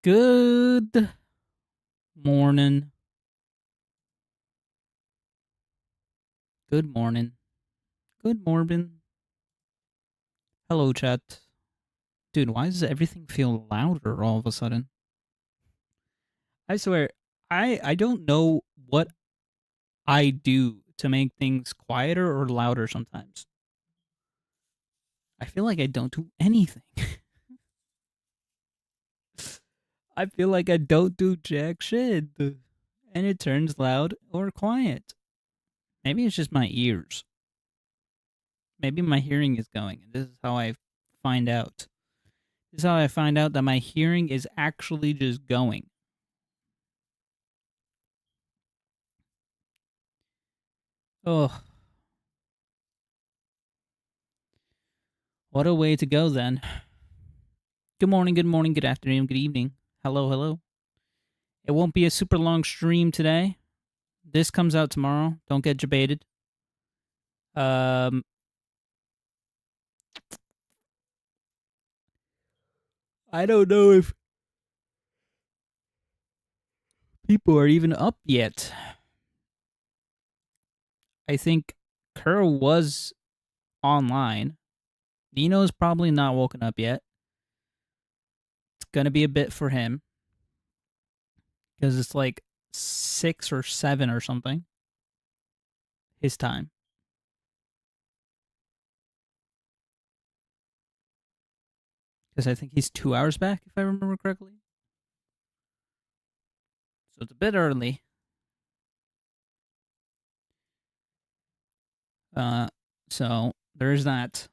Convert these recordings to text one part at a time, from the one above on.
Good morning. Good morning. Good morning. Hello, chat. Dude, why does everything feel louder all of a sudden? I swear, I don't know what I do to make things quieter or louder sometimes. I feel like I don't do anything. I feel like I don't do jack shit. And it turns loud or quiet. Maybe it's just my ears. Maybe my hearing is going. And this is how I find out. This is how I find out that my hearing is actually just going. Oh, what a way to go then. Good morning, good afternoon, good evening. Hello, hello. It won't be a super long stream today. This comes out tomorrow. Don't get debated. Um, I don't know if people are even up yet. I think Kerr was online. Nino's probably not woken up yet. It's gonna be a bit for him because it's like 6 or 7 or something his time. Because I think he's 2 hours back, if I remember correctly. So it's a bit early. Uh, so there's that.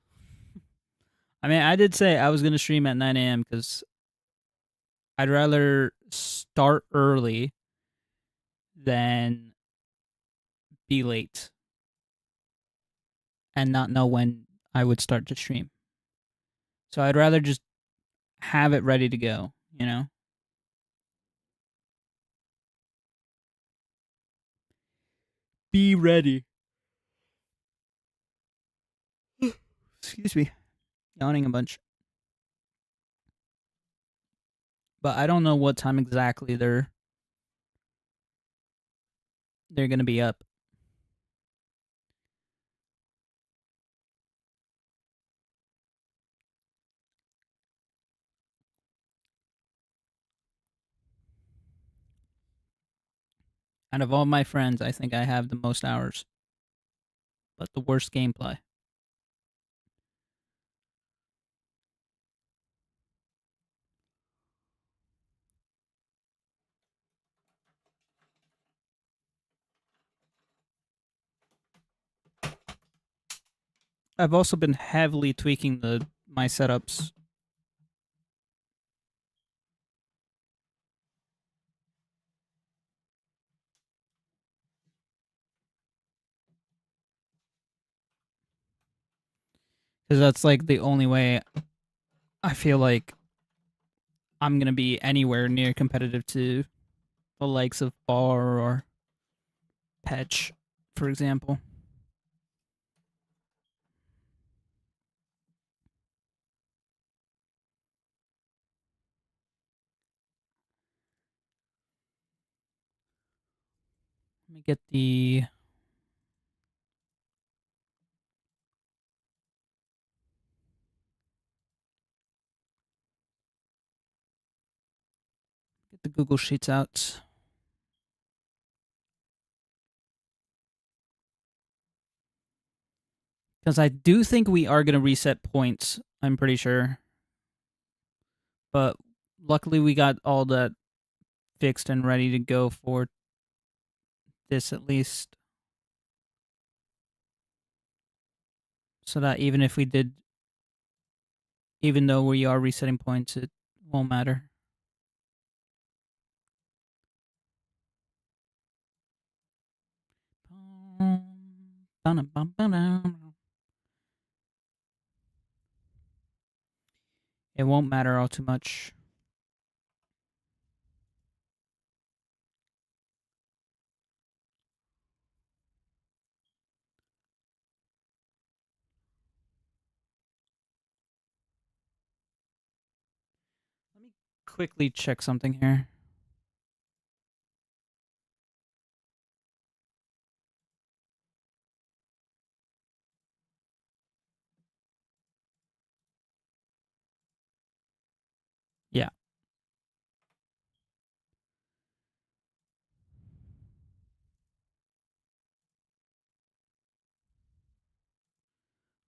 I mean, I did say I was gonna stream at 9 a.m. because I'd rather start early than be late and not know when I would start to stream. So I'd rather just have it ready to go, you know? Be ready. Excuse me. Yawning a bunch. But I don't know what time exactly they're gonna be up. Out of all my friends, I think I have the most hours, but the worst gameplay. I've also been heavily tweaking the my setups. Because that's like the only way I feel like I'm gonna be anywhere near competitive to the likes of Bar or Petch, for example. Let me get the Google Sheets out. Because I do think we are gonna reset points, I'm pretty sure. But luckily we got all that fixed and ready to go for this at least. So that even if we did, even though we are resetting points, it won't matter. It won't matter all too much. quickly check something here. Yeah,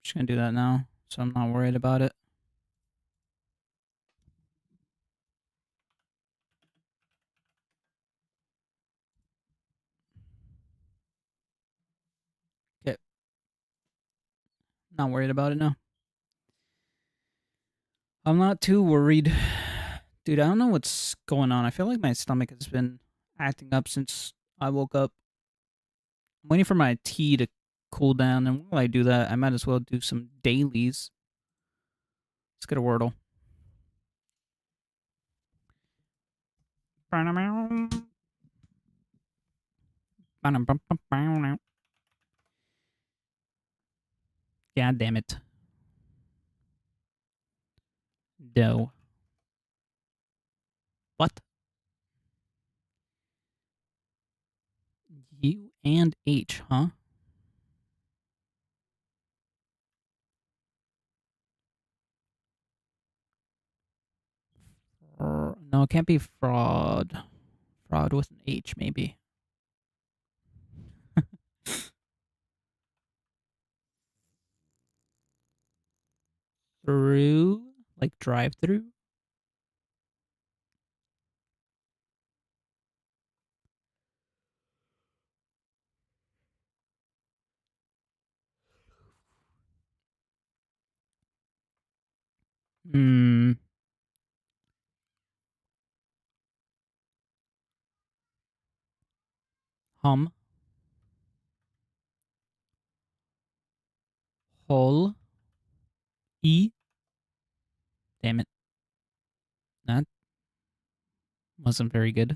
just gonna do that now, so I'm not worried about it. Okay, not worried about it now. I'm not too worried. Dude, I don't know what's going on. I feel like my stomach has been acting up since I woke up. I'm waiting for my tea to cool down, and while I do that, I might as well do some dailies. Let's get a Wordle. God damn it. Dough. What? U and H, huh? No, it can't be fraud. Fraud with an H, maybe. Through? Like drive through? Hmm. Hum. Hole. E. Damn it. That wasn't very good.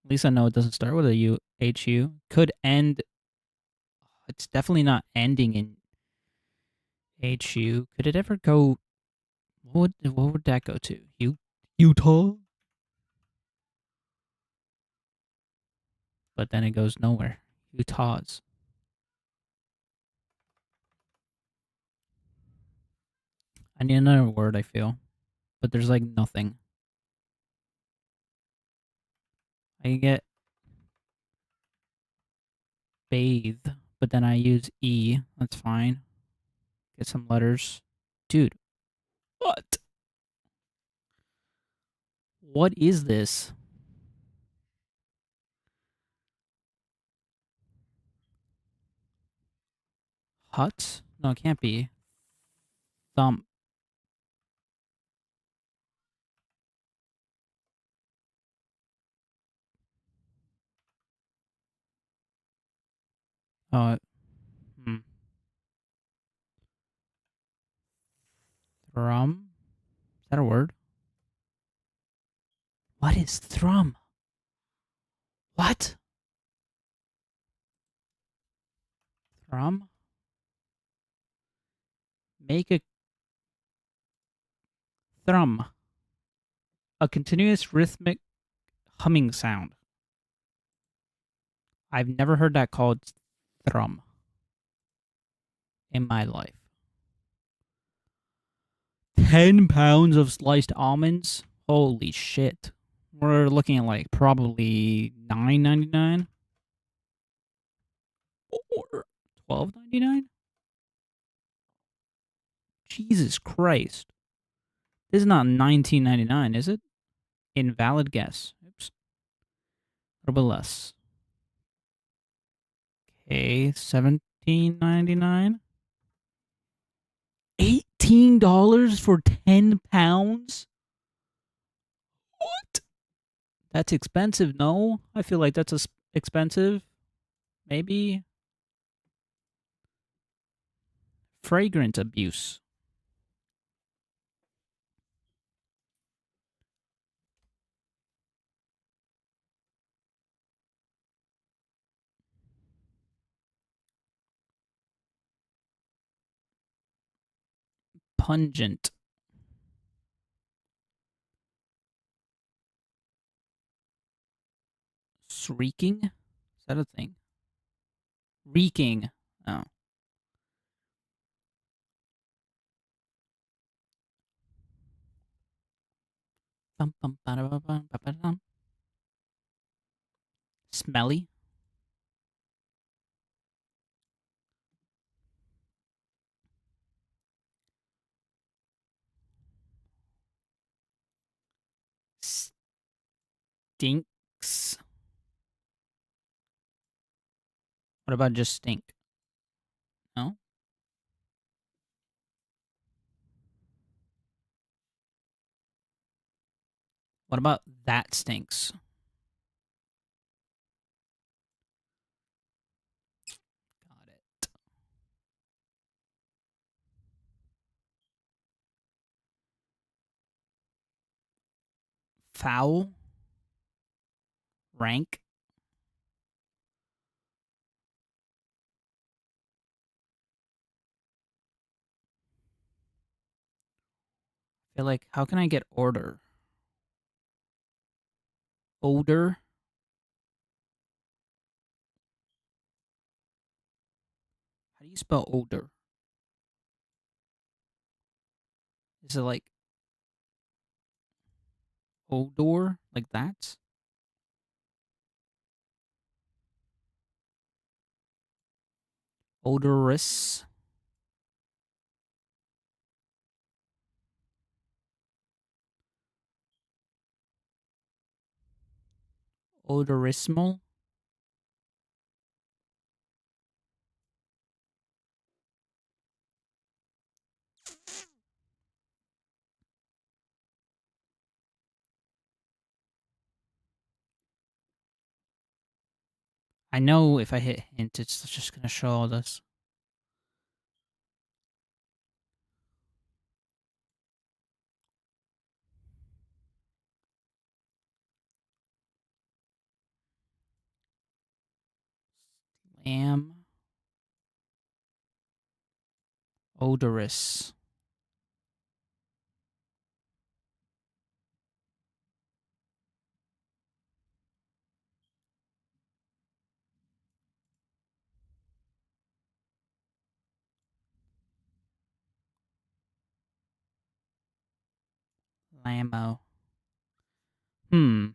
At least I know it doesn't start with a U. HU. Could end. It's definitely not ending in HU. Could it ever go? What would that go to? Utah? But then it goes nowhere. Utahs. I need another word, I feel. But there's like nothing. I can get bathe, but then I use E. That's fine. Get some letters. Dude, what? What is this? Hut? No, it can't be. Thumb. Uh, hmm. Thrum? Is that a word? What is thrum? What? Thrum? Make a thrum. A continuous rhythmic humming sound. I've never heard that called thrum in my life. 10 pounds of sliced almonds? Holy shit. We're looking at like probably $9.99 or $12.99. Jesus Christ. This is not $19.99, is it? Invalid guess. Oops. A little bit less. Okay, $17.99. $18 for 10 pounds? What? That's expensive, no? I feel like that's expensive. Maybe fragrance abuse. Pungent. What's reeking? Is that a thing? Reeking. Oh. Bum, bum, ba-da-ba-bum, ba-ba-dum. Smelly. Stinks. What about just stink? No? What about that stinks? Got it. Foul. Rank. I feel like, how can I get order? Odor. How do you spell odor? Is it like odor? Like that? Odorous. Odorismal. I know if I hit hint, it's just gonna show all this. Am odorous. Lamo. Hmm.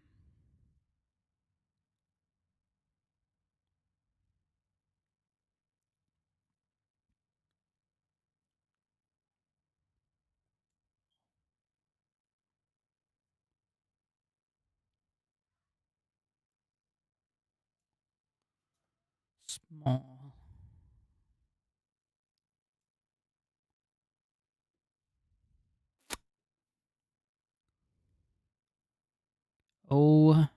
Small. O.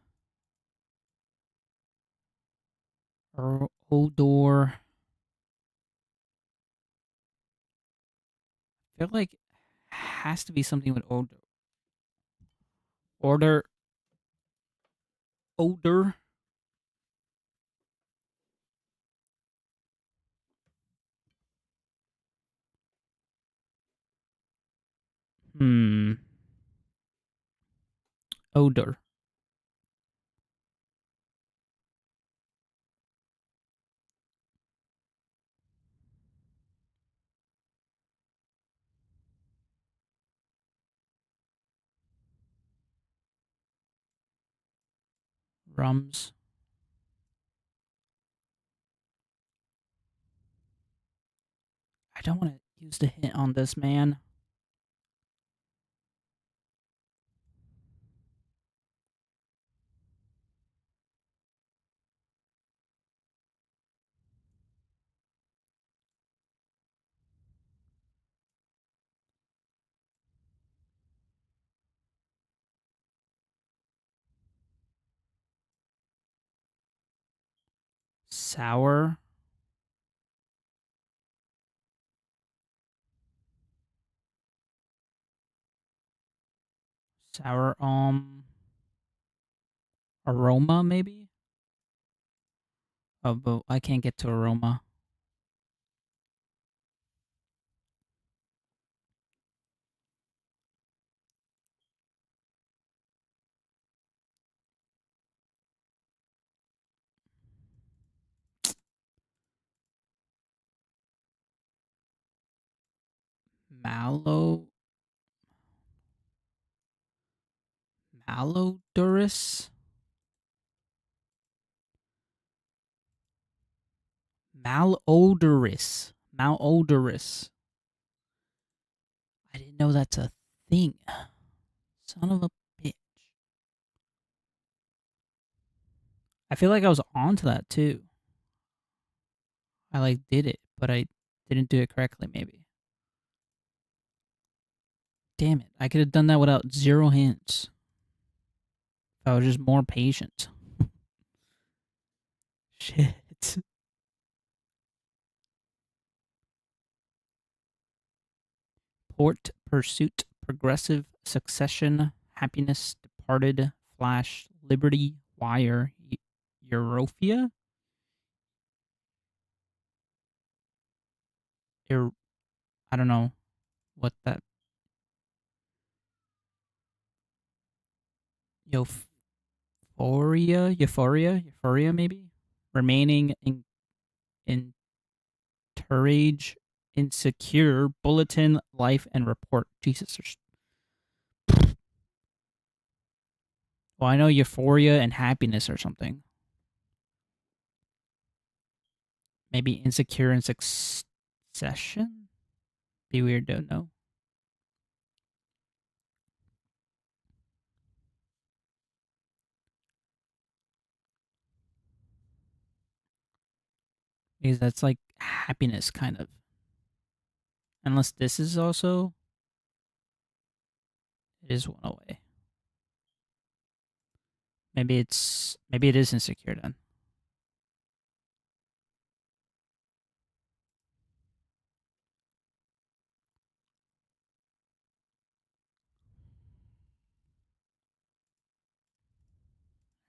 Odor. I feel like has to be something with odor. Order. Odor. Hmm. Odor. Rums. I don't want to use the hint on this, man. Sour. Sour. Aroma, maybe? Oh, but I can't get to aroma. Malo malodorous malodorous. I didn't know that's a thing. Son of a bitch. I feel like I was onto that too. I like did it, but I didn't do it correctly. Maybe. Damn it! I could have done that without zero hints. If I was just more patient. Shit. Port, pursuit, progressive, succession, happiness, departed, flash, liberty, wire, Europhia? I don't know what that. Euphoria, maybe? Remaining in entourage, insecure, bulletin, life, and report. Jesus. Well, I know euphoria and happiness or something. Maybe insecure and succession? Be weird, don't know. Because that's like happiness, kind of. Unless this is also. It is one away. Maybe it is insecure then.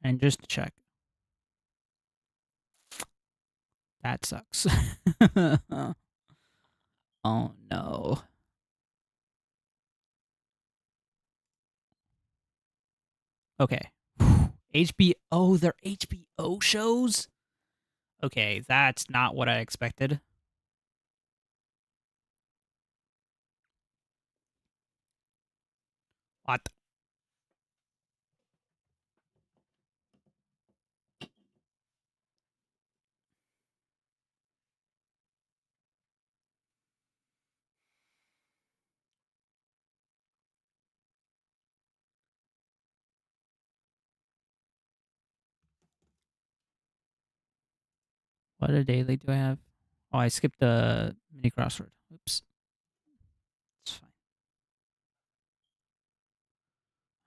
And just to check. That sucks. Oh no. Okay. HBO, they're HBO shows? Okay, that's not what I expected. What? What a daily do I have? Oh, I skipped the mini crossword. Oops. It's fine.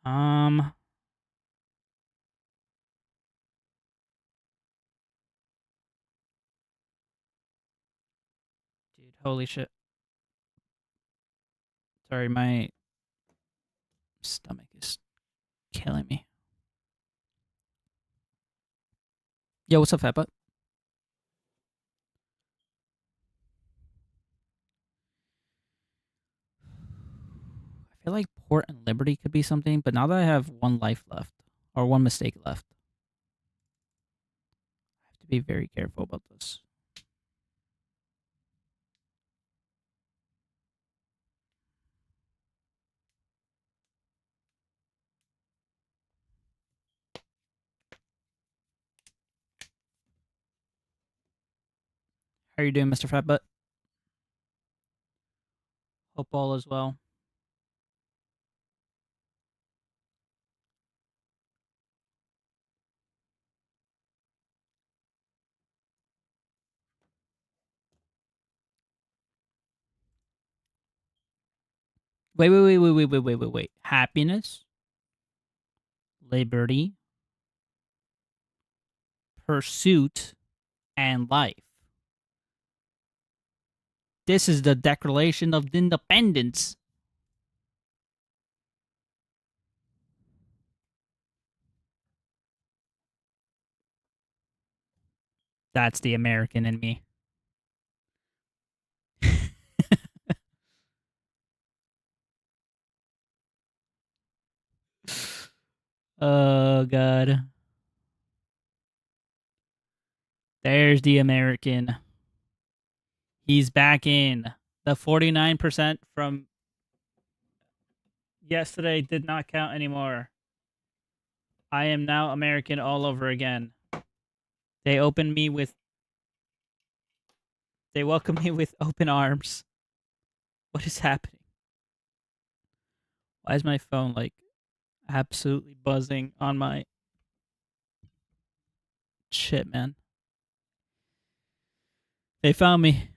Um, dude, holy shit. Sorry, my stomach is killing me. Yo, what's up, Fatbutt? I feel like Port and Liberty could be something, but now that I have one life left, or one mistake left, I have to be very careful about this. How are you doing, Mr. Fatbutt? Hope all is well. Wait. Happiness, liberty, pursuit, and life. This is the Declaration of Independence. That's the American in me. Oh, God. There's the American. He's back in The 49% from yesterday did not count anymore. I am now American all over again. They opened me with. They welcomed me with open arms. What is happening? Why is my phone like absolutely buzzing on my shit, man? They found me.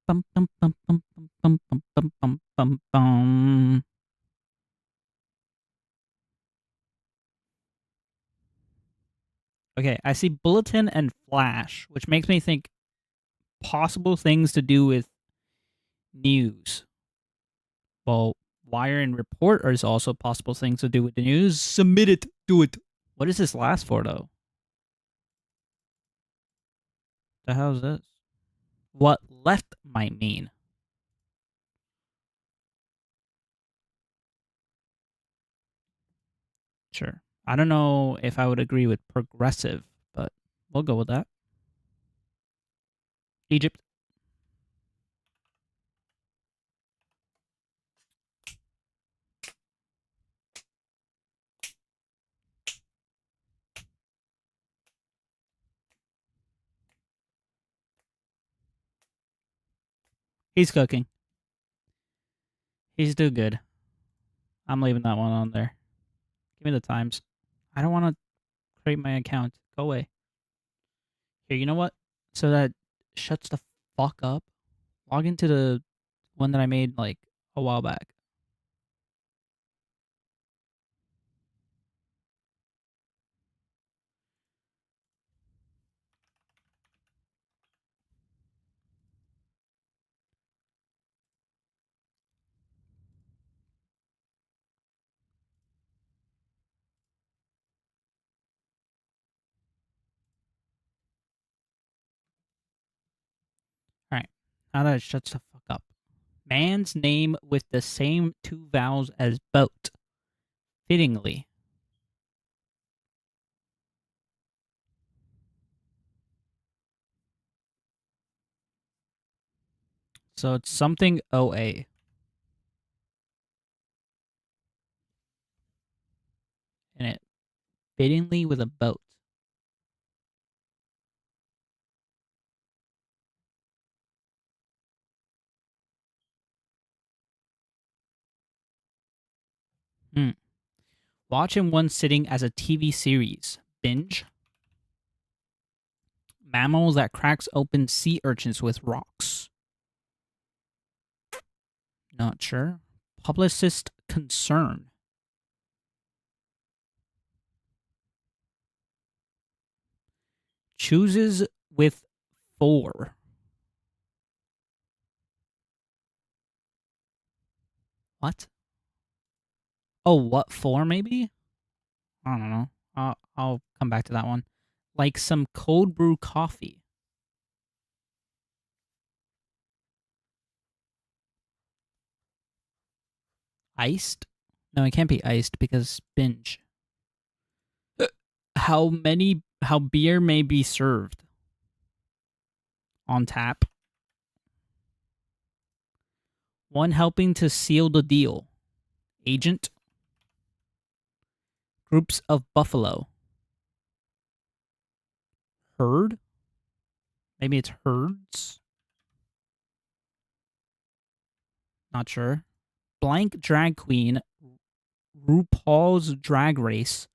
Bum, bum, bum, bum, bum, bum, bum, bum, bum, bum, bum. Okay, I see bulletin and flash, which makes me think possible things to do with news. Well, wire and report is also possible things to do with the news. Submit it. Do it. What is this last for, though? The hell is this? What left might mean. Sure. I don't know if I would agree with progressive, but we'll go with that. Egypt. He's cooking. He's too good. I'm leaving that one on there. Give me the times. I don't want to create my account. Go away. Here, you know what? So that shuts the fuck up. Log into the one that I made like a while back. All right. Now that it shuts the fuck up. Man's name with the same two vowels as boat. Fittingly. So it's something OA. And it fittingly with a boat. Hmm. Watch in one sitting as a TV series. Binge. Mammal that cracks open sea urchins with rocks. Not sure. Publicist concern. Chooses with four. What? Oh, what for, maybe? I don't know. I'll come back to that one. Like some cold brew coffee. Iced? No, it can't be iced because binge. How beer may be served on tap. One helping to seal the deal. Agent. Groups of buffalo. Herd? Maybe it's herds? Not sure. Blank drag queen, RuPaul's Drag Race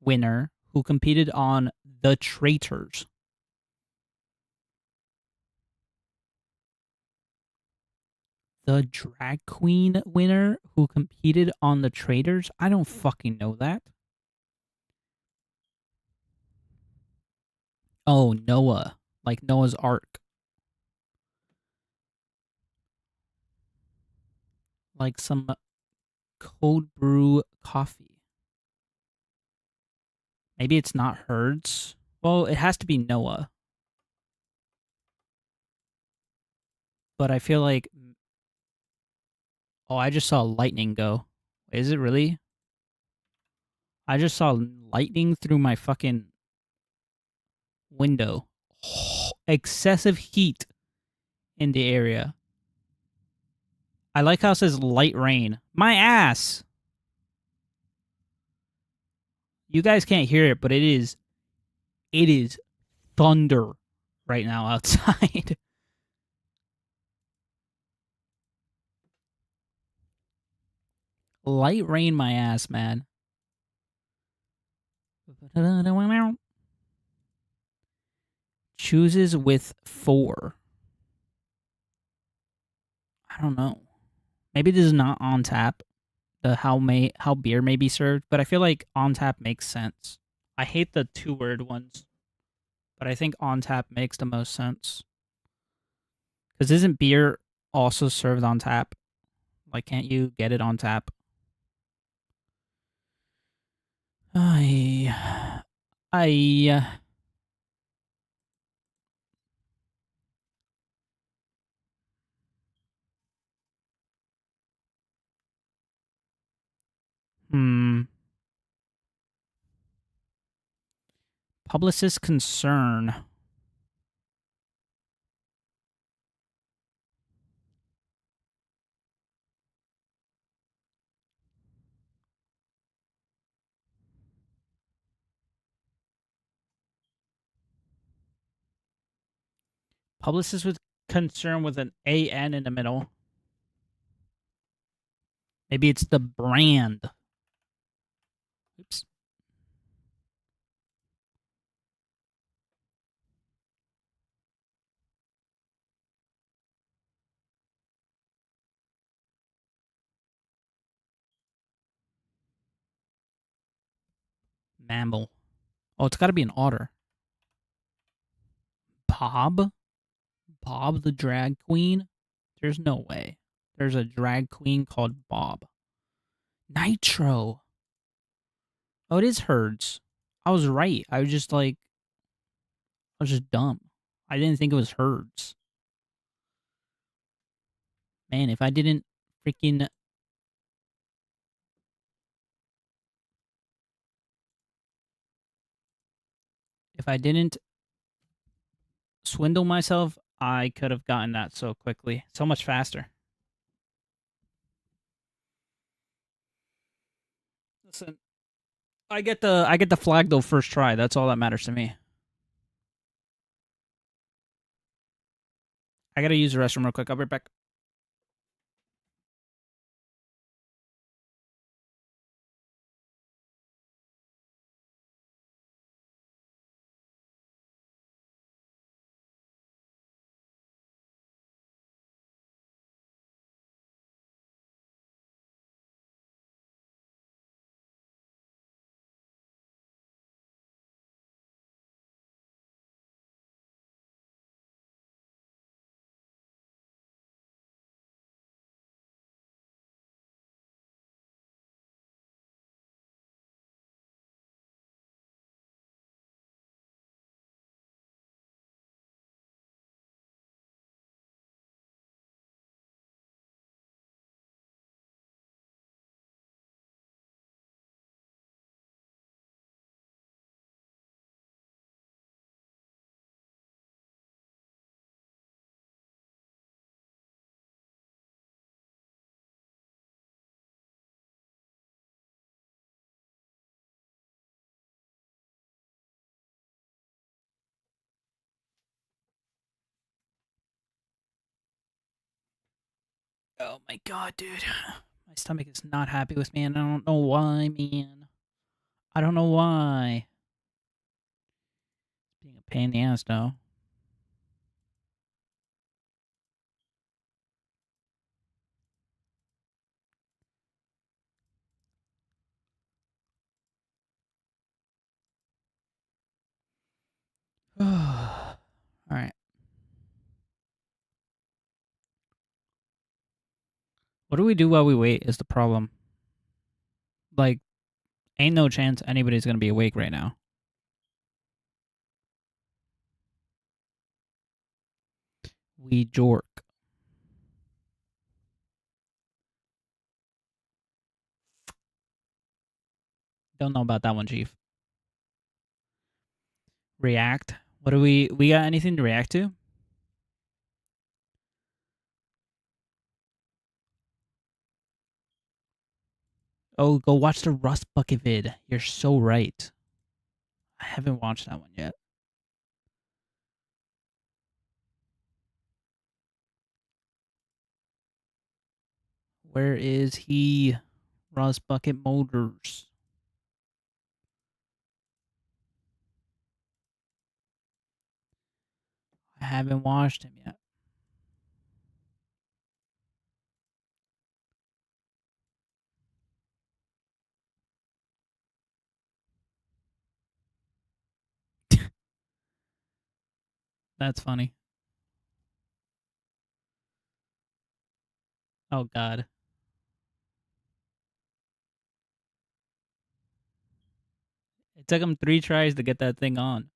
winner who competed on The Traitors. The drag queen winner who competed on The Traitors? I don't fucking know that. Oh, Noah. Like Noah's Ark. Like some cold brew coffee. Maybe it's not herds. Well, it has to be Noah. But I feel like. Oh, I just saw lightning go. Is it really? I just saw lightning through my fucking window. Excessive heat in the area. I like how it says light rain. My ass! You guys can't hear it, but it is thunder right now outside. Light rain my ass, man. Chooses with 4. I don't know. Maybe this is not on tap. The how beer may be served, but I feel like on tap makes sense. I hate the 2-word ones, but I think on tap makes the most sense. Because isn't beer also served on tap? Like, can't you get it on tap? I hmm. Publicist concern. Publicist with concern with an AN in the middle. Maybe it's the brand. Oops. Mammal. Oh, it's got to be an otter. Bob? Bob the drag queen? There's no way. There's a drag queen called Bob. Nitro. Oh, it is herds. I was right. I was just dumb. I didn't think it was herds. Man, if I didn't freaking if I didn't swindle myself, I could have gotten that so quickly, so much faster. Listen, I get the flag though first try. That's all that matters to me. I gotta use the restroom real quick. I'll be right back. Oh my god, dude. My stomach is not happy with me, and I don't know why, man. I don't know why. Being a pain in the ass, though. All right. What do we do while we wait? Is the problem? Like, ain't no chance anybody's gonna be awake right now. We jork. Don't know about that one, Chief. React. What do we got anything to react to? Oh, go watch the Rust Bucket vid. You're so right. I haven't watched that one yet. Where is he? Rust Bucket Motors. I haven't watched him yet. That's funny. Oh God. It took him 3 tries to get that thing on.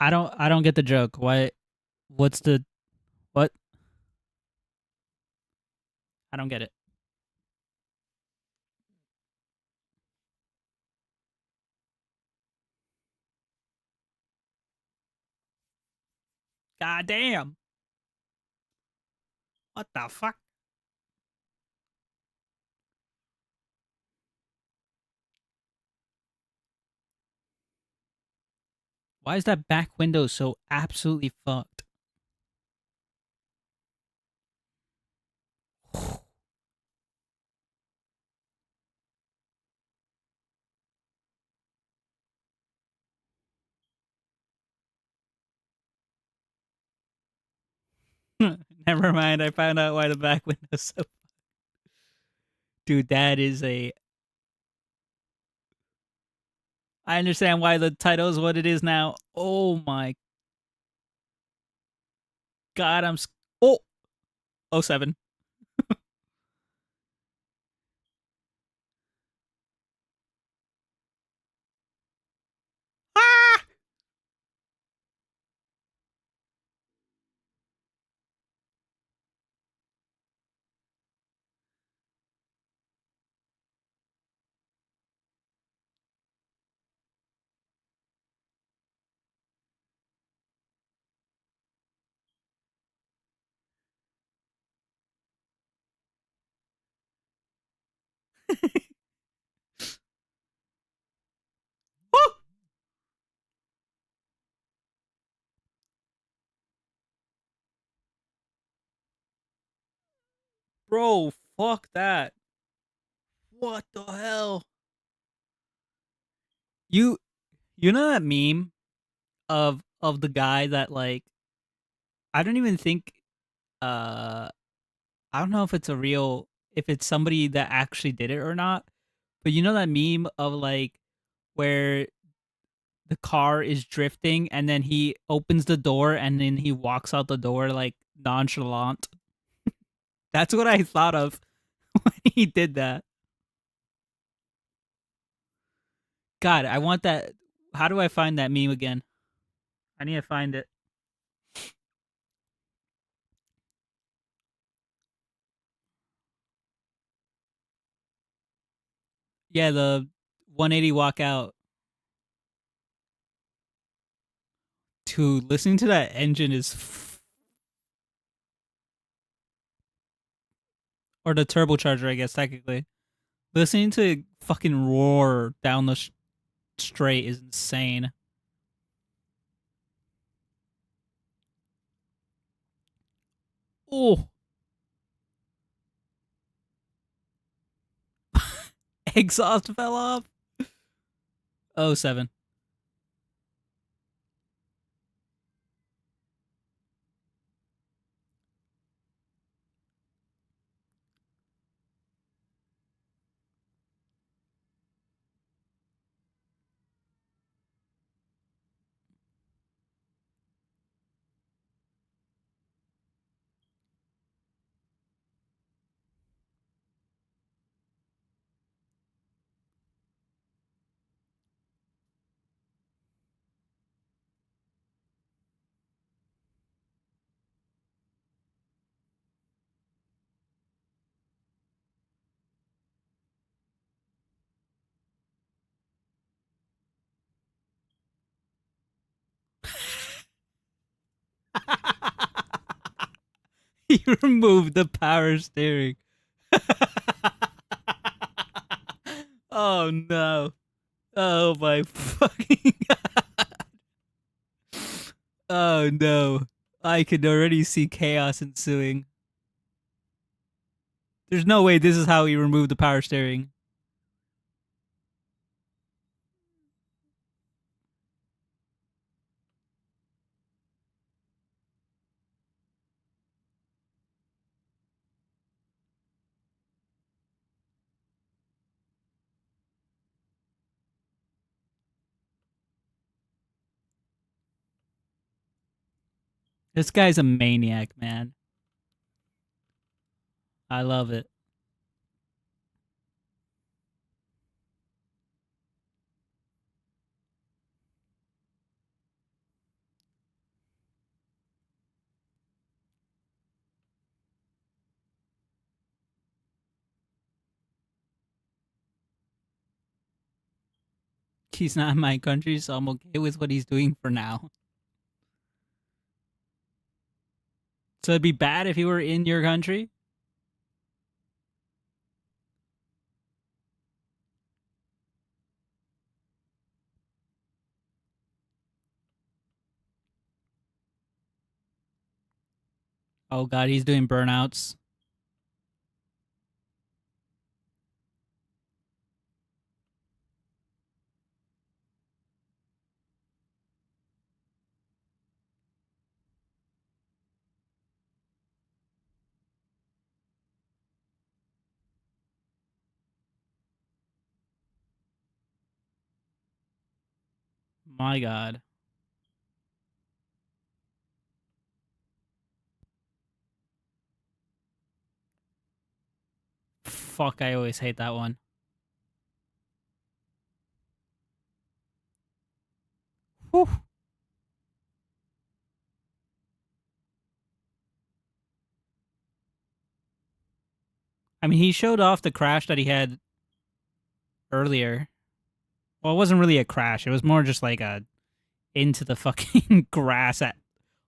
I don't get the joke. What's the what? I don't get it. God damn. What the fuck? Why is that back window so absolutely fucked? Never mind. I found out why the back window's so. Dude, that is a. I understand why the title is what it is now. Oh my God, oh, oh 07. Ah! Woo! Bro, fuck that. What the hell? You you know that meme of the guy that like I don't even think uh I don't know if it's a real if it's somebody that actually did it or not. But you know that meme of like where the car is drifting and then he opens the door and then he walks out the door like nonchalant. That's what I thought of when he did that. God, I want that. How do I find that meme again? I need to find it. Yeah, the 180 walkout. Dude, listening to that engine is, or the turbocharger, I guess technically. Listening to it fucking roar down the straight is insane. Oh, exhaust fell off. Oh, 07. He removed the power steering. Oh no. Oh my fucking Oh no. I can already see chaos ensuing. There's no way this is how he removed the power steering. This guy's a maniac, man. I love it. He's not in my country, so I'm okay with what he's doing for now. So it'd be bad if he were in your country? Oh god, he's doing burnouts. My god. Fuck, I always hate that one. Whew. I mean, he showed off the crash that he had earlier. Well, it wasn't really a crash. It was more just like a into the fucking grass at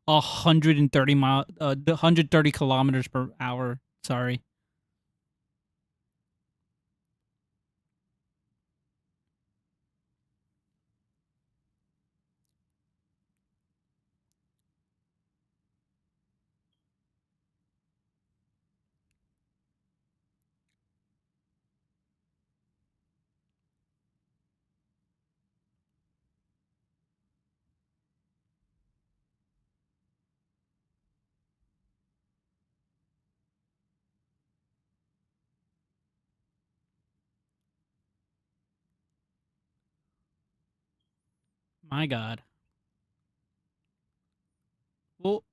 130 kilometers per hour. Sorry. My god. Well,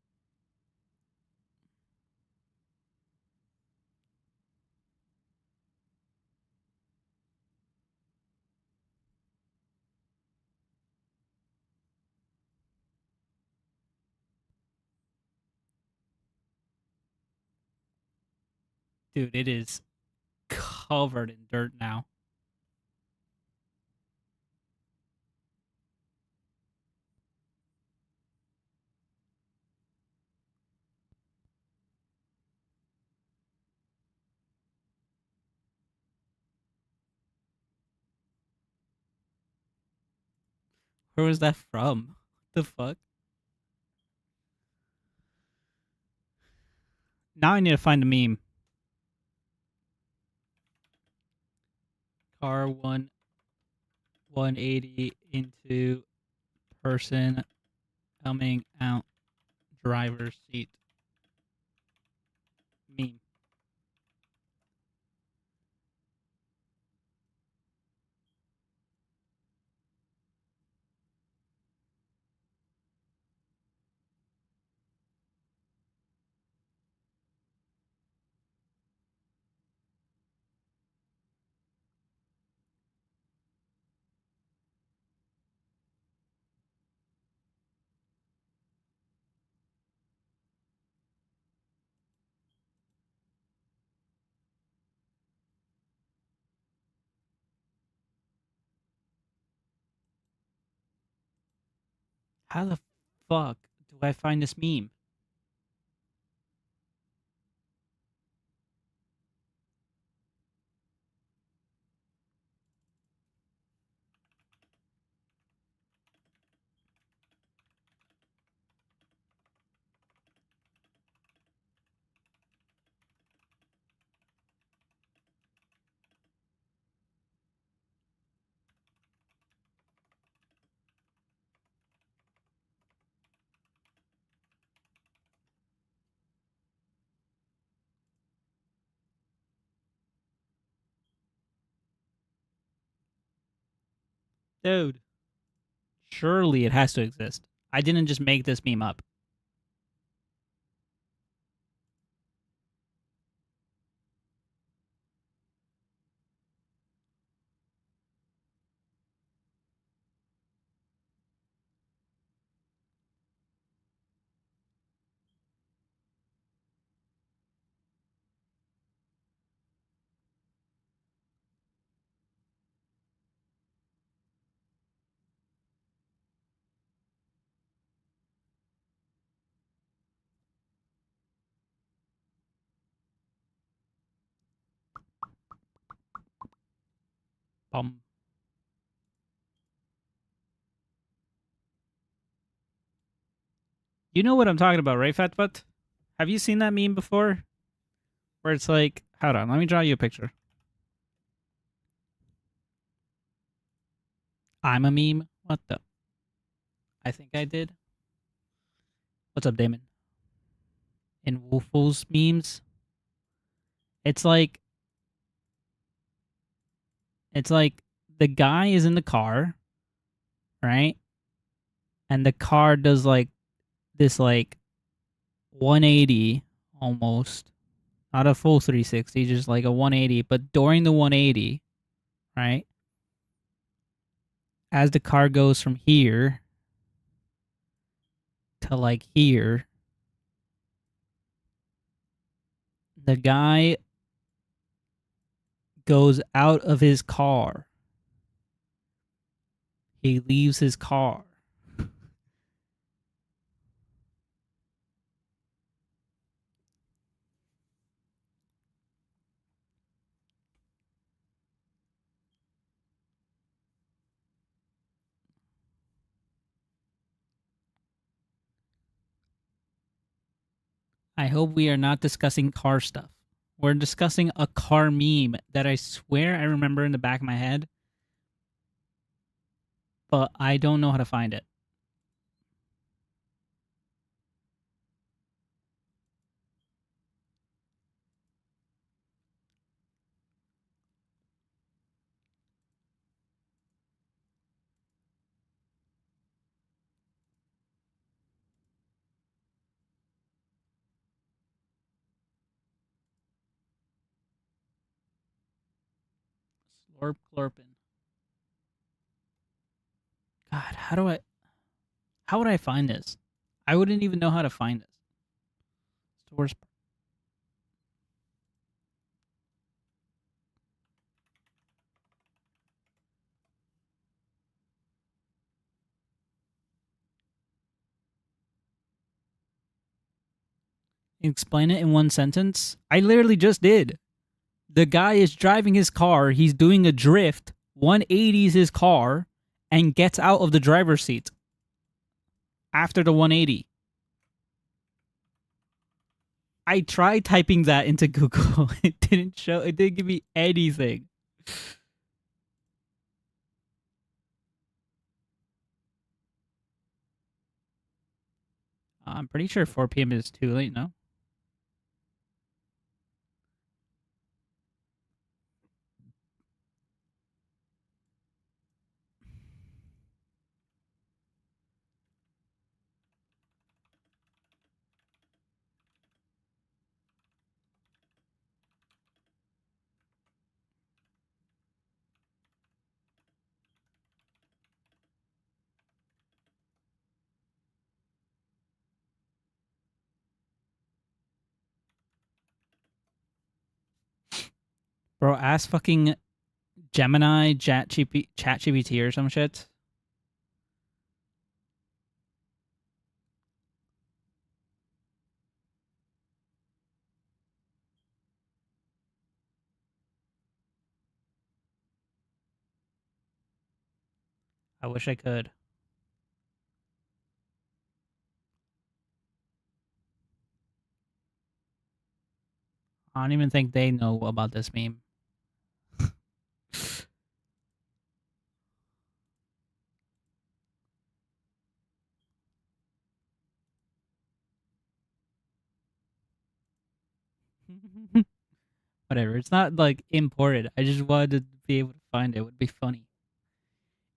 dude, it is covered in dirt now. Where was that from? The fuck? Now I need to find a meme. Car 180 into person coming out driver's seat. Meme. How the fuck do I find this meme? Dude, surely it has to exist. I didn't just make this meme up. Um, you know what I'm talking about, right, Fat Butt? Have you seen that meme before? Where it's like, hold on, let me draw you a picture. I'm a meme. What the? I think I did. What's up, Damon? In Woofles memes, it's like it's like the guy is in the car, right? And the car does like this like 180 almost. Not a full 360, just like a 180. But during the 180, right? As the car goes from here to like here, the guy goes out of his car. He leaves his car. I hope we are not discussing car stuff. We're discussing a car meme that I swear I remember in the back of my head, but I don't know how to find it. Slurp Glorpin. God, how would I find this? I wouldn't even know how to find this. It's the worst part. Explain it in one sentence. I literally just did. The guy is driving his car, he's doing a drift, 180s his car, and gets out of the driver's seat after the 180. I tried typing that into Google. It didn't show, it didn't give me anything. I'm pretty sure 4 p.m. is too late, no? Bro, ask fucking Gemini, ChatGPT or some shit. I wish I could. I don't even think they know about this meme. Whatever. It's not like imported. I just wanted to be able to find it. It would be funny.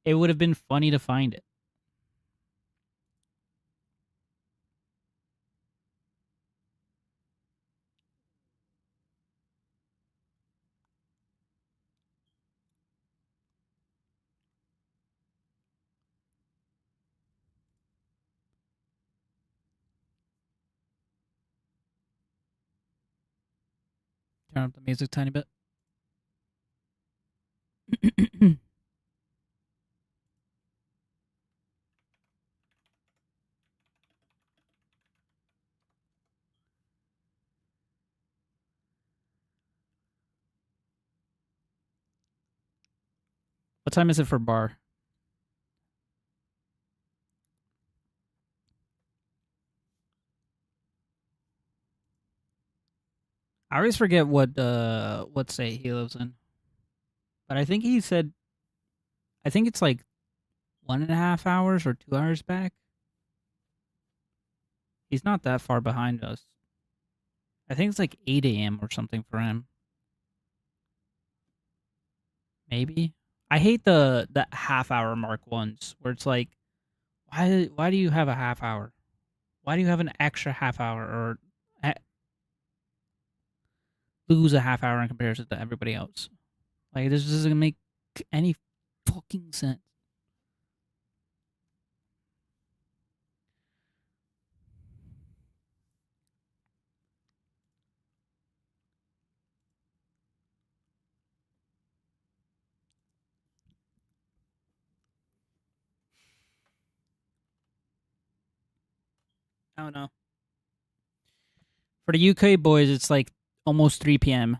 It would have been funny to find it. Turn up the music a tiny bit. What time is it for bar? I always forget what state he lives in. But I think he said I think it's like 1.5 hours or 2 hours back. He's not that far behind us. I think it's like 8 a.m. or something for him. Maybe. I hate the half hour mark ones where it's like, why do you have a half hour? Why do you have an extra half hour or lose a half hour in comparison to everybody else? Like this doesn't make any fucking sense. I don't know. For the UK boys, it's like almost 3 p.m.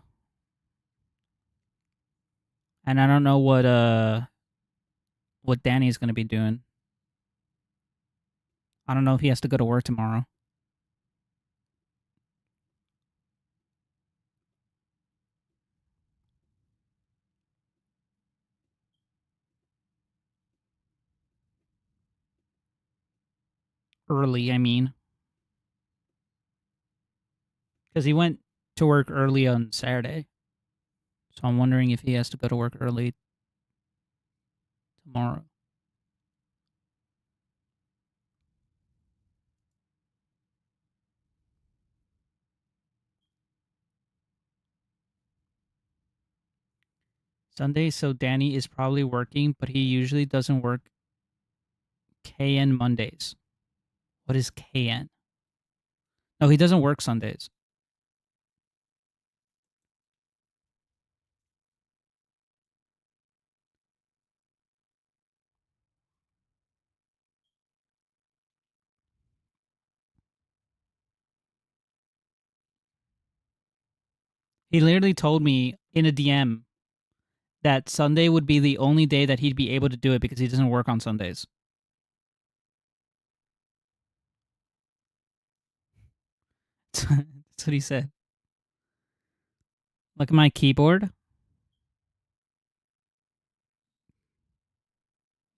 And I don't know what Danny's gonna be doing. I don't know if he has to go to work tomorrow. Early, I mean, because he went to work early on Saturday. So I'm wondering if he has to go to work early tomorrow. Sunday, so Danny is probably working, but he usually doesn't work KN Mondays. What is KN? No, he doesn't work Sundays. He literally told me in a DM that Sunday would be the only day that he'd be able to do it because he doesn't work on Sundays. That's what he said. Look at my keyboard.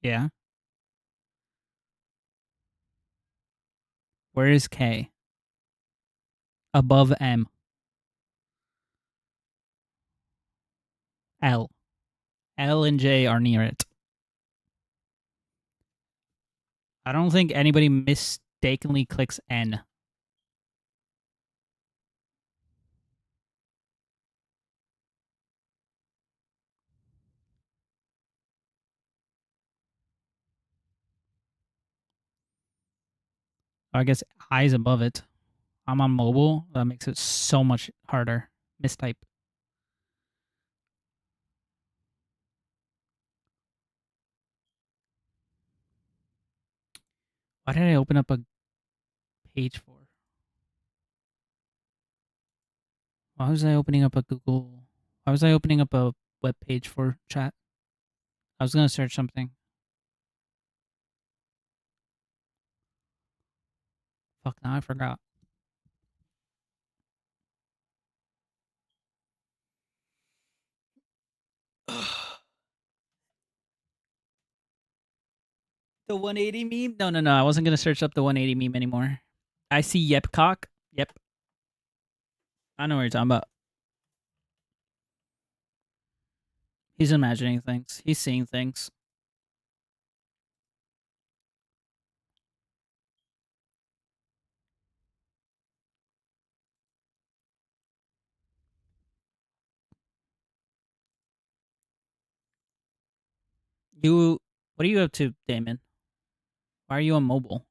Yeah. Where is K? Above M. L. L and J are near it. I don't think anybody mistakenly clicks N. I guess I is above it. I'm on mobile. That makes it so much harder. Mistype. Why did I open up a page for? Why was I opening up a Google? Why was I opening up a web page for chat? I was gonna search something. Fuck, now I forgot. The 180 meme? No, no, no. I wasn't gonna search up the 180 meme anymore. I see Yepcock. Yep. I know what you're talking about. He's imagining things. He's seeing things. You, what are you up to, Damon? Why are you on mobile?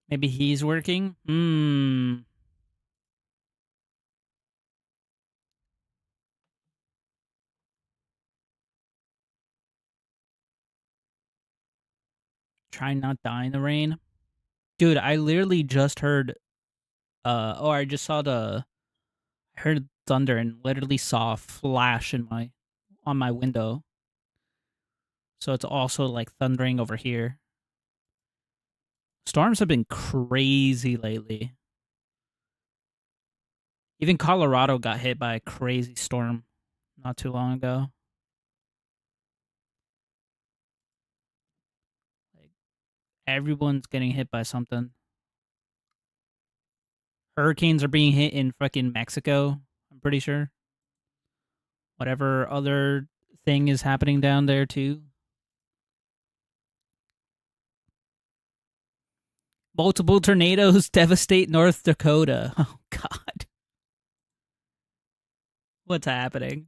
Maybe he's working. Try not die in the rain, dude. I literally just heard. I just saw the. I heard thunder and literally saw a flash in my on my window. So it's also like thundering over here. Storms have been crazy lately. Even Colorado got hit by a crazy storm not too long ago. Like everyone's getting hit by something. Hurricanes are being hit in fucking Mexico, I'm pretty sure. Whatever other thing is happening down there too. Multiple tornadoes devastate North Dakota. Oh god. What's happening?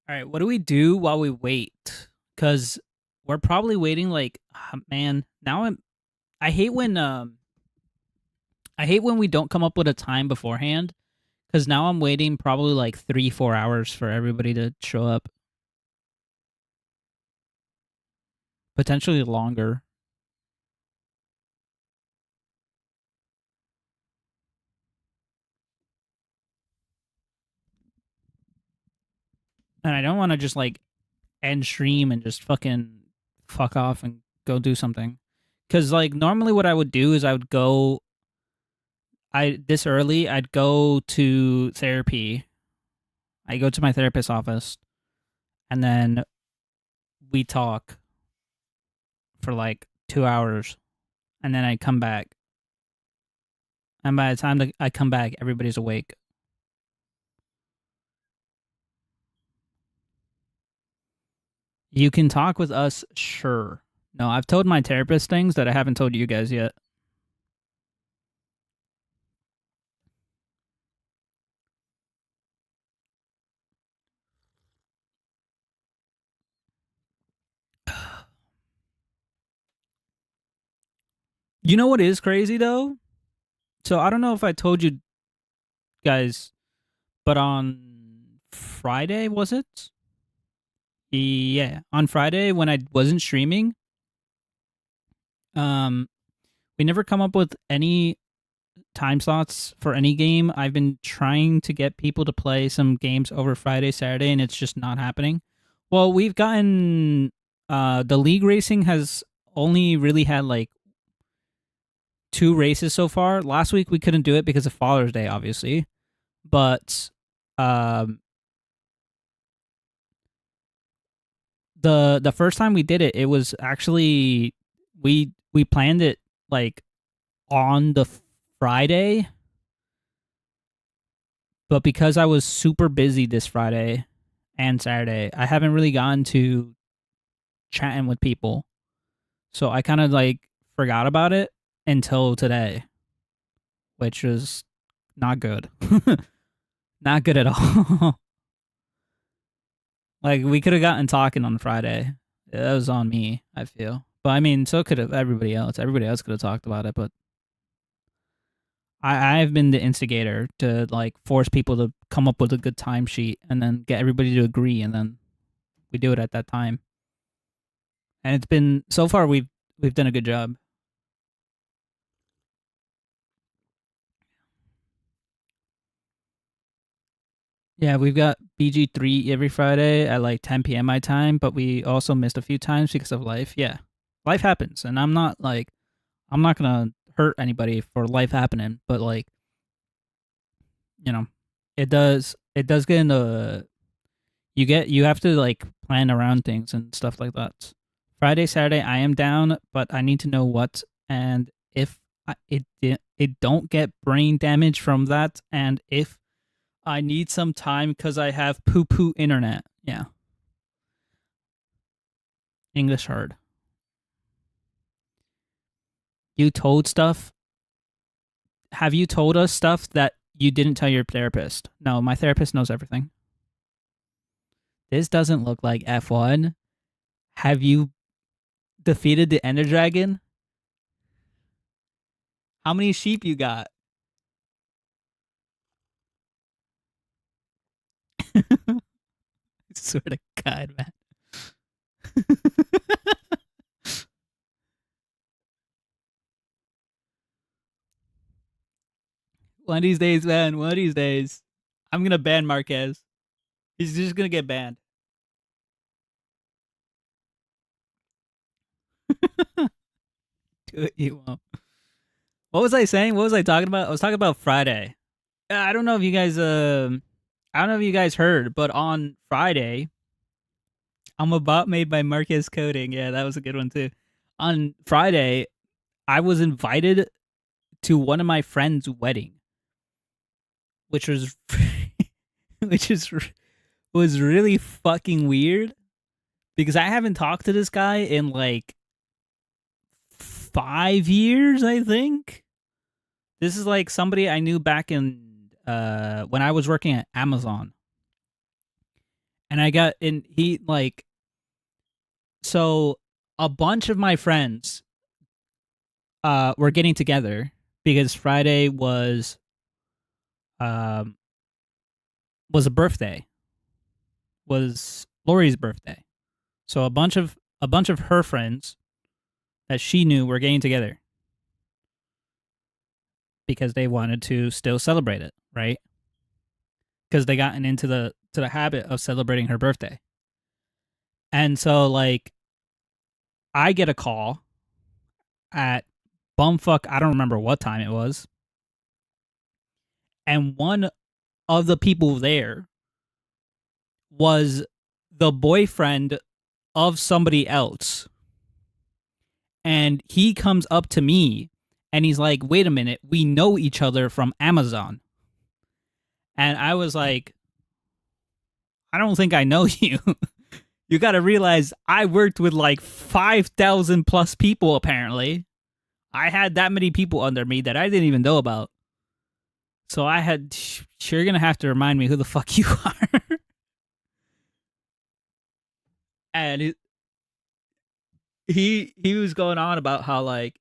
All right, what do we do while we wait? Cuz we're probably waiting like man, now I hate when we don't come up with a time beforehand cuz now I'm waiting probably like 3-4 hours for everybody to show up. Potentially longer. And I don't want to just like end stream and just fucking fuck off and go do something. Cause like normally what I would do is I would go I this early I'd go to therapy. I go to my therapist's office and then we talk for like 2 hours and then I come back. And by the time that I come back, everybody's awake. You can talk with us, sure. No, I've told my therapist things that I haven't told you guys yet. You know what is crazy though? So I don't know if I told you guys, but on Friday was it? Yeah, on Friday when I wasn't streaming, um, we never come up with any time slots for any game. I've been trying to get people to play some games over Friday, Saturday, and it's just not happening. Well, we've gotten the league racing has only really had like two races so far. Last week we couldn't do it because of Father's Day, obviously, but um, the first time we did it, it was actually we planned it like on the Friday, but because I was super busy this Friday and Saturday, I haven't really gotten to chatting with people. So I kind of like forgot about it until today, which was not good. Not good at all. Like we could have gotten talking on Friday. That was on me, I feel. But I mean, so could have everybody else. Everybody else could have talked about it, but I've been the instigator to like force people to come up with a good timesheet and then get everybody to agree, and then we do it at that time. And it's been so far we've done a good job. Yeah, we've got BG3 every Friday at like 10 p.m. my time, but we also missed a few times because of life. Yeah, life happens, and I'm not gonna hurt anybody for life happening, but like you know, it does get into you have to like plan around things and stuff like that Friday, Saturday, I am down, but I need to know what and if it don't get brain damage from that, and if I need some time because I have poo poo internet. Yeah, English hard. You told stuff. Have you told us stuff that you didn't tell your therapist? No, my therapist knows everything. This doesn't look like F1. Have you defeated the Ender Dragon? How many sheep you got? I swear to God, man. One of these days, man. One of these days, I'm gonna ban Marquez. He's just gonna get banned. Do it, you won't. What was I saying? What was I talking about? I was talking about Friday. I don't know if you guys. I don't know if you guys heard, but on Friday, I'm a bot made by Marquez Coding. Yeah, that was a good one too. On Friday, I was invited to one of my friends' wedding, which was, which is was really fucking weird because I haven't talked to this guy in like 5 years. I think this is like somebody I knew back in when I was working at Amazon, and I got in. He like so a bunch of my friends were getting together because Friday um was a birthday, was Lori's birthday. So a bunch of her friends that she knew were getting together because they wanted to still celebrate it, right? Because they gotten into the habit of celebrating her birthday. And so like I get a call at bumfuck, I don't remember what time it was. And one of the people there was the boyfriend of somebody else. And he comes up to me and he's like, "Wait a minute, we know each other from Amazon." And I was like, "I don't think I know you." You got to realize I worked with like 5,000 plus people apparently. I had that many people under me that I didn't even know about. So I had, you're going to have to remind me who the fuck you are. And he was going on about how like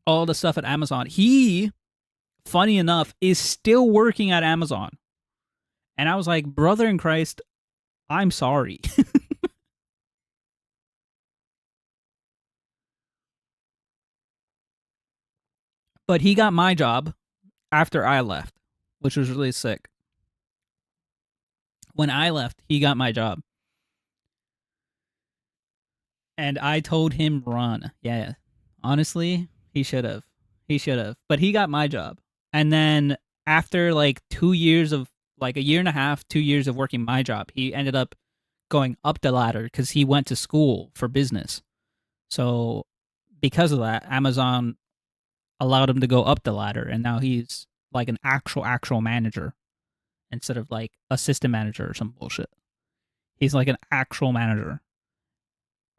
all the stuff at Amazon. He, funny enough, is still working at Amazon. And I was like, brother in Christ, I'm sorry. But he got my job after I left, which was really sick. When I left, he got my job. And I told him run. Yeah. Honestly, he should have. He should have. But he got my job. And then after like 2 years of like a year and a half, 2 years of working my job, he ended up going up the ladder because he went to school for business. So because of that, Amazon allowed him to go up the ladder, and now he's like an actual manager instead of like assistant manager or some bullshit. He's like an actual manager,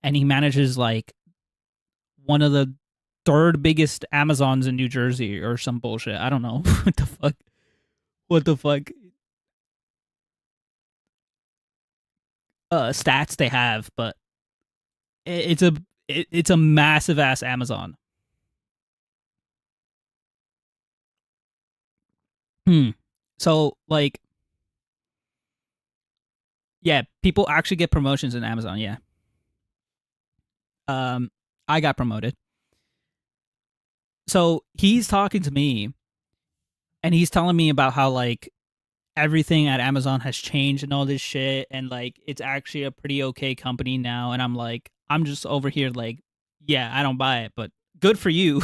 and he manages like one of the third biggest Amazons in New Jersey or some bullshit. I don't know what the fuck. What the fuck stats they have, but it's it's a massive ass Amazon. Hmm. So like yeah, people actually get promotions in Amazon. Yeah. Um, I got promoted. So he's talking to me and he's telling me about how like everything at Amazon has changed and all this shit, and like it's actually a pretty okay company now. And I'm like, I'm just over here like, yeah, I don't buy it, but good for you.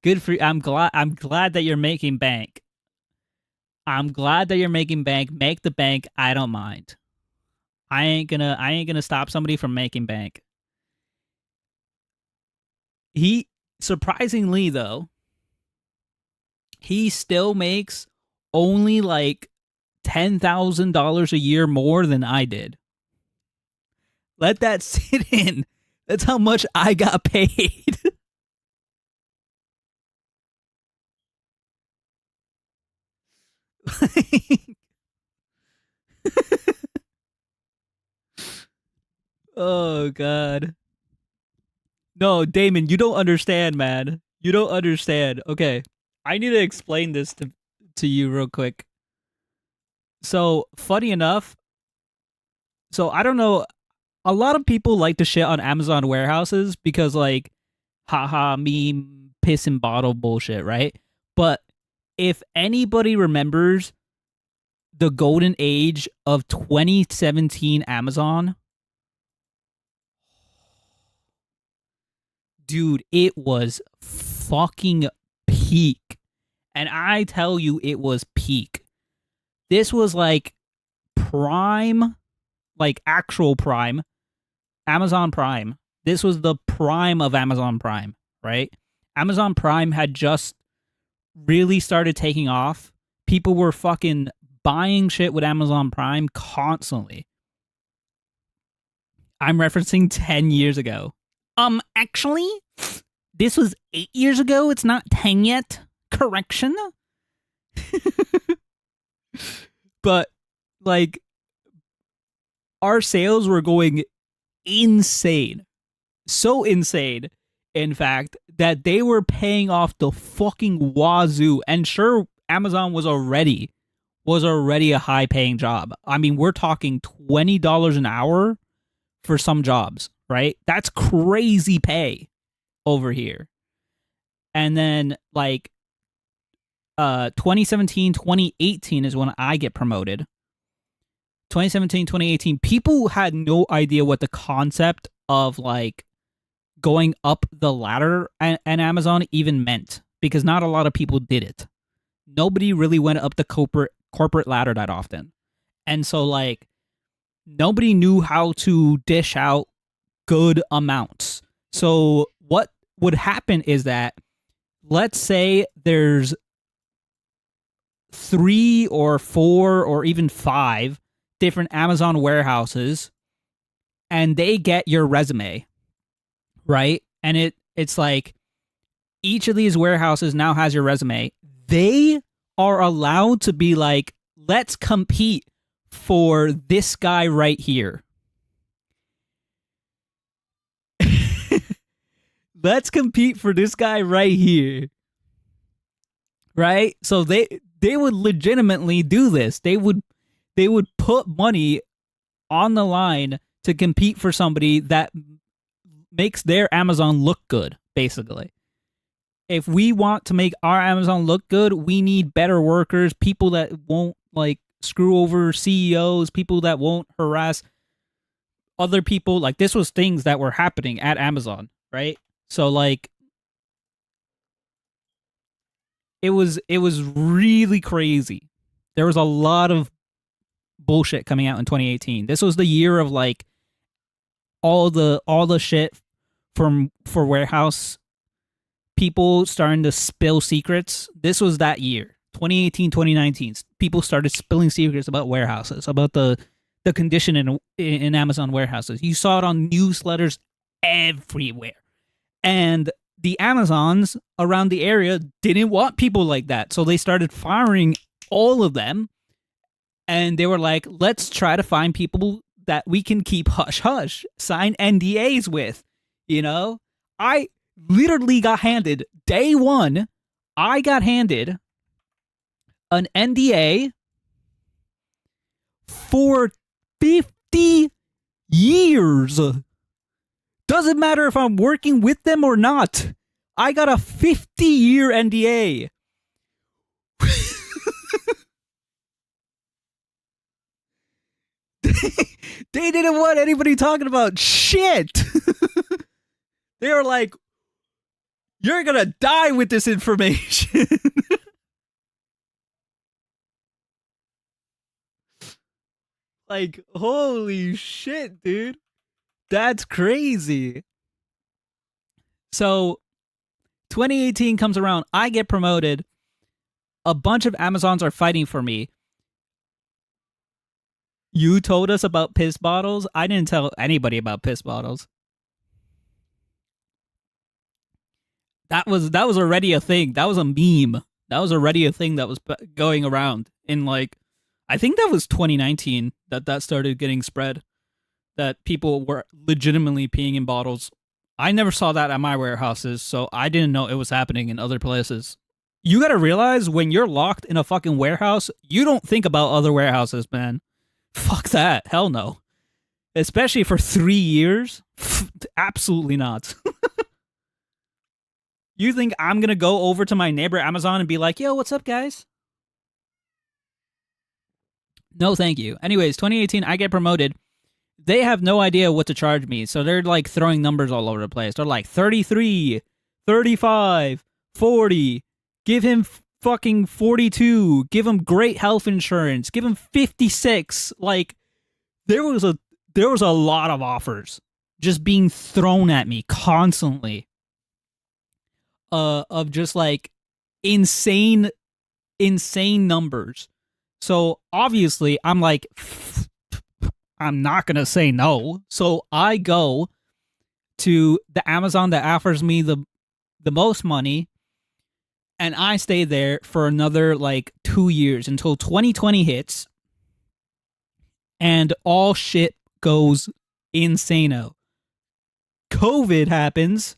Good for you. I'm glad that you're making bank. I'm glad that you're making bank. Make the bank. I don't mind. I ain't gonna stop somebody from making bank. He surprisingly though, he still makes only like $10,000 a year more than I did. Let that sit in. That's how much I got paid. Oh god. No, Damon, you don't understand, man. You don't understand. Okay. I need to explain this to you real quick. So, funny enough, so I don't know, a lot of people like to shit on Amazon warehouses because like haha meme piss and bottle bullshit, right? But if anybody remembers the golden age of 2017 Amazon, dude, it was fucking peak. And I tell you, it was peak. This was like prime, like actual prime, Amazon Prime. This was the prime of Amazon Prime, right? Amazon Prime had just really started taking off. People were fucking buying shit with Amazon Prime constantly. I'm referencing 10 years ago. Actually, this was 8 years ago. It's not 10 yet. Correction. But, like, our sales were going insane. So insane, in fact, that they were paying off the fucking wazoo. And sure, Amazon was already a high paying job. I mean, we're talking $20 an hour for some jobs, right? That's crazy pay over here. And then like 2017, 2018 is when I get promoted. 2017, 2018, people had no idea what the concept of like going up the ladder and Amazon even meant because not a lot of people did it. Nobody really went up the corporate ladder that often. And so like nobody knew how to dish out good amounts. So what would happen is that let's say there's 3 or 4 or even 5 different Amazon warehouses and they get your resume, right? And it's like each of these warehouses now has your resume. They are allowed to be like, let's compete for this guy right here. Let's compete for this guy right here. Right? So they would legitimately do this. They would put money on the line to compete for somebody that makes their Amazon look good, basically. If we want to make our Amazon look good, we need better workers, people that won't like screw over CEOs, people that won't harass other people. Like this was things that were happening at Amazon, right? So like it was really crazy. There was a lot of bullshit coming out in 2018. This was the year of like all the shit from for warehouse people starting to spill secrets. This was that year. 2018, 2019. People started spilling secrets about warehouses, about the condition in Amazon warehouses. You saw it on newsletters everywhere. And the Amazons around the area didn't want people like that. So they started firing all of them. And they were like, let's try to find people that we can keep hush hush, sign NDAs with. You know, I literally got handed day one, I got handed an NDA for 50 years. Doesn't matter if I'm working with them or not. I got a 50-year NDA. They didn't want anybody talking about shit. They were like, you're going to die with this information. Like, holy shit, dude. That's crazy. So 2018 comes around. I get promoted. A bunch of Amazons are fighting for me. You told us about piss bottles. I didn't tell anybody about piss bottles. That was already a thing. That was a meme. That was already a thing that was going around in like, I think that was 2019 that started getting spread. That people were legitimately peeing in bottles. I never saw that at my warehouses, so I didn't know it was happening in other places. You gotta realize when you're locked in a fucking warehouse, you don't think about other warehouses, man. Fuck that. Hell no. Especially for 3 years. Absolutely not. You think I'm gonna go over to my neighbor Amazon and be like, yo, what's up, guys? No, thank you. Anyways, 2018, I get promoted. They have no idea what to charge me. So they're like throwing numbers all over the place. They're like 33, 35, 40. Give him fucking 42. Give him great health insurance. Give him 56. Like there was a lot of offers just being thrown at me constantly. Of just like insane numbers. So obviously I'm like I'm not going to say no. So I go to the Amazon that offers me the most money, and I stay there for another like 2 years until 2020 hits and all shit goes insano. COVID happens,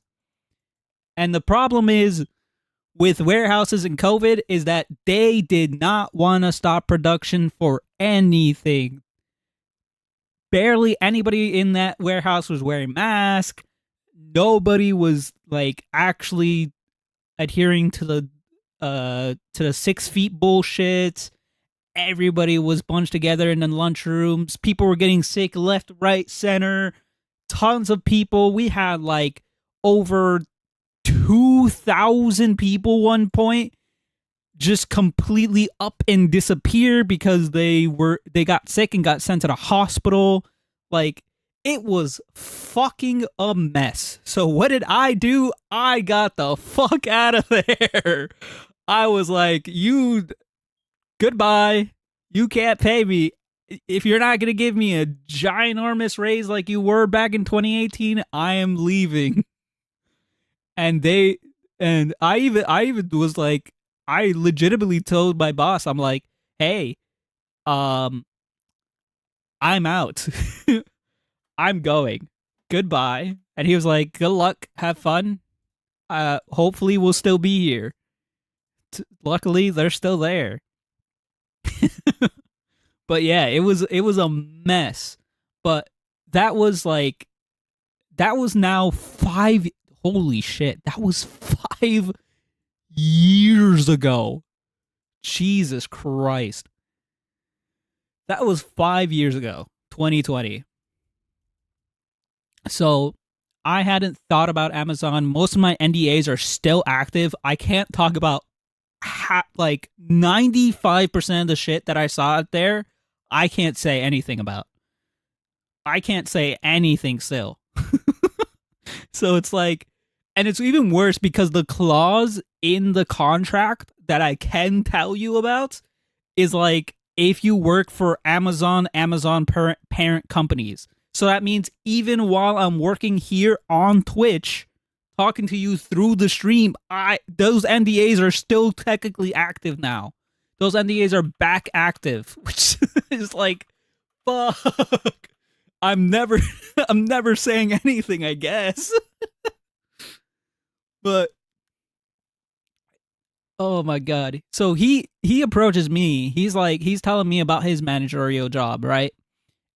and the problem is with warehouses and COVID is that they did not want to stop production for anything. Barely anybody in that warehouse was wearing masks. Nobody was like actually adhering to the 6 feet bullshit. Everybody was bunched together in the lunchrooms. People were getting sick left, right, center. Tons of people. We had like over 2,000 people one point just completely up and disappear because they got sick and got sent to the hospital. Like it was fucking a mess. So what did I do? I got the fuck out of there. I was like, you goodbye. You can't pay me. If you're not gonna give me a ginormous raise like you were back in 2018, I am leaving. And I even was like, I legitimately told my boss, I'm like, hey, um, I'm out. I'm going. Goodbye. And he was like, good luck, have fun. Hopefully we'll still be here. Luckily, they're still there. But yeah, it was a mess. But that was like that was now 5 holy shit. That was 5 years ago. Jesus Christ. That was 5 years ago, 2020. So I hadn't thought about Amazon. Most of my NDAs are still active. I can't talk about like 95% of the shit that I saw out there. I can't say anything about. I can't say anything still. So it's like, and it's even worse because the clause in the contract that I can tell you about is like if you work for Amazon parent companies. So that means even while I'm working here on Twitch, talking to you through the stream, those NDAs are still technically active now. Those NDAs are back active, which is like, fuck. I'm never I'm never saying anything, I guess. But oh my god. So he approaches me. He's telling me about his managerial job, right?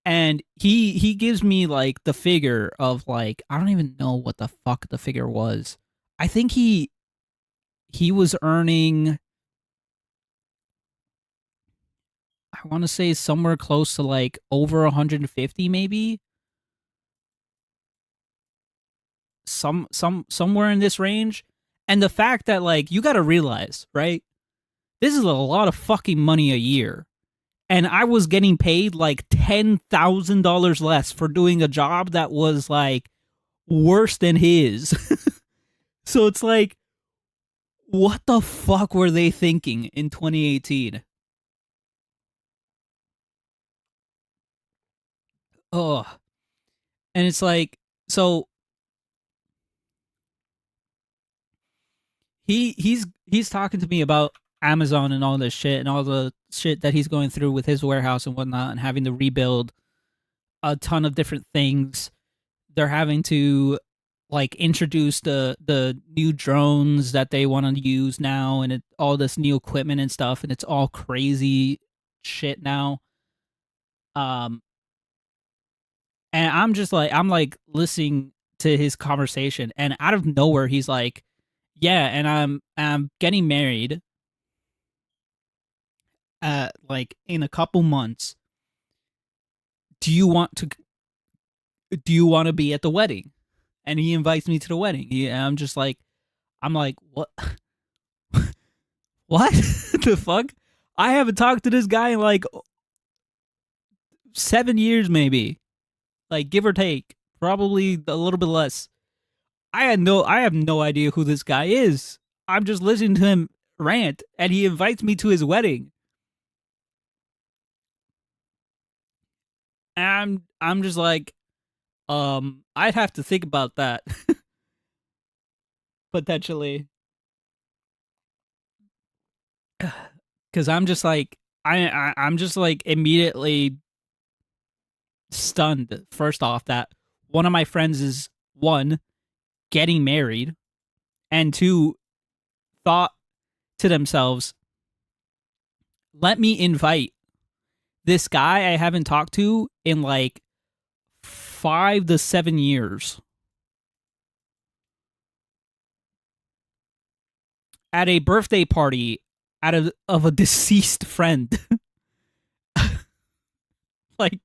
And he gives me like the figure of like I don't even know what the fuck the figure was. I think he was earning I want to say somewhere close to like over 150 maybe. Somewhere in this range. And the fact that like you got to realize, right? This is a lot of fucking money a year. and I was getting paid like $10,000 less for doing a job that was like worse than his. So it's like, what the fuck were they thinking in 2018? Oh, and it's like, so he's talking to me about Amazon and all this shit and all the shit that he's going through with his warehouse and whatnot and having to rebuild a ton of different things. They're having to like introduce the new drones that they want to use now and all this new equipment and stuff, and it's all crazy shit now. Um, and I'm like listening to his conversation, and out of nowhere he's like, "Yeah, and I'm getting married like in a couple months. Do you want to do you want to be at the wedding?" And he invites me to the wedding. I'm like, what? What the fuck? I haven't talked to this guy in like 7 years, maybe, like give or take, probably a little bit less. I have no idea who this guy is. I'm just listening to him rant, and he invites me to his wedding. And I'm just like, I'd have to think about that potentially, because I'm just like, I'm just like immediately stunned. First off, that one of my friends is one getting married, and two thought to themselves, let me invite this guy I haven't talked to in like 5 to 7 years at a birthday party of a deceased friend. Like,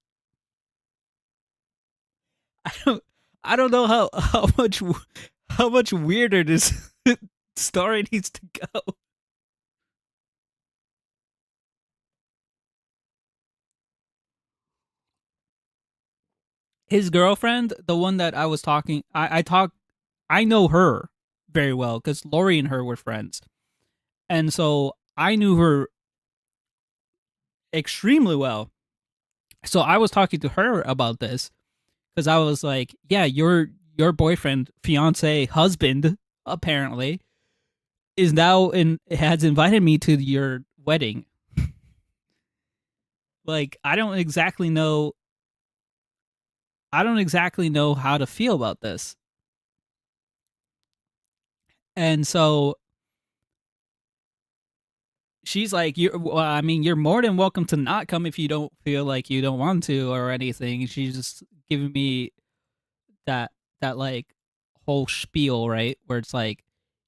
I don't I don't know how much weirder this story needs to go. His girlfriend, the one that I was talking, I know her very well because Lori and her were friends, and so I knew her extremely well. So I was talking to her about this because I was like, "Yeah, your boyfriend, fiance, husband, apparently is now in has invited me to your wedding." Like, I don't exactly know how to feel about this. And so she's like, well, I mean, you're more than welcome to not come if you don't feel like you don't want to or anything." She's just giving me that like whole spiel, right? Where it's like,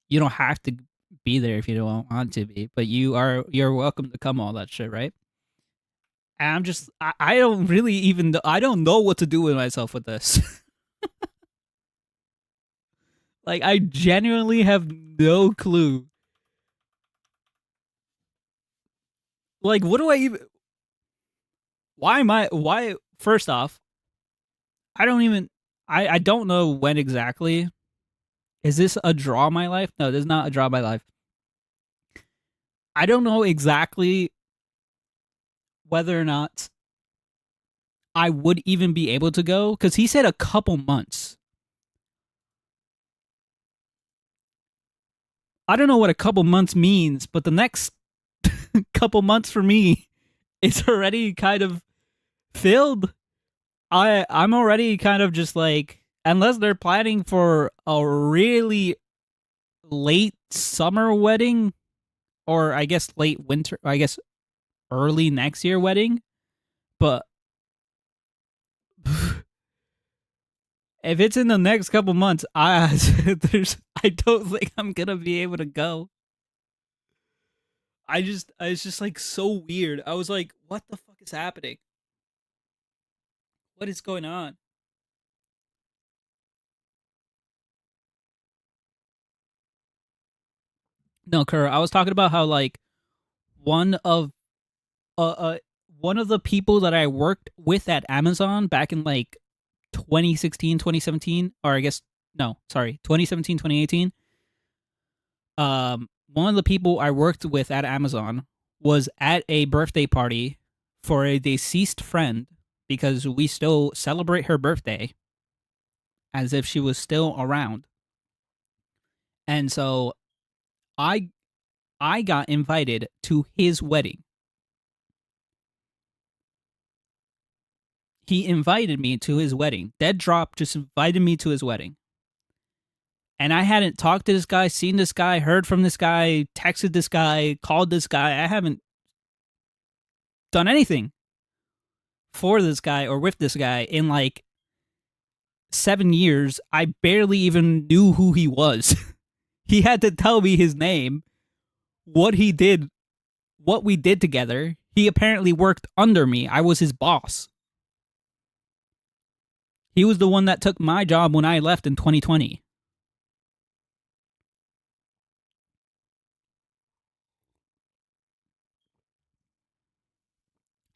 you don't have to be there if you don't want to be, but you're welcome to come, all that shit, right? And I don't really even I don't know what to do with myself with this. Like, I genuinely have no clue. Like, what do I even? Why am I? Why? First off, I don't even. I don't know when exactly. Is this a draw my life? No, this is not a draw my life. I don't know exactly whether or not I would even be able to go because he said a couple months. I don't know what a couple months means, but the next couple months for me is already kind of filled. I'm already kind of just like, unless they're planning for a really late summer wedding, or I guess late winter, I guess early next year wedding. But if it's in the next couple months, I don't think I'm gonna be able to go. It's just like so weird. I was like, what the fuck is happening? What is going on? No, Kerr, I was talking about how like one of uh, uh one of the people that I worked with at Amazon back in like 2016, 2017, or I guess no, sorry, 2017, 2018. One of the people I worked with at Amazon was at a birthday party for a deceased friend because we still celebrate her birthday as if she was still around. And so I I got invited to his wedding. He invited me to his wedding. Dead drop just invited me to his wedding. And I hadn't talked to this guy, seen this guy, heard from this guy, texted this guy, called this guy. I haven't done anything for this guy or with this guy in like 7 years. I barely even knew who he was. He had to tell me his name, what he did, what we did together. He apparently worked under me. I was his boss. He was the one that took my job when I left in 2020.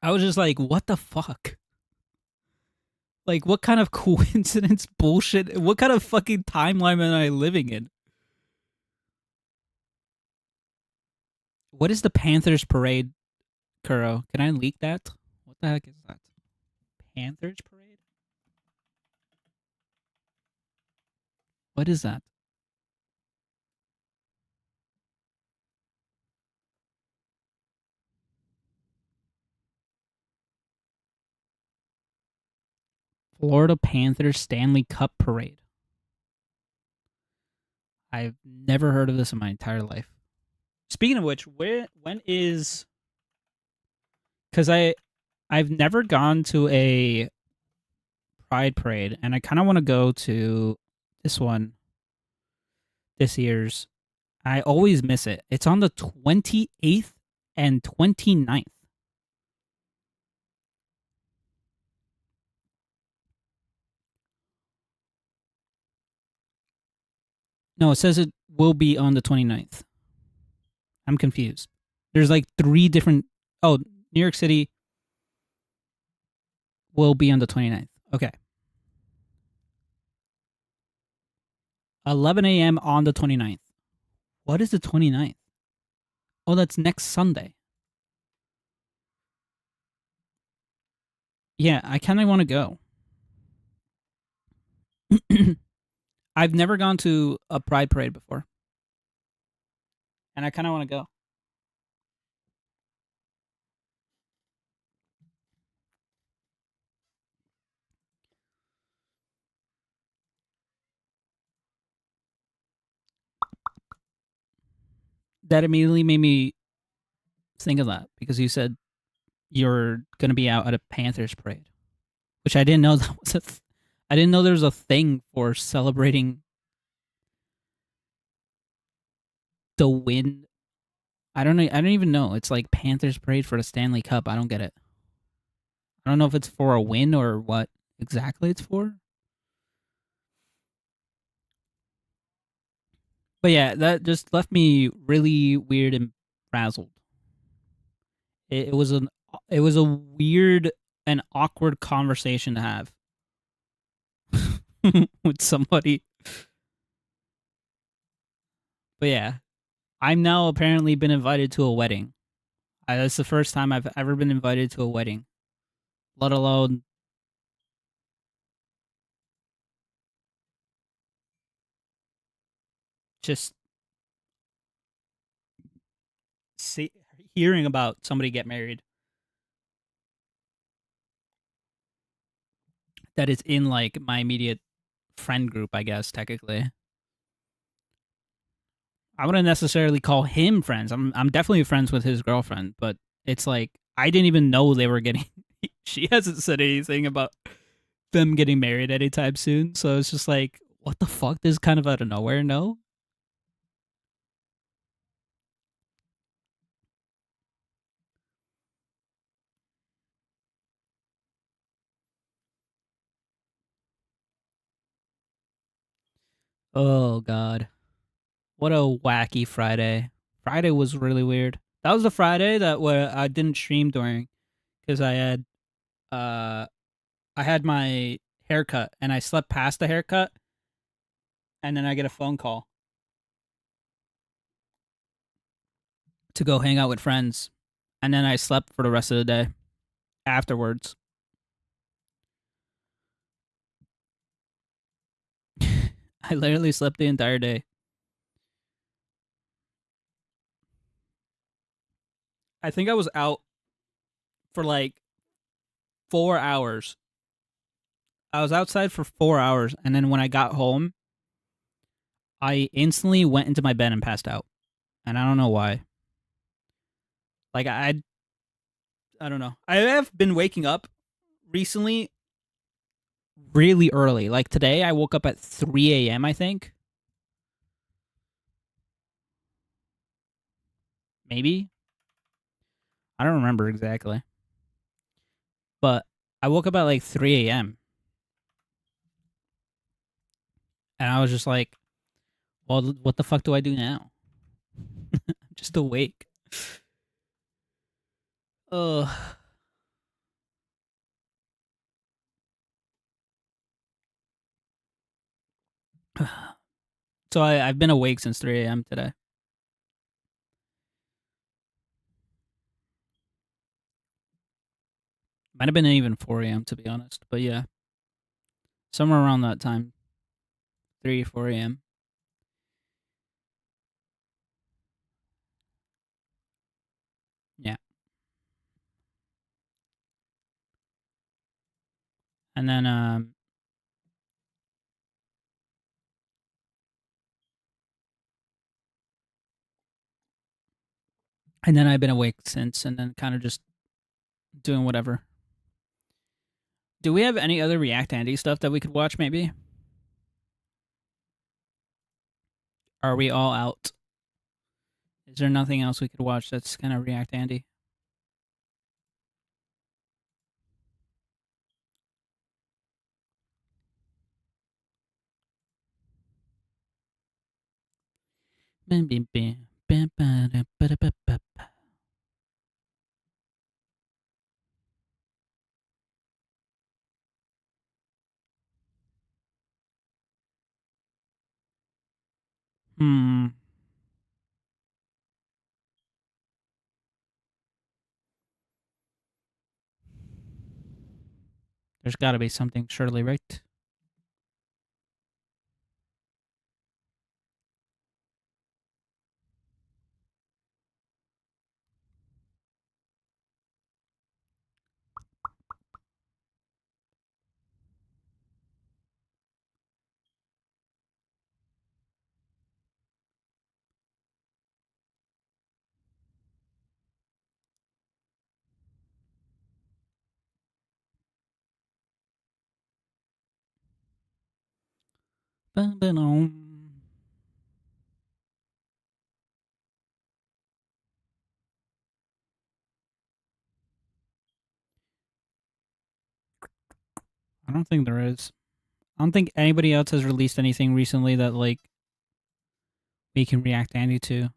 I was just like, what the fuck? Like, what kind of coincidence bullshit? What kind of fucking timeline am I living in? What is the Panthers parade, Kuro? Can I leak that? What the heck is that? Panthers parade? What is that? Florida Panthers Stanley Cup parade. I've never heard of this in my entire life. Speaking of which, when is? Because I've never gone to a Pride parade, and I kind of want to go to this one this year's. I always miss it. It's on the 28th and 29th. No, it says it will be on the 29th. I'm confused. There's like three different. Oh, New York City will be on the 29th. Okay. 11 a.m. on the 29th. What is the 29th? Oh, that's next Sunday. Yeah, I kind of want to go. I've never gone to a Pride parade before, and I kind of want to go. That immediately made me think of that because you said you're going to be out at a Panthers parade, which I didn't know that was I didn't know there was a thing for celebrating the win. I don't know. I don't even know. It's like Panthers parade for the Stanley Cup. I don't get it. I don't know if it's for a win or what exactly it's for. But yeah, that just left me really weird and frazzled. It was it was a weird and awkward conversation to have with somebody. But yeah, I'm now apparently been invited to a wedding. That's the first time I've ever been invited to a wedding, let alone just see, hearing about somebody get married that is in like my immediate friend group, I guess, technically. I wouldn't necessarily call him friends. I'm definitely friends with his girlfriend, but it's like I didn't even know they were getting. She hasn't said anything about them getting married anytime soon, so it's just like, what the fuck? This is kind of out of nowhere. No. Oh god, what a wacky Friday. Friday was really weird. That was the Friday that where I didn't stream during because uh I had my haircut and I slept past the haircut, and then I get a phone call to go hang out with friends, and then I slept for the rest of the day afterwards. I literally slept the entire day. I think I was out for like 4 hours. I was outside for 4 hours, and then when I got home, I instantly went into my bed and passed out. And I don't know why. Like I don't know. I have been waking up recently really early. Like today, I woke up at 3 a.m. I think, maybe. I don't remember exactly, but I woke up at like 3 a.m. and I was just like, "Well, what the fuck do I do now?" I'm just awake. Ugh. So I've been awake since 3 a.m. today. Might have been even 4 a.m. to be honest, but yeah, somewhere around that time, 3 4 a.m. Yeah, and then I've been awake since, and then kind of just doing whatever. Do we have any other React Andy stuff that we could watch? Maybe. Are we all out? Is there nothing else we could watch that's kind of React Andy? Hmm. There's got to be something, surely, right? I don't think there is. I don't think anybody else has released anything recently that like we can react Andy to.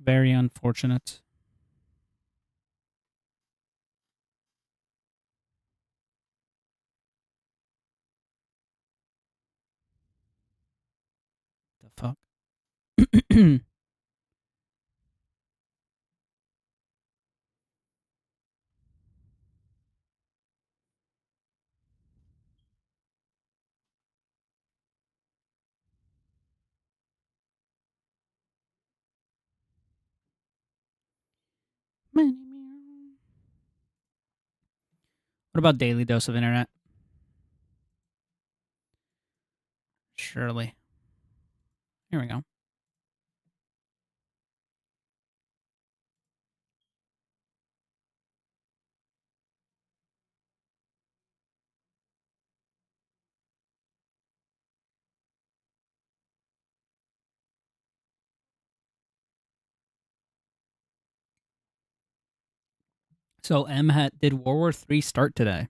Very unfortunate. The fuck. What about Daily Dose of Internet? Surely. Here we go. So did World War III start today?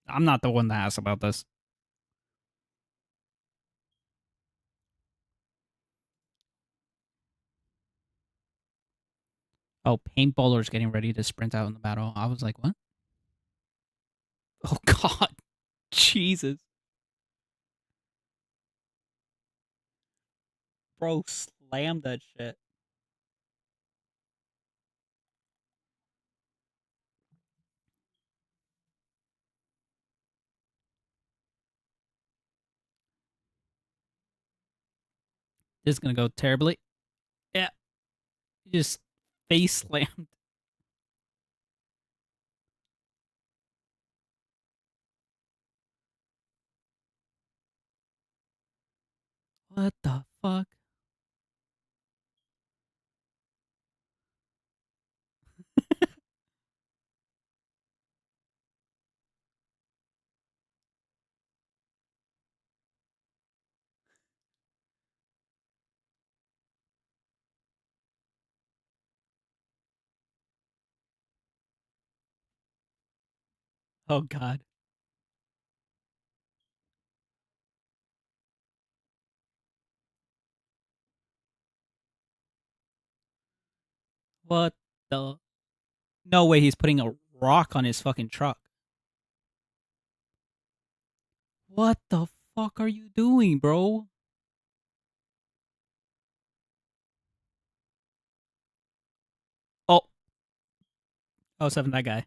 I'm not the one to ask about this. Oh, paintballers getting ready to sprint out in the battle. I was like, what? Oh God, Jesus, bro, slam that shit. This is gonna go terribly. Yeah, just face slammed. What the fuck? Oh God, what the? No way, he's putting a rock on his fucking truck. What the fuck are you doing, bro? Oh, oh, seven, that guy.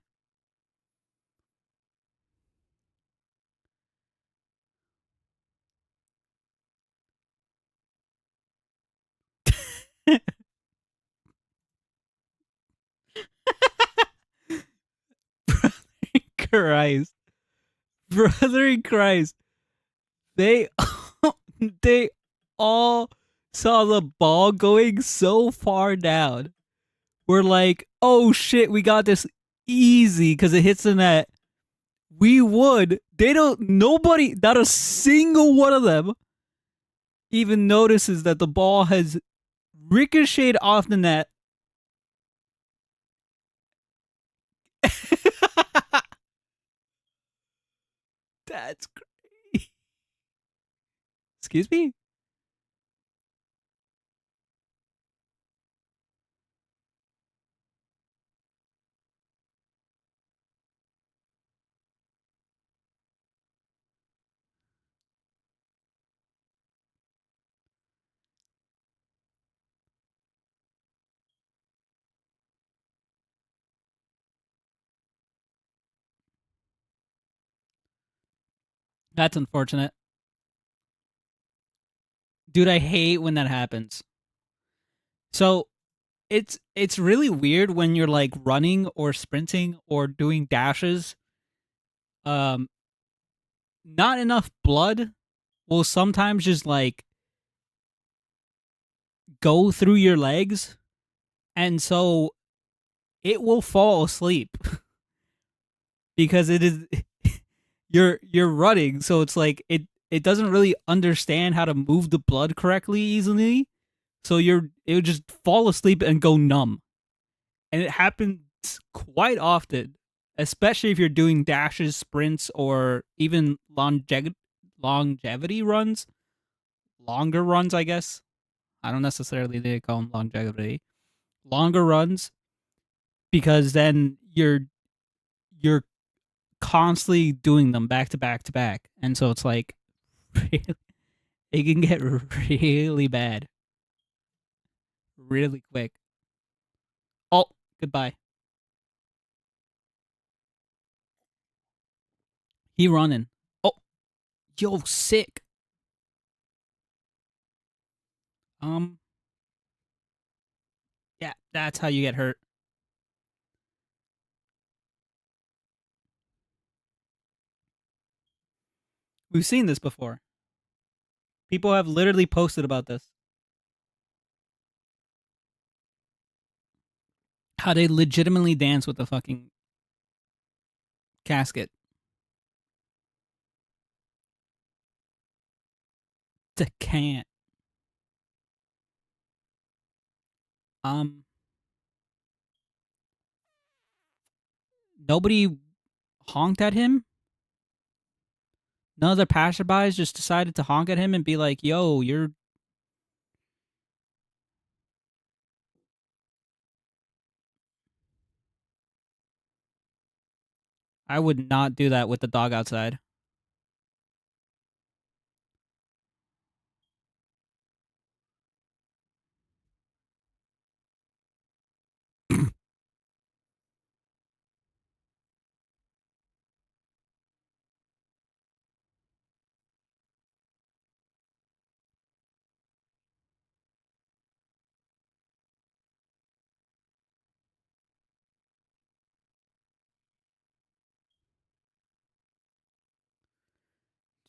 Christ, brother in Christ, they they all saw the ball going so far down. We're like, oh shit, we got this easy because it hits the net. We would. They don't. Nobody, not a single one of them, even notices that the ball has ricocheted off the net. That's crazy. Excuse me. That's unfortunate, dude. I hate when that happens. So it's really weird when you're like running or sprinting or doing dashes. Um, not enough blood will sometimes just like go through your legs, and so it will fall asleep because it is you're running, so it's like it doesn't really understand how to move the blood correctly easily, so it would just fall asleep and go numb, and it happens quite often, especially if you're doing dashes, sprints, or even longevity runs, longer runs, I guess. I don't necessarily they call them longevity, longer runs, because then you're constantly doing them back to back to back, and so it's like it can get really bad really quick. Oh, goodbye. He running. Oh, yo, sick. Um, yeah, that's how you get hurt. We've seen this before. People have literally posted about this. How they legitimately dance with the fucking casket. They can't. Um, Nobody honked at him. None of the passerbys just decided to honk at him and be like, "Yo, you're." I would not do that with the dog outside.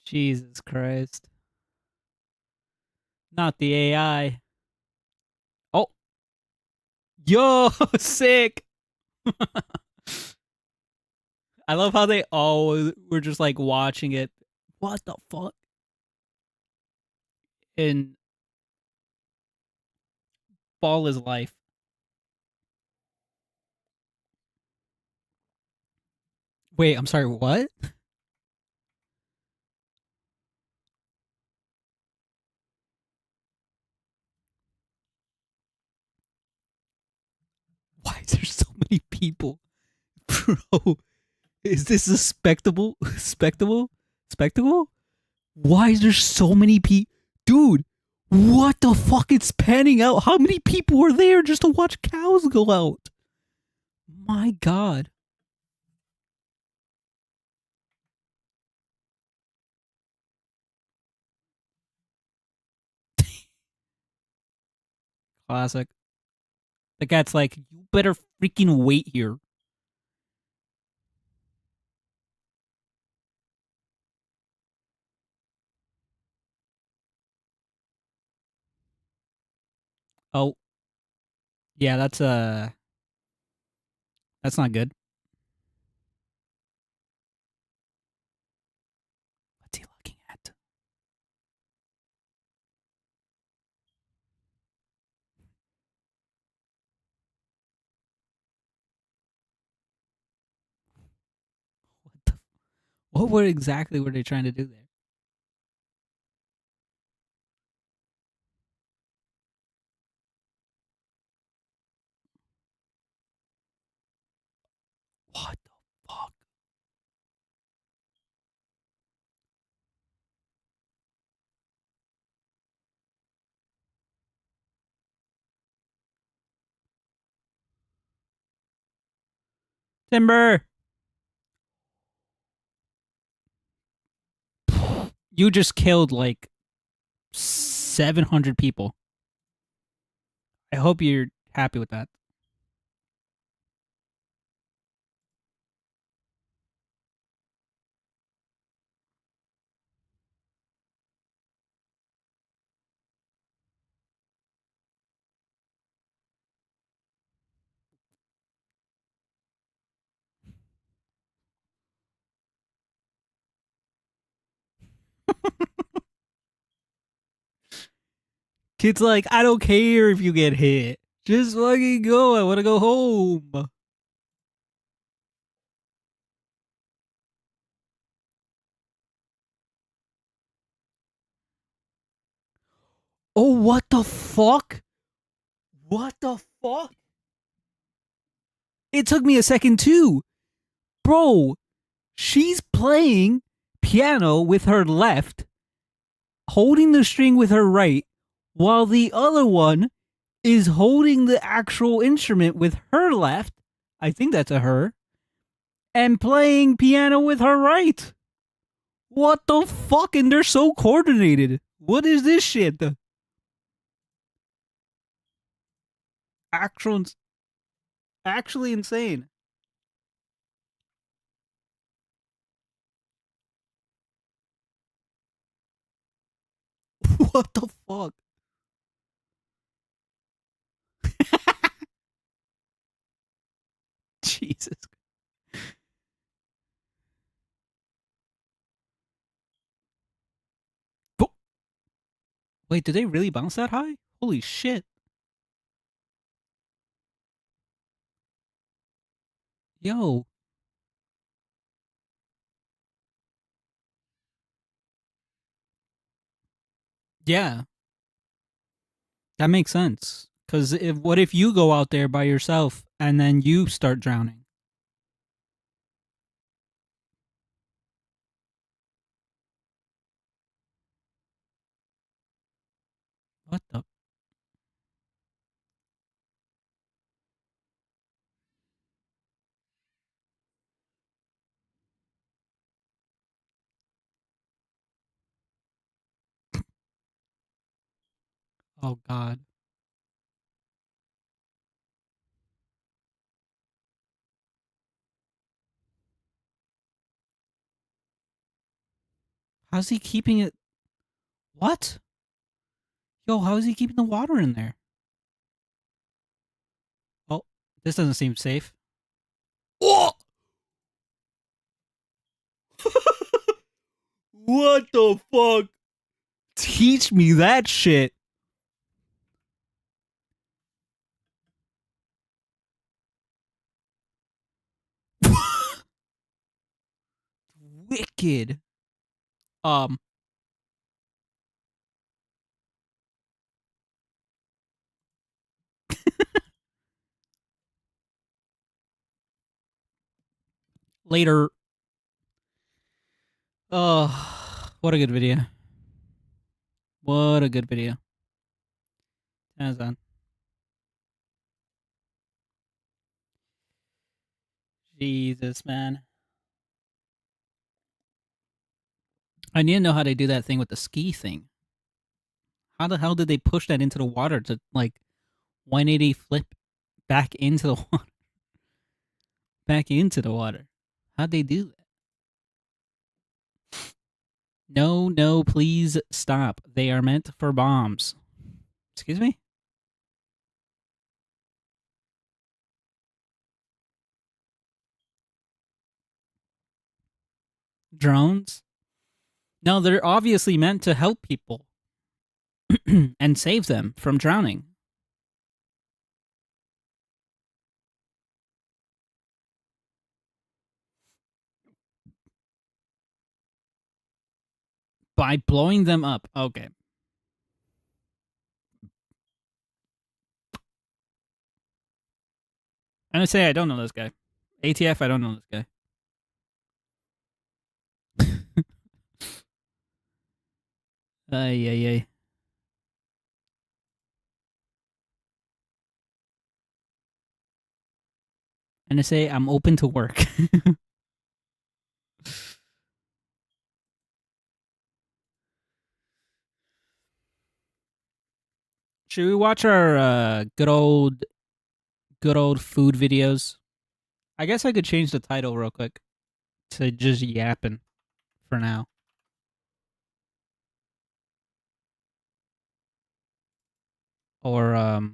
Jesus Christ. Not the AI. Oh, yo, sick. I love how they all were just like watching it. What the fuck? And ball is life. Wait, I'm sorry, what? Why is there so many people? Bro, is this a spectacle? Spectacle? Spectacle? Why is there so many people? Dude, what the fuck? It's panning out. How many people were there just to watch cows go out? My god. Classic. The cat's like, you better freaking wait here. Oh, yeah, that's not good. What's he looking at? What the what were exactly were they trying to do there? What the fuck? Timber! You just killed like 700 people. I hope you're happy with that. Kid's like, I don't care if you get hit. Just fucking go. I want to go home. Oh, what the fuck? What the fuck? It took me a second too. Bro, she's playing piano with her left, holding the string with her right, while the other one is holding the actual instrument with her left. I think that's a her. And playing piano with her right. What the fuck? And they're so coordinated. What is this shit? The actual, actually insane. What the fuck? Jesus. But wait, did they really bounce that high? Holy shit. Yo, Yeah, that makes sense. Because what if you go out there by yourself and then you start drowning? What the? Oh God. How's he keeping it? What? Yo, how is he keeping the water in there? Oh, this doesn't seem safe. Oh! What the fuck? Teach me that shit. Wicked. Um, later. Oh, what a good video. What a good video. That's on. Jesus, man. I need to know how they do that thing with the ski thing. How the hell did they push that into the water to like 180 flip back into the water? Back into the water. How'd they do that? No, no, please stop. They are meant for bombs. Excuse me? Drones? No, they're obviously meant to help people and save them from drowning by blowing them up. Okay. I'm gonna say I don't know this guy. ATF, I don't know this guy. Ay, ay, ay. And I say I'm open to work. Should we watch our good old food videos? I guess I could change the title real quick to just yapping for now. Or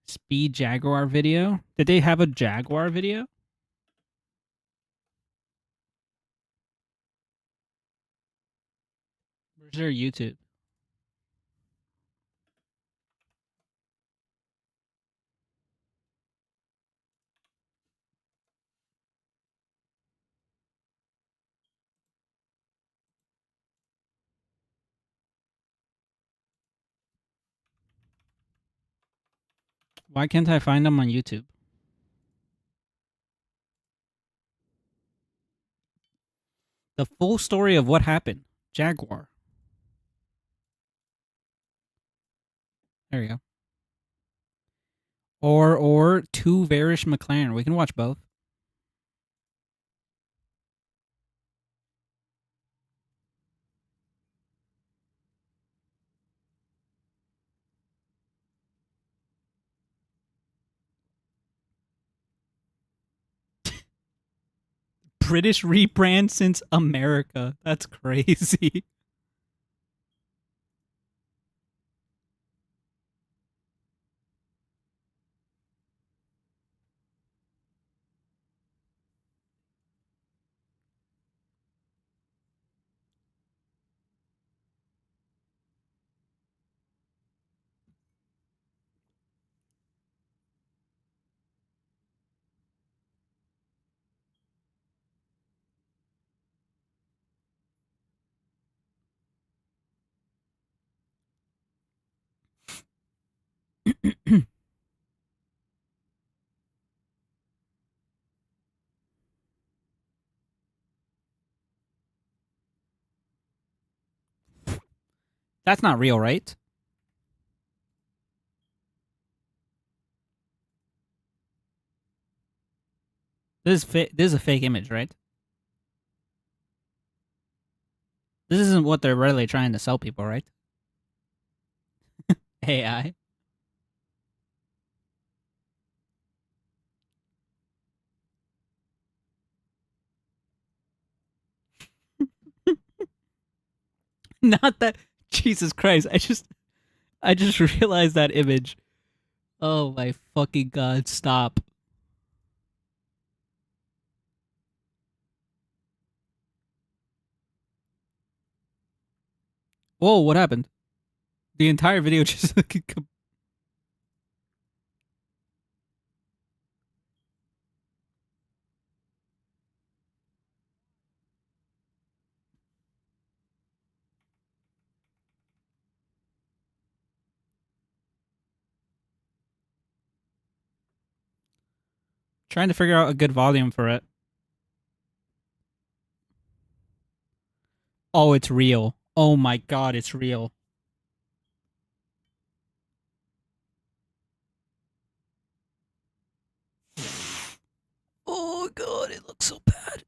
Speed Jaguar video. Did they have a Jaguar video? Where's their YouTube? Why can't I find them on YouTube? The full story of what happened. Jaguar. There you go. Or two Varish McLaren. We can watch both. British rebrand since America. That's crazy. That's not real, right? This is a fake image, right? This isn't what they're really trying to sell people, right? AI. Not that. Jesus Christ! I just realized that image. Oh my fucking god! Stop. Whoa! What happened? The entire video just trying to figure out a good volume for it. Oh, it's real. Oh my god, it's real. Oh god, it looks so bad.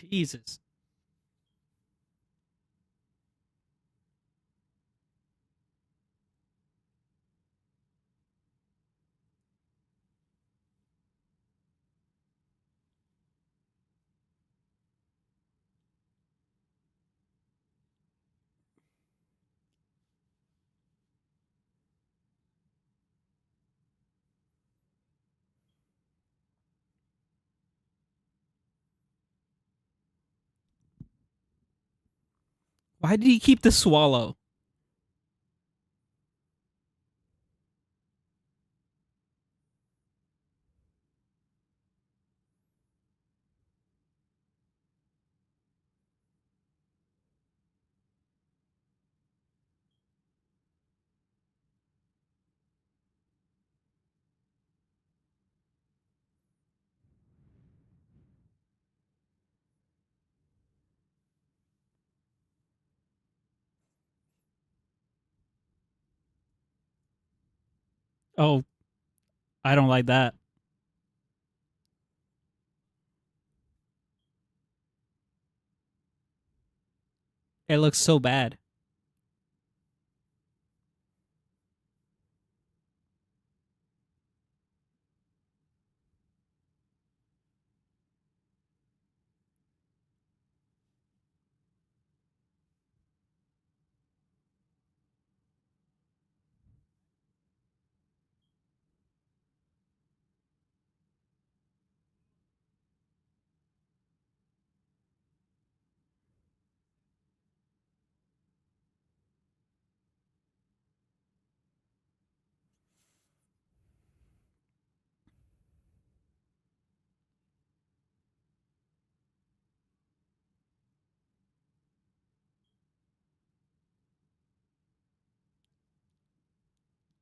Jesus. Why did he keep the swallow? Oh, I don't like that. It looks so bad.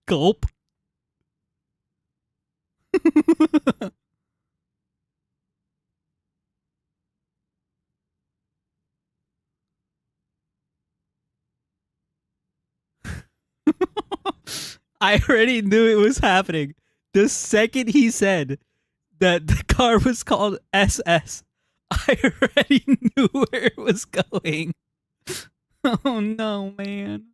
Gulp. I already knew it was happening. The second he said that the car was called SS, I already knew where it was going. Oh no, man.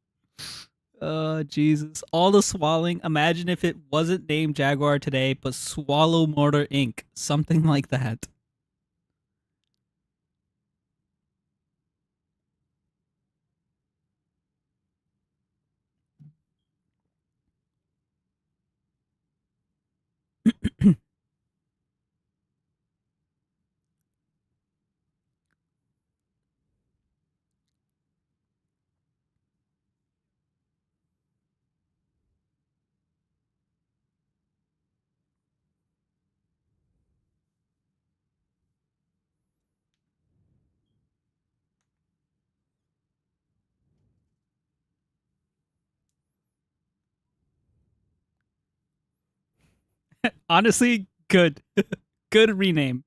Jesus. All the swallowing. Imagine if it wasn't named Jaguar today, but Swallow Mortar Inc. Something like that. Honestly, good. Good rename.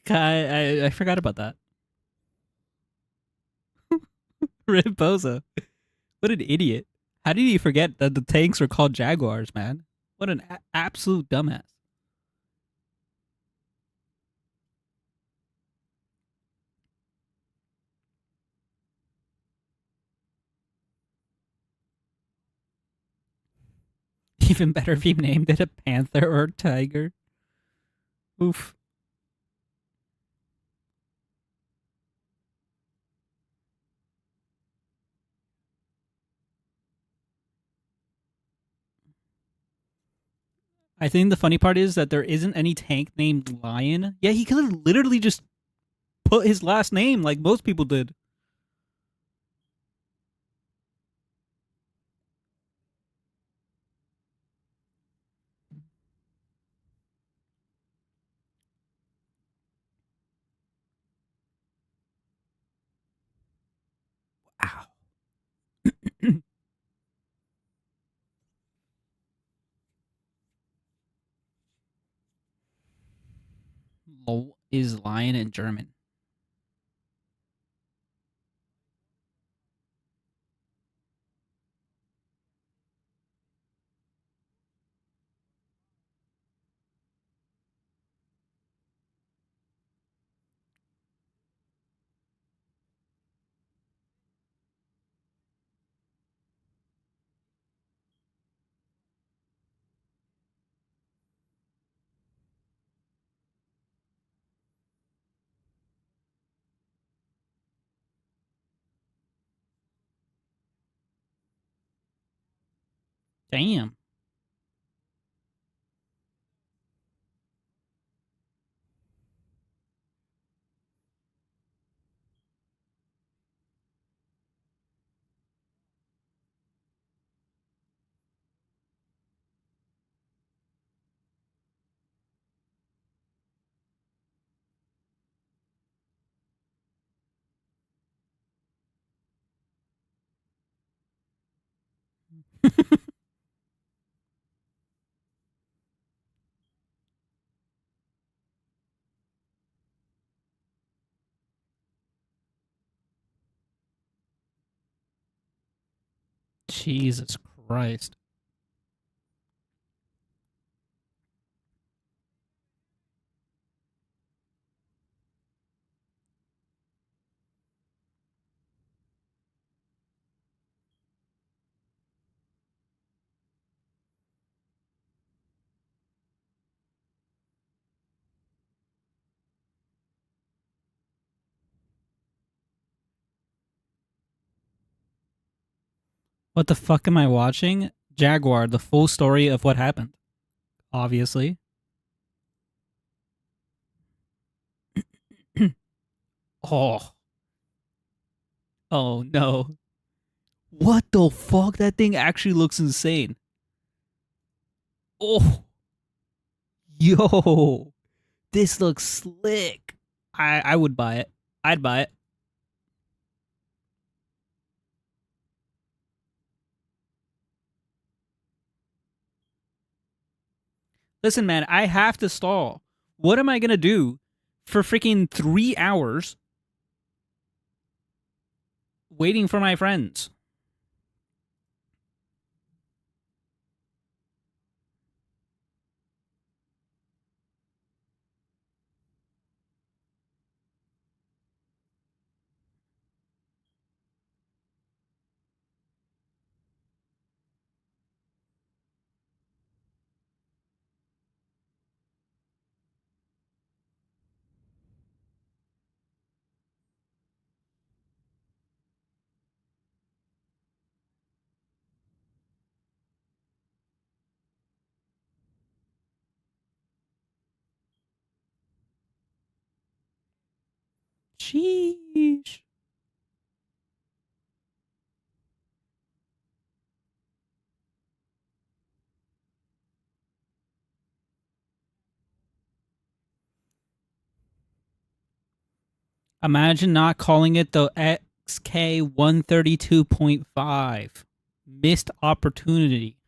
I forgot about that. Ribboza. What an idiot. How did he forget that the tanks were called Jaguars, man? What an absolute dumbass. Even better if he named it a panther or a tiger. Oof. I think the funny part is that there isn't any tank named Lion. Yeah, he could have literally just put his last name like most people did. Wow. Lo is lion in German. Damn. Jesus Christ. What the fuck am I watching? Jaguar, the full story of what happened. Obviously. Oh. Oh no. What the fuck? That thing actually looks insane. Oh. Yo. This looks slick. I would buy it. I'd buy it. Listen, man, I have to stall. What am I gonna do for freaking 3 hours waiting for my friends? Sheesh. Imagine not calling it the XK 132.5. Missed opportunity.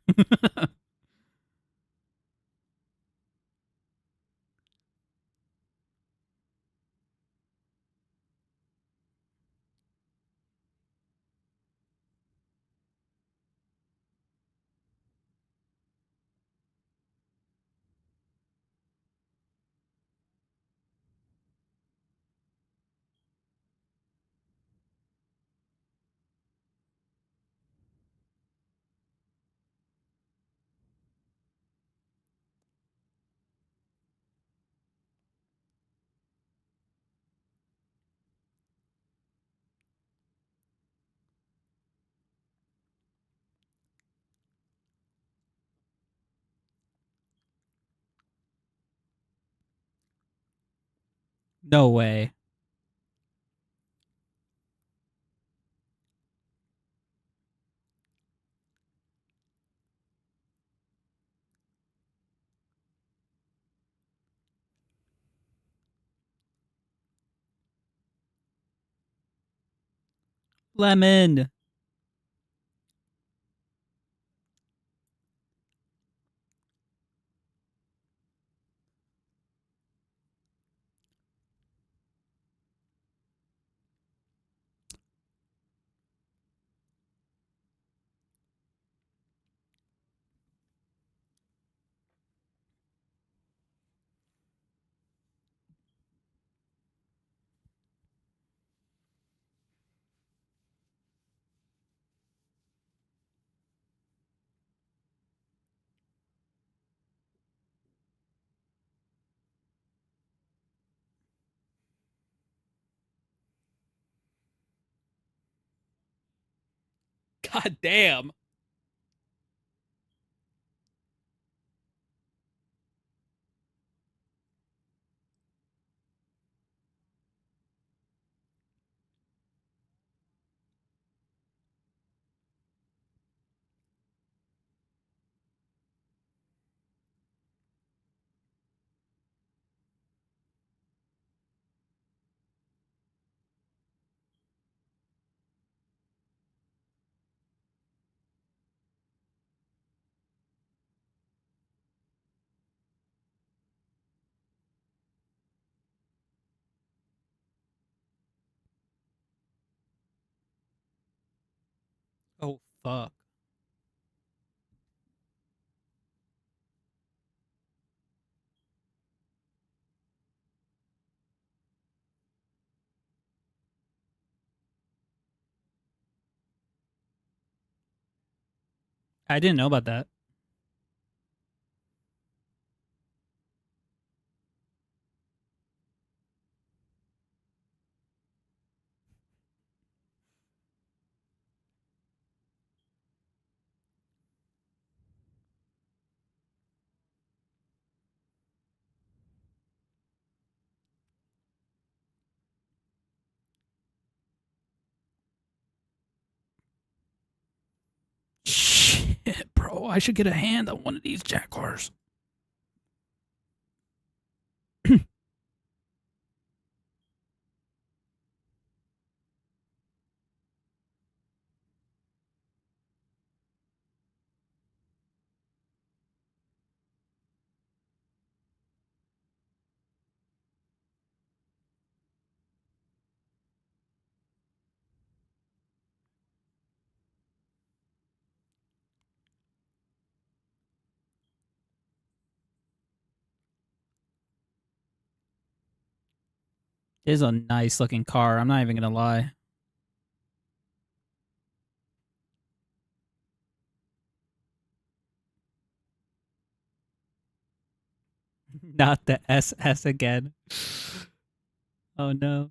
No way. Lemon. God damn. Oh, fuck. I didn't know about that. Shit, bro. I should get a hand on one of these Jaguars. It is a nice looking car. I'm not even gonna lie. Not the SS again. Oh no.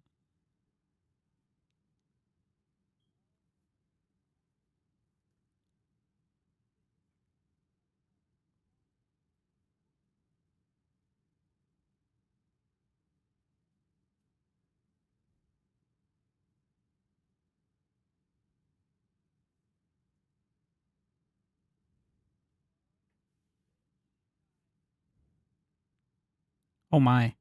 Oh my.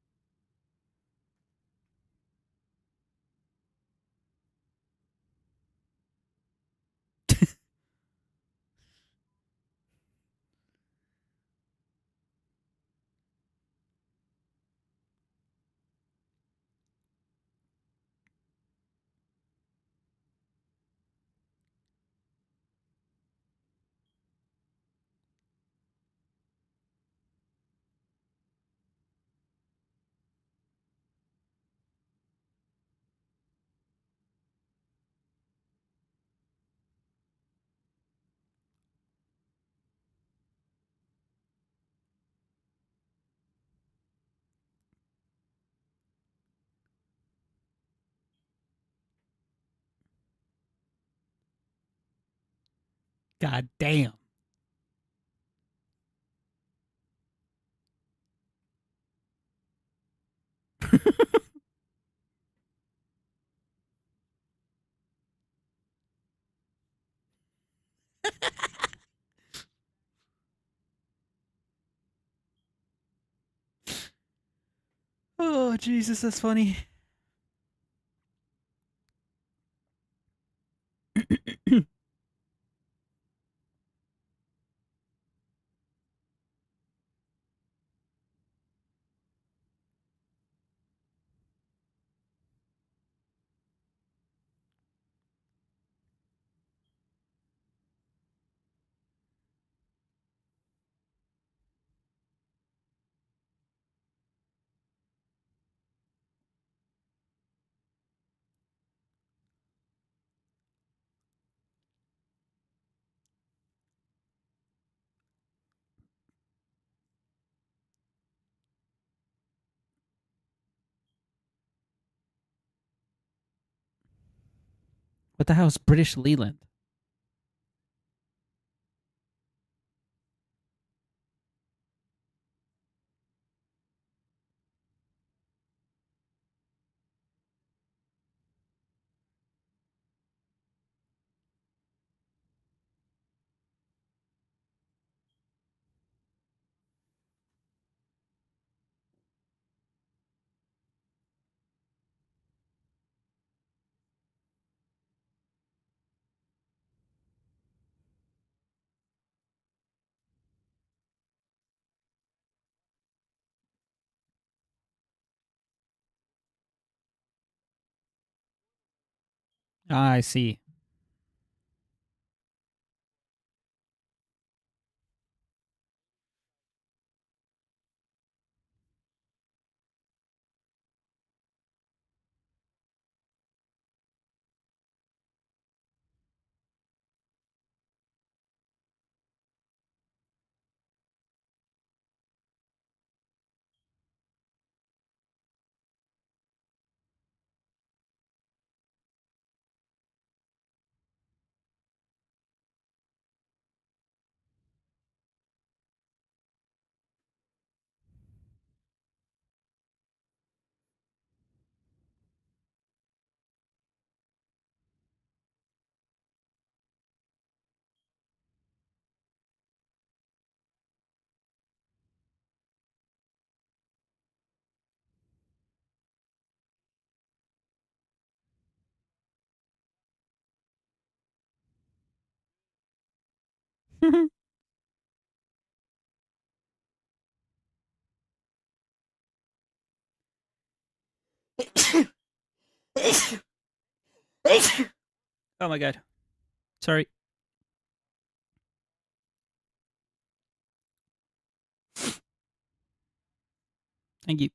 God damn. Oh Jesus, that's funny. What the hell is British Leland? Ah, I see. Oh my god. Sorry. Thank you.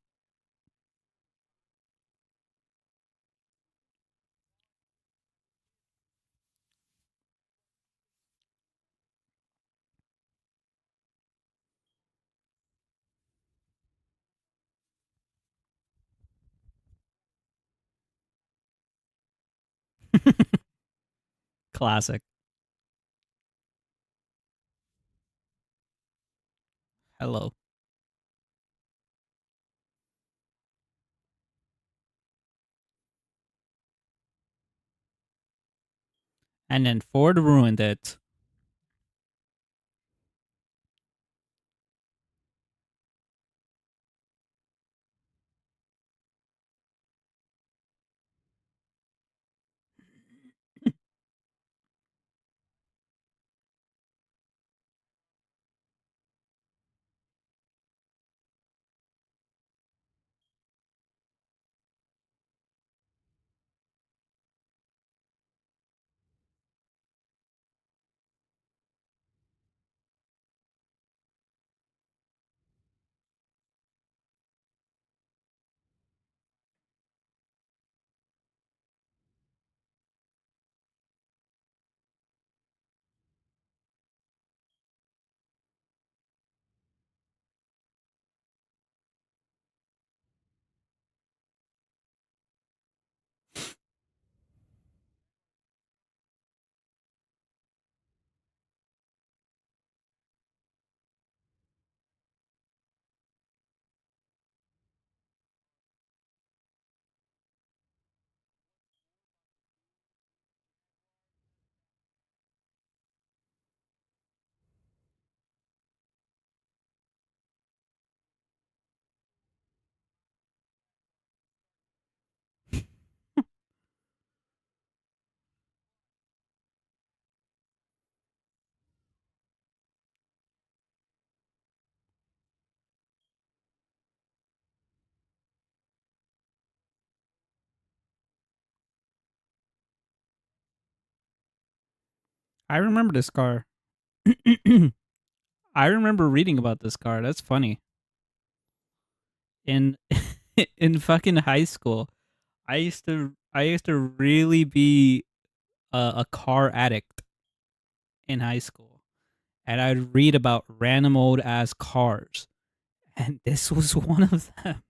Classic. Hello. And then Ford ruined it. I remember this car. I remember reading about this car. That's funny. In in fucking high school, I used to really be a car addict in high school, and I'd read about random old ass cars, and this was one of them.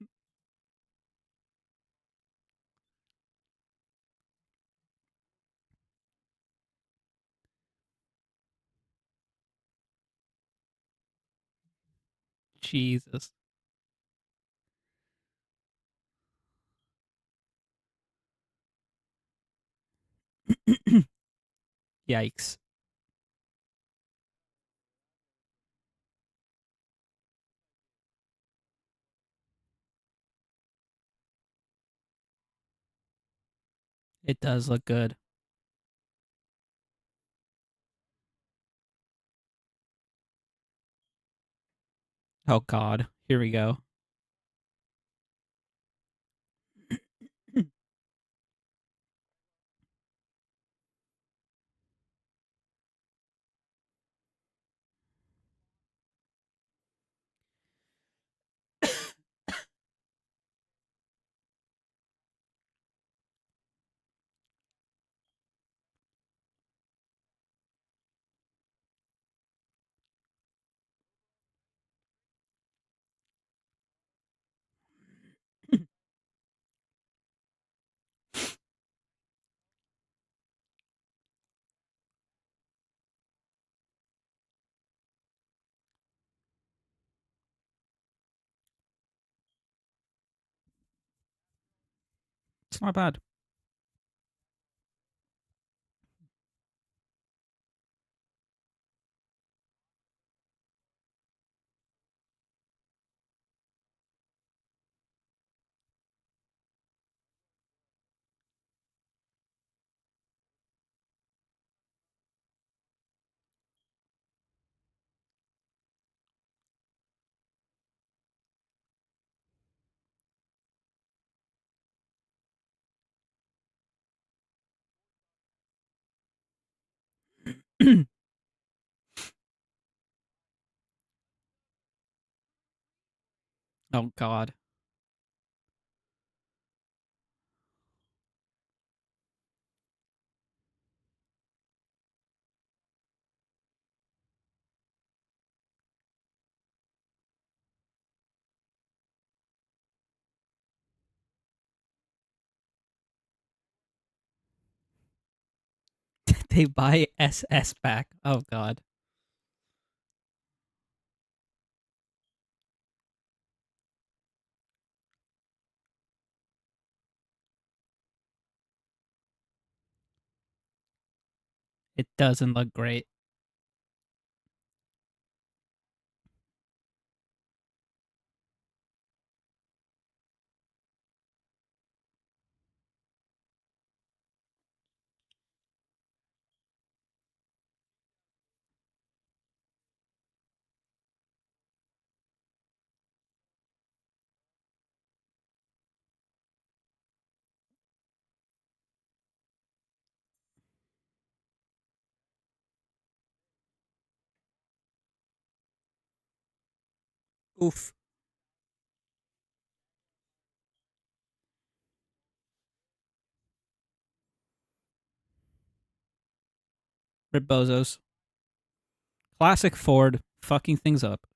Jesus. Yikes. It does look good. Oh God. Here we go. It's not bad. Oh God. They buy SS back. Oh god. It doesn't look great. Oof. Ribozos. Classic Ford fucking things up.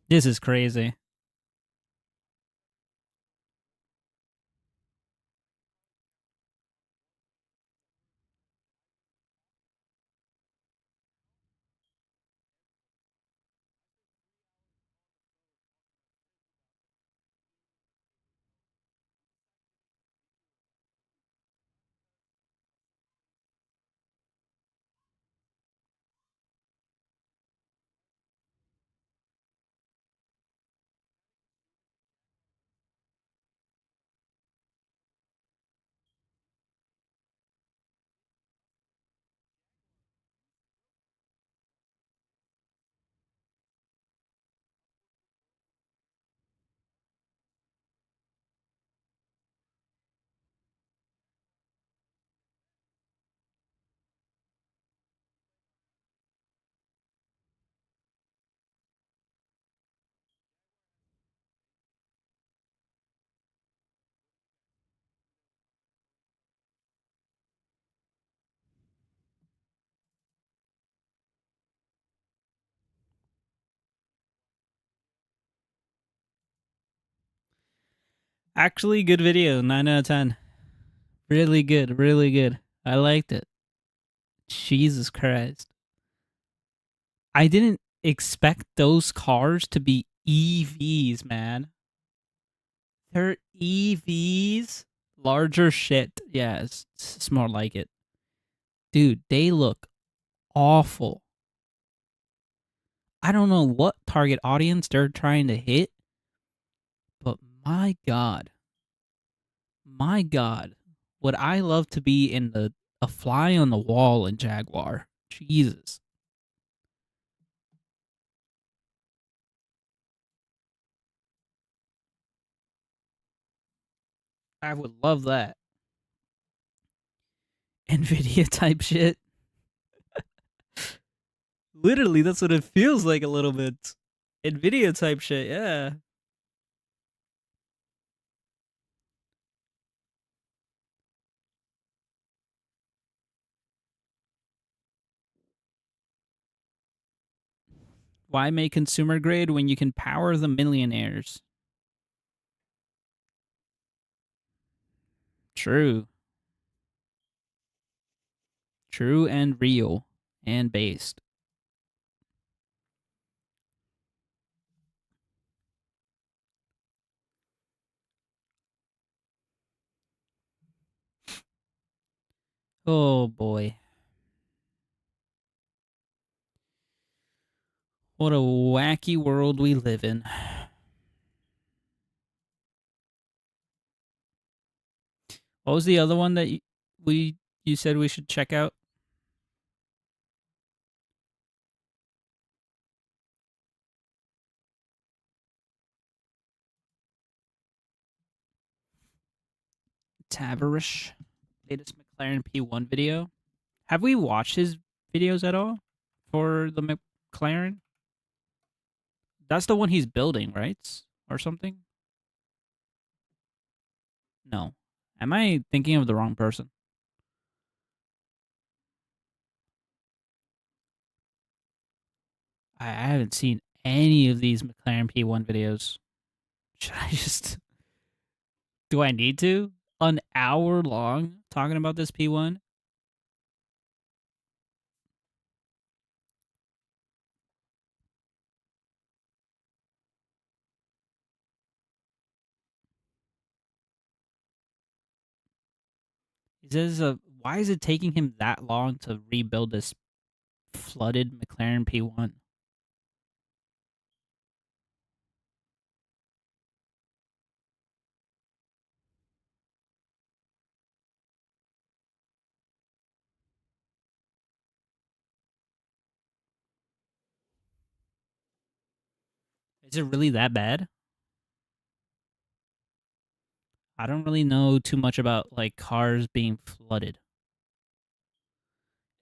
This is crazy. Actually, good video. 9 out of 10. Really good. Really good. I liked it. Jesus Christ. I didn't expect those cars to be EVs, man. They're EVs. Larger shit. Yeah, it's more like it. Dude, they look awful. I don't know what target audience they're trying to hit, but my God. My God. Would I love to be in the a fly on the wall in Jaguar? Jesus. I would love that. Nvidia type shit. Literally, that's what it feels like a little bit. Nvidia type shit, yeah. Why make consumer grade when you can power the millionaires? True. True and real and based. Oh boy. What a wacky world we live in. What was the other one that you said we should check out? Tavarish. Latest McLaren P1 video. Have we watched his videos at all for the McLaren? That's the one he's building, right? Or something? No. Am I thinking of the wrong person? I haven't seen any of these McLaren P1 videos. Should I just. Do I need to? An hour long talking about this P1? He says, why is it taking him that long to rebuild this flooded McLaren P1? Is it really that bad? I don't really know too much about like cars being flooded.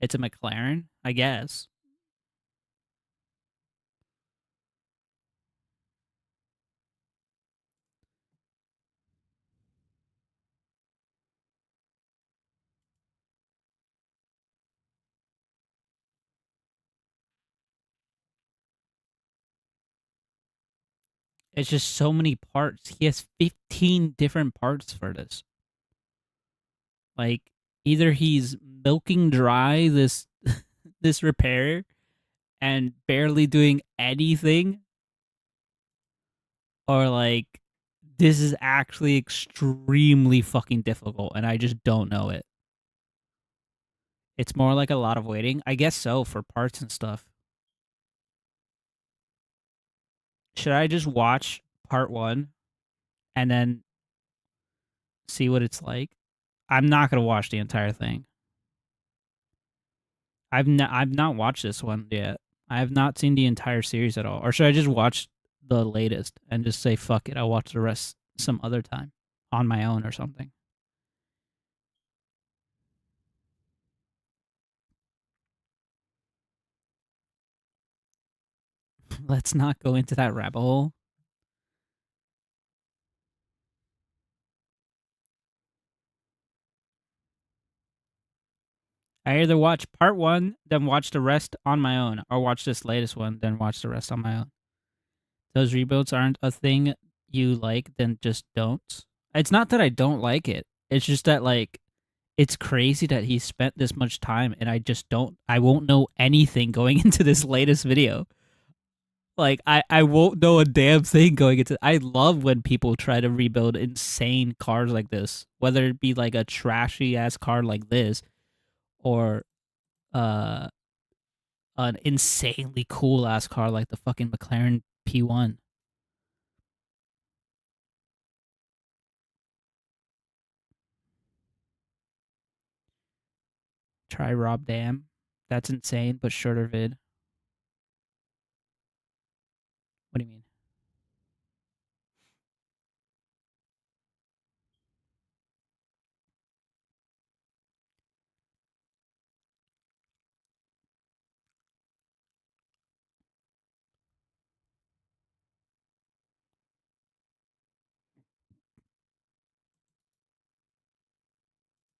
It's a McLaren, I guess. It's just so many parts. He has 15 different parts for this. Like either he's milking dry this this repair and barely doing anything, or like this is actually extremely fucking difficult and I just don't know it. It's more like a lot of waiting. I guess so for parts and stuff. Should I just watch part 1 and then see what it's like? I'm not going to watch the entire thing. I've not watched this one yet. I have not seen the entire series at all. Or should I just watch the latest and just say fuck it, I'll watch the rest some other time on my own or something? Let's not go into that rabbit hole. I either watch part 1, then watch the rest on my own, or watch this latest one, then watch the rest on my own. Those rebuilds aren't a thing you like, then just don't. It's not that I don't like it. It's just that like It's crazy that he spent this much time, and I won't know anything going into this latest video. Like I won't know a damn thing going into. I love when people try to rebuild insane cars like this, whether it be like a trashy ass car like this, or uh an insanely cool ass car like the fucking McLaren P1. Try Rob Dam. That's insane, but shorter vid. What do you mean?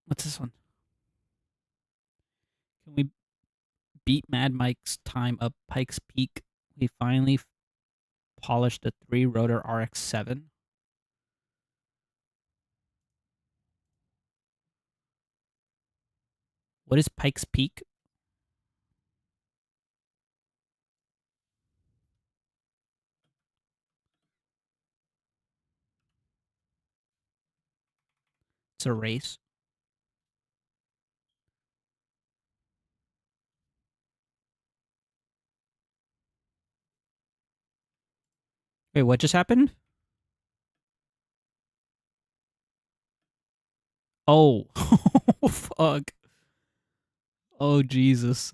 What's this one? Can we beat Mad Mike's time up Pike's Peak? We finally polished the three rotor RX-7. What is Pike's Peak? It's a race. Wait, what just happened? Oh, fuck. Oh, Jesus.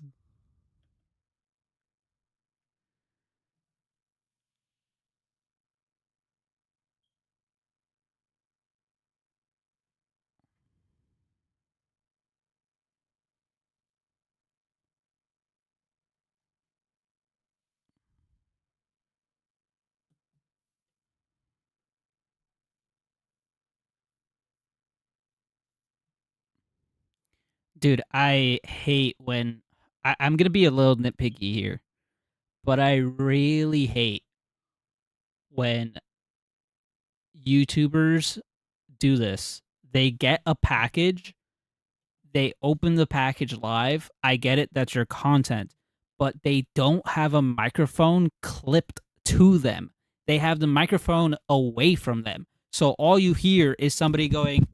Dude, I hate when I'm gonna be a little nitpicky here, but I really hate when YouTubers do this. They get a package, they open the package live. I get it, that's your content, but they don't have a microphone clipped to them. They have the microphone away from them. So all you hear is somebody going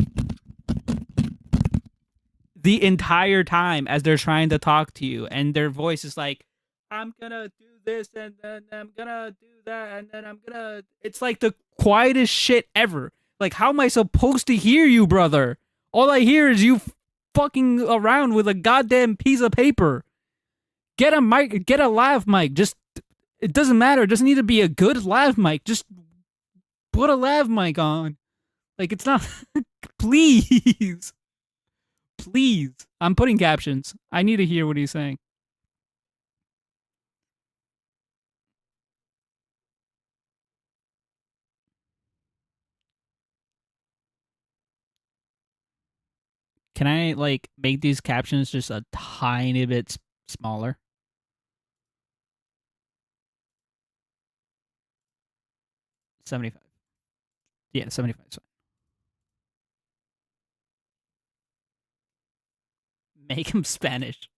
the entire time as they're trying to talk to you, and their voice is like, I'm gonna do this, and then I'm gonna do that, and then I'm gonna. It's like the quietest shit ever. Like, how am I supposed to hear you, brother? All I hear is you fucking around with a goddamn piece of paper. Get a mic, get a lav mic. Just, it doesn't matter. It doesn't need to be a good lav mic. Just put a lav mic on. Like, it's not. Please. Please. I'm putting captions. I need to hear what he's saying. Can I like make these captions just a tiny bit smaller? 75. Yeah, 75 is fine. Make them Spanish.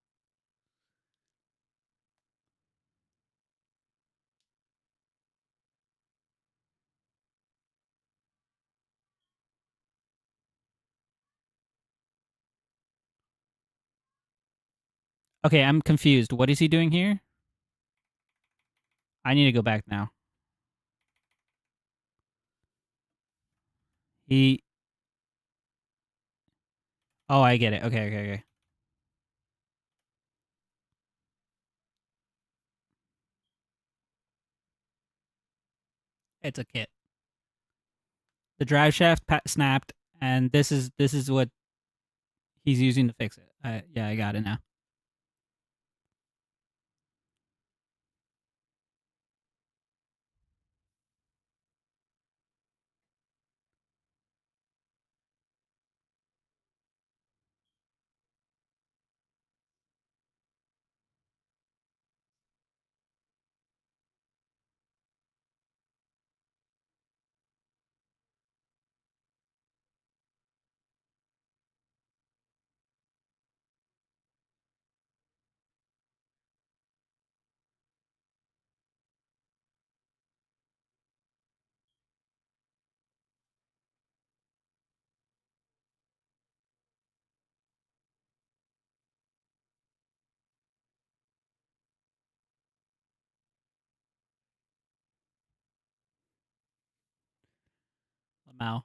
Okay, I'm confused. What is he doing here? I need to go back now. He. Oh, I get it. Okay, okay, okay. It's a kit. The drive shaft snapped, and this is what he's using to fix it. Yeah, I got it now. Now,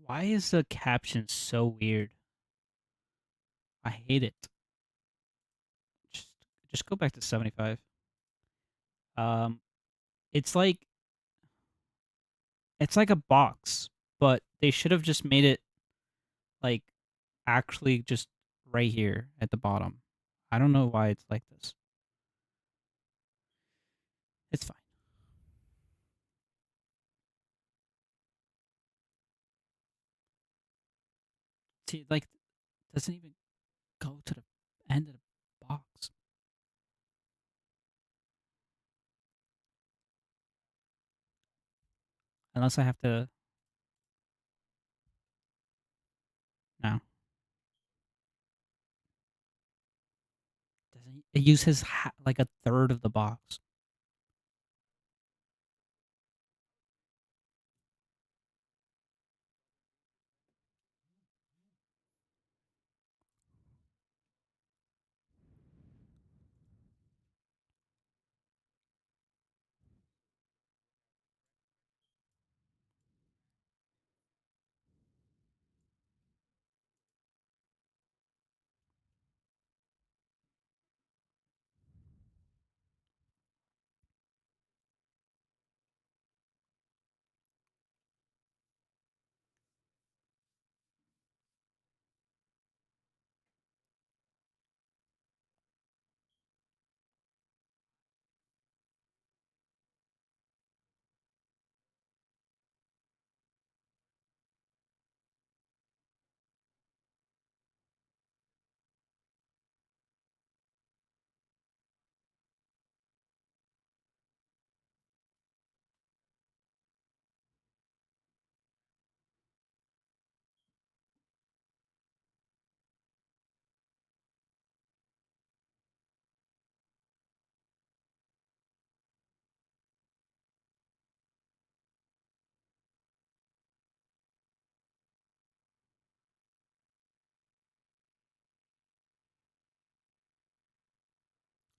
why is the caption so weird? I hate it. Just, just go back to 75. Um, it's like it's like a box, but they should have just made it like actually just right here at the bottom. I don't know why it's like this. It's fine. See, like doesn't even go to the end of the box unless I have to. No, doesn't it use his like a third of the box?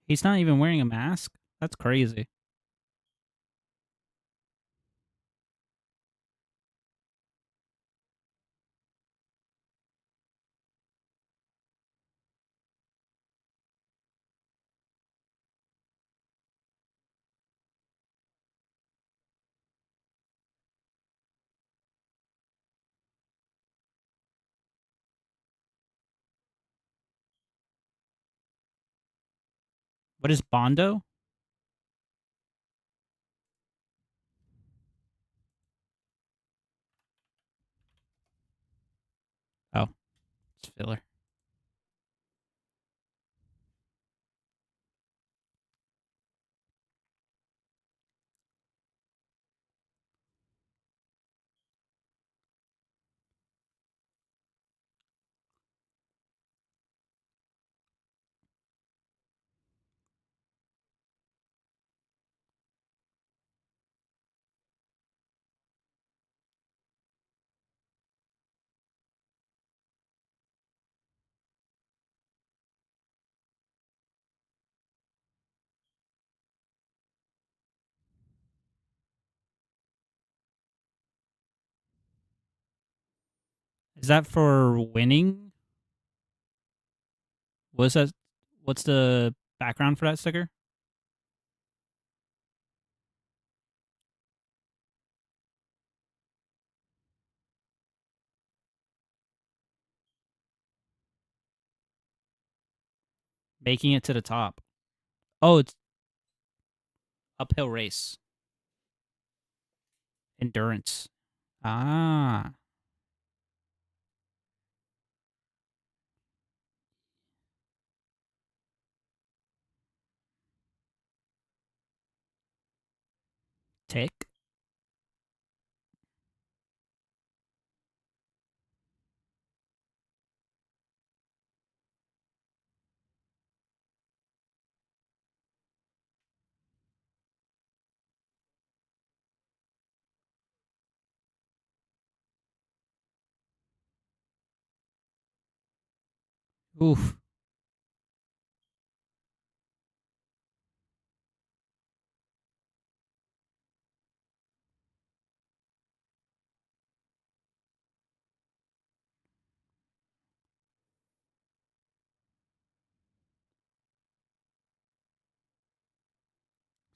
He's not even wearing a mask. That's crazy. What is Bondo? Oh, it's filler. Is that for winning? What's that? What's the background for that sticker? Making it to the top. Oh, it's uphill race. Endurance. Ah, tick. Oof.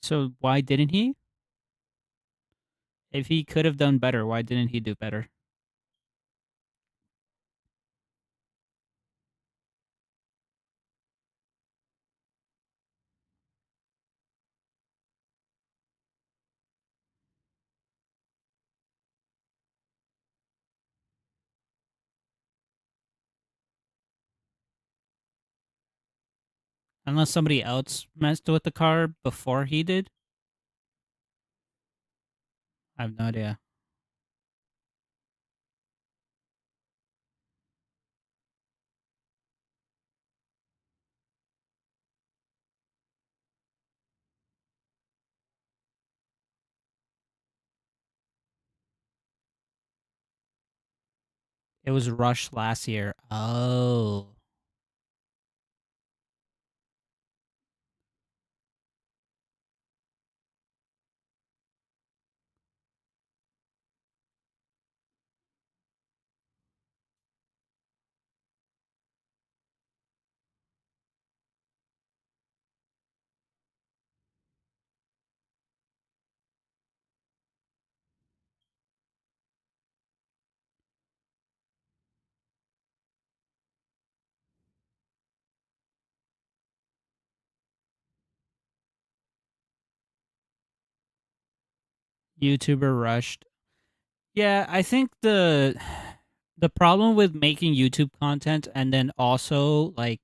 So why didn't he? If he could have done better, why didn't he do better? Unless somebody else messed with the car before he did? I have no idea. It was rushed last year. Oh. YouTuber rushed. Yeah, I think the problem with making YouTube content and then also like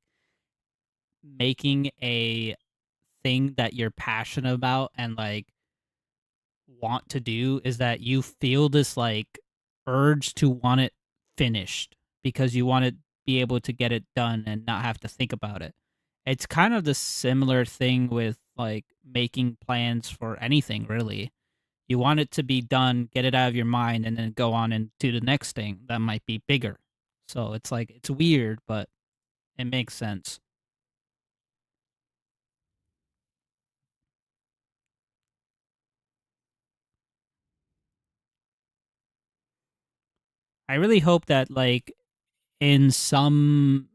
making a thing that you're passionate about and like want to do is that you feel this like urge to want it finished because you want to be able to get it done and not have to think about it. It's kind of the similar thing with like making plans for anything really. You want it to be done, get it out of your mind, and then go on and do the next thing that might be bigger. So it's like it's weird, but it makes sense. I really hope that like in some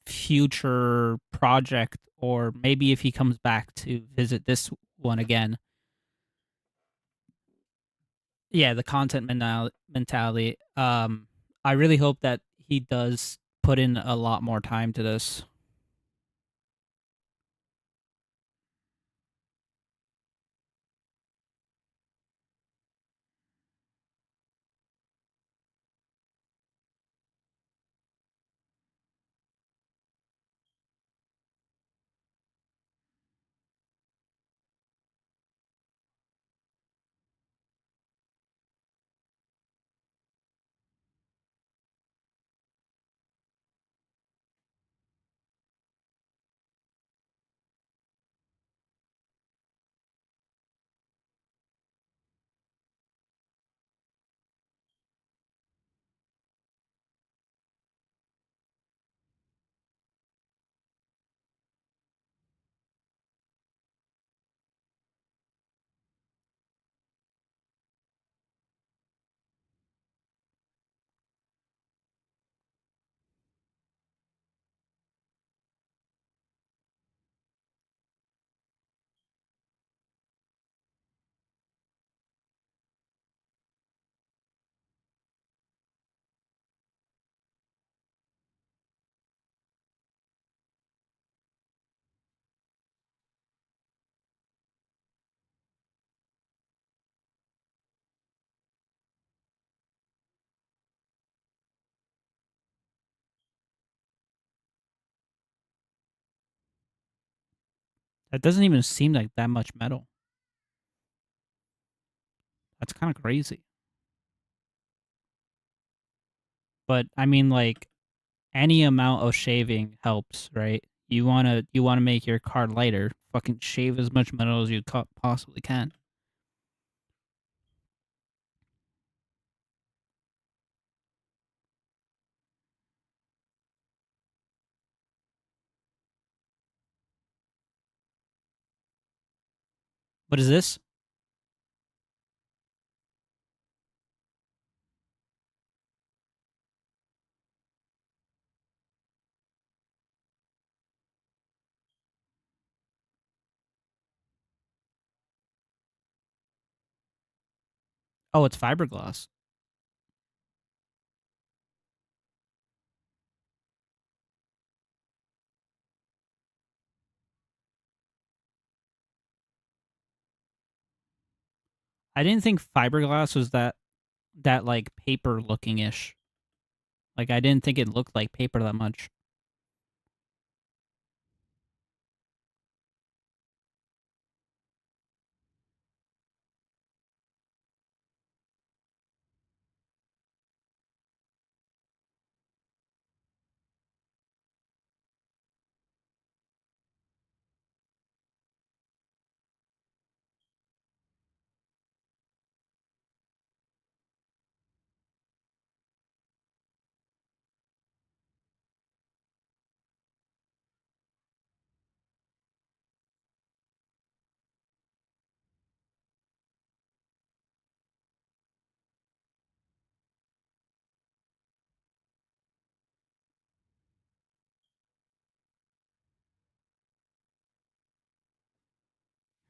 future project, or maybe if he comes back to visit this one again, yeah, the content mentality. I really hope that he does put in a lot more time to this. That doesn't even seem like that much metal. That's kind of crazy. But I mean, like any amount of shaving helps, right? You wanna make your car lighter. Fucking shave as much metal as you possibly can. What is this? Oh, it's fiberglass. I didn't think fiberglass was that like paper looking ish. Like I didn't think it looked like paper that much.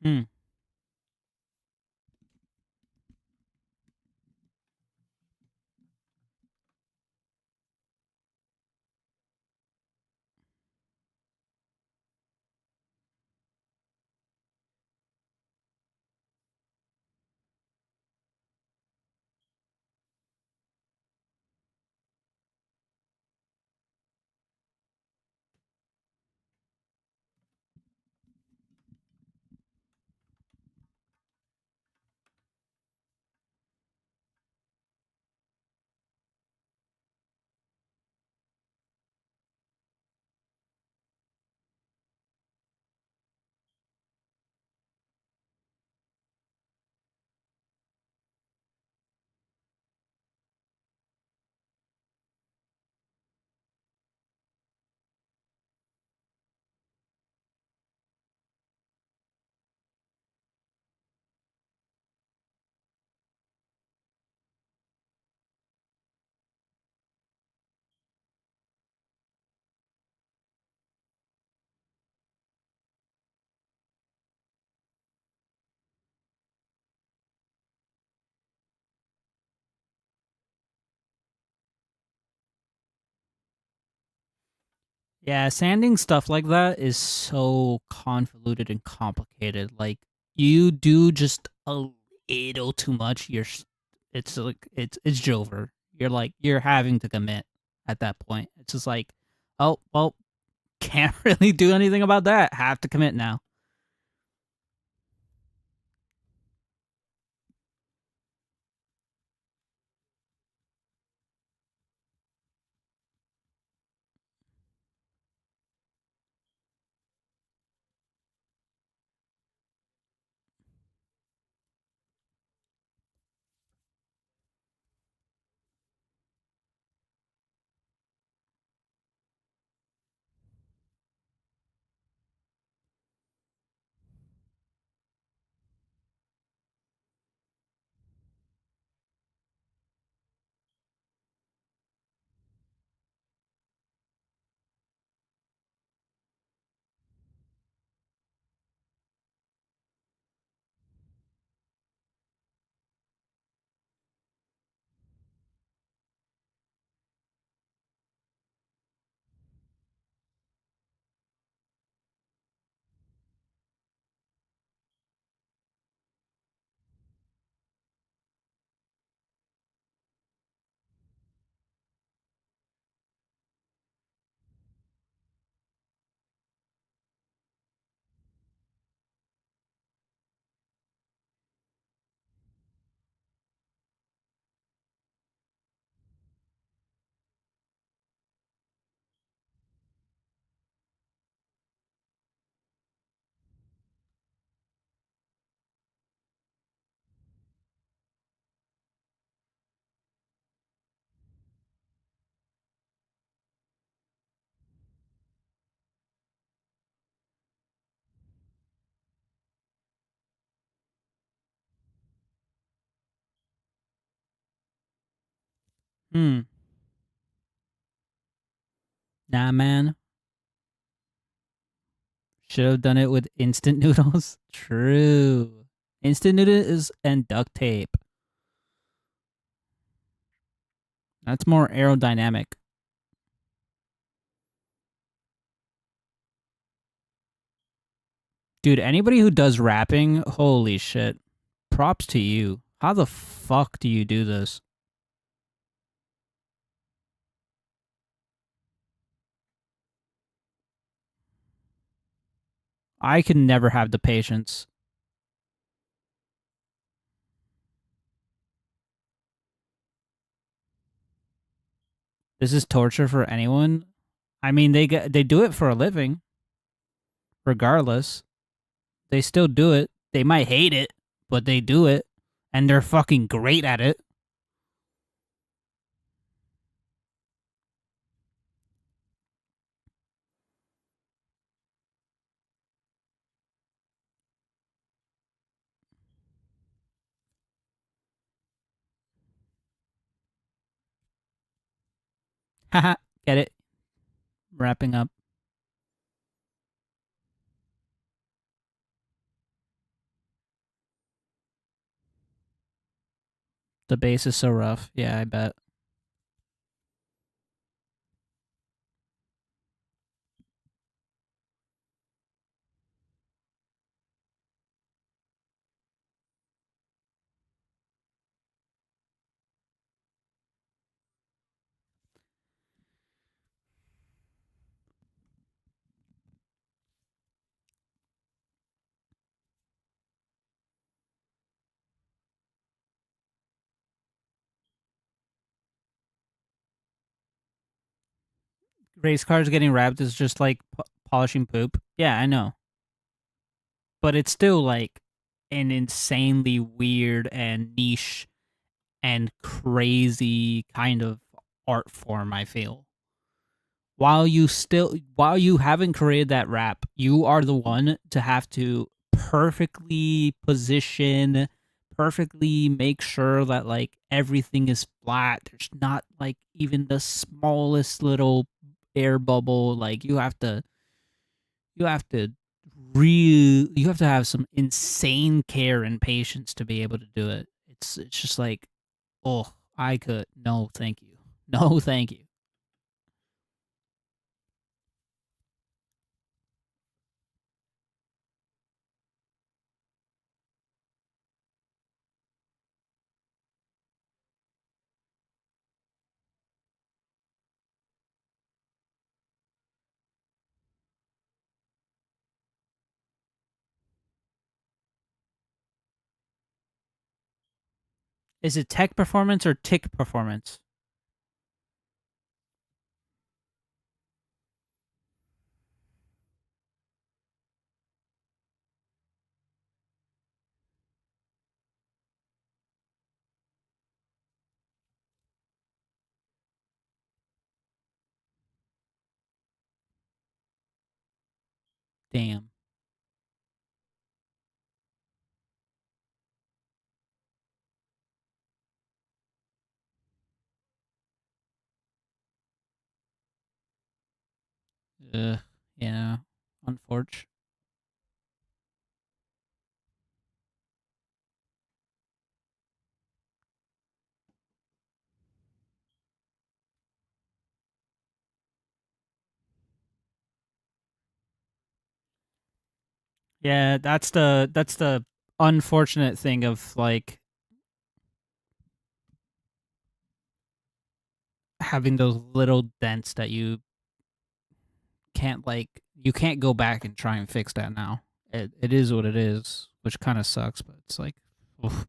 Hmm. Yeah, sanding stuff like that is so convoluted and complicated. Like you do just a little too much. It's like it's Jover. You're having to commit at that point. It's just like, oh well, can't really do anything about that. Have to commit now. Hmm. Nah, man. Should have done it with instant noodles. True. Instant noodles and duct tape. That's more aerodynamic. Dude, anybody who does rapping, holy shit. Props to you. How the fuck do you do this? I can never have the patience. This is torture for anyone. I mean, they do it for a living, regardless. They still do it. They might hate it, but they do it, and they're fucking great at it. Haha, get it? Wrapping up. The bass is so rough. Yeah, I bet. Race cars getting wrapped is just like polishing poop. Yeah, I know. But it's still like an insanely weird and niche and crazy kind of art form, I feel. While you haven't created that rap, you are the one to have to perfectly position, perfectly make sure that like everything is flat. There's not like even the smallest little air bubble. Like you have to you have to have some insane care and patience to be able to do it. It's just like, oh, I could no, thank you. No, thank you. Is it tech performance or tick performance? Damn. Yeah. Unfortunate. Yeah, that's the unfortunate thing of like having those little dents that you can't go back and try and fix that now. It is what it is, which kind of sucks, but it's like, oof.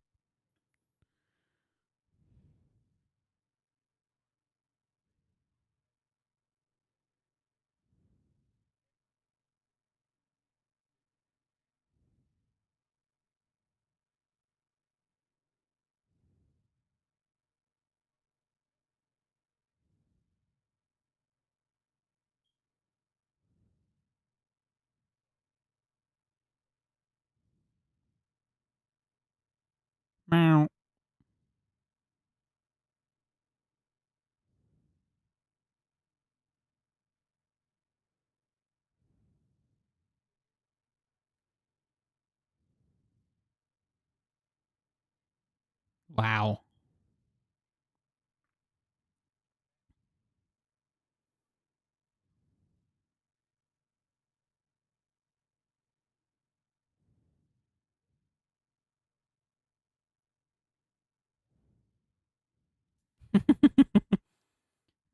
Wow.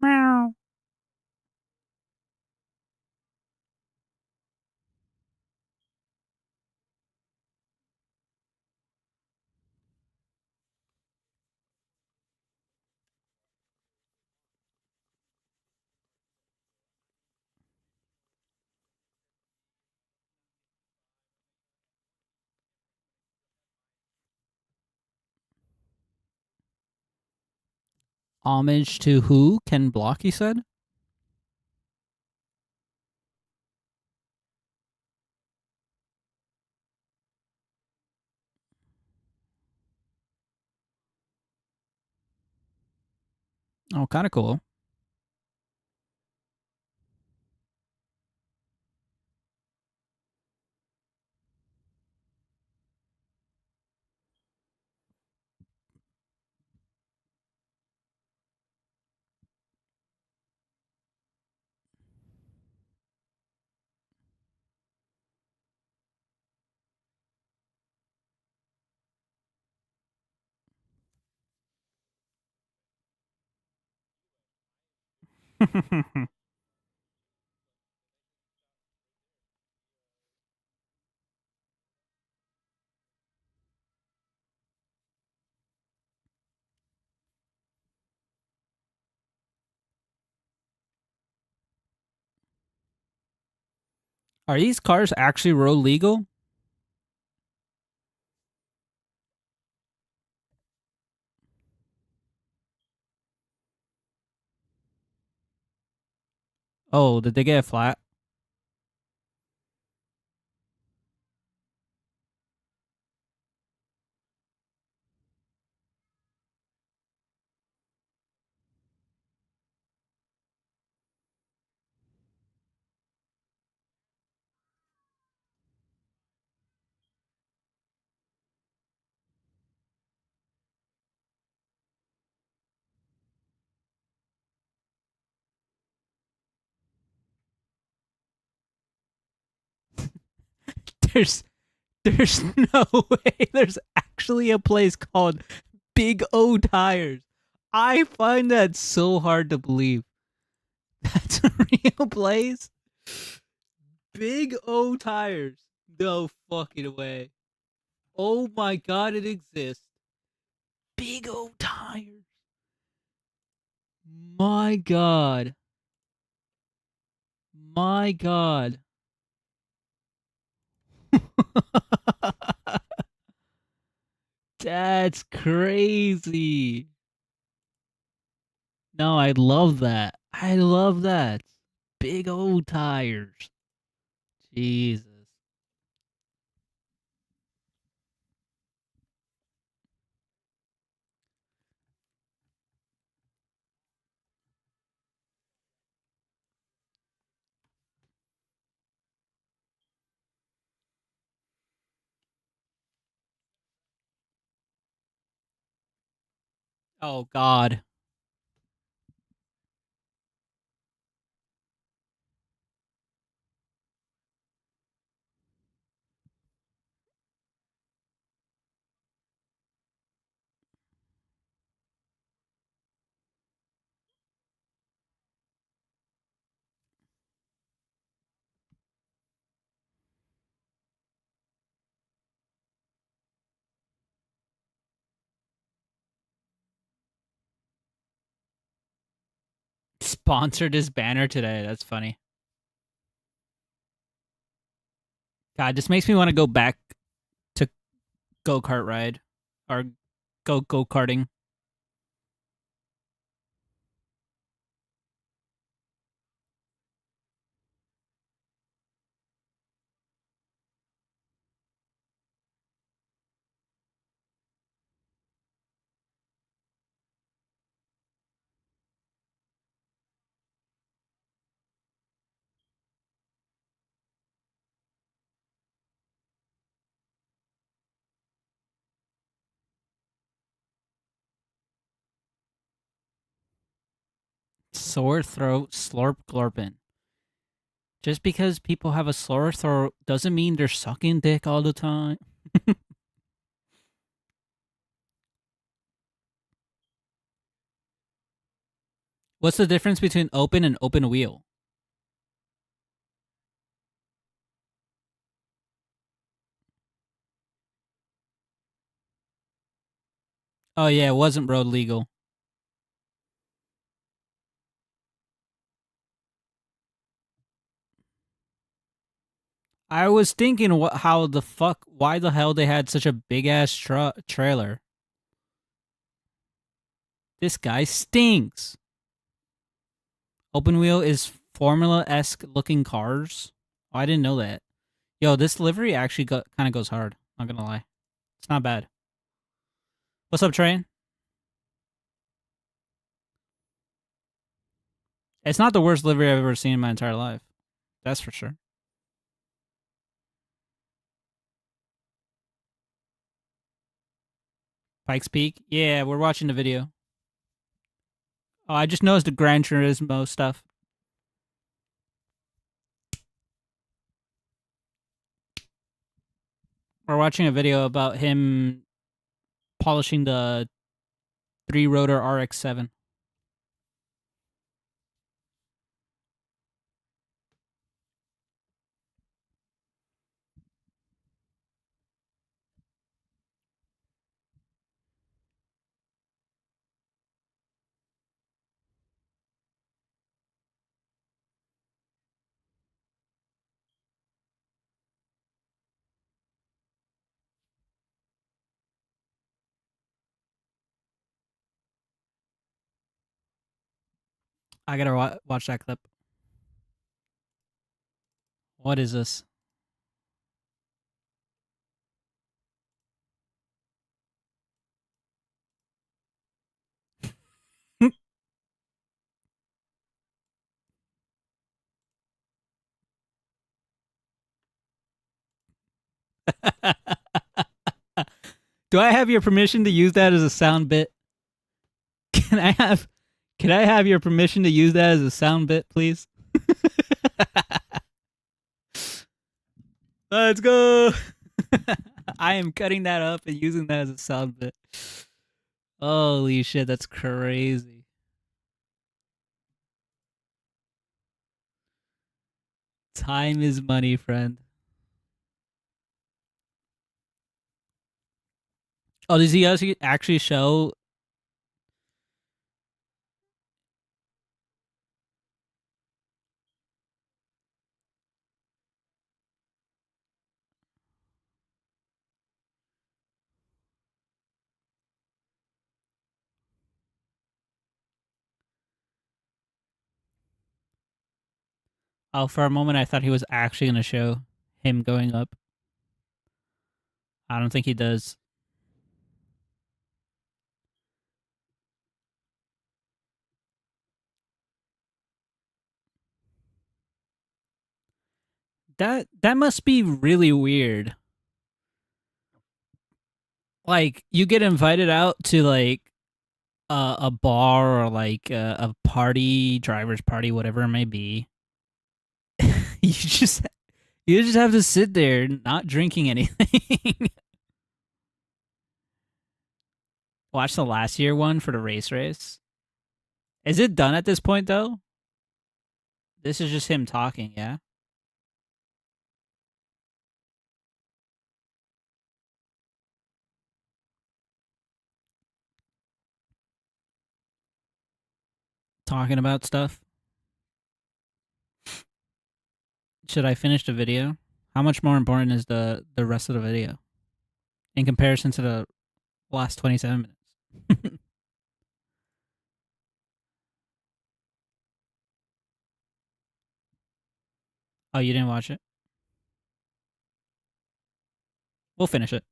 Meow. Homage to who? Ken Block, he said? Oh, kind of cool. Are these cars actually road legal? Oh, did they get a flat? There's there's no way there's actually a place called Big O Tires. I find that so hard to believe. That's a real place? Big O Tires. No fucking way. Oh my god, it exists. Big O Tires. My god. My god. That's crazy. No, I love that. I love that. Big O Tires. Jesus. Oh god. Sponsored his banner today. That's funny. God, this makes me want to go back to go kart ride or go karting. Sore throat, slurp glurpin. Just because people have a sore throat doesn't mean they're sucking dick all the time. What's the difference between open and open wheel? Oh yeah, it wasn't road legal. I was thinking, how the fuck, why the hell they had such a big ass trailer? This guy stinks. Open wheel is Formula esque looking cars. Oh, I didn't know that. Yo, this livery actually kind of goes hard. Not gonna lie, it's not bad. What's up, Train? It's not the worst livery I've ever seen in my entire life. That's for sure. Pikes Peak. Yeah, we're watching the video. Oh, I just noticed the Gran Turismo stuff. We're watching a video about him polishing the three rotor RX-7. I gotta watch that clip. What is this? Do I have your permission to use that as a sound bit? Can I have can I have your permission to use that as a sound bit, please? Let's go. I am cutting that up and using that as a sound bit. Holy shit, that's crazy. Time is money, friend. Oh, does he actually show? Oh, for a moment I thought he was actually gonna show him going up. I don't think he does. That must be really weird. Like you get invited out to like a bar or like a party, driver's party, whatever it may be. you just you just have to sit there not drinking anything. Watch the last year one for the race. Is it done at this point though? This is just him talking, yeah? Talking about stuff. Should I finish the video? How much more important is the rest of the video in comparison to the last 27 minutes? Oh, you didn't watch it? We'll finish it.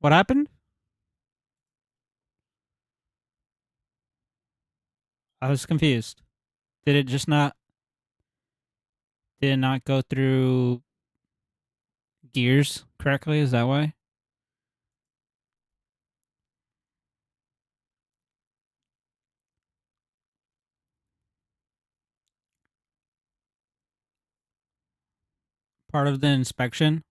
What happened? I was confused. Did it just not? Did it not go through gears correctly? Is that why? Part of the inspection?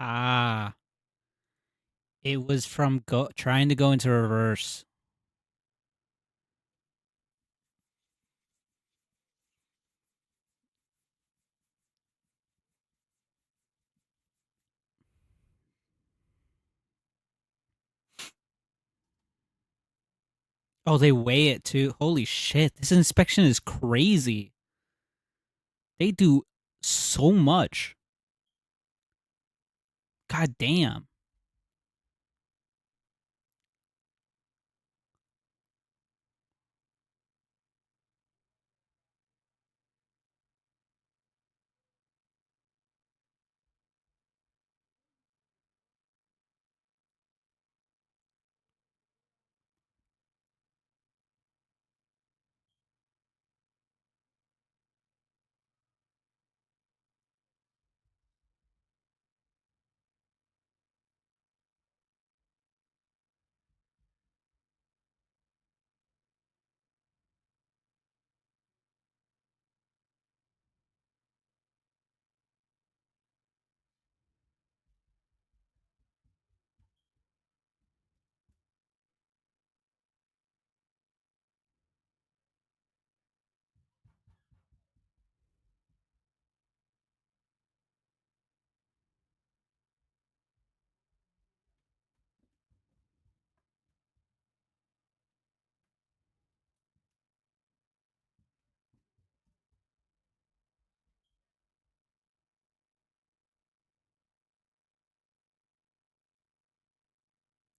Ah, it was from trying to go into reverse. Oh, they weigh it too. Holy shit. This inspection is crazy. They do so much. God damn.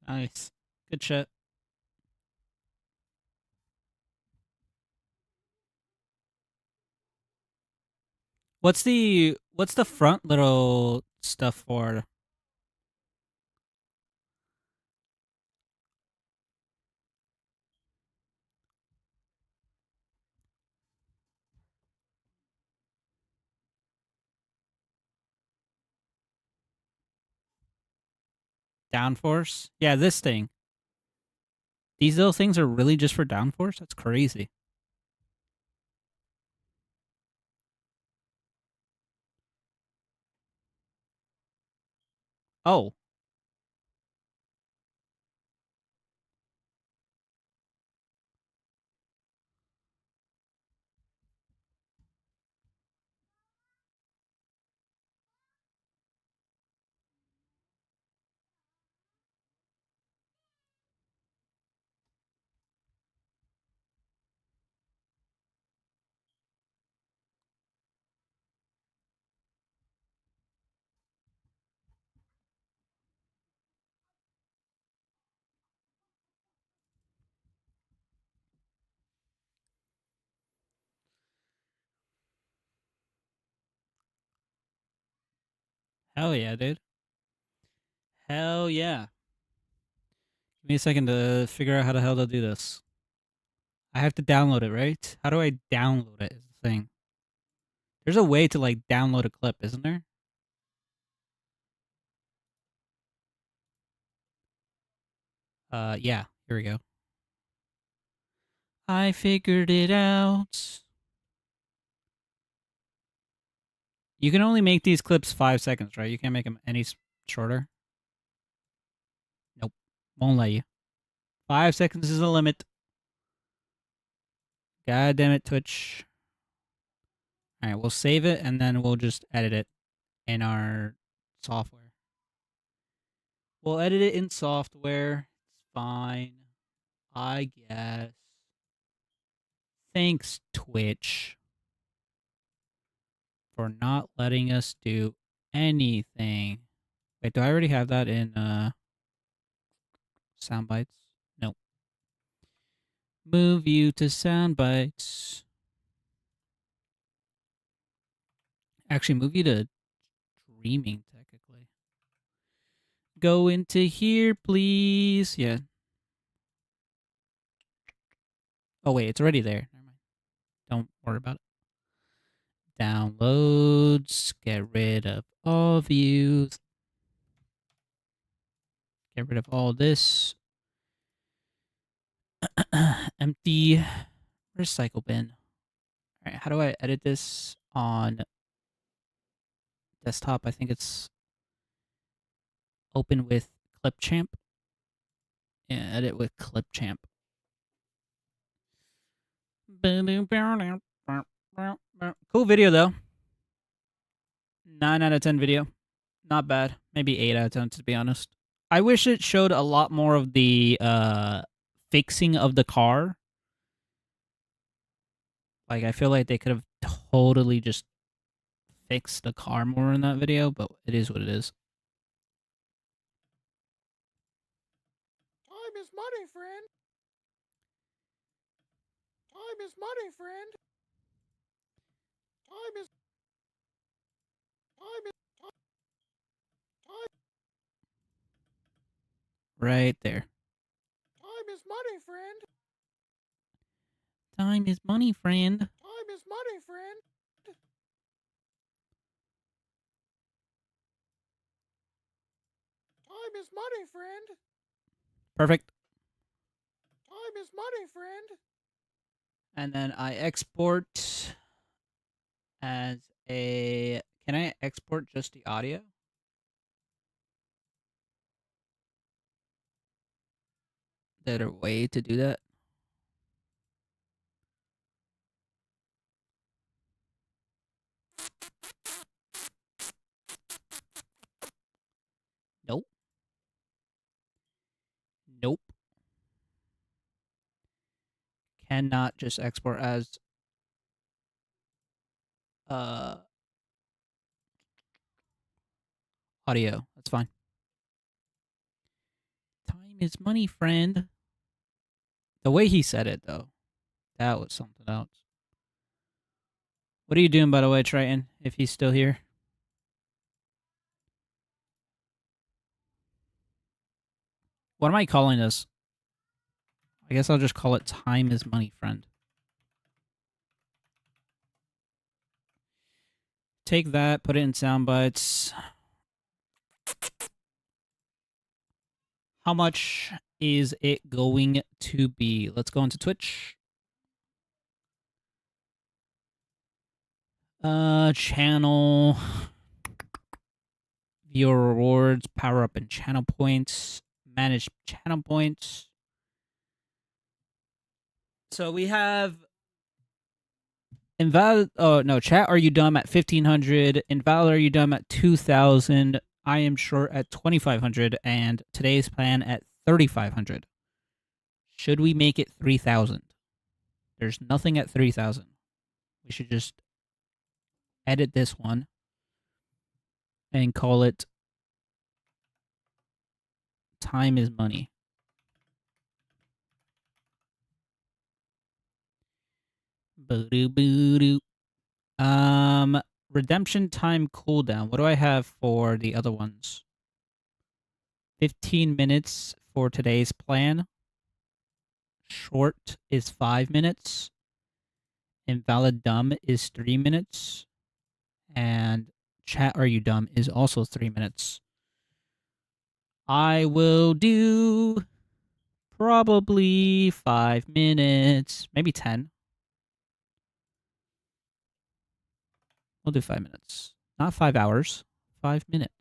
Nice. Good shit. What's the front little stuff for? Downforce? Yeah, this thing. These little things are really just for downforce? That's crazy. Oh, hell yeah, dude. Hell yeah. Give me a second to figure out how the hell to do this. I have to download it, right? How do I download it? Is the thing. There's a way to like download a clip, isn't there? Yeah. Here we go. I figured it out. You can only make these clips 5 seconds, right? You can't make them any shorter. Nope. Won't let you. 5 seconds is the limit. God damn it, Twitch. All right, we'll save it and then we'll just edit it in our software. We'll edit it in software. It's fine. I guess. Thanks, Twitch, for not letting us do anything. Wait, do I already have that in sound bites? Nope. Move you to sound bites. Actually, move you to streaming, technically. Go into here, please. Yeah. Oh, wait, it's already there. Never mind. Don't worry about it. Downloads. Get rid of all views. Get rid of all this. Empty recycle bin. All right, how do I edit this on desktop? I think it's open with Clipchamp. Yeah, edit with Clipchamp. Cool video though. 9 out of 10 video. Not bad. Maybe 8 out of 10 to be honest. I wish it showed a lot more of the fixing of the car. Like I feel like they could have totally just fixed the car more in that video, but it is what it is. Time is money, friend. Time is money, friend. Time is time is time. Right there. Time is money, friend. Time is money, friend. Time is money, friend. Time is money, friend. Perfect. Time is money, friend. And then I export as a. Can I export just the audio? Is there a way to do that? Nope. Nope. Cannot just export as audio. That's fine. Time is money, friend. The way he said it, though, that was something else. What are you doing, by the way, Triton, if he's still here? What am I calling this? I guess I'll just call it time is money, friend. Take that, put it in sound bites. How much is it going to be? Let's go into Twitch. Channel. Viewer rewards, power up and channel points, manage channel points. So we have Invalid. Oh no, chat. Are you dumb at 1,500? Invalid. Are you dumb at 2,000? I am short at 2,500, and today's plan at 3,500. Should we make it 3,000? There's nothing at 3,000. We should just edit this one and call it time is money. Redemption time cooldown. What do I have for the other ones? 15 minutes for today's plan. Short is 5 minutes. Invalid dumb is 3 minutes. And chat are you dumb is also 3 minutes. I will do probably 5 minutes, maybe 10. We'll do 5 minutes. Not 5 hours, 5 minutes.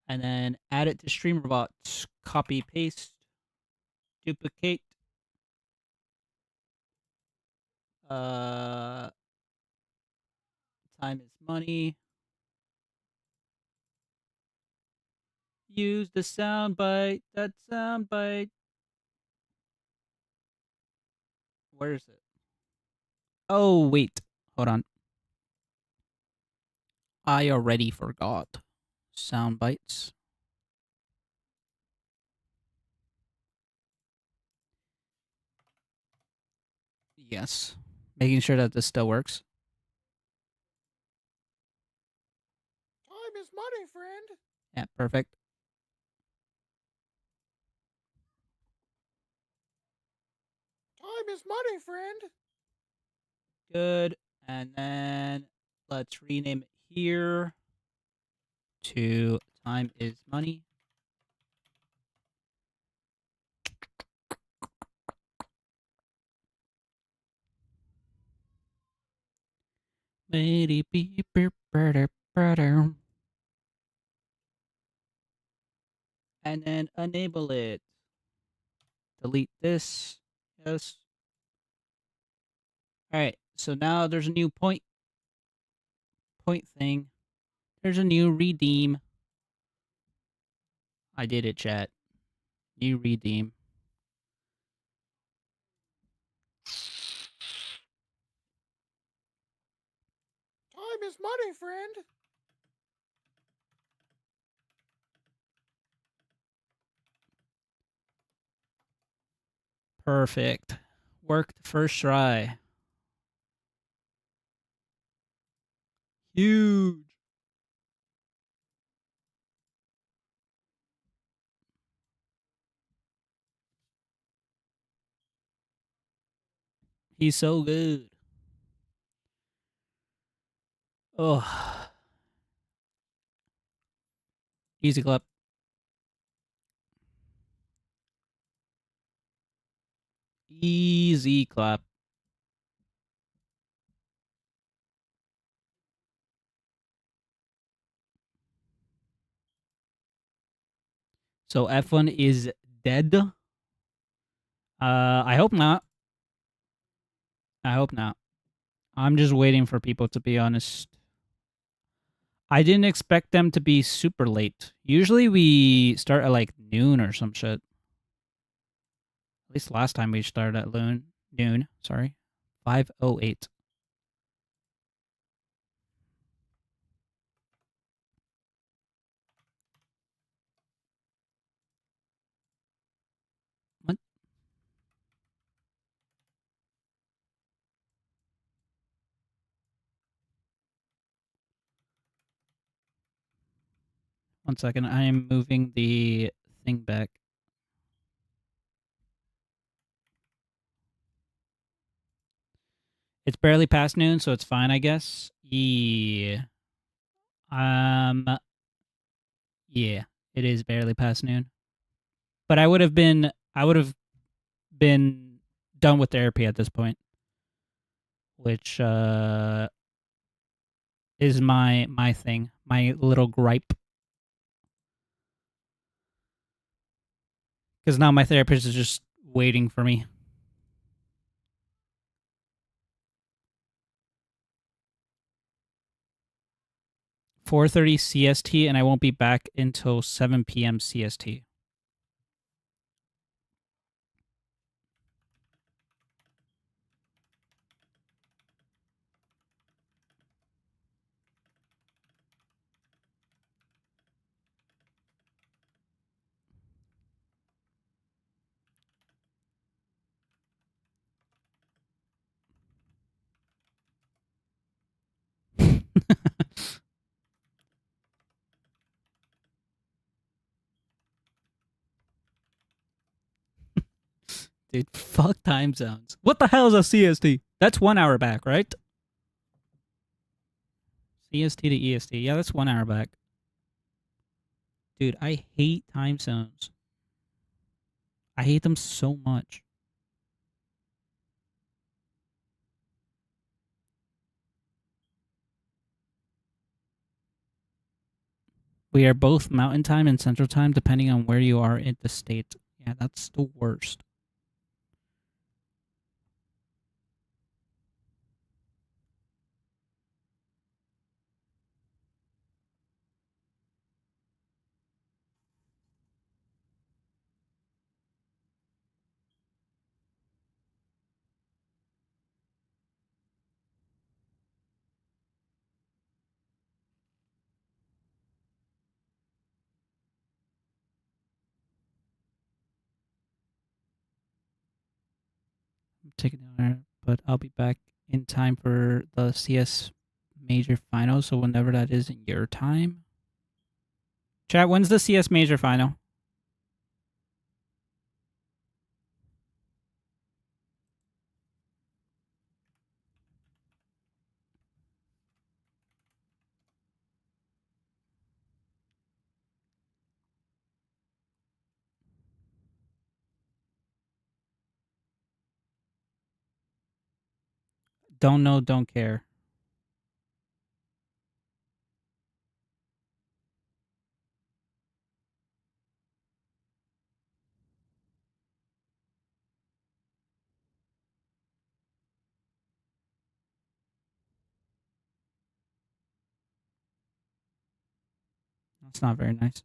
And then add it to StreamerBots. Copy, paste, duplicate. Uh, Time is money. Use the soundbite. That soundbite. Where is it? Oh, wait. Hold on. I already forgot. Sound bites. Yes. Making sure that this still works. Time is money, friend. Yeah, perfect. Time is money, friend. Good. And then let's rename it here to time is money. And then enable it. Delete this. Yes. All right. So now there's a new point thing. There's a new redeem. I did it, chat. New redeem. Time is money, friend. Perfect. Worked first try. Huge. He's so good. Oh, easy clap. Easy clap. So F1 is dead. I hope not. I hope not. I'm just waiting for people to be honest. I didn't expect them to be super late. Usually we start at like noon or some shit. At least last time we started at noon. Sorry, 5:08. What? One second. I am moving the thing back. It's barely past noon, so it's fine, I guess. Yeah. Um. Yeah. It is barely past noon. But I would have been. I would have been done with therapy at this point, which is my thing, my little gripe. Because now my therapist is just waiting for me. 4:30 CST, and I won't be back until 7 p.m. CST. dude. Fuck time zones. What the hell is a CST? That's 1 hour back, right? CST to EST. Yeah, that's 1 hour back. Dude, I hate time zones. I hate them so much. We are both mountain time and central time depending on where you are in the state. Yeah, that's the worst. I'm taking down, but I'll be back in time for the CS major final. So whenever that is in your time. Chat, when's the CS major final? Don't know, don't care. That's not very nice.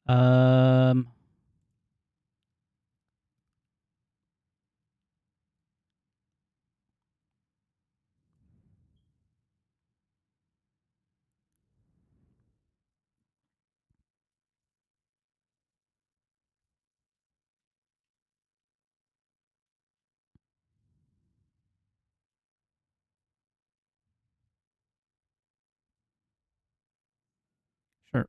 Um, sure.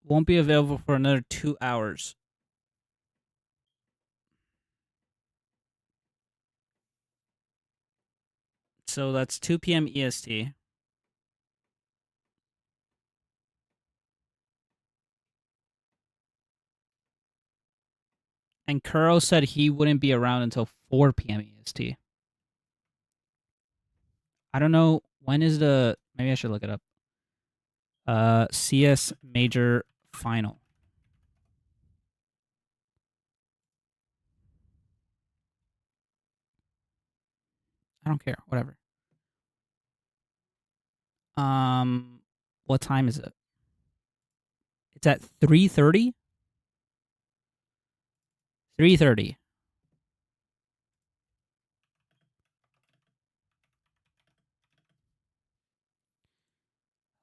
Won't be available for another 2 hours. So that's 2 p.m. EST. And Kuro said he wouldn't be around until 4 p.m. EST. I don't know when is the. Maybe I should look it up. CS major final. I don't care. Whatever. What time is it? It's at 3:30. 3:30.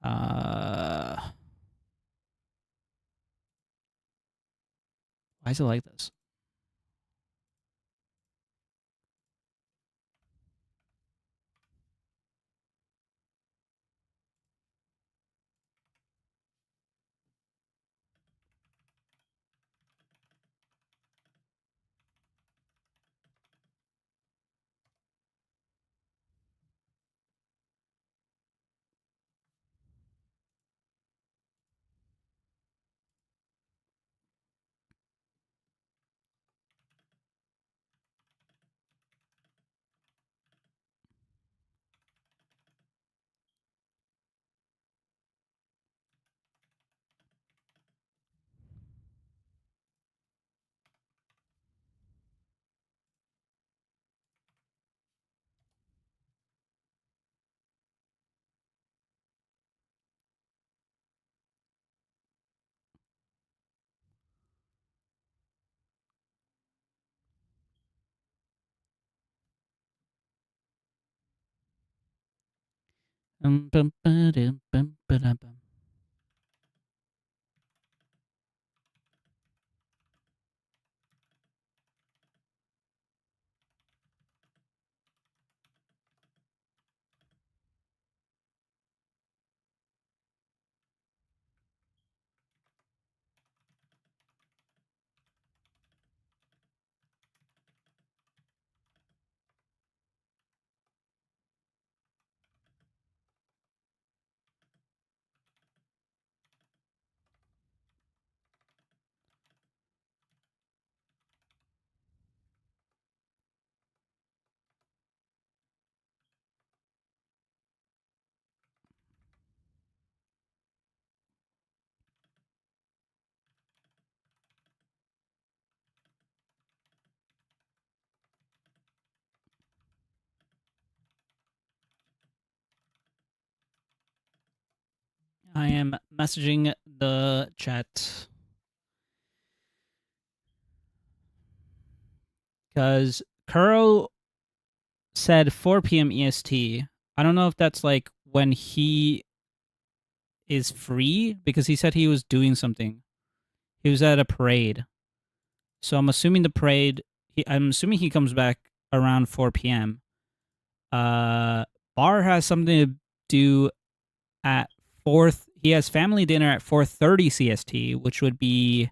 Uh, why is it like this? Bum, ba-dum, bum, ba-da-bum. I am messaging the chat because Kuro said 4 p.m. EST. I don't know if that's like when he is free because he said he was doing something. He was at a parade. So I'm assuming the parade, I'm assuming he comes back around 4 p.m. Uh, Bar has something to do at 4th. He has family dinner at 4:30 CST, which would be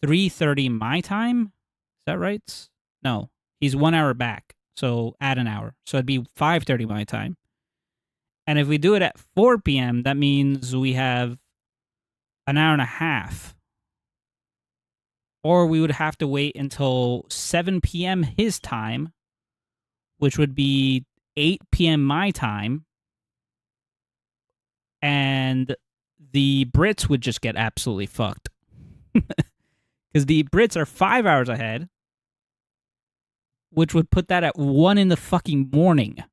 3:30 my time. Is that right? No, he's 1 hour back. So add an hour. So it'd be 5:30 my time. And if we do it at 4 p.m., that means we have an hour and a half. Or we would have to wait until 7 p.m. his time, which would be 8 p.m. my time. And the Brits would just get absolutely fucked. Because the Brits are 5 hours ahead, which would put that at 1 in the fucking morning.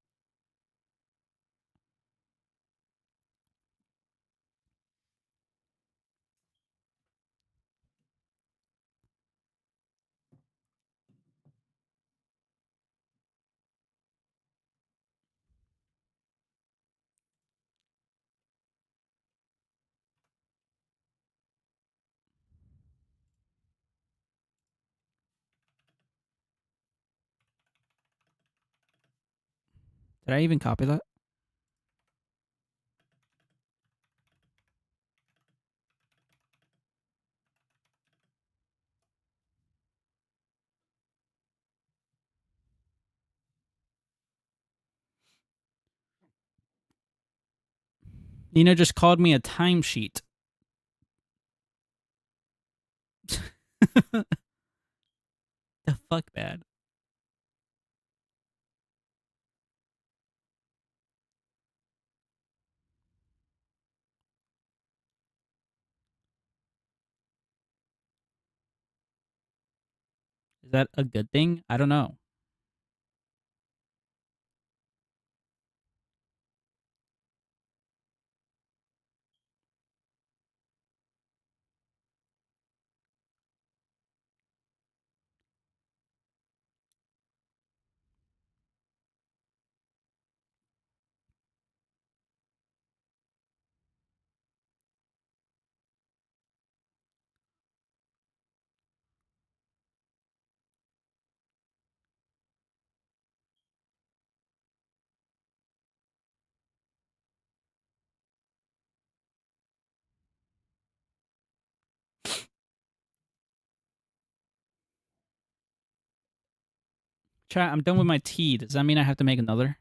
Did I even copy that? Nina just called me a timesheet. The fuck, bad. Is that a good thing? I don't know. Chat, I'm done with my tea. Does that mean I have to make another?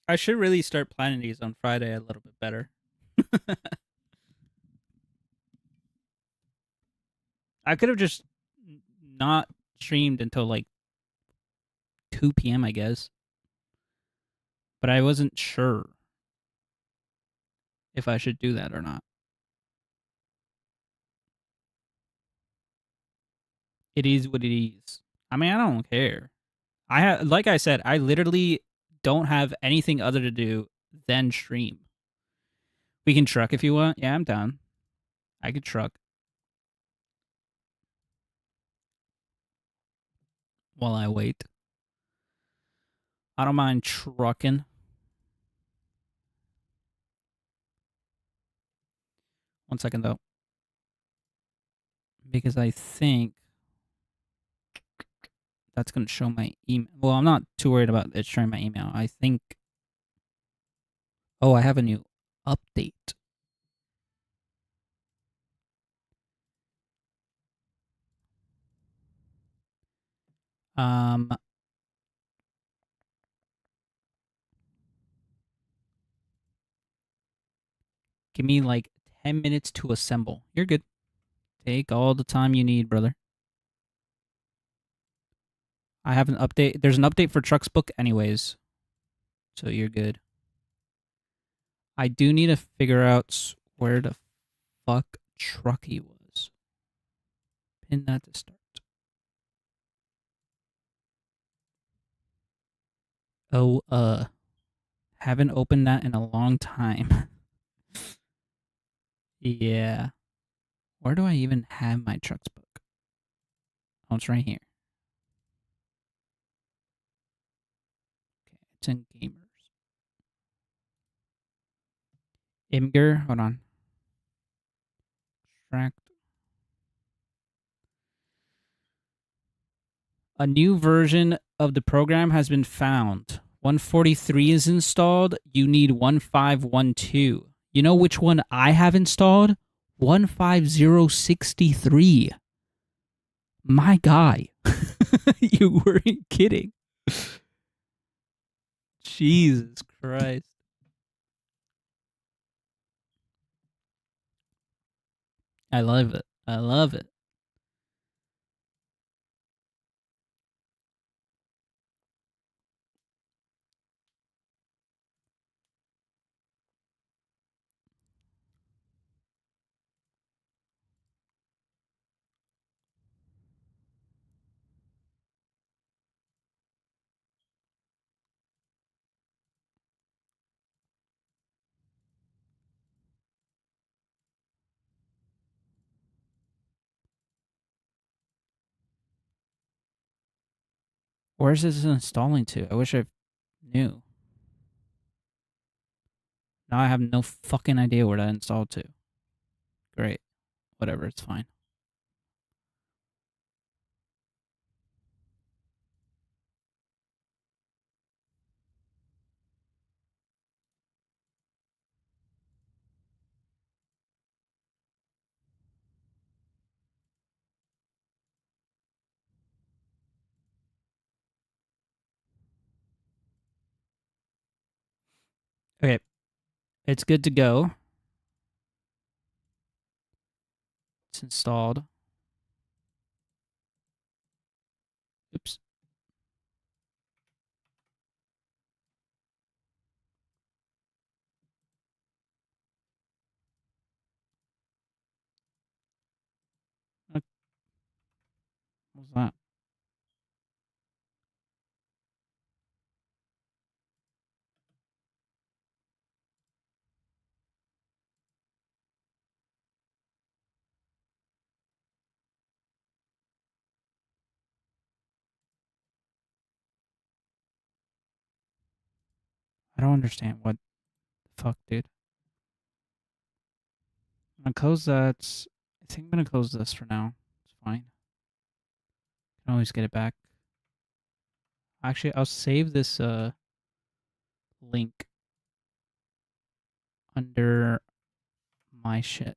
I should really start planning these on Friday a little bit better. I could have just not streamed until like 2 p.m., I guess. But I wasn't sure if I should do that or not. It is what it is. I mean, I don't care. Like I said, I literally don't have anything other to do than stream. We can truck if you want. Yeah, I'm down. I could truck while I wait. I don't mind trucking. One second though, because I think that's gonna show my email. Well, I'm not too worried about it showing my email. I think. Oh, I have a new update. Um, Give me like 10 minutes to assemble. You're good. Take all the time you need, brother. I have an update. There's an update for Trucks Book, anyways, so you're good. I do need to figure out where the fuck Trucky was. Pin that to start. Oh, haven't opened that in a long time. Yeah. Where do I even have my Trucks Book? Oh, it's right here. Okay, it's in Gamers. Imgur, hold on. Extract. A new version of the program has been found. 143 is installed. You need 1512. You know which one I have installed? 15063. My guy. You weren't kidding. Jesus Christ. I love it. I love it. Where's this installing to? I wish I knew. Now I have no fucking idea where that installed to. Great. Whatever, it's fine. Okay, it's good to go. It's installed. Oops. What was that? I don't understand. What the fuck, dude? I'm gonna close that. I think I'm gonna close this for now. It's fine. Can always get it back. Actually, I'll save this link under my shit.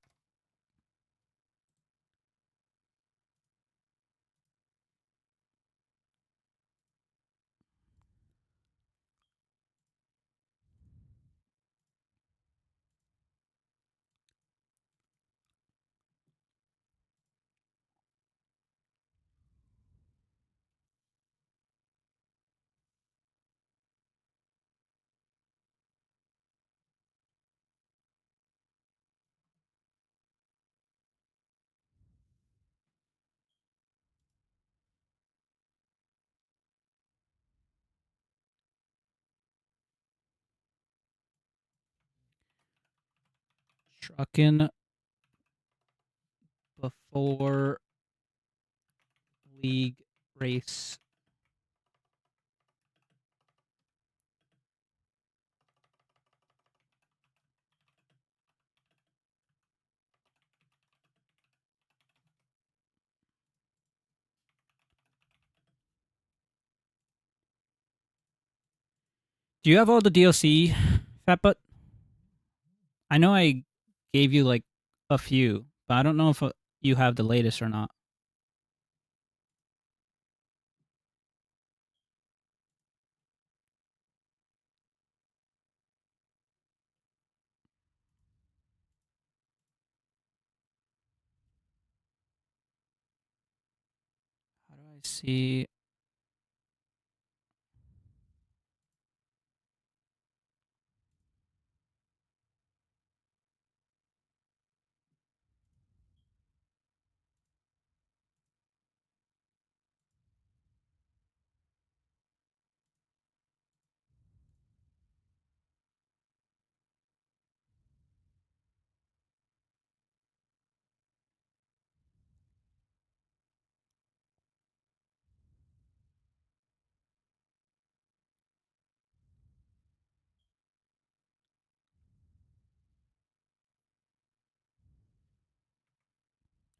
Trucking before league race. Do you have all the DLC, Fatbutt? I know I gave you like a few, but I don't know if you have the latest or not. How do I see?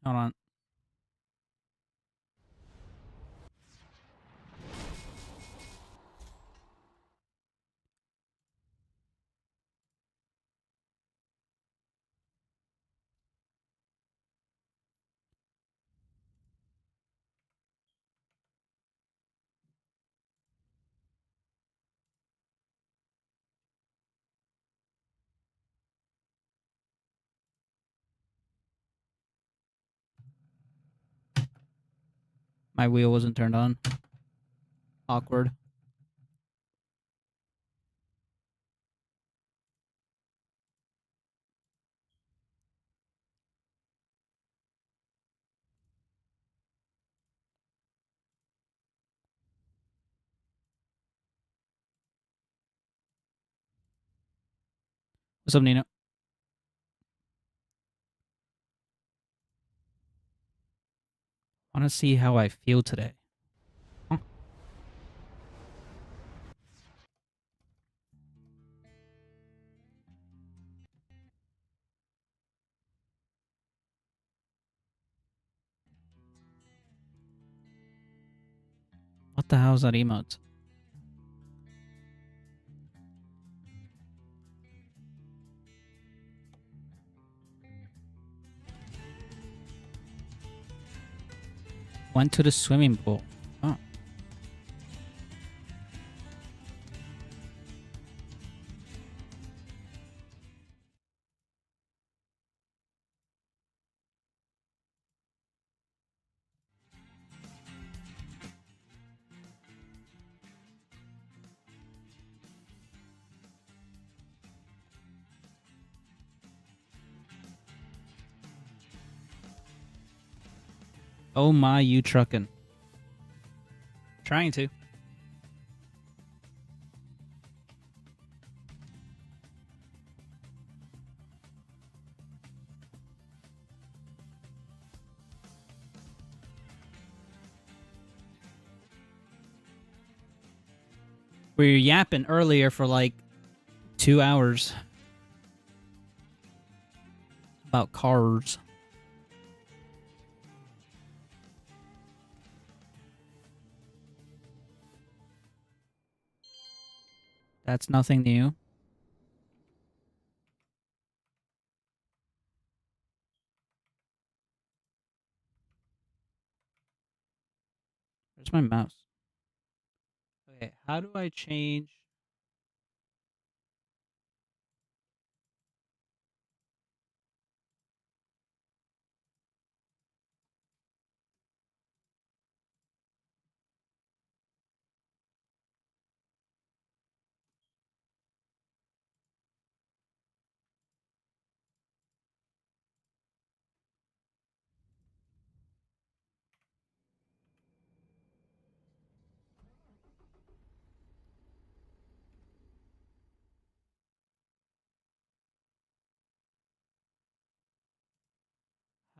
Hold on. My wheel wasn't turned on. Awkward. What's up, Nina? Want to see how I feel today? Huh? What the hell is that emote? Went to the swimming pool. Oh. Oh my, you trucking. Trying to. We were yapping earlier for like 2 hours about cars. That's nothing new. Where's my mouse? Okay, how do I change?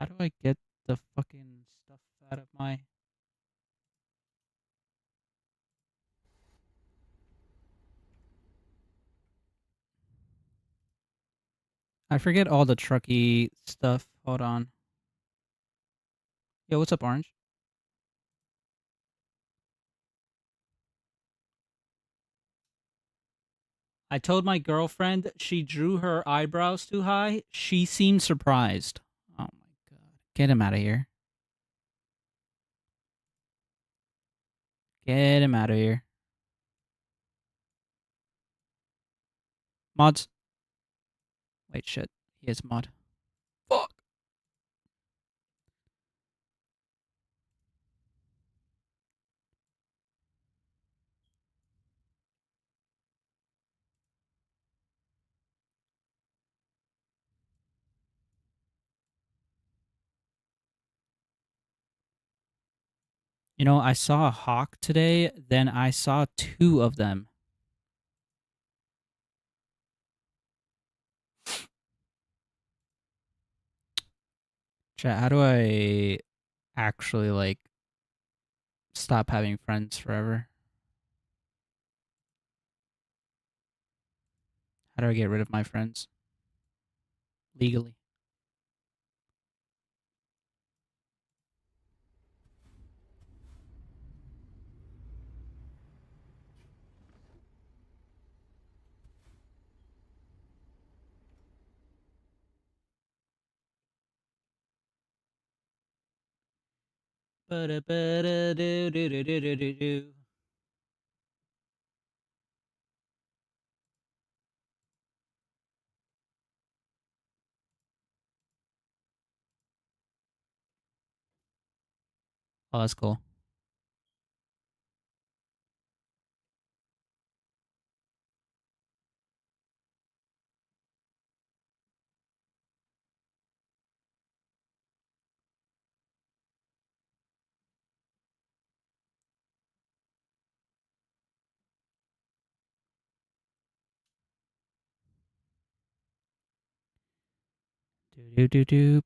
How do I get the fucking stuff out of my... I forget all the trucky stuff. Hold on. Yo, what's up, Orange? I told my girlfriend she drew her eyebrows too high. She seemed surprised. Oh my god. Get him out of here. Get him out of here. Mods. Wait, shit. He is mod. Fuck. You know, I saw a hawk today, then I saw two of them. Chat, how do I actually, like, stop having friends forever? How do I get rid of my friends? Legally. Ba-da-ba-da-do-do-do-do-do-do. Oh, that's cool.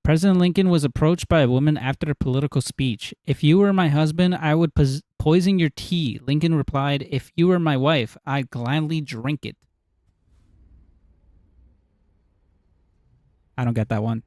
President Lincoln was approached by a woman after a political speech. If you were my husband, I would poison your tea. Lincoln replied, if you were my wife, I'd gladly drink it. I don't get that one.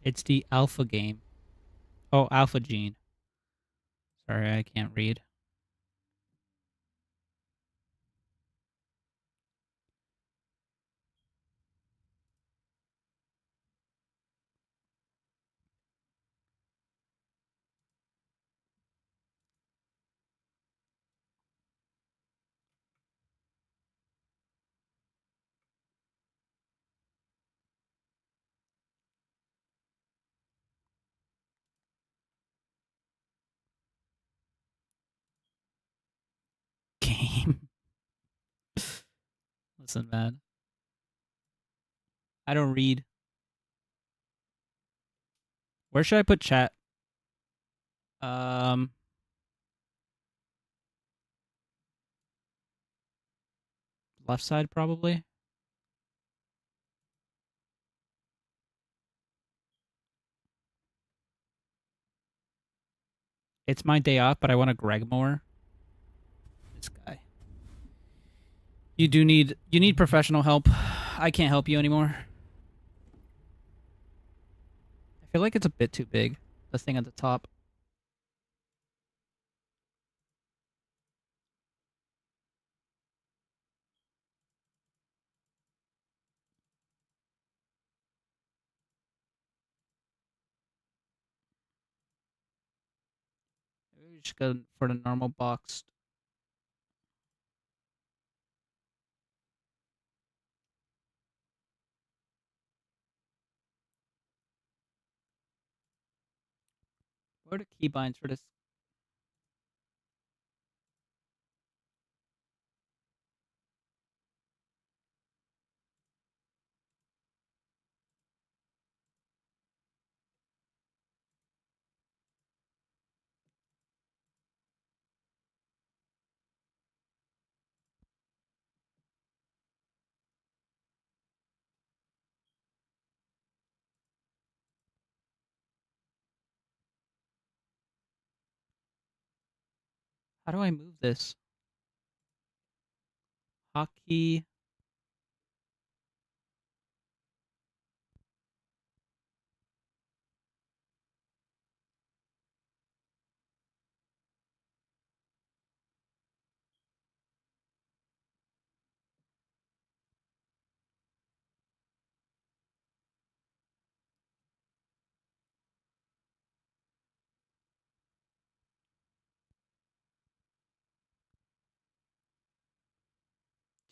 It's the alpha game. Oh, alpha gene. Sorry, I can't read. Game. Listen, man. I don't read. Where should I put chat? Um, left side probably. It's my day off, but I want to Greg more. This guy. You need professional help. I can't help you anymore. I feel like it's a bit too big. The thing at the top. Maybe we should go for the normal boxed. What are the keybinds for this? How do I move this? Hotkey.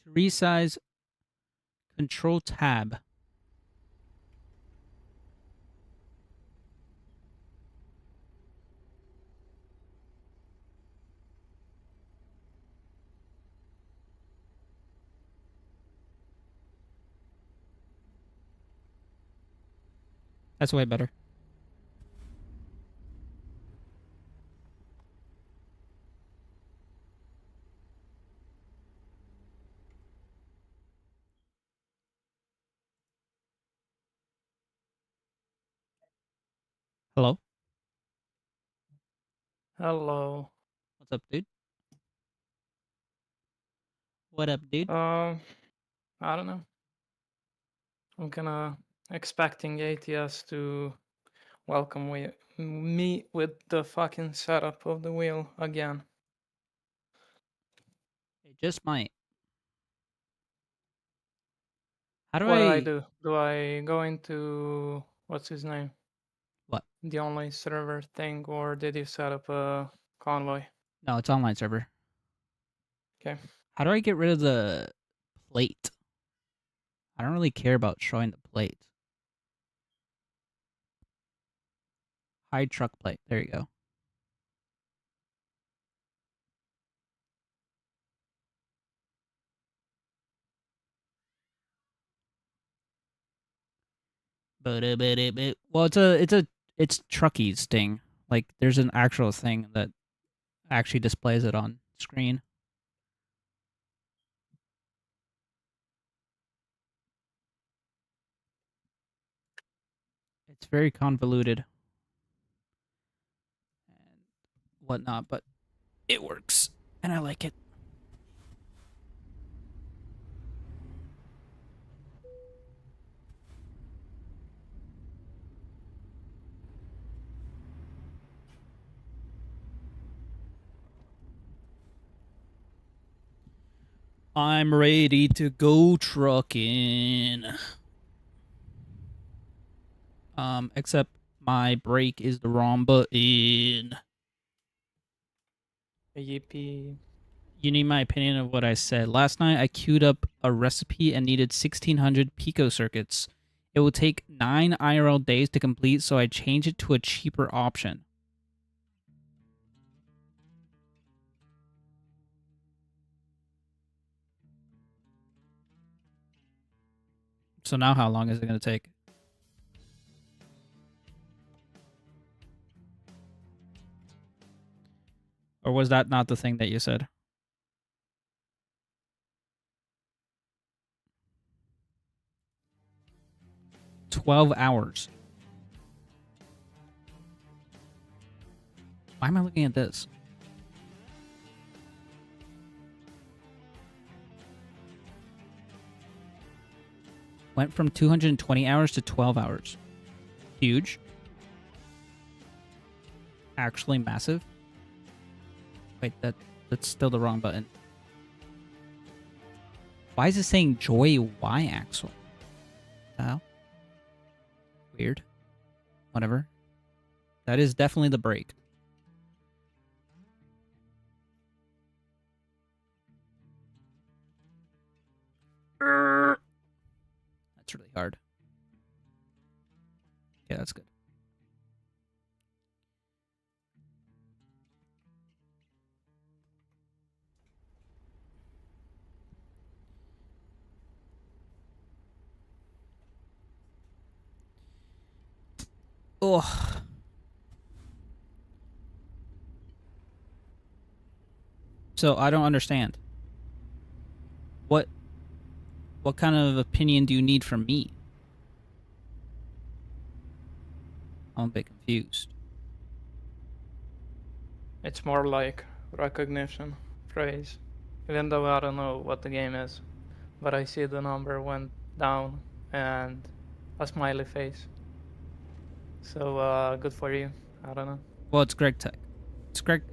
To resize, Control Tab. That's way better. Hello? Hello. What's up, dude? What up, dude? I don't know. I'm kinda expecting ATS to welcome me with the fucking setup of the wheel again. It just might. How do What do I I... do? Do I go into what's his name? What? The online server thing, or did you set up a convoy? No, it's online server. Okay. How do I get rid of the plate? I don't really care about showing the plate. Hide truck plate. There you go. Well, it's Truckie's thing. Like, there's an actual thing that actually displays it on screen. It's very convoluted and whatnot, but it works, and I like it. I'm ready to go trucking. Except my brake is the wrong button. Yippee. You need my opinion of what I said. Last night I queued up a recipe and needed 1600 pico circuits. It will take 9 IRL days to complete, so I changed it to a cheaper option. So now how long is it going to take? Or was that not the thing that you said? 12 hours. Why am I looking at this? Went from 220 hours to 12 hours. Huge. Actually massive. Wait, that's still the wrong button. Why is it saying Joy Y axle? The hell? Weird. Whatever. That is definitely the brake. hard. Yeah, that's good. Oh, so I don't understand. What what kind of opinion do you need from me? I'm a bit confused. It's more like recognition, praise. Even though I don't know what the game is, but I see the number went down and a smiley face. So good for you. I don't know. Well, it's Greg Tech.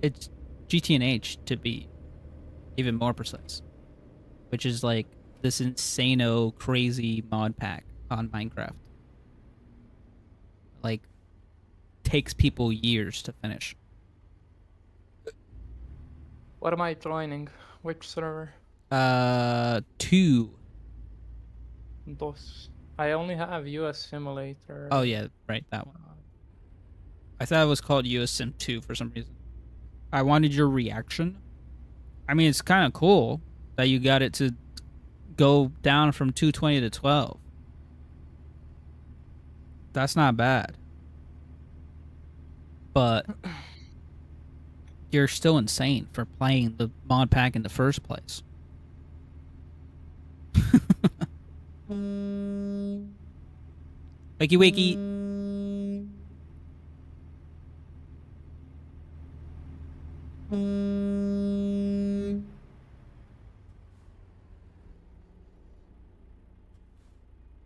It's GTNH to be even more precise, which is like this insano crazy mod pack on Minecraft. Like takes people years to finish. What am I joining? Which server? 2. DOS. I only have US Simulator. Oh yeah, right, that one. I thought it was called US Sim 2 for some reason. I wanted your reaction. I mean, it's kind of cool that you got it to go down from 220 to 12. That's not bad. But you're still insane for playing the mod pack in the first place. Wakey wakey.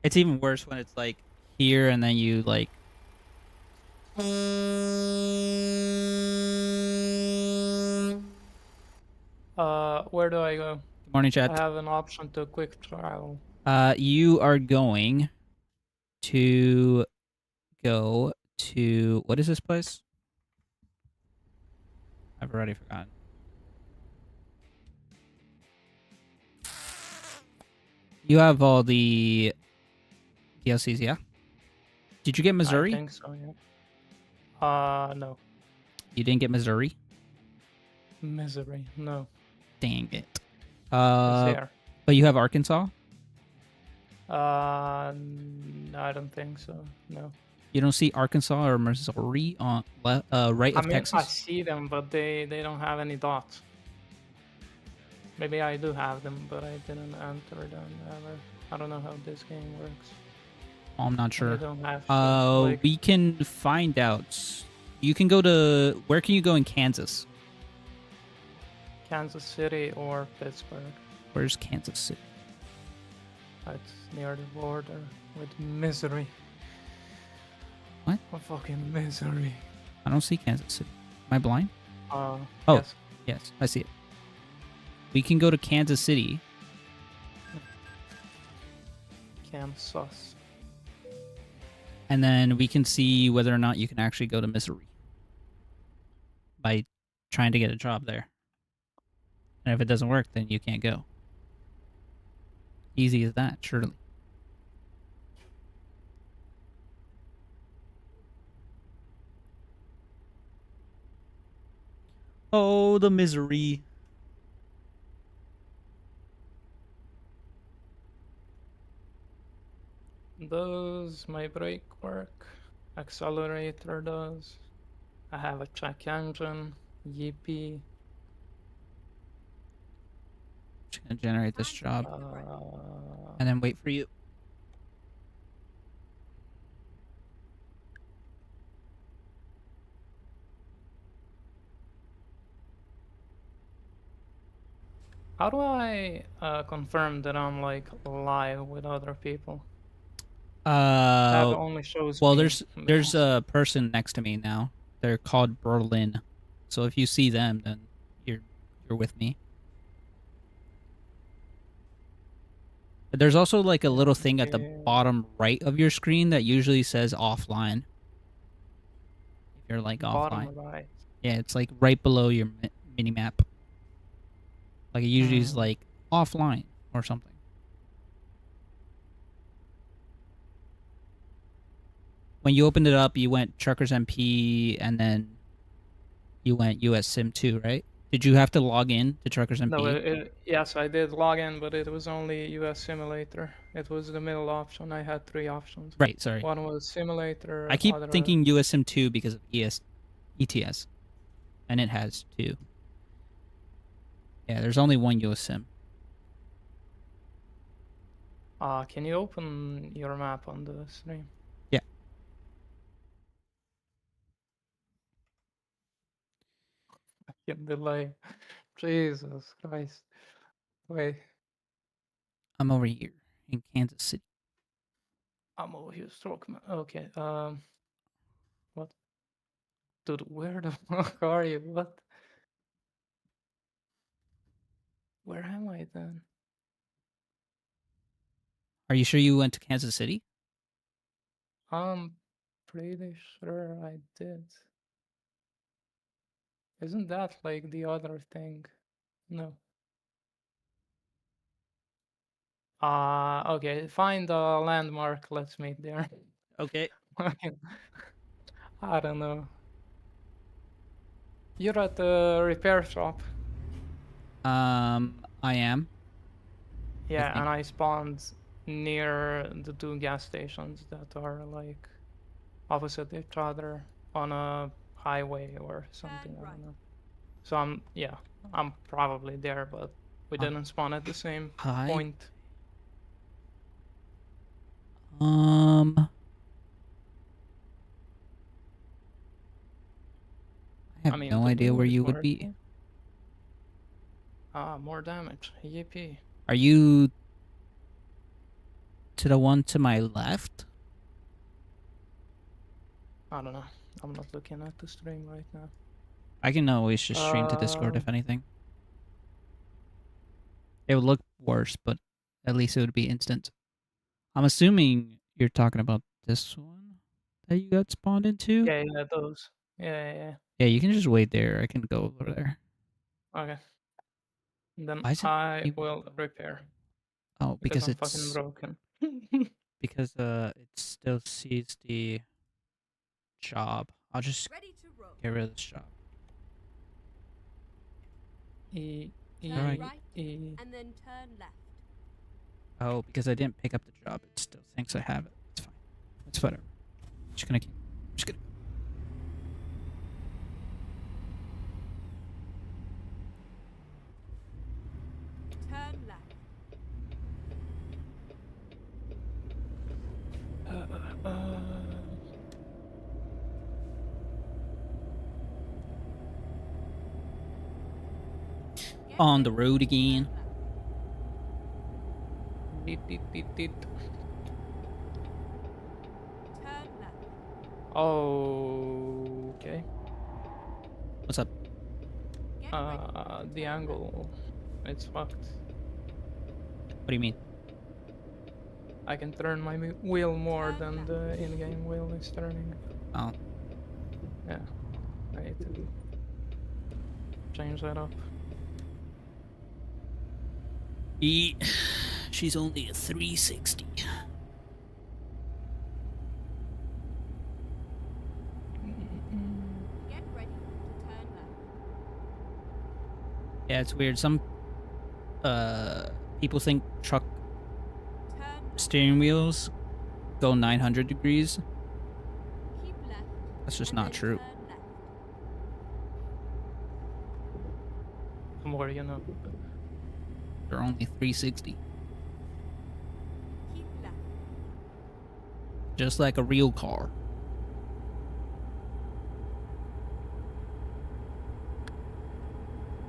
It's even worse when it's like here and then you like. Where do I go? Good morning, I chat. have an option to quick trial. You are going to go to what is this place? I've already forgotten. You have all the DLCs, yeah? Did you get I Missouri? think so, yeah. No. You didn't get Missouri? Misery, no. Dang it. It's there. But you have Arkansas? No, I don't think so. No. You don't see Arkansas or Missouri on right I of mean, I Texas? see them, but they don't have any dots. Maybe I do have them, but I didn't enter them ever. I don't know how this game works. Oh, I'm not They sure. don't have to, We can find out. You can go to where can you go in Kansas? Kansas City or Pittsburgh. Where's Kansas City? It's near the border with Missouri. What? What fucking Missouri? I don't see Kansas City. Am I blind? Oh. Yes. Yes, I see it. We can go to Kansas City. Kansas. And then we can see whether or not you can actually go to Missouri by trying to get a job there. And if it doesn't work, then you can't go. Easy as that, surely. Oh, the misery. Does my brake work? Accelerator does. I have a check engine. Yippee. Just gonna generate this job Uh, and then wait for you. how do I confirm that I'm like live with other people? Tab only shows Well, me. there's a person next to me now. They're called Berlin. So if you see them, then you're with me. There's also like a little thing at the bottom right of your screen that usually says offline. If you're like bottom offline. right. Yeah, it's like right below your mini map. Like it usually is like offline or something. When you opened it up, you went Truckers MP, and then you went US Sim 2, right? Did you have to log in to Truckers No, MP? yes, I did log in, but it was only US Simulator. It was the middle option. I had 3 options. Right, sorry. One was I Simulator, keep other. thinking US Sim 2 because of ETS, and it has 2. Yeah, there's only one US Sim. Can you open your map on the stream? Yeah. Fucking delay. Jesus Christ. Wait, I'm over here in Kansas City. I'm over here, stroke. Okay. What? Dude, where the fuck are you? What? Where am I then? Are you sure you went to Kansas City? I'm pretty sure I did. Isn't that like the other thing? No. Okay. Find a landmark. Let's meet there. Okay. I don't know. You're at the repair shop. I am. I Yeah, think. and I spawned near the 2 gas stations that are like opposite each other on a highway or something. I don't know. So I'm probably there, but we On didn't spawn at the same high. point. I I have mean, no the idea wheel where is you would be. working. More damage. Yippee. Are you to the one to my left? I don't know. I'm not looking at the stream right now. I can always just stream to Discord if anything. It would look worse, but at least it would be instant. I'm assuming you're talking about this one that you got spawned into? Yeah, those. Yeah. Yeah, you can just wait there. I can go over there. Okay. Then Why is it I even will go? repair Oh, because I'm fucking broken. because it still sees the job. I'll just get rid of this job. E E Turn right, E. and then turn left. Oh, because I didn't pick up the job, it still thinks I have it. It's fine. It's whatever. Just gonna keep. Just gonna. Turn left. Get On the ready road to again. turn left. Turn left. Okay. What's up? Get ready to The turn angle, it's fucked. What do you mean? I can turn my wheel more Turn than left. the in-game wheel is turning. Oh, Yeah, I need to change that up. she's only a 360. Get ready to turn left. Yeah, it's weird. Some people think truck Turn left. steering wheels go 900 degrees. Keep left. That's just and not then true. Turn left. The more you know. They're only 360. Keep left. Just like a real car.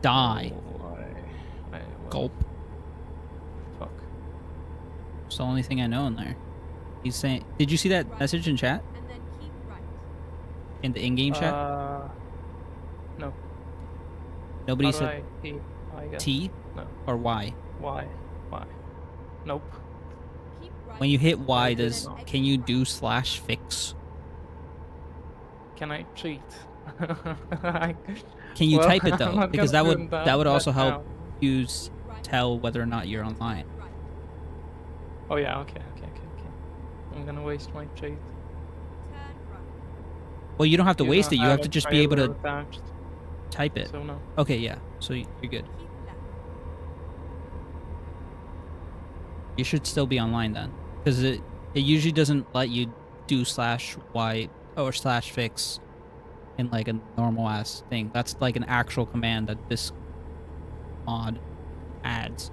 Die. Oh, I will. Gulp. Fuck. It's the only thing I know in there. He's saying, did you see that Right. message in chat? And then keep right. In the in-game chat? No. Nobody How do said I guess. T No. or Y. Why? Nope. Keep right. When you hit and Y, then does exit can you right. do slash fix? Can I cheat? Can you Well, type it I'm though? not Because gonna that do would also that help now. you Keep right. tell whether or not you're and then online. turn right. Oh yeah, okay. I'm gonna waste my cheat. Turn Well, you don't have to You waste don't it. You have have a to just be able trailer to attached, type it. so no. Okay, yeah. So you're good. Keep left. You should still be online then, because it usually doesn't let you do /y or /fix in like a normal ass thing. That's like an actual command that this mod adds.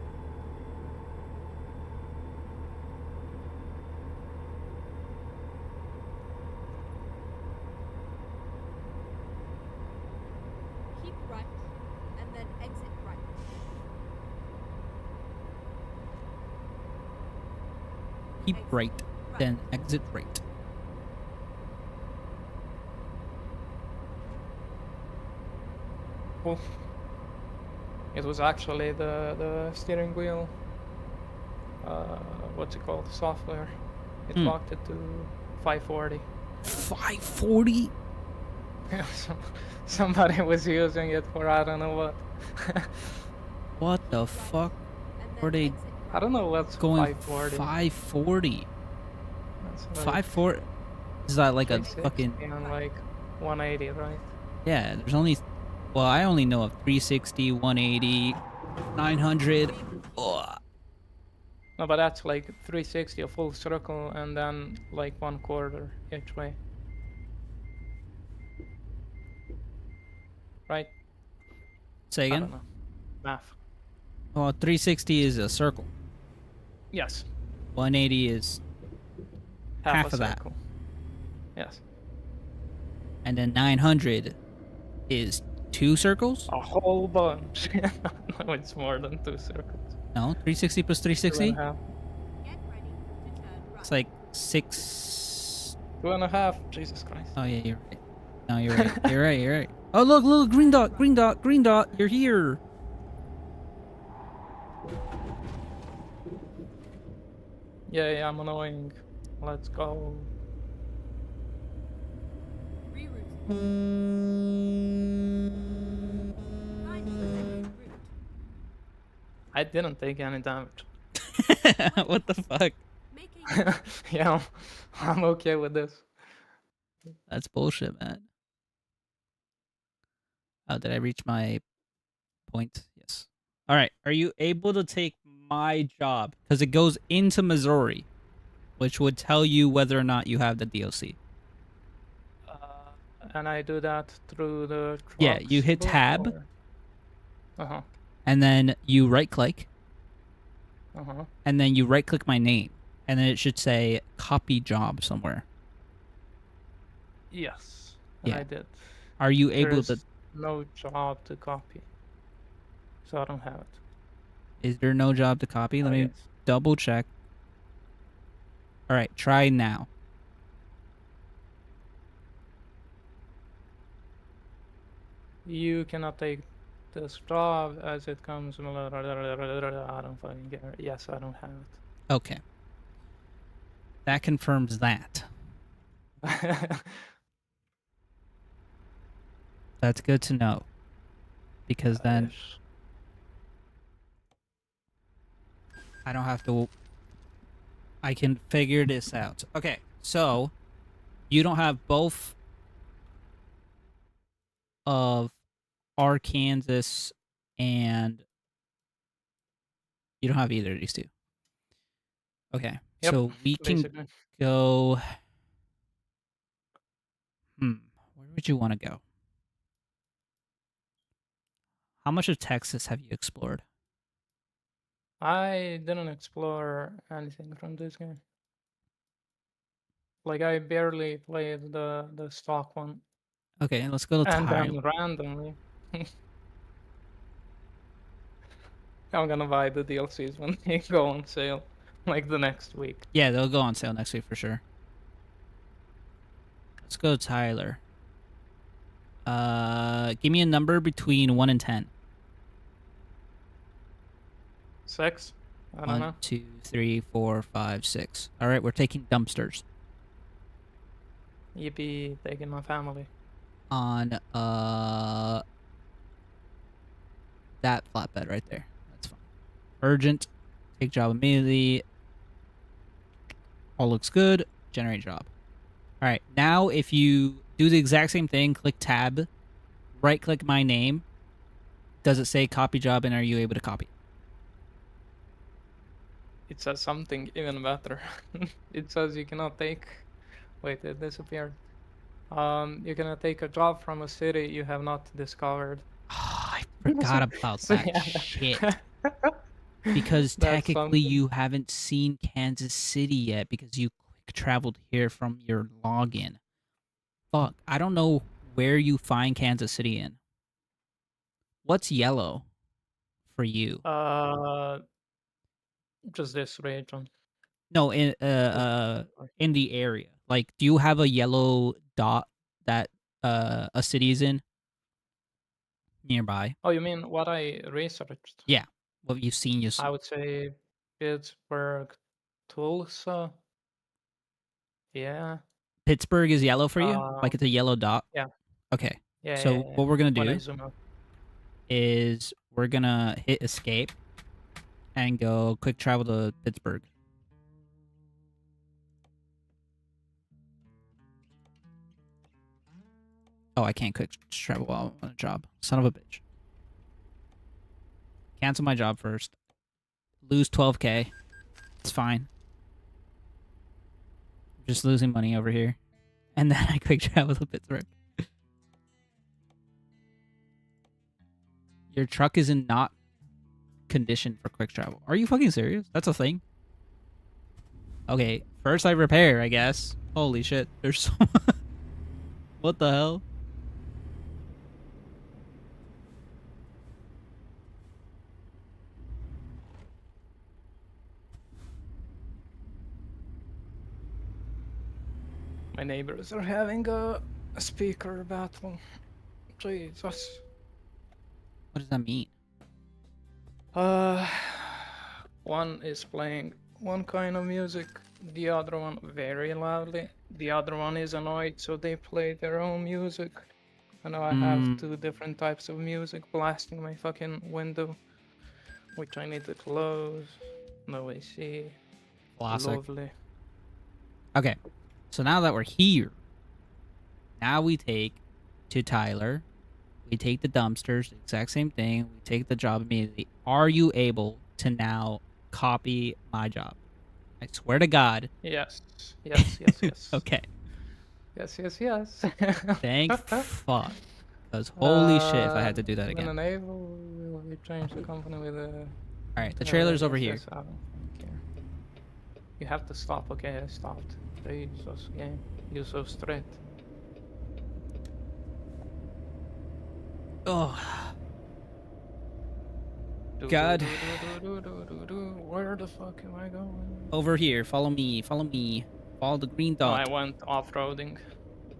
Keep right. And then exit right. Keep Exit right, then exit right. Cool. It was actually the steering wheel. What's it called? Software. It Hmm. locked it to 540. 540? Somebody was using it for I don't know what. What Keep the right, fuck? and then Were they exit right. I don't know what's going 540. 540? That's like 540? Is that like a 360 fucking... and like 180, right? Yeah, there's only... Well, I only know of 360, 180, 900. Ugh. No, but that's like 360, a full circle, and then like 1/4 each way. Right? Say I again? don't know. Math. Well, 360 is a circle. Yes. 180 is half A of that. circle. Yes. And then 900 is 2 circles? A whole bunch. No, it's more than 2 circles. No, 360 plus 360? 2.5. Get ready to turn right. It's like 6... 2.5. Jesus Christ. Oh, yeah, you're right. No, you're right. You're right, you're right. Oh, look, look, green dot, green dot, green dot. You're here. Yeah, I'm annoying. Let's go. Reroute. Find the intended route. I didn't take any damage. What the fuck? Make a U-turn. Yeah, I'm okay with this. That's bullshit, man. Oh, did I reach my point? Yes. All right. Are you able to take my job? Because it goes into Missouri, which would tell you whether or not you have the DLC. And I do that through the truck Yeah, you hit symbol, tab. or- Uh-huh. And then you right click, Uh-huh. and then you right click my name, and then it should say copy job somewhere. Yes. Yeah. I did. Are you able to? There's no job to copy. So I don't have it. Is there no job to copy? Let me Yes. double check. All right, try now. You cannot take this job as it comes. I don't fucking care. Yes, I don't have Okay. That confirms that. it. That's good to know. Because then Ish. I don't have to... I can figure this out. Okay, so you don't have both of Arkansas and... You don't have either of these two. Okay, Yep, so we can basically. go... Where would you want to go? How much of Texas have you explored? I didn't explore anything from this game. Like I barely played the stock one, Okay, let's go to and Tyler. then randomly, I'm gonna buy the DLCs when they go on sale, like the next week. Yeah, they'll go on sale next week for sure. Let's go to Tyler. Give me a number between 1 and 10. 6? I don't 1, know. 2, 3, 4, 5, 6. All right, we're taking dumpsters Yippee, taking my family. on that flatbed right there. That's fine. Urgent. Take job immediately. All looks good. Generate job. All right. Now, if you Do the exact same thing. Click tab. Right click my name. Does it say copy job and are you able to copy? It says something even better. It says you cannot take. Wait, it disappeared. You cannot take a job from a city you have not discovered. Oh, I forgot about So that yeah, shit. Because that's technically something. you haven't seen Kansas City yet because you quick traveled here from your login. Fuck, I don't know where you find Kansas City in. What's yellow for you? Just this region. No, Just this part. in the area. Like, do you have a yellow dot that a city's in nearby? Oh, you mean what I researched? Yeah. What have you seen? I would say Pittsburgh, Tulsa. Yeah. Pittsburgh is yellow for you? Uh, Like it's a yellow dot? yeah. Okay. Yeah, yeah, So yeah. what we're gonna When I do zoom out. is we're gonna hit escape and go quick travel to Pittsburgh. Oh, I can't quick travel while I'm on a job. Son of a bitch. Cancel my job first. Lose 12K. It's fine. I'm just losing money over here. And then I quick travel to Pittsburgh. Your truck is in not condition for quick travel. Are you fucking serious? That's a thing? Okay, first I repair, I guess. Holy shit. There's so What the hell? My neighbors are having a speaker battle. Jesus. What does that mean? Uh, one is playing one kind of music, the other one very loudly. The other one is annoyed, so they play their own music. And now I have two different types of music blasting my fucking window, which I need to close. No AC. Classic. Lovely. Okay, so now that we're here, now we take to Tyler. We take the dumpsters, the exact same thing. We take the job immediately. Are you able to now copy my job? I swear to God. Yes. Yes, yes, yes. Okay. Yes, yes, yes. Thank fuck. Because holy shit if I had to do that When again. enable, we change the company with a. Alright, the trailer's over yes, here. yes, I don't care. You have to stop. Okay, I stopped. Jesus, game. You're so straight. Oh. God. Where the fuck am I going? Over here. Follow me. Follow me. Follow the green Oh, I dot. went off-roading.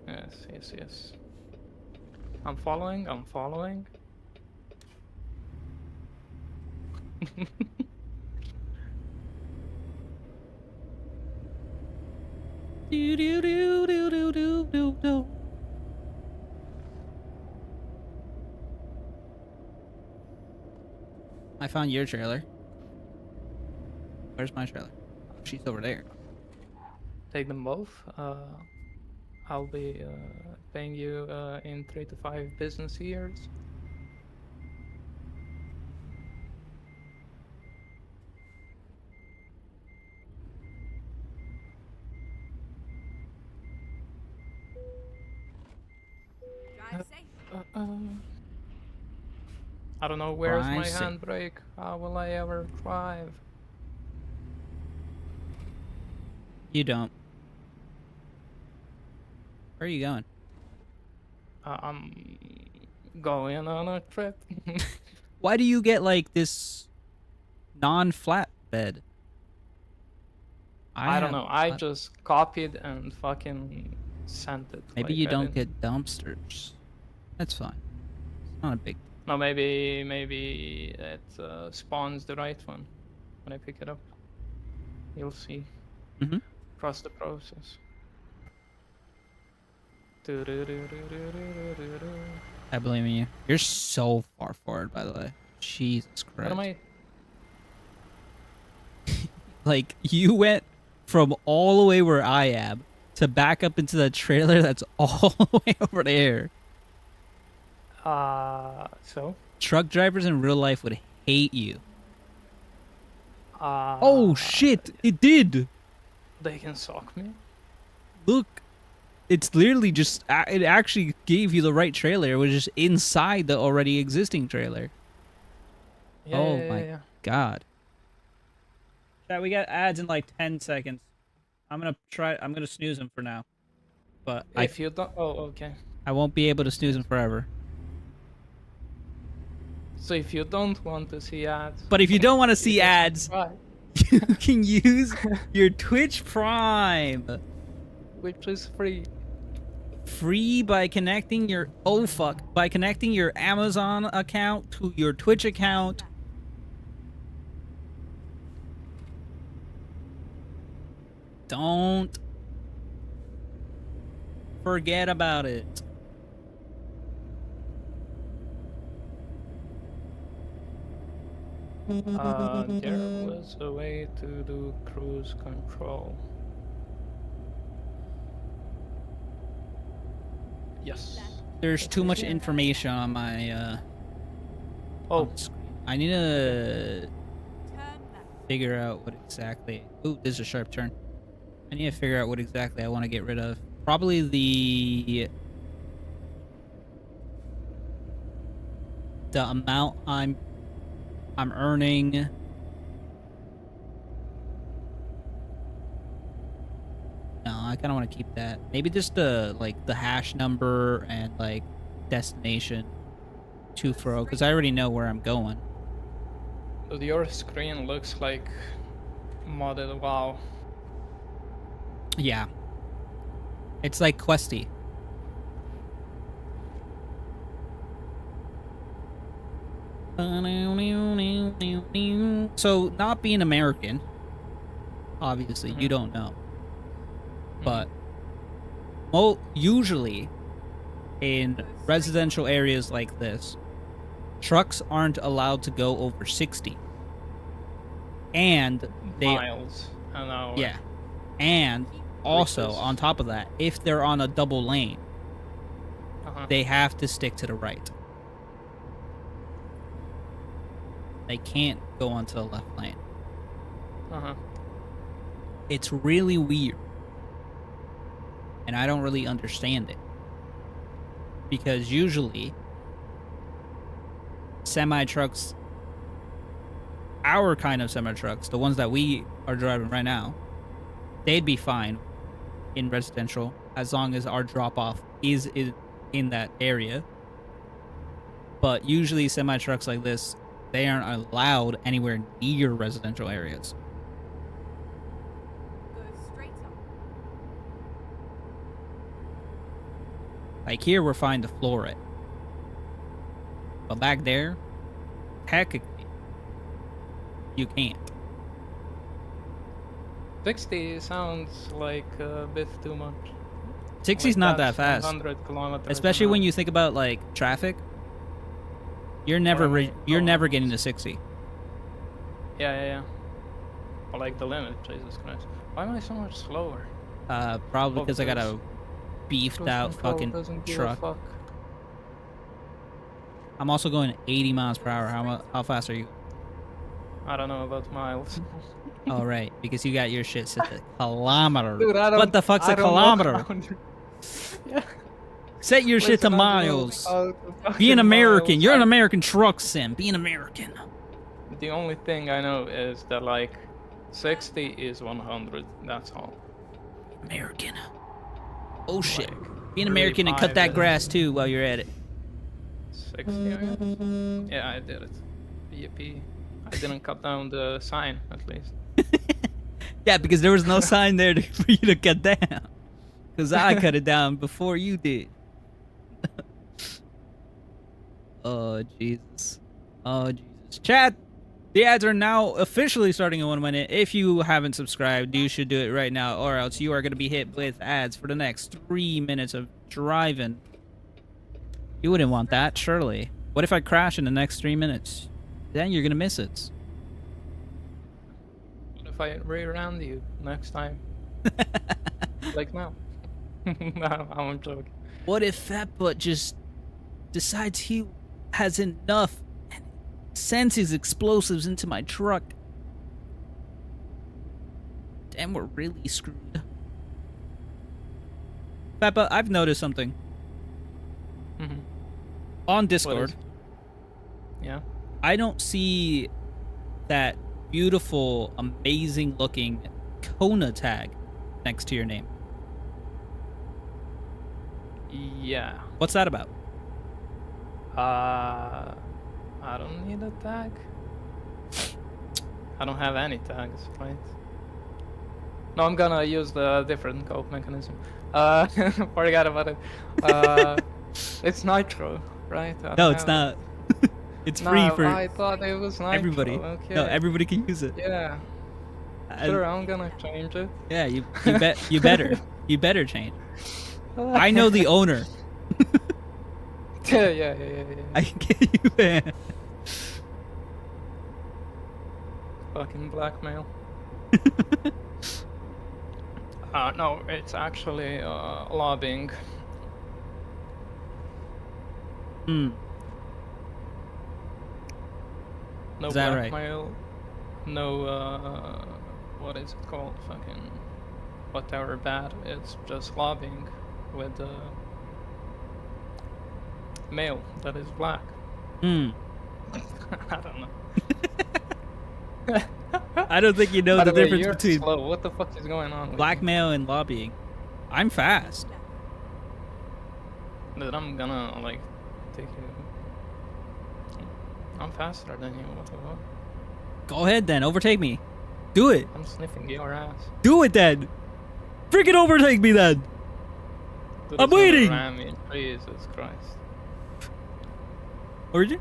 Yes, yes, yes. I'm following, I'm following. Do, do, do, do, do, do, do, do. I found your trailer. Where's my trailer? Oh, she's over there. Take them both. I'll be paying you in 3 to 5 business years. Drive safe. I don't know where's my Drive safe. handbrake. How will I ever drive? You don't. Where are you going? I'm going on a trip. Why do you get like this non-flat bed? I don't have know. I flat- just copied and fucking sent it. Maybe like, you I don't didn't- get dumpsters. That's fine. It's not a big. No, maybe it spawns the right one when I pick it up. You'll see. Mhm. Trust the process. I believe in you. You're so far forward, by the way. Jesus What Christ. am I? Like you went from all the way where I am to back up into the trailer that's all the way over there. So? Truck drivers in real life would hate you. Uh, Oh shit! It did. They can sock me? Look, it's literally just. It actually gave you the right trailer. It was just inside the already existing trailer. Yeah, Oh yeah, my yeah. god. Chat, we got ads in like 10 seconds. I'm gonna snooze them for now. But If you don't... Oh, okay. I won't be able to snooze them forever. So if you don't want to see ads... But if you don't want to you see can ads, subscribe, you can use your Twitch Prime. which is free. Free by connecting your by connecting your Amazon account to your Twitch account. Don't forget about it. There was a way to do cruise control. Yes. There's too much information on my Oh, on the screen. I need to Turn left. figure out what exactly. Ooh, this is a sharp turn. I need to figure out what exactly I want to get rid of. Probably the amount I'm earning. No, I kind of want to keep that. Maybe just the hash number and like destination to throw, because I already know where I'm going. but your screen looks like modded WoW. Yeah, it's like questy. So, not being American, obviously, you don't know. But usually, in residential areas like this, trucks aren't allowed to go over 60. And they... Miles an hour. Yeah. And also, on top of that, if they're on a double lane, they have to stick to the right. They can't go onto the left lane. It's really weird. And I don't really understand it. Because usually, semi-trucks, our kind of semi-trucks, the ones that we are driving right now, they'd be fine in residential as long as our drop-off is in that area. But usually semi-trucks like this, they aren't allowed anywhere near residential areas. Go straight up. Like here, we're fine to floor it. But back there, technically, you can't. 60 sounds like a bit too much. 60's not that fast. 100 kilometers Especially an when hour. you think about like traffic. You're never never getting to 60. Yeah. Or like the limit, Jesus Christ. Why am I so much slower? Probably because I got a Cruise beefed out control fucking doesn't give a truck. fuck. I'm also going 80 miles per hour. How fast are you? I don't know about miles. Oh, right, because you got your shit set to kilometer. Dude, I don't, What the fuck's I a don't know kilometer? how- yeah. Set your shit to Listen, I don't know miles. how to Be an fucking American. miles. You're an American truck sim. Be an American. The only thing I know is that like 60 is 100. That's all. American. Oh shit. Like, Be an American and cut 35 that is grass too while you're at it. 60, I guess. Yeah, I did it. Yippee. I didn't cut down the sign, at least. Yeah, because there was no sign there for you to cut down. Because I cut it down before you did. Oh, Jesus. Oh, Jesus. Chat, the ads are now officially starting in 1 minute. If you haven't subscribed, you should do it right now, or else you are going to be hit with ads for the next 3 minutes of driving. You wouldn't want that, surely. What if I crash in the next 3 minutes? Then you're going to miss it. What if I rear-end you next time? Like now. No, I'm joking. What if Fat Butt just decides he has enough and sends his explosives into my truck? Damn, we're really screwed. Fat Butt, I've noticed something. Mhm. On What Discord, is? Yeah. I don't see that beautiful, amazing looking Kona tag next to your name. Yeah. What's that about? I don't need a tag. I don't have any tags, right? No, I'm gonna use the different cope mechanism. Forgot about it. It's nitro, right? I No, don't it's have it. not. It's free No, for I thought it was nitro. everybody. Okay. No, everybody can use it. Yeah. And- Sure, I'm gonna change it. yeah, you better change. I know the owner. Yeah. I can get you banned. Fucking blackmail. No, it's actually lobbying. Hmm. No Is that right? blackmail. No, what is it called? Fucking whatever bad. It's just lobbying with mail that is black. Hmm. I don't know. I don't think you know By the way, difference you're between slow. What the fuck is going on with you? blackmail and lobbying. I'm fast. Dude, I'm gonna like take you. I'm faster than you. What the fuck? Go ahead then, overtake me. Do it. I'm sniffing your ass. Do it then. Freaking overtake me then. Dude, I'm it's gonna waiting. ram me. Jesus Christ. Where'd you?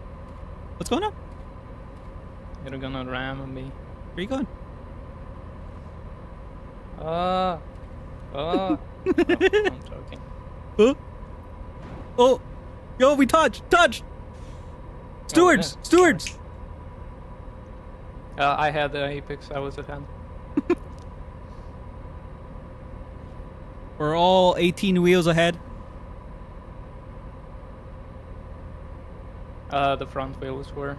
What's going on? You're gonna ram me. Where you going? No, I'm joking. Huh? Oh, yo, we touched. Stewards, yeah, stewards. I had the apex. I was ahead. We're all 18 wheels ahead. The front wheels were.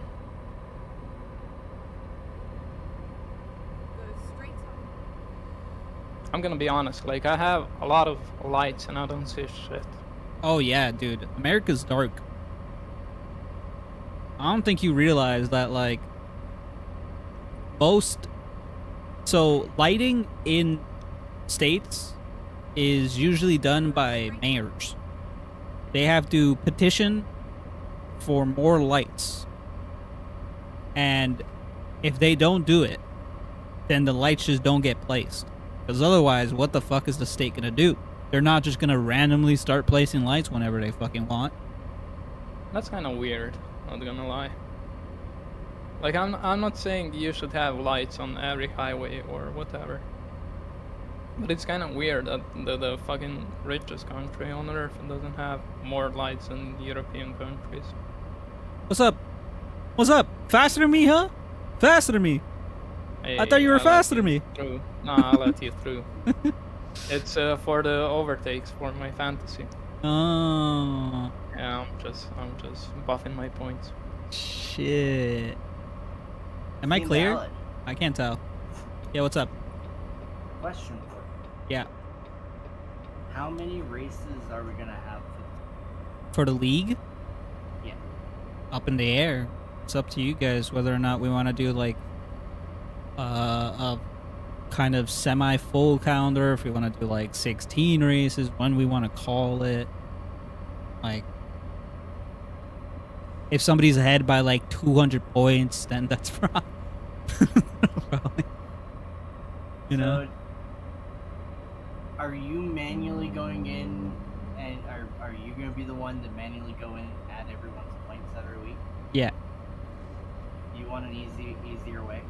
Go straight on. I'm gonna be honest. Like I have a lot of lights and I don't see shit. Oh yeah, dude. America's dark. I don't think you realize that like so lighting in states is usually done by mayors. They have to petition for more lights. And if they don't do it, then the lights just don't get placed. Because otherwise, what the fuck is the state gonna do? They're not just gonna randomly start placing lights whenever they fucking want. That's kind of weird. Not gonna lie. Like I'm not saying you should have lights on every highway or whatever. But it's kind of weird that the fucking richest country on earth doesn't have more lights than European countries. What's up? What's up? Faster than me, huh? Faster than me. I thought you were let faster than you me. Through. Nah, I'll let you through. It's for the overtakes for my fantasy. Oh, Yeah, I'm just buffing my points. shit. Am I Team clear? Valid. I can't tell. Yeah, what's up? Question for you. Yeah. How many races are we gonna have? For the league? Yeah. Up in the air. It's up to you guys whether or not we want to do like a kind of semi-full calendar, if we want to do like 16 races, when we want to call it. Like, if somebody's ahead by like 200 points, then that's probably, you know. So, are you manually going in, and are you gonna be the one to manually go in and add everyone's points every week? Yeah. You want an easier way?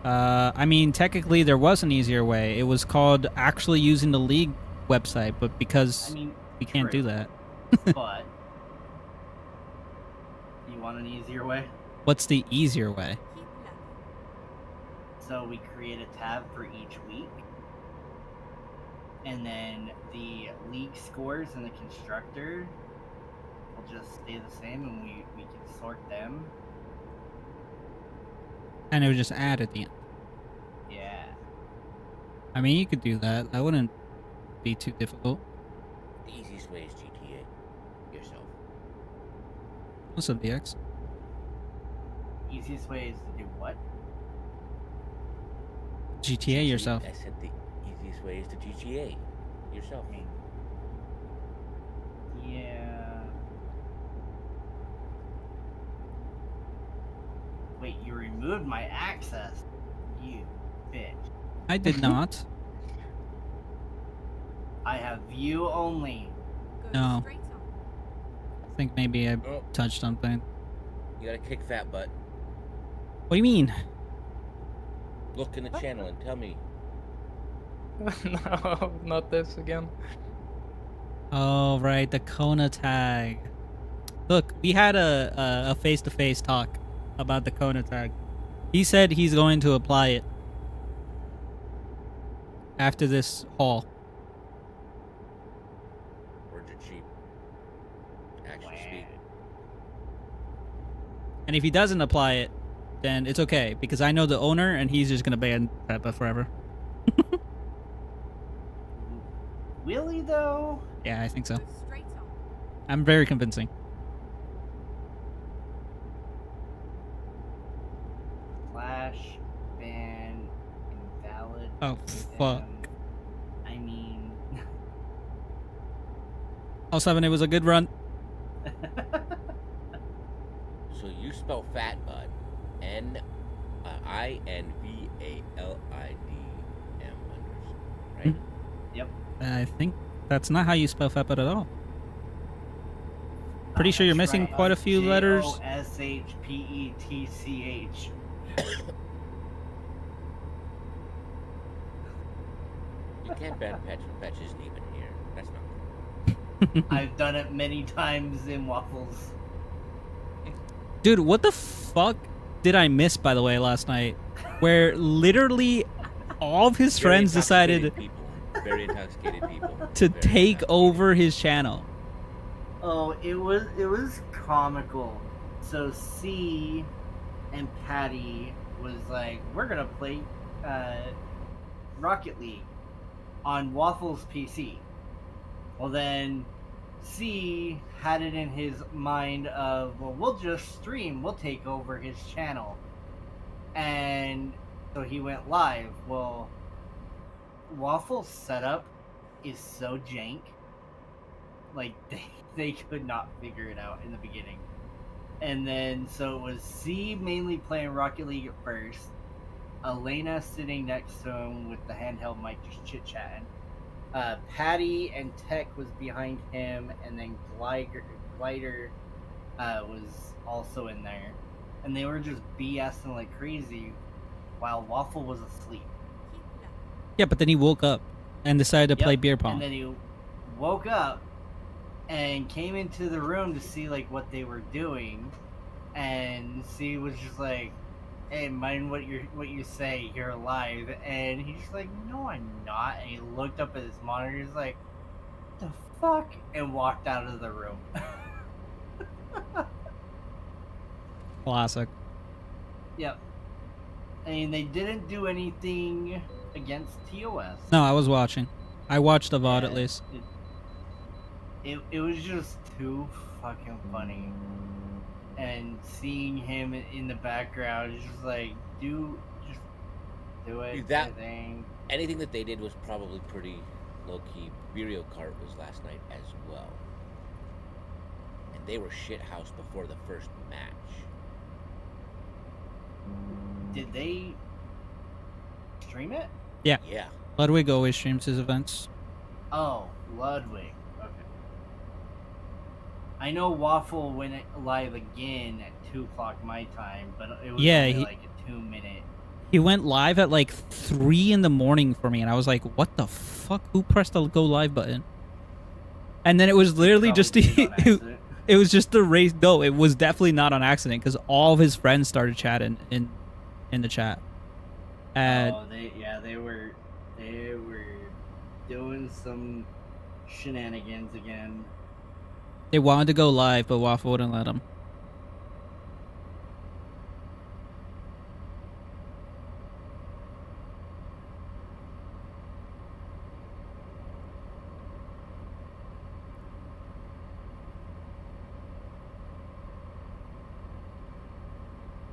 I mean, technically there was an easier way. It was called actually using the league website, but because I mean, we can't do true, that. but you want an easier way? What's the easier way? Keep left. So we create a tab for each week, and then the league scores and the constructor will just stay the same, and we can sort them. And it would just add at the end. Yeah. I mean, you could do that. That wouldn't be too difficult. The easiest way is GTA. Yourself. What's up, DX? Easiest way is to do what? GTA yourself. I said the easiest way is to GTA. Yourself. I mean, yeah. Wait, you removed my access. You bitch. I did not. I have view only. Go No. straight on. I think maybe I Oh, touched something. you gotta kick fat butt. What do you mean? Look in the channel and tell me. No, not this again. Oh, right, the Kona tag. Look, we had a face-to-face talk about the Kona tag. He said he's going to apply it after this haul. Words are cheap. Actions speak. And if he doesn't apply it, then it's okay, because I know the owner, and he's just going to ban Peppa forever. Will he though? Yeah, I think so. Go straight on. I'm very convincing. Flash ban invalid. Oh, fuck. I mean, Oh, 7, it was a good run. So you spell fat bud. INVALIDM right? yep. I think that's not how you spell Peppa at all. Pretty sure you're That's missing right. quite a few letters. JOSHPETCH. You can't ban Petch when Petch isn't even here. That's not cool. I've done it many times in Waffles. Dude, what the fuck did I miss, by the way, last night? Where literally all of his Very friends decided intoxicated people. Very intoxicated people. to Very take intoxicated. over his channel. Oh, it was comical. So C and Patty was like, we're gonna play Rocket League on Waffles PC. Well then C had it in his mind of, well, we'll just stream, we'll take over his channel. And so he went live. Well, Waffles setup is so jank. Like they could not figure it out in the beginning. And then so it was C mainly playing Rocket League at first, Elena sitting next to him with the handheld mic just chit chatting. Patty and Tech was behind him, and then Glider was also in there, and they were just BSing like crazy while Waffle was asleep. Keep left. Yeah, but then he woke up and decided to play Yep, beer And pong. then he woke up and came into the room to see like what they were doing, and C was just like, "Hey, mind what you say. You're alive." And he's just like, "No, I'm not." And he looked up at his monitor. He's like, "The fuck," and walked out of the room. Classic. Yep. I mean, they didn't do anything against TOS. No, I was watching. I watched the VOD at Yeah, least. It was just too fucking funny. And seeing him in the background is just like, just do it. Dude, that- I think. Anything that they did was probably pretty low key. Vireo Kart was last night as well. And they were shithoused before the first match. Did they stream it? Yeah. Yeah. Ludwig always streams his events. Oh, Ludwig. Okay. I know Waffle went live again at 2:00 my time, but it was Yeah, only he- like a 2-minute. He went live at like 3 in the morning for me, and I was like, what the fuck? Who pressed the go live button? And then it was literally just Probably did on accident. it was just the race. No, it was definitely not on accident, because all of his friends started chatting in the chat. And Oh, they were doing some shenanigans again. They wanted to go live, but Waffle wouldn't let them.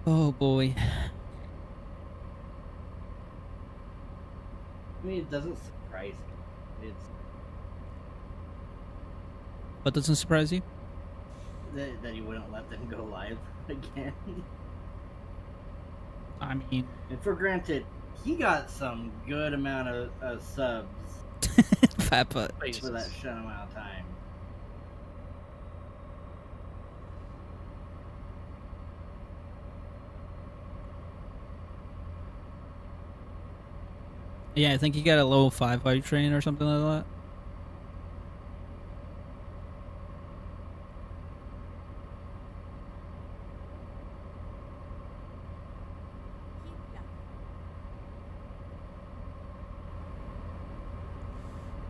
Oh boy. I mean, it doesn't surprise me. It's What doesn't surprise you? that he wouldn't let them go live again. I mean, And for granted, he got some good amount of subs fat butt. for that short amount of time. Yeah, I think he got a level 5 hype train or something like that.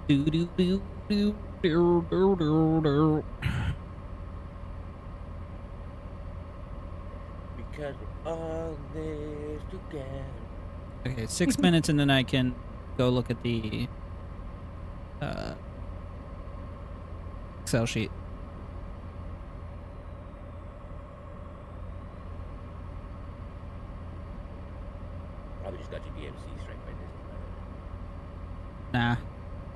Do do do do do do do do. Because we're all this together. Okay, 6 minutes and then I can go look at the Excel sheet. Probably just got your DMC strike by Disney. Nah,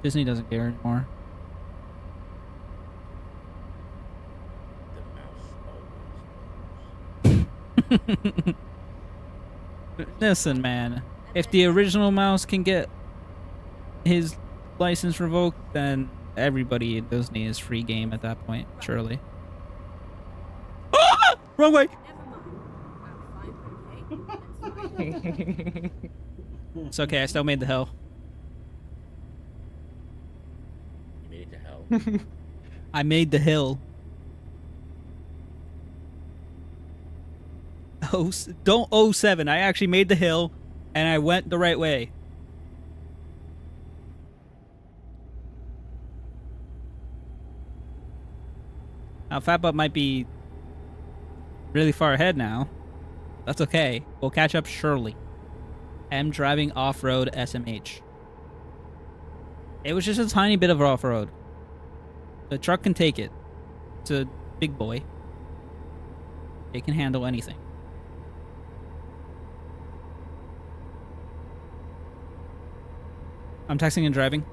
Disney doesn't care anymore. The mouse always knows. Listen, man. If the original mouse can get his license revoked, then everybody in Disney is free game at that point, surely. Ah! Wrong way! Never mind. I'm fine, okay? It's okay, I still made the hill. You made it to hell. I made the hill. Oh, don't 07. I actually made the hill, and I went the right way. Now, Fatbutt might be really far ahead now. That's okay. We'll catch up surely. M driving off-road SMH. It was just a tiny bit of off-road. The truck can take it. It's a big boy. It can handle anything. I'm texting and driving.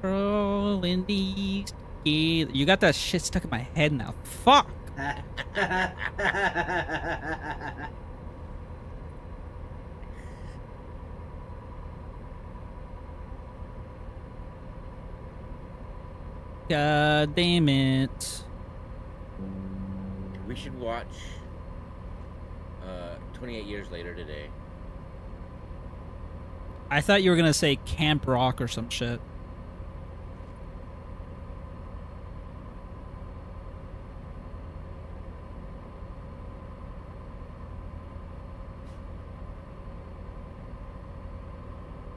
Rolling these together. You got that shit stuck in my head now. Fuck! God damn it. We should watch 28 years later today. I thought you were gonna say Camp Rock or some shit.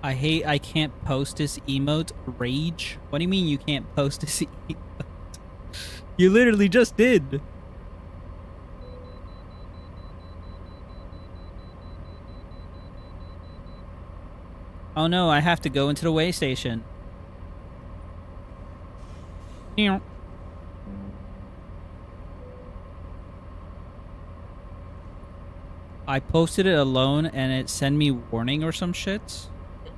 I can't post this emote. Rage? What do you mean you can't post this emote? You literally just did. Oh no, I have to go into the way station. Meow. I posted it alone and it sent me warning or some shit.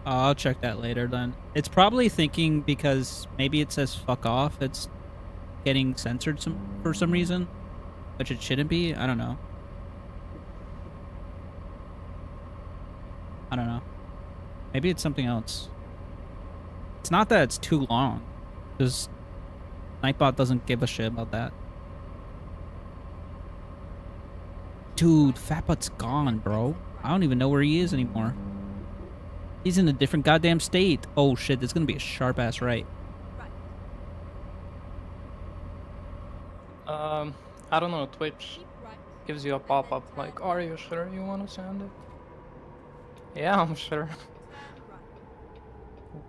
I'll check that later then. It's probably thinking because maybe it says fuck off. It's getting censored for some reason, which it shouldn't be. I don't know. I don't know. Maybe it's something else. It's not that it's too long. Because Nightbot doesn't give a shit about that. Dude, Fatbutt's gone, bro. I don't even know where he is anymore. He's in a different goddamn state. Oh shit, there's gonna be a sharp ass right. I don't know, Twitch Keep right. gives you a pop-up like, are you sure you want to send it? Yeah, I'm sure. Turn right.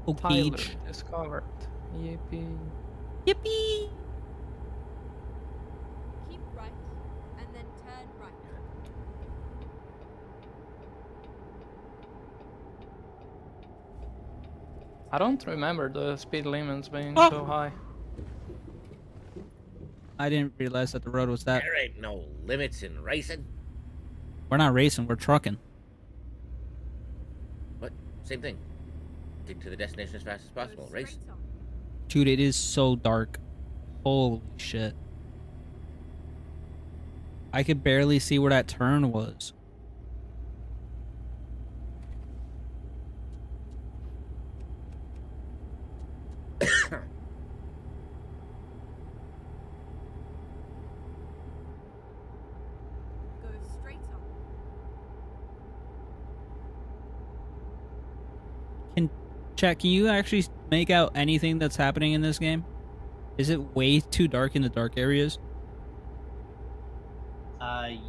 Oh, Tyler Cage. discovered. Yippee. Yippee! Keep right, and then turn right. I don't remember the speed limits being Ah! so high. I didn't realize that the road was that. There ain't no limits in racing. We're not racing, we're trucking. But same thing. Get to the destination as fast as Go possible. straight Race. on. Dude, it is so dark. Holy shit. I could barely see where that turn was. Go straight on. Can you actually make out anything that's happening in this game? Is it way too dark in the dark areas?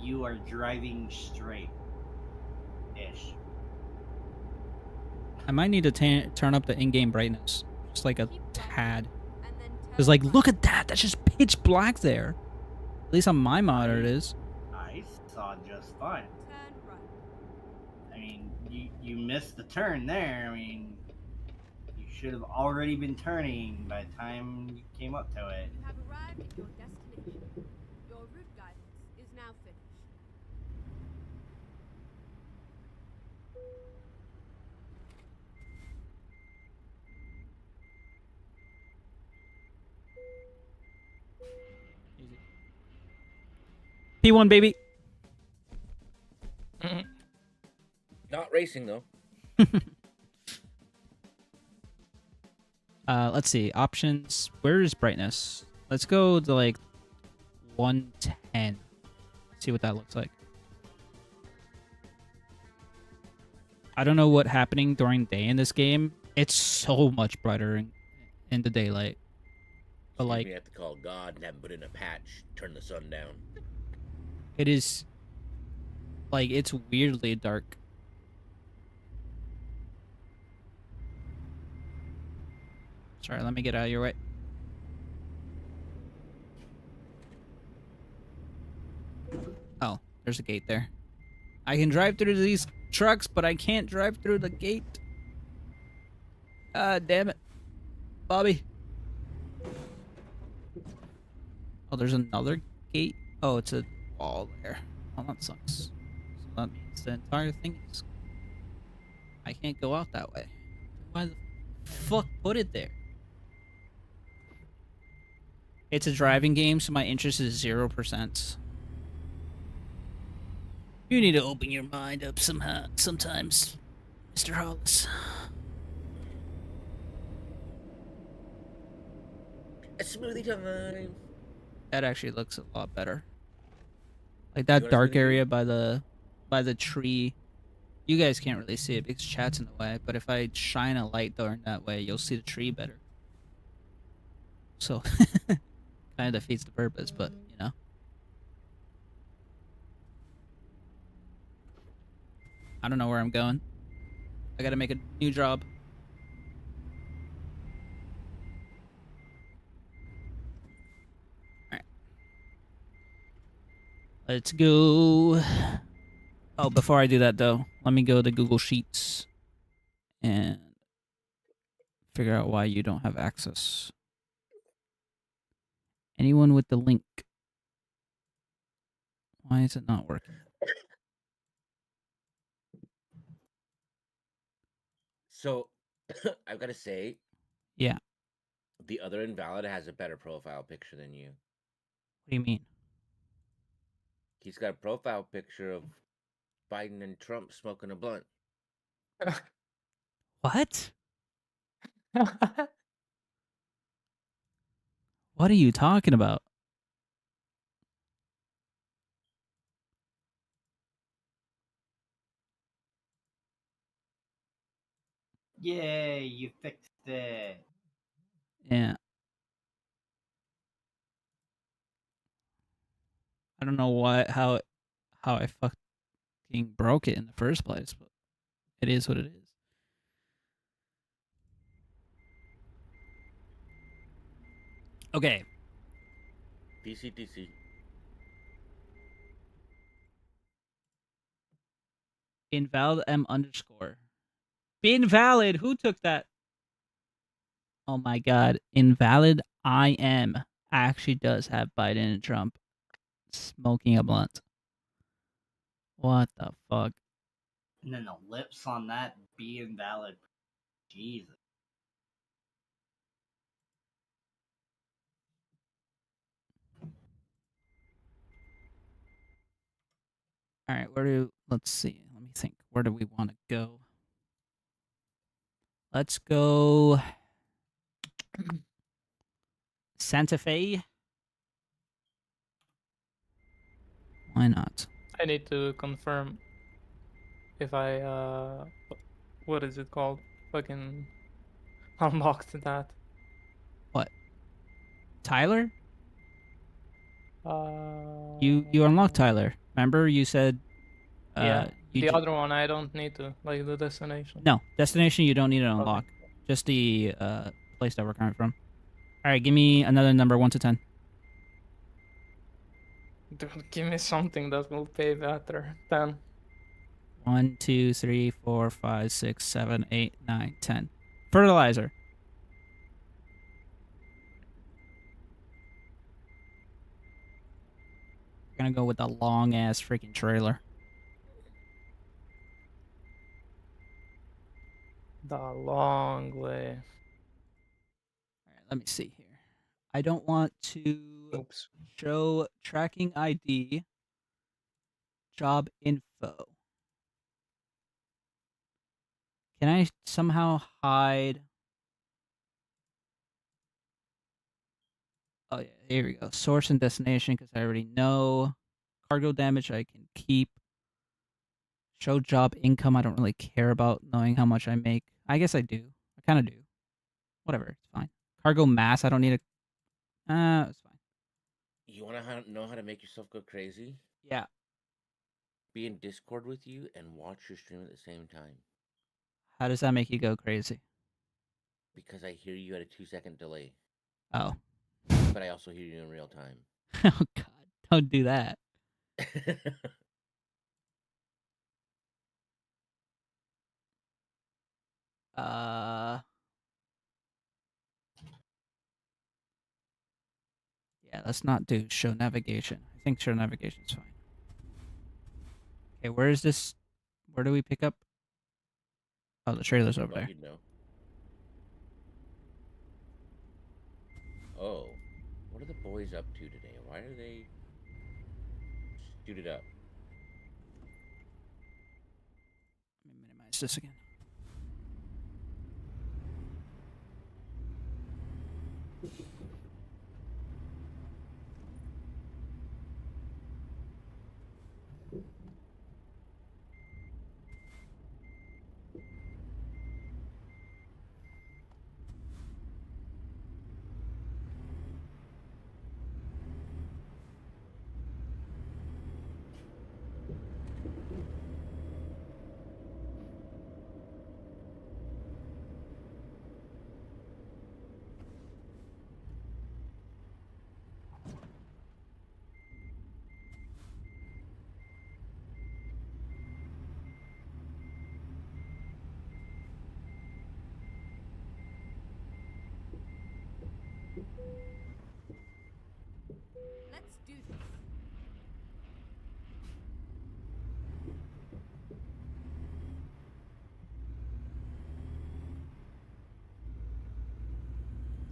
You are driving straight. Ish. I might need to turn up the in-game brightness. Just like a Keep right, tad. and then turn Because, like, right. look at that! That's just pitch black there. At least on my monitor it is. I saw just fine. Turn right. I mean, you missed the turn there. I mean, you should have already been turning by the time you came up to it. You have arrived at your destination. Your route guidance is now finished. P1, baby! Not racing though. Let's see. Options. Where is brightness? Let's go to, like, 110. See what that looks like. I don't know what's happening during day in this game. It's so much brighter in the daylight. But, Excuse like, me, I have to call God and have him put in a patch, turn the sun down. it is... Like, it's weirdly dark. Sorry, let me get out of your way. Oh, there's a gate there. I can drive through these trucks, but I can't drive through the gate. God damn it. Bobby. Oh, there's another gate? Oh, it's a wall there. Oh, that sucks. So that means the entire thing is... I can't go out that way. Why the fuck put it there? It's a driving game, so my interest is 0%. You need to open your mind up somehow, sometimes, Mr. Hollis. A smoothie time. That actually looks a lot better. Like You that want a dark smoothie, area baby? by the tree. You guys can't really see it because chat's in the way, but if I shine a light during that way, you'll see the tree better. So, kind of defeats the purpose, but, you know. I don't know where I'm going. I gotta make a new job. Alright. Let's go. Oh, before I do that, though, let me go to Google Sheets and figure out why you don't have access. Anyone with the link? Why is it not working? So, I've got to say, Yeah. the other invalid has a better profile picture than you. What do you mean? He's got a profile picture of Biden and Trump smoking a blunt. What? What are you talking about? Yay, you fixed it. Yeah. I don't know how I fucking broke it in the first place, but it is what it is. Okay. TC. Invalid M underscore. Invalid. Who took that? Oh my god. Invalid IM actually does have Biden and Trump smoking a blunt. What the fuck? And then the lips on that be invalid. Jesus. All right, let's see. Let me think. Where do we want to go? Let's go Santa Fe. Why not? I need to confirm if I what is it called? Fucking unlocked that. What? Tyler? You Uh, unlocked Tyler. Remember you said Yeah, you the other one I don't need to, like the destination. No, destination you don't need to Okay. unlock. Just the place that we're coming from. All right, give me another number 1 to 10. Dude, give me something that will pay better. 10. 1, 2, 3, 4, 5, 6, 7, 8, 9, 10. Fertilizer. We're gonna go with the long ass freaking trailer. The long way. All right, let me see here. I don't want to Oops. show tracking ID, job info. Can I somehow hide? Oh yeah, here we go. Source and destination because I already know. Cargo damage I can keep. Show job income. I don't really care about knowing how much I make. I guess I do. I kind of do. Whatever, it's fine. Cargo mass. I don't need a. It's fine. You want to know how to make yourself go crazy? Yeah. Be in Discord with you and watch your stream at the same time. How does that make you go crazy? Because I hear you at a 2-second delay, Oh. but I also hear you in real time. Oh God! Don't do that. Yeah. Let's not do show navigation. I think show navigation is fine. Okay. Where is this? Where do we pick up? Oh, the trailer's over there. You know. Oh, what are the boys up to today? Why are they suited up? Let me minimize this again. Let's do this.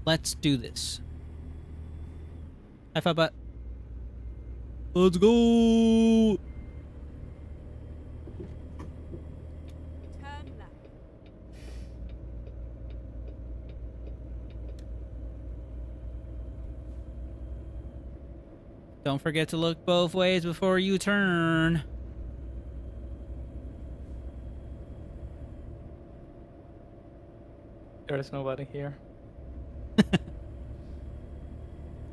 Let's do this. High five, butt. Let's go. Turn left. Don't forget to look both ways before you turn. There is nobody here.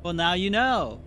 Well, now you know.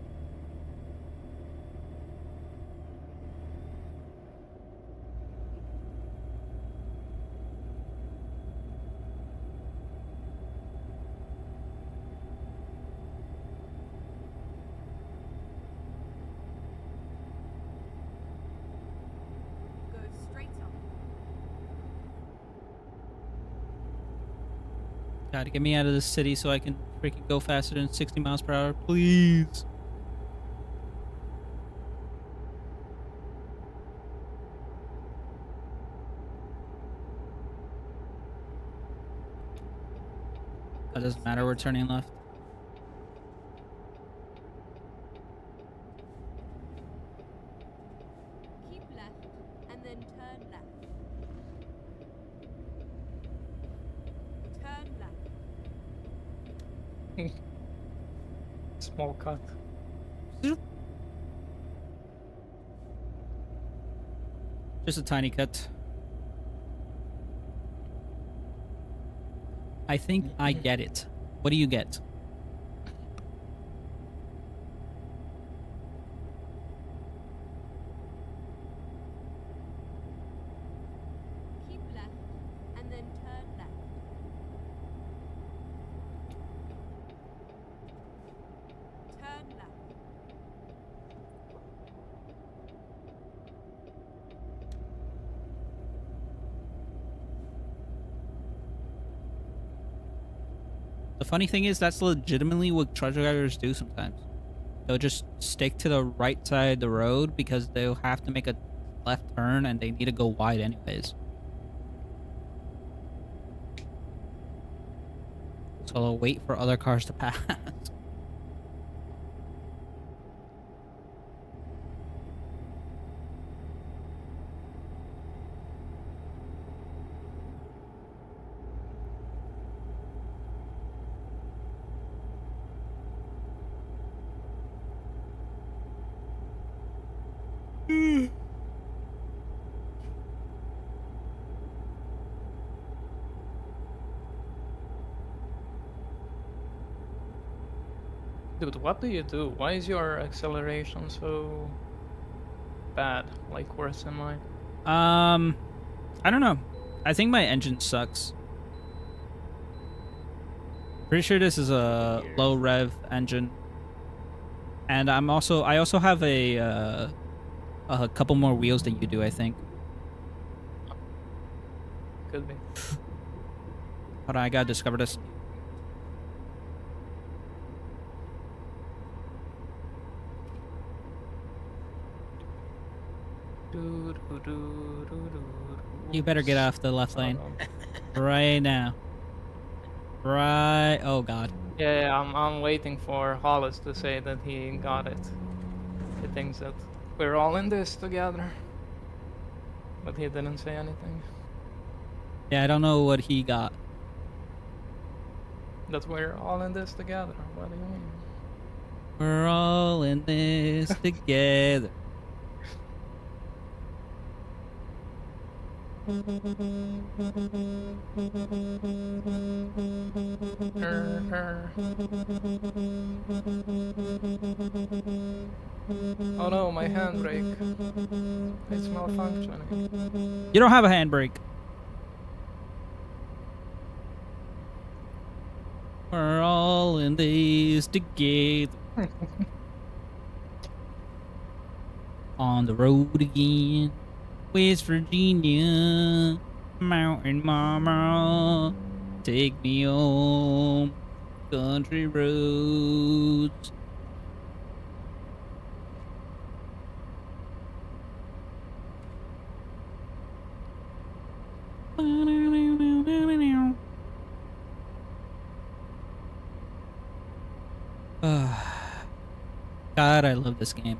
Gotta get me out of this city so I can freaking go faster than 60 miles per hour, please. That doesn't matter, we're turning left. Keep left and then turn left. Turn left. Small cut. Just a tiny cut. I think I get it. What do you get? Keep left and then turn left. Turn left. The funny thing is, that's legitimately what truck drivers do sometimes. They'll just stick to the right side of the road because they'll have to make a left turn and they need to go wide anyways. So they'll wait for other cars to pass. Dude, what do you do? Why is your acceleration so bad? Like worse than mine? I don't know. I think my engine sucks. Pretty sure this is a low rev engine. And I also have a couple more wheels than you do, I think. Could be. Hold on, I gotta discover this. You better get off the left lane. Right now. Right. Oh, God. Yeah, I'm waiting for Hollis to say that he got it. He thinks that we're all in this together. But he didn't say anything. Yeah, I don't know what he got. That we're all in this together. What do you mean? We're all in this together. Oh no, my handbrake. It's malfunctioning. You don't have a handbrake. We're all in this together. On the road again. West Virginia. Mountain Mama. Take me home. Country roads. God, I love this game.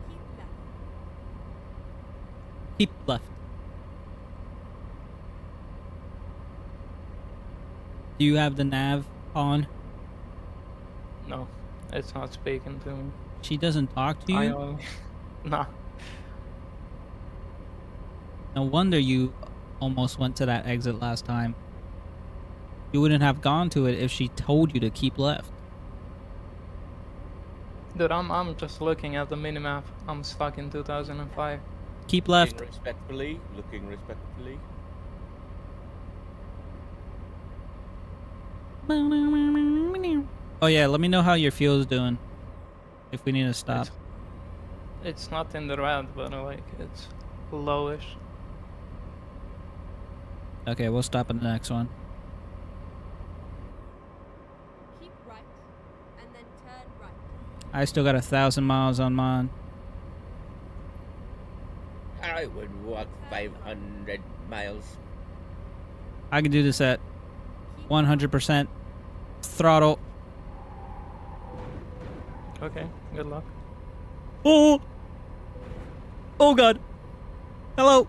Keep left. Keep left. Do you have the nav on? No, it's not speaking to me. She doesn't talk to I you? only... Nah. No wonder you almost went to that exit last time. You wouldn't have gone to it if she told you to keep left. Dude, I'm just looking at the minimap. I'm stuck in 2005. Keep Looking left. respectfully. Looking respectfully. Oh yeah, let me know how your fuel's doing. If we need to stop. It's not in the red, but like it's lowish. Okay, we'll stop at the next one. Keep right, and then turn right. I still got 1,000 miles on mine. I would walk 500 miles. I can do this at Keep 100% throttle. Okay, good luck. Oh! Oh god. Hello.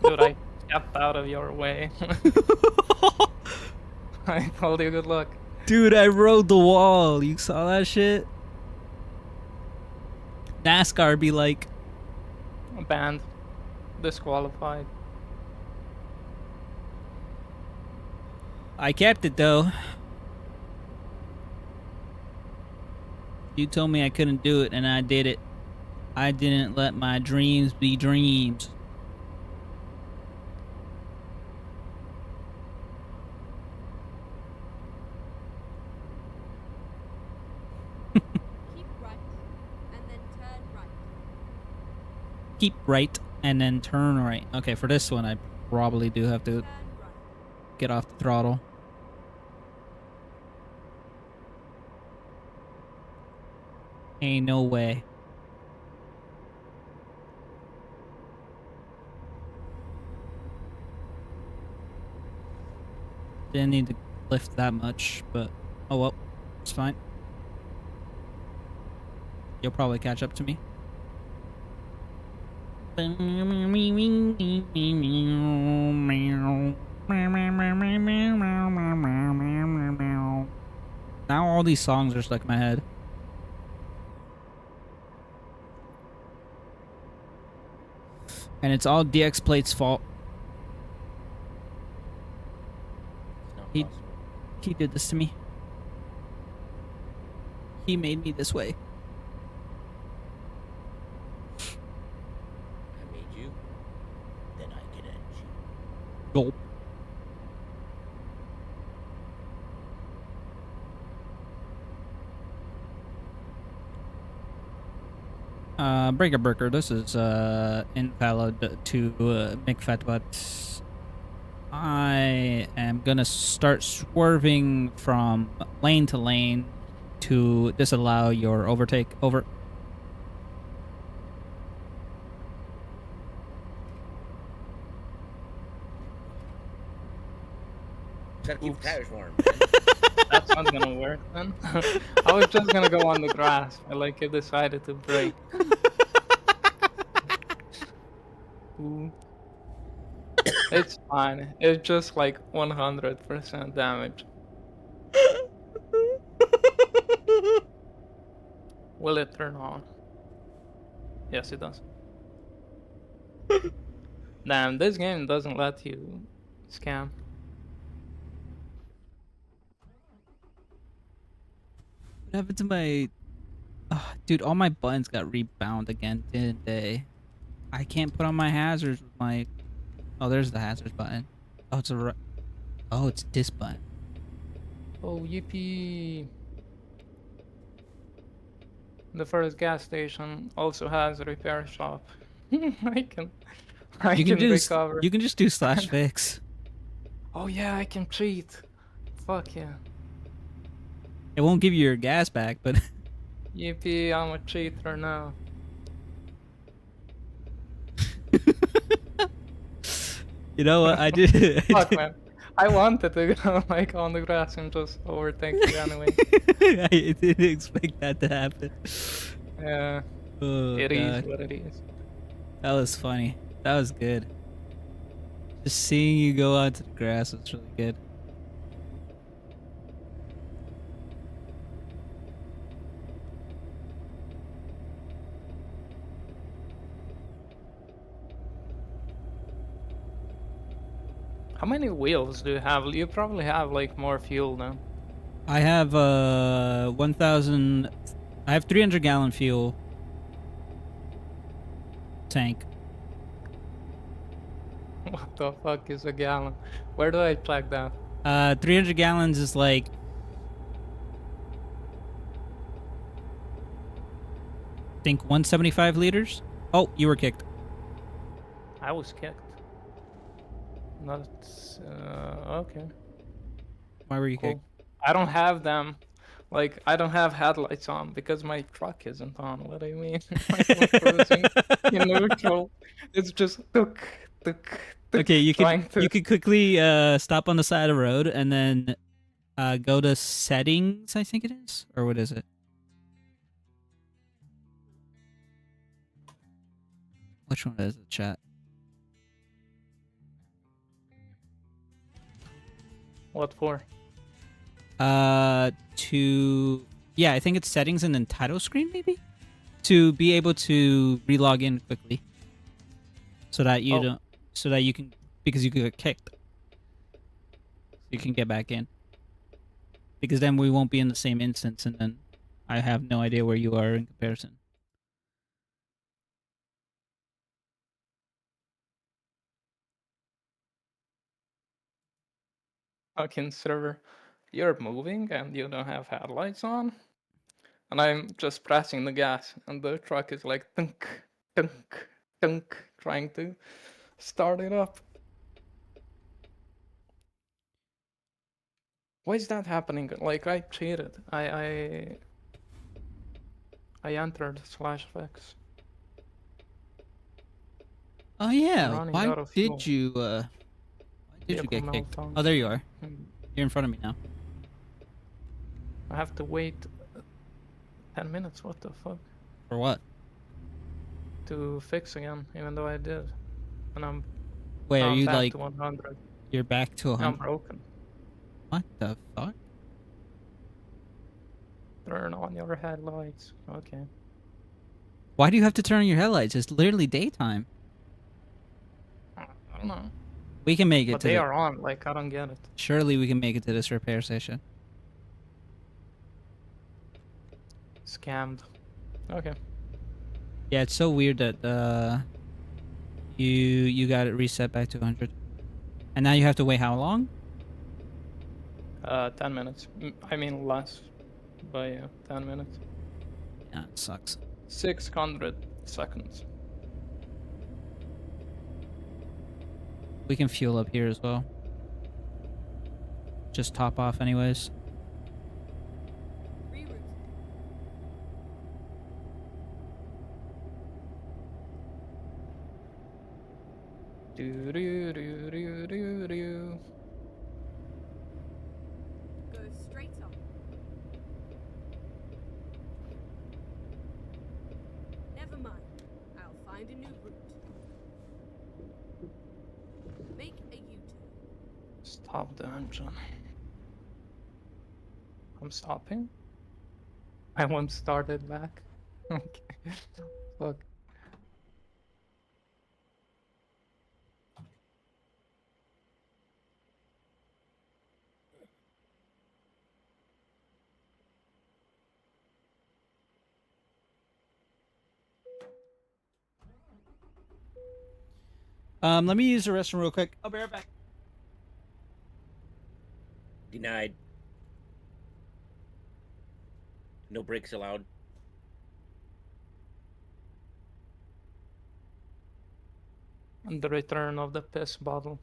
Dude, I stepped out of your way. I told you good luck. Dude, I rode the wall. You saw that shit? NASCAR be like, Banned. Disqualified. I kept it though. You told me I couldn't do it, and I did it. I didn't let my dreams be dreams. keep right, and then turn right. Keep right and then turn right. Okay, for this one, I probably do have to Turn right. get off the throttle. Ain't no way. Didn't need to lift that much, but oh well, it's fine. You'll probably catch up to me. Now all these songs are stuck in my head. And it's all DX Plate's fault. It's not He- possible. He did this to me. He made me this way. I made you. Then I can end you. Gulp. Breaker Burker, this is invalid to McFat, but I am gonna start swerving from lane to lane to disallow your overtake. Over. Gotta keep Oops. the tires warm. That's not gonna work then. I was just gonna go on the grass, but like you decided to brake. Ooh. It's fine. It's just like 100% damage. Will it turn on? Yes, it does. Damn, this game doesn't let you scam. What happened to my... dude, all my buttons got rebound again, didn't they? I can't put on my hazards with my... Oh, there's the hazards button. Oh, it's a... Oh, it's this button. Oh, yippee! The first gas station also has a repair shop. I can You can do... recover. You can just do slash fix. Oh yeah, I can cheat. Fuck yeah. It won't give you your gas back, but... Yippee, I'm a cheater now. You know what? I did... Fuck man. I wanted to go like on the grass and just overtake you anyway. I didn't expect that to happen. Yeah, Oh, it is God. what it is. That was funny. That was good. Just seeing you go onto the grass was really good. How many wheels do you have? You probably have like more fuel then. I have 1,000. I have 300 gallon fuel. tank. What the fuck is a gallon? Where do I plug that? 300 gallons is like, I think 175 liters. Oh, you were kicked. I was kicked. Not okay. Why were you Cool. kicked? I don't have them. Like, I don't have headlights on because my truck isn't on. What do you mean? I'm cruising in neutral. It's just tuk, tuk, tuk, Okay, trying to. you could quickly stop on the side of the road and then go to settings, I think it is, or what is it? Which one is it, chat? What for? To yeah, I think it's settings and then title screen maybe to be able to relog in quickly, so that you Oh. don't, so that you can, because you could get kicked, you can get back in. Because then we won't be in the same instance, and then I have no idea where you are in comparison. Fucking server. You're moving and you don't have headlights on? And I'm just pressing the gas, and the truck is like tunk, tunk, tunk, trying to start it up. Why is that happening? Like, I cheated. I entered /fix. Oh yeah, Running why out of did fuel. you Vehicle get kicked? malfunction. Oh, there you are. Hmm. You're in front of me now. I have to wait 10 minutes. What the fuck? For what? To fix again, even though I did. And I'm Wait, now are I'm you back like, to 100. you're back to I'm 100? broken. What the fuck? Turn on your headlights. Okay. Why do you have to turn on your headlights? It's literally daytime. I don't know. We can make it But to they the. are on. Like, I don't get it. Surely we can make it to this repair station. Scammed. Okay. Yeah, it's so weird that you got it reset back to 100, and now you have to wait how long? 10 minutes. I mean less. By 10 minutes. Yeah, it sucks. 600 seconds. We can fuel up here as well. Just top off anyways. Reroute. Do do do do do do. Go straight up. Never mind. I'll find a new route. Make a U-turn. Stop the engine. I'm stopping. I won't start it back. Okay. Fuck. Let me use the restroom real quick. I'll be right back. Denied. No breaks allowed. And the return of the piss bottle.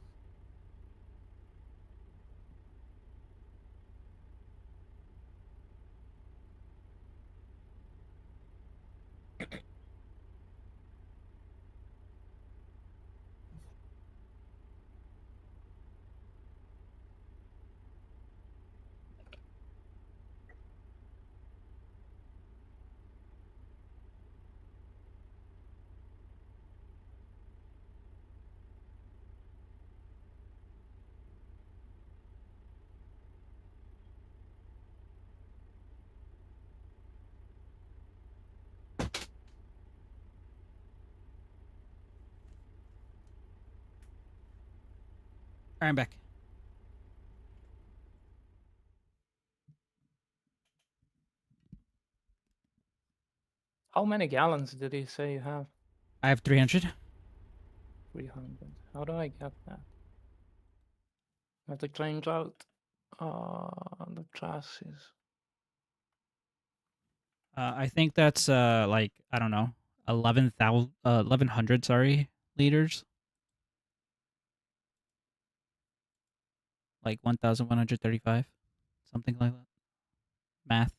Alright, I'm back. How many gallons did he say you have? I have 300. 300. How do I get that? I have to change out the chassis. I think that's like I don't know, 1100. Sorry, liters. Like 1,135, something like that. Math.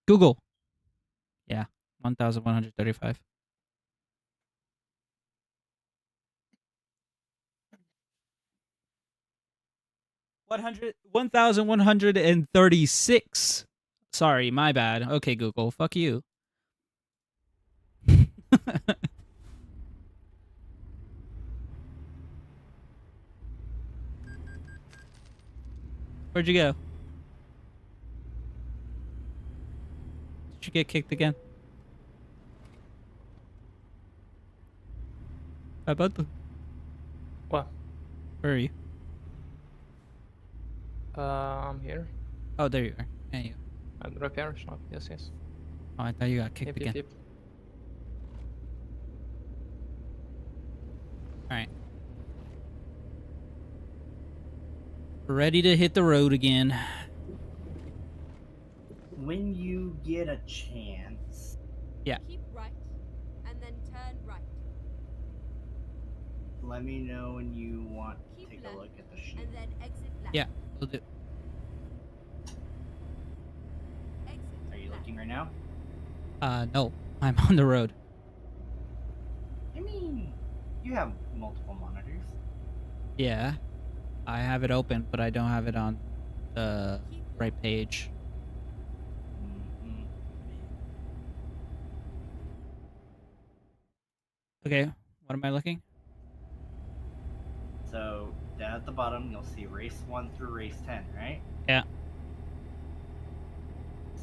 Google. Yeah, 1,135. 1,136. Sorry, my bad. Okay, Google. Fuck you. Where'd you go? Did you get kicked again? How about the? What? Where are you? I'm here Oh, there you are. There you. at the repair shop. Yes, yes. Oh, I thought you got kicked Yep, again. yep. All right. Ready to hit the road again. When you get a chance, Keep right, and then turn right. let me know when you want to Keep take left, a look at the sheet. and then exit left. Yeah, we'll do. Exit Are you left. looking right now? No, I'm on the road. I mean, you have multiple monitors. Yeah, I have it open, but I don't have it on the Keep right left. page. Mhm. Okay, what am I looking? So down at the bottom, you'll see race 1 through race 10, right? Yeah.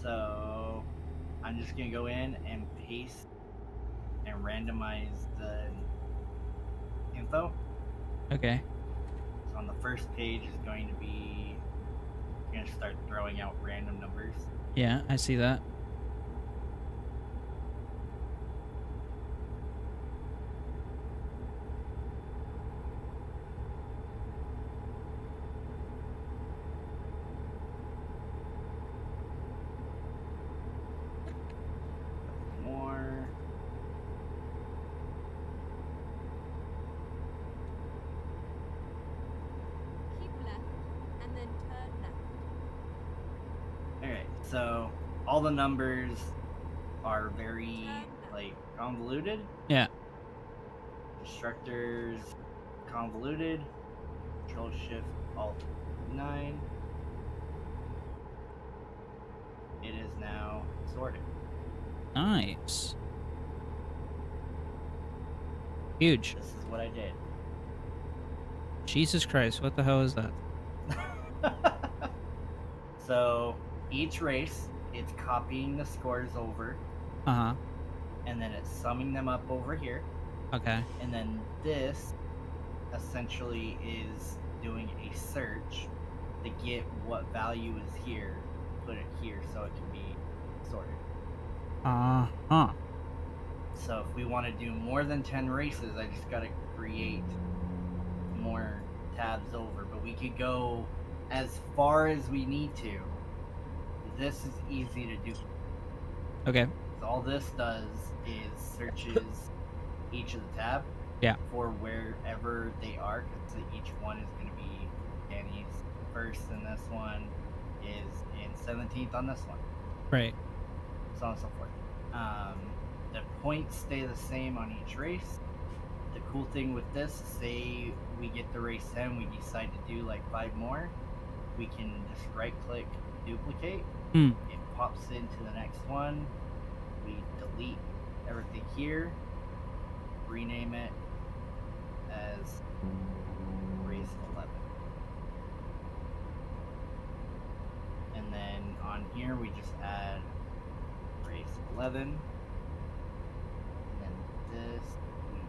So I'm just gonna go in and paste and randomize the info. Okay. So on the first page is going to be, you're gonna start throwing out random numbers. Yeah, I see that. More. Keep left, and then turn left. Alright, so all the numbers are very like convoluted. Yeah. Instructors convoluted. Control Shift Alt 9. It is now sorted. Nice. Huge. This is what I did. Jesus Christ, what the hell is that? So each race, it's copying the scores over, Uh-huh. and then it's summing them up over here. Okay. And then this essentially is doing a search to get what value is here, put it here so it can be sorted. Uh-huh. So if we want to do more than 10 races, I just got to create more tabs over. But we could go as far as we need to. This is easy to do. Okay. So all this does is searches each of the tab Yeah. for wherever they are, because each one is going to be Danny's first in this one, is in 17th on this one, Right. so on and so forth. The points stay the same on each race. The cool thing with this, say we get to race 10, we decide to do like 5 more, we can just right click duplicate. Hmm. It pops into the next one. We delete everything here, rename it as race 11. And then on here we just add race 11. And then this we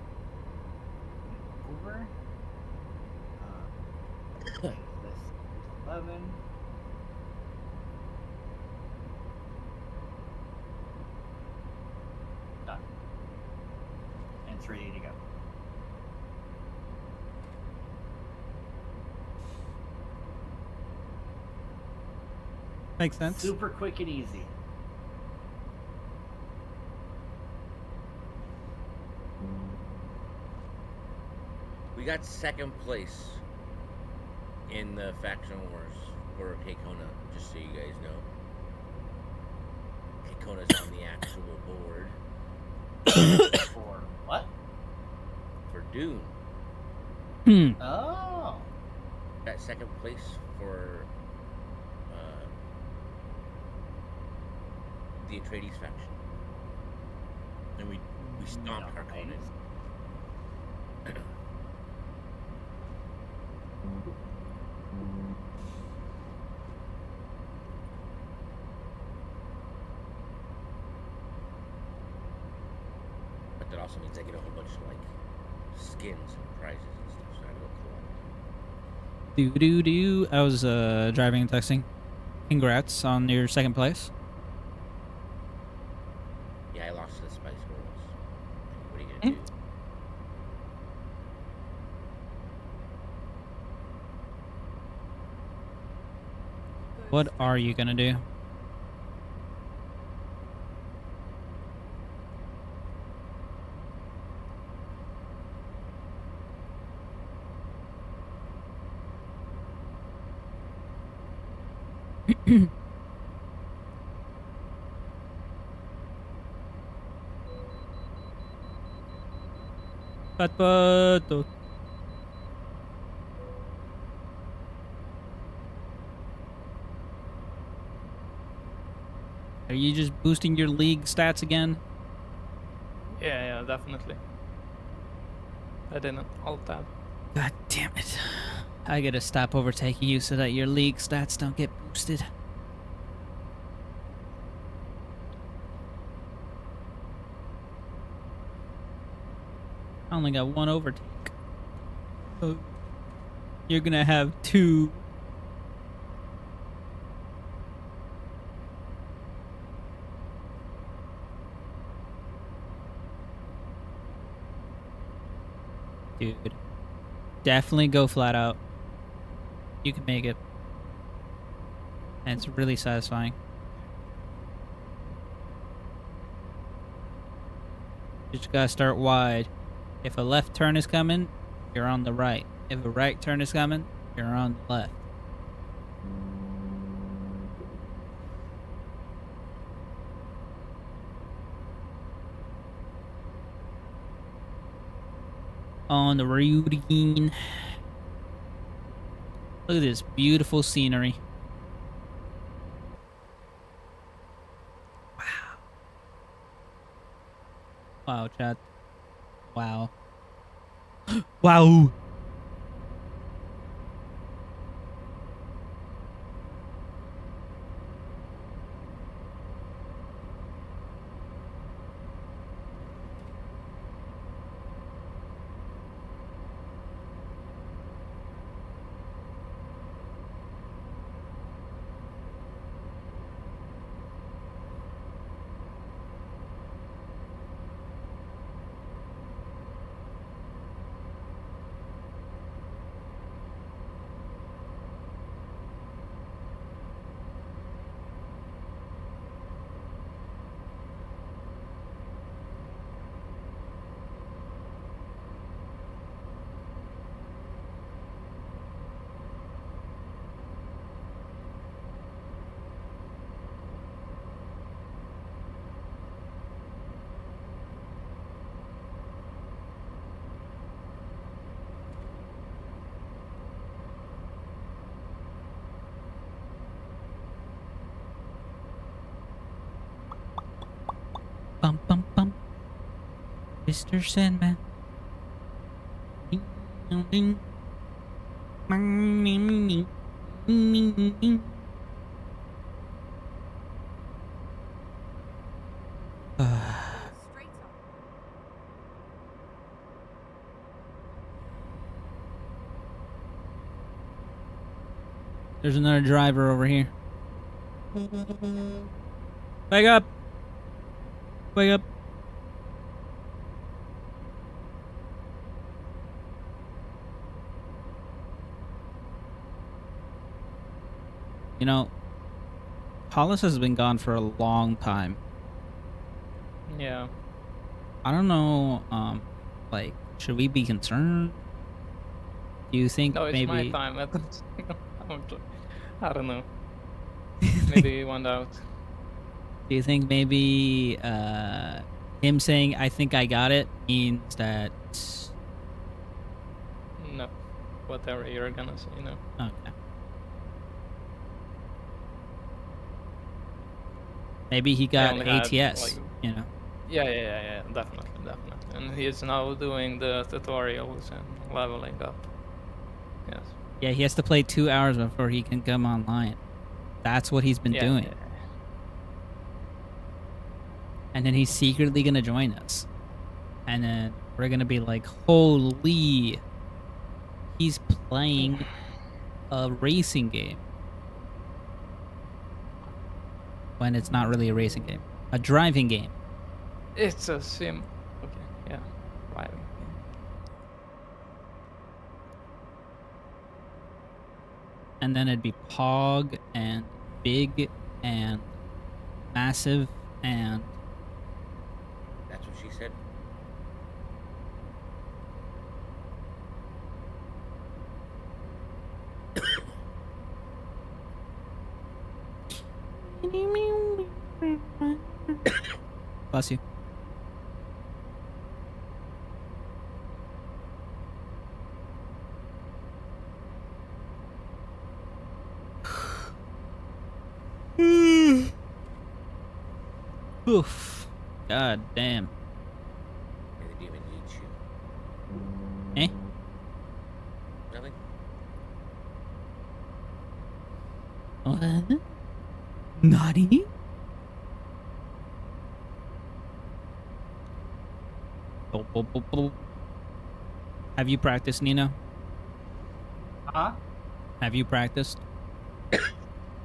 move over. This is 11. Done. ready to go. Makes sense. Super quick and easy. We got second place in the faction wars for Kekona, just so you guys know. Kekona's on the actual board For what? for Dune. Oh. Got second place for the Atreides faction. And we stomped Harkonnen. But that also means I get a whole bunch of like skins and prizes and stuff, so I gotta go collect. I was driving and texting. Congrats on your second place. Yeah, I lost to the Spice Girls. What are you gonna do? What are you gonna do? Patpato. Are you just boosting your league stats again? Yeah, definitely. I didn't alt tab. God damn it. I gotta stop overtaking you so that your league stats don't get boosted. I only got one overtake. So you're gonna have two. Dude. Definitely go flat out. You can make it. And it's really satisfying. You just gotta start wide. If a left turn is coming, you're on the right. If a right turn is coming, you're on the left. On the routine. Look at this beautiful scenery. Wow. Wow, chat. Wow. Wow. Bum bum bum. Mr. Sandman. Ding, ding, ding. Ding, ding, ding, ding, ding, ding. Straight up. There's another driver over here. Wake up! Wake up! You know, Hollis has been gone for a long time. Yeah. I don't know, like, should we be concerned? Do you think No, it's my maybe... time. I don't know. Maybe he went out. Do you think maybe him saying "I think I got it" means that? No. Whatever you're gonna say, no. Okay. Maybe he got only had, ATS. like- You know. Yeah, definitely. And he is now doing the tutorials and leveling up. Yes. Yeah, he has to play 2 hours before he can come online. That's what he's been Yeah, doing. yeah. And then he's secretly gonna join us. And then we're gonna be like, holy, he's playing a racing game. When it's not really a racing game. A driving game. It's a sim. Okay, yeah. Driving. And then it'd be Pog and Big and Massive and... That's what she said. Bless you. Oof. God damn. They didn't even eat you. Eh? Nothing. What? Naughty? Oh, oh, oh, oh. Have you practiced, Nino? Huh? Have you practiced?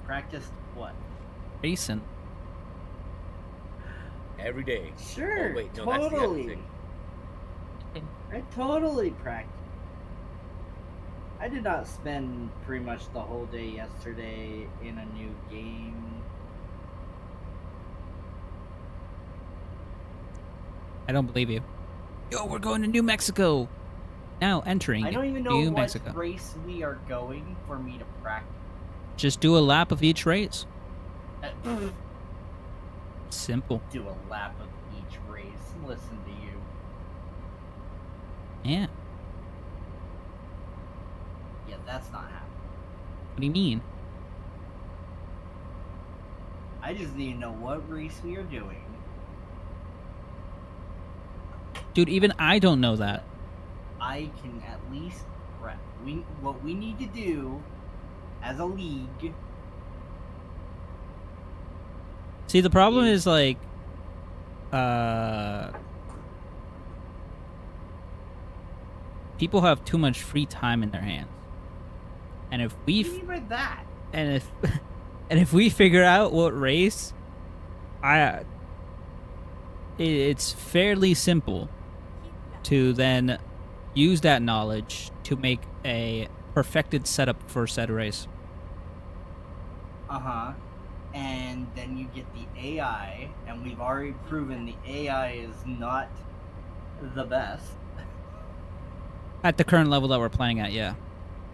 Practiced what? Racing. Every day. Sure, Oh, wait, no, that's the other totally. thing. I totally practiced. I did not spend pretty much the whole day yesterday in a new game. I don't believe you. Yo, we're going to New Mexico. Now entering I don't even know New what Mexico. race we are going for me to practice. Just do a lap of each race. Uh, Simple. do a lap of each race. Listen to you. Yeah. Yeah, that's not happening. What do you mean? I just need to know what race we are doing. Dude, even I don't know that. I can at least prep. What we need to do as a league. See, the problem is like, people have too much free time in their hands, and if What we do you mean by that? and if and if we figure out what race, it's fairly simple to then use that knowledge to make a perfected setup for said race. Uh-huh. And then you get the AI, and we've already proven the AI is not the best. At the current level that we're playing at, yeah.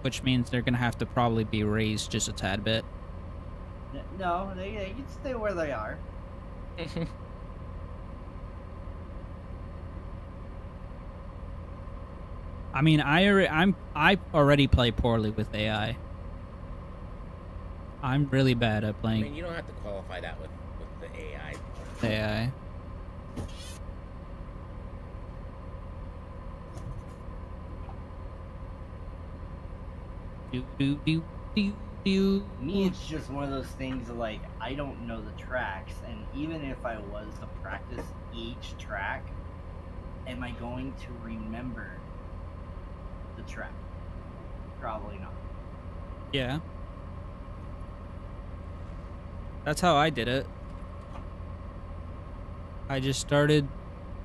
Which means they're gonna have to probably be raised just a tad bit. No, they can stay where they are. I mean, I already play poorly with AI. I'm really bad at I playing mean, you don't have to qualify that with the AI. AI. Do do do do do. Me, it's just one of those things of like, I don't know the tracks, and even if I was to practice each track, am I going to remember the track? Probably not. Yeah. That's how I did it. I just started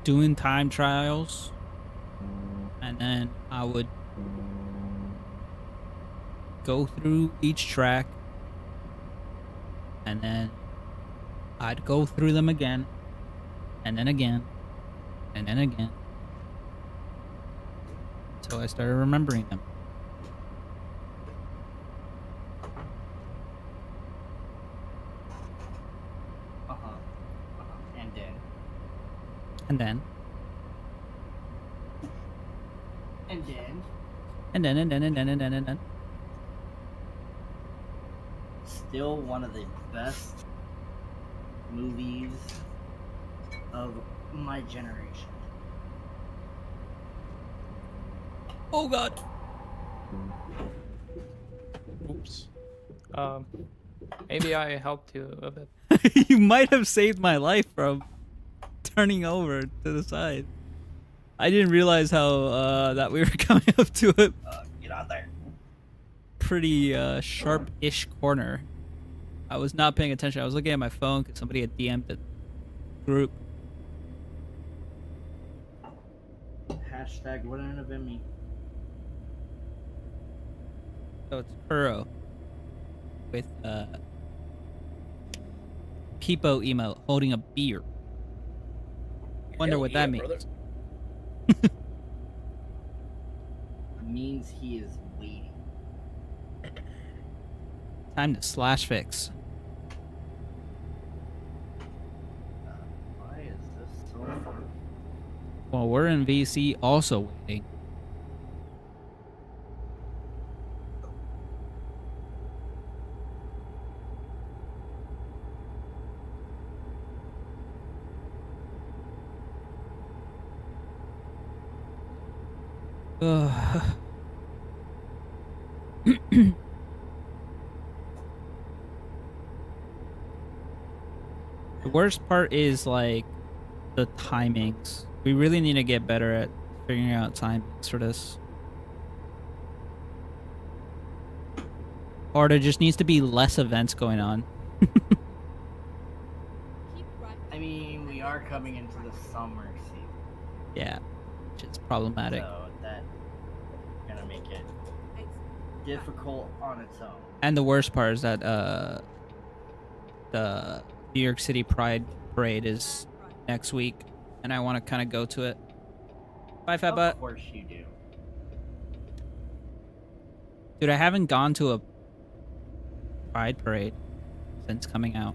doing time trials, and then I would go through each track, And then I'd go through them again, and then again, and then again. So I started remembering them. And then. And then. And then. And then, and then, and then, and then, and then. Still one of the best movies of my generation. Oh god. Oops. Maybe I helped you a bit. You might have saved my life from turning over to the side. I didn't realize how that we were coming up to a Get on there. pretty sharp-ish corner. I was not paying attention. I was looking at my phone because somebody had DM'd the group. Hashtag wouldn't have been me. So it's Kuro with Peepo emote holding a beer. Wonder Hell what yeah, that means. brother. Means he is waiting. Time to slash fix. Why is this so far? Well, we're in VC also waiting. Ugh. The worst part is like the timings. We really need to get better at figuring out timings for this. Or there just needs to be less events going on. Keep right. I mean, we are coming into the summer season, Yeah, which is problematic. so that's gonna make it difficult on its own. And the worst part is that the New York City Pride Parade is next week, and I want to kind of go to it. Bye, Fat Butt. Of course you do. Dude, I haven't gone to a Pride Parade since coming out.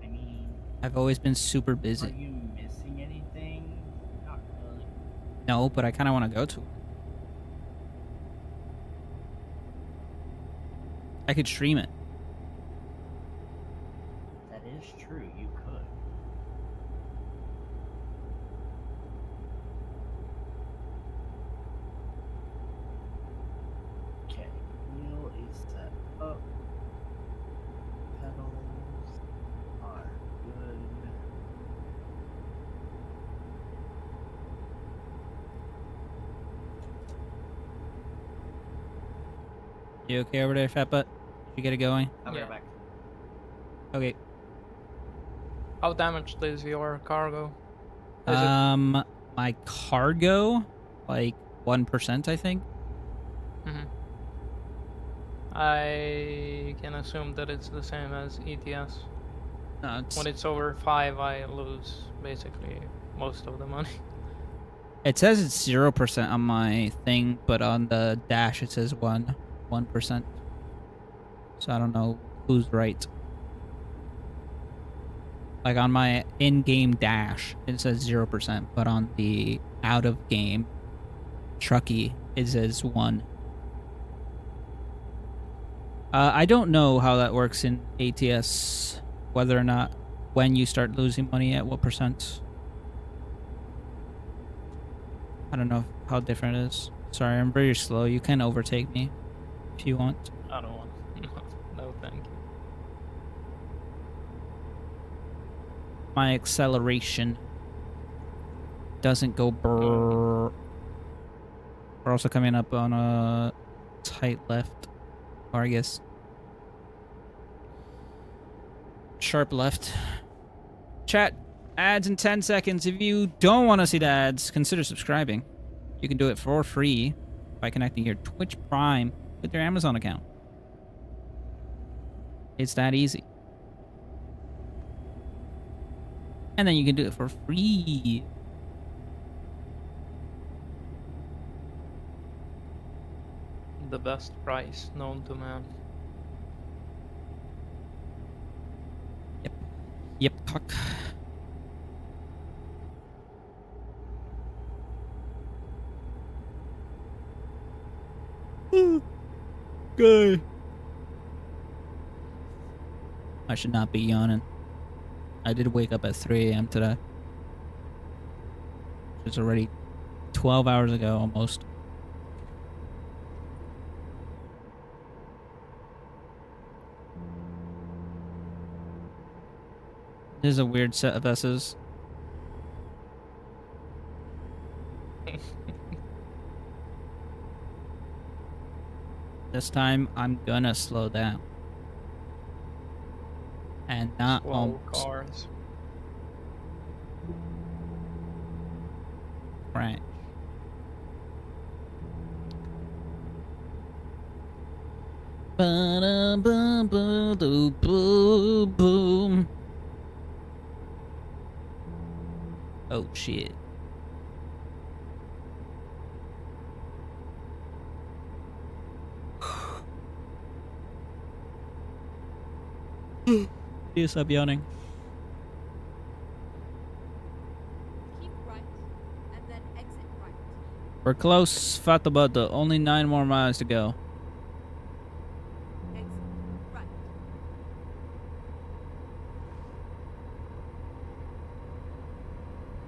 I mean, I've always been super are busy. you missing anything? Not really. No, but I kind of want to go to it. I could stream it. That is true. You could. Okay, wheel is set up. Pedals are good. You okay over there, Fat Butt? Did you get it going? I'll be Yeah. right back. Okay. How damaged is your cargo? My cargo, like 1%, I think. Mhm. I can assume that it's the same as ETS. No, it's, When it's over 5, I lose basically most of the money. it says it's 0% on my thing, but on the dash it says 1%. So I don't know who's right. Like on my in-game dash, it says 0%, but on the out-of-game Truckee, it says 1. I don't know how that works in ATS, whether or not when you start losing money at what percent. I don't know how different it is. Sorry, I'm very slow. You can overtake me if you want. I don't want. No, thank you. My acceleration doesn't go brrrr. We're also coming up on a tight left, or I guess sharp left. Chat, ads in 10 seconds. If you don't want to see the ads, consider subscribing. You can do it for free by connecting your Twitch Prime with your Amazon account. It's that easy. And then you can do it for free. The best price known to man. Yep, cock. Good. I should not be yawning. I did wake up at 3 a.m. today. It's already 12 hours ago almost. This is a weird set of S's. This time I'm gonna slow down. And not Slow almost cars. crash. Ba-da-ba-ba-doo-boom. Oh shit. You stop yawning. Keep right, and then exit right. We're close, Fatabata. Only 9 more miles to go. Exit right.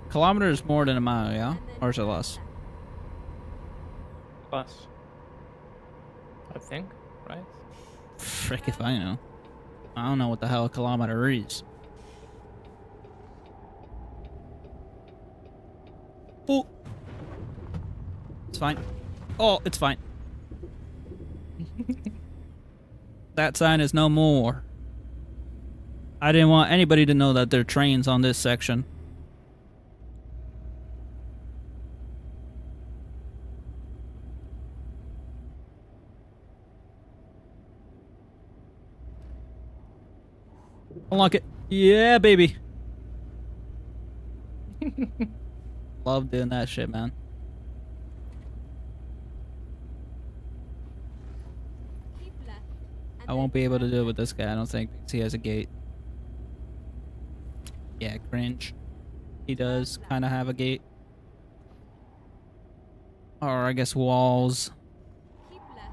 Kilometer is more than a mile, yeah? And then Or is it turn less? left. Plus. I think, right? Frick if I know. I don't know what the hell a kilometer is. Oh! It's fine. Oh, it's fine. That sign is no more. I didn't want anybody to know that there are trains on this section. Unlock it. Yeah, baby. Love doing that shit, man. Keep left. And I won't be then able to turn do it with left. this guy, I don't think, because he has a gate. Yeah, cringe. He does kind of have a gate. Or I guess walls. Keep left,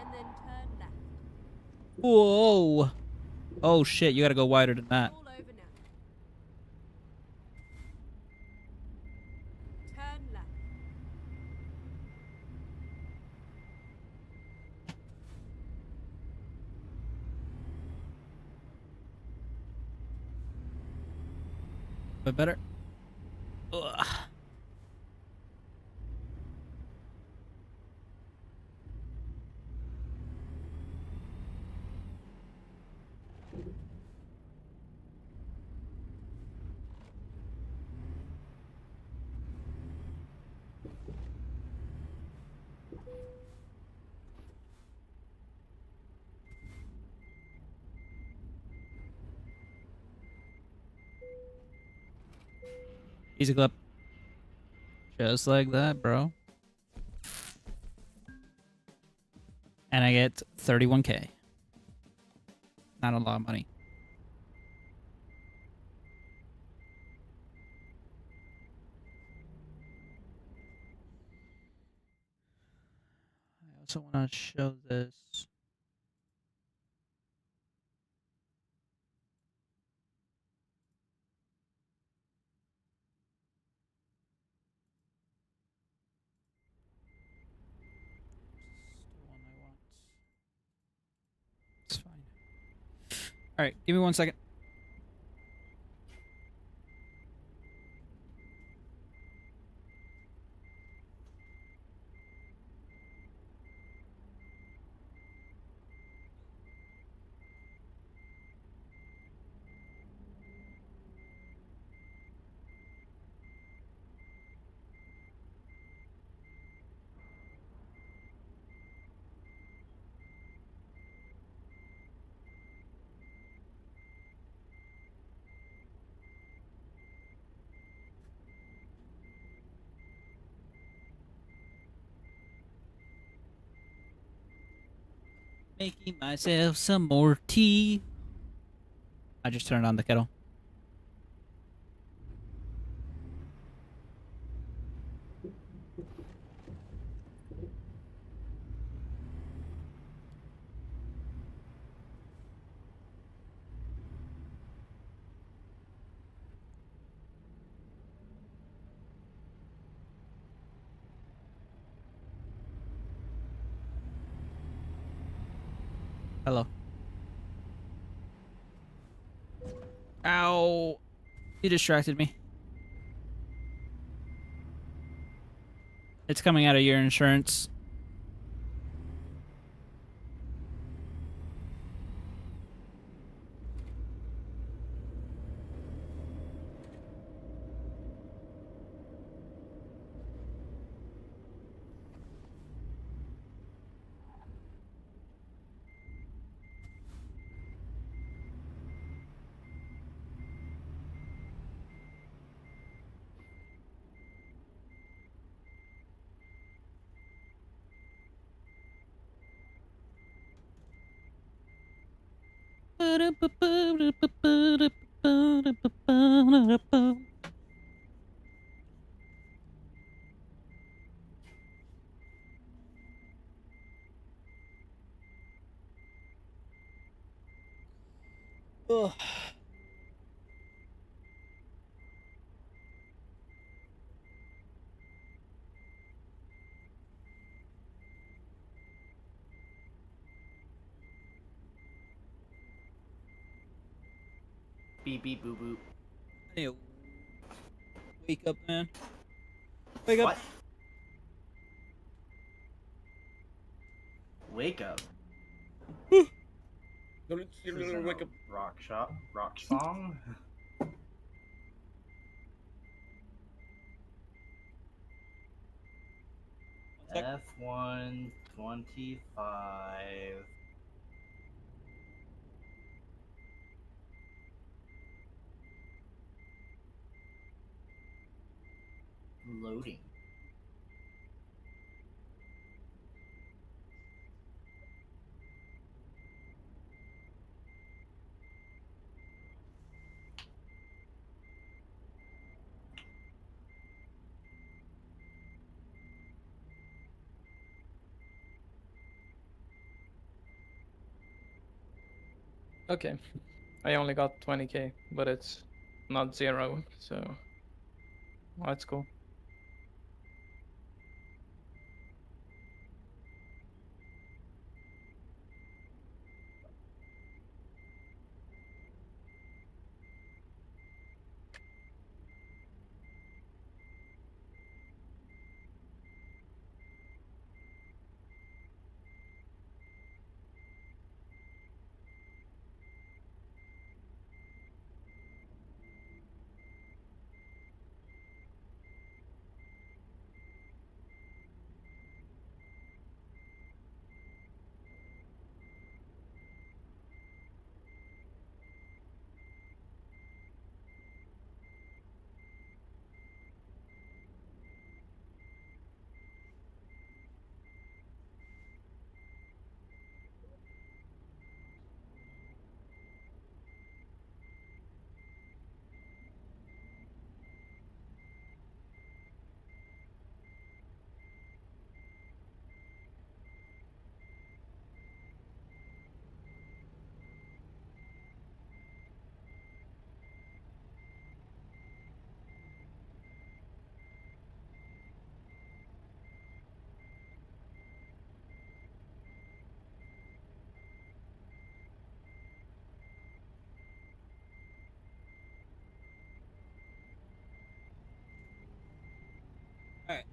and then turn left. Whoa! Oh shit, you gotta go wider than that. All over now. Turn left. But better. Ugh. Easy clip. Just like that, bro. And I get 31k. Not a lot of money. I also want to show this. The one I want. It's fine. Alright, give me 1 second. Making myself some more tea. I just turned on the kettle. Hello. Ow. You distracted me. It's coming out of your insurance. Ugh. Beep beep boo boo. I need to wake up, man. Wake up. What? Wake up. This isn't Wake a up. rock song. F125. Loading. Okay. I only got 20k, but it's not 0, so that's cool. Alright.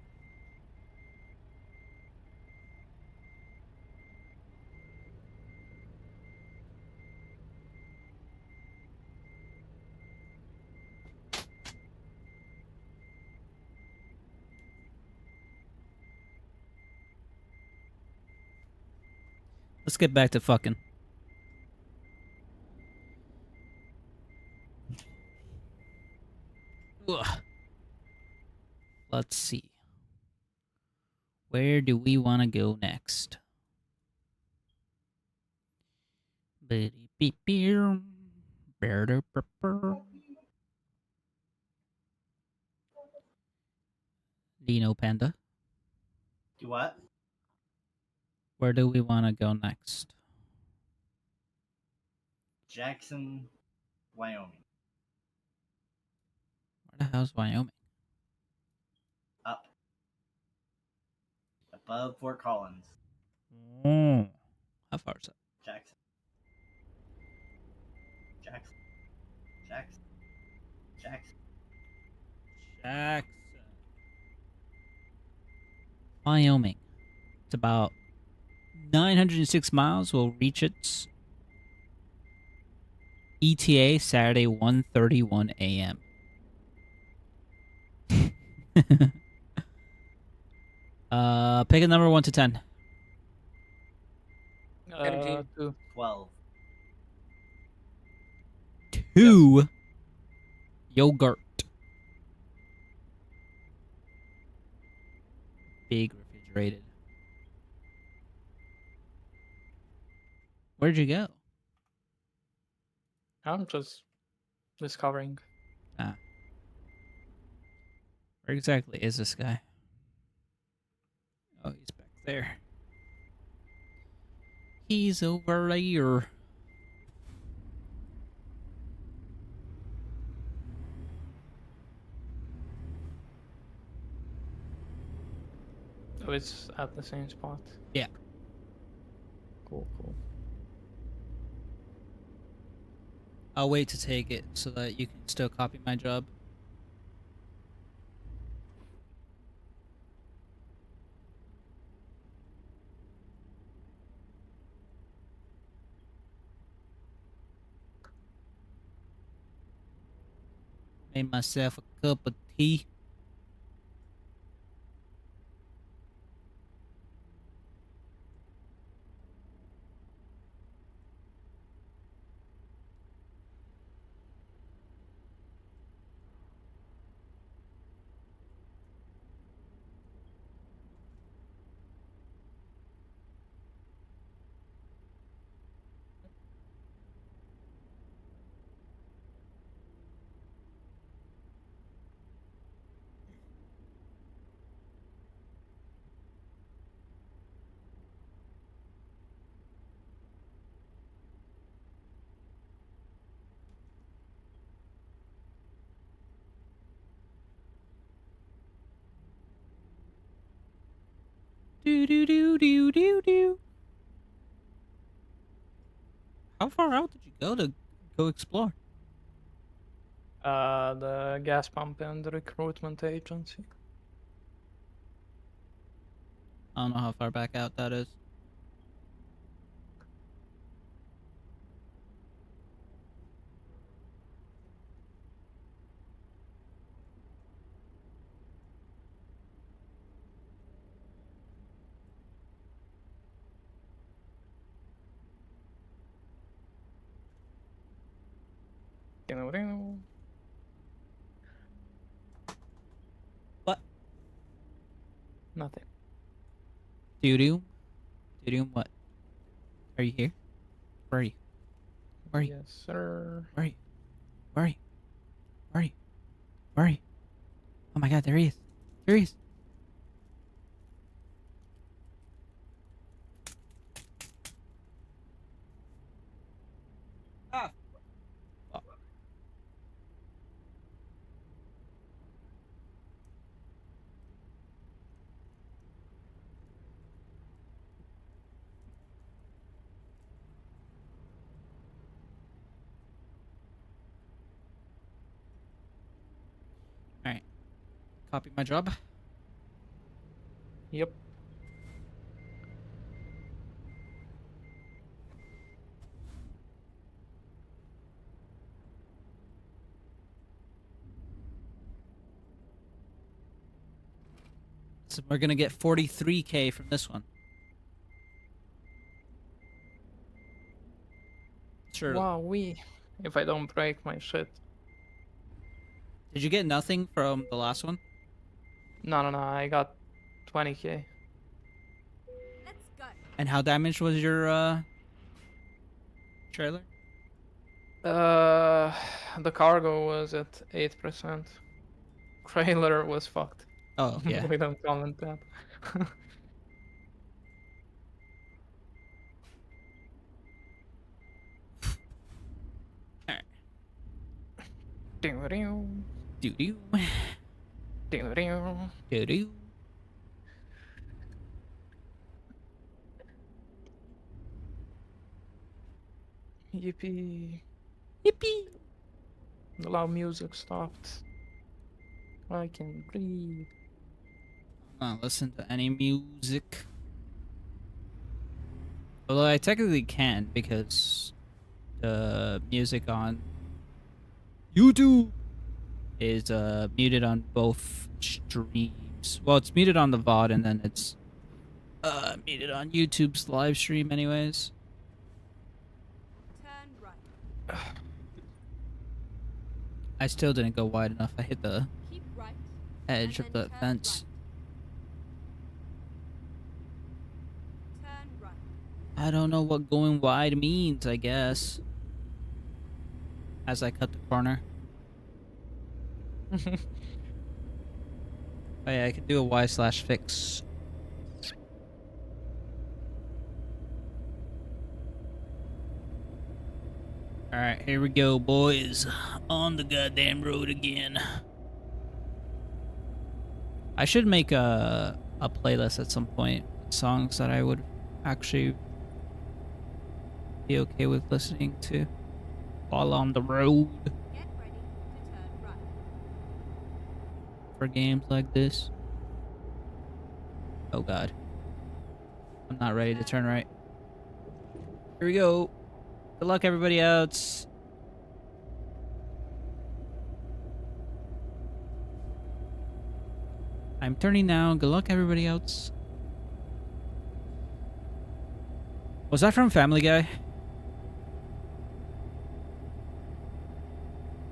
Let's get back to fucking. Ugh. Let's see. Where do we want to go next? Bitty beep beer. Bear burr. Dino Panda. Do what? Where do we want to go next? Jackson, Wyoming. Where the hell's Wyoming? Up. Above Fort Collins. Oh, how far is that? Jackson. Jackson. Jackson. Jackson. Jackson. Wyoming. It's about 906 miles. We'll reach its ETA Saturday 1:31 a.m. Pick a number 1 to 10. Two. 12. 2. Yogurt. Big refrigerated. Where'd you go? I'm just discovering. Ah. Where exactly is this guy? Oh, he's back there. He's over here. So it's at the same spot. Yeah. Cool. I'll wait to take it so that you can still copy my job. Made myself a cup of tea. Do do do do do do. How far out did you go to go explore? The gas pump and the recruitment agency. I don't know how far back out that is. What? Nothing. Do do. Do do what? Are you here? Where are you? Where are you? Yes, sir. Where are you? Where are you? Where are you? Where are you? Oh my god, there he is. There he is. Ah. Fuck. Alright. Copy my job. Yep. So we're gonna get 43k from this one. Sure. Wow, if I don't break my shit. Did you get nothing from the last one? No, I got 20k. Let's go. And how damaged was your trailer? The cargo was at 8%. Trailer was fucked. Oh, yeah. We don't comment that. Alright. Doo-doo, Doo-doo. doo-doo. Doo-doo. Yippee. Yippee! The loud music stopped. I can breathe. Not listen to any music. Although I technically can't because the music on YouTube is muted on both streams. Well, it's muted on the VOD and then it's muted on YouTube's live stream anyways. Turn right. I still didn't go wide enough. I hit the Keep right. edge and of then the turn fence. Right. Turn right. I don't know what going wide means, I guess. As I cut the corner. Oh yeah, I could do a Y/fix. Alright, here we go, boys. On the goddamn road again. I should make a playlist at some point. Songs that I would actually be okay with listening to while on the road Get ready to turn right. for games like this. Oh god. I'm not ready to turn right. Here we go. Good luck, everybody else. I'm turning now. Good luck, everybody else. Was that from Family Guy?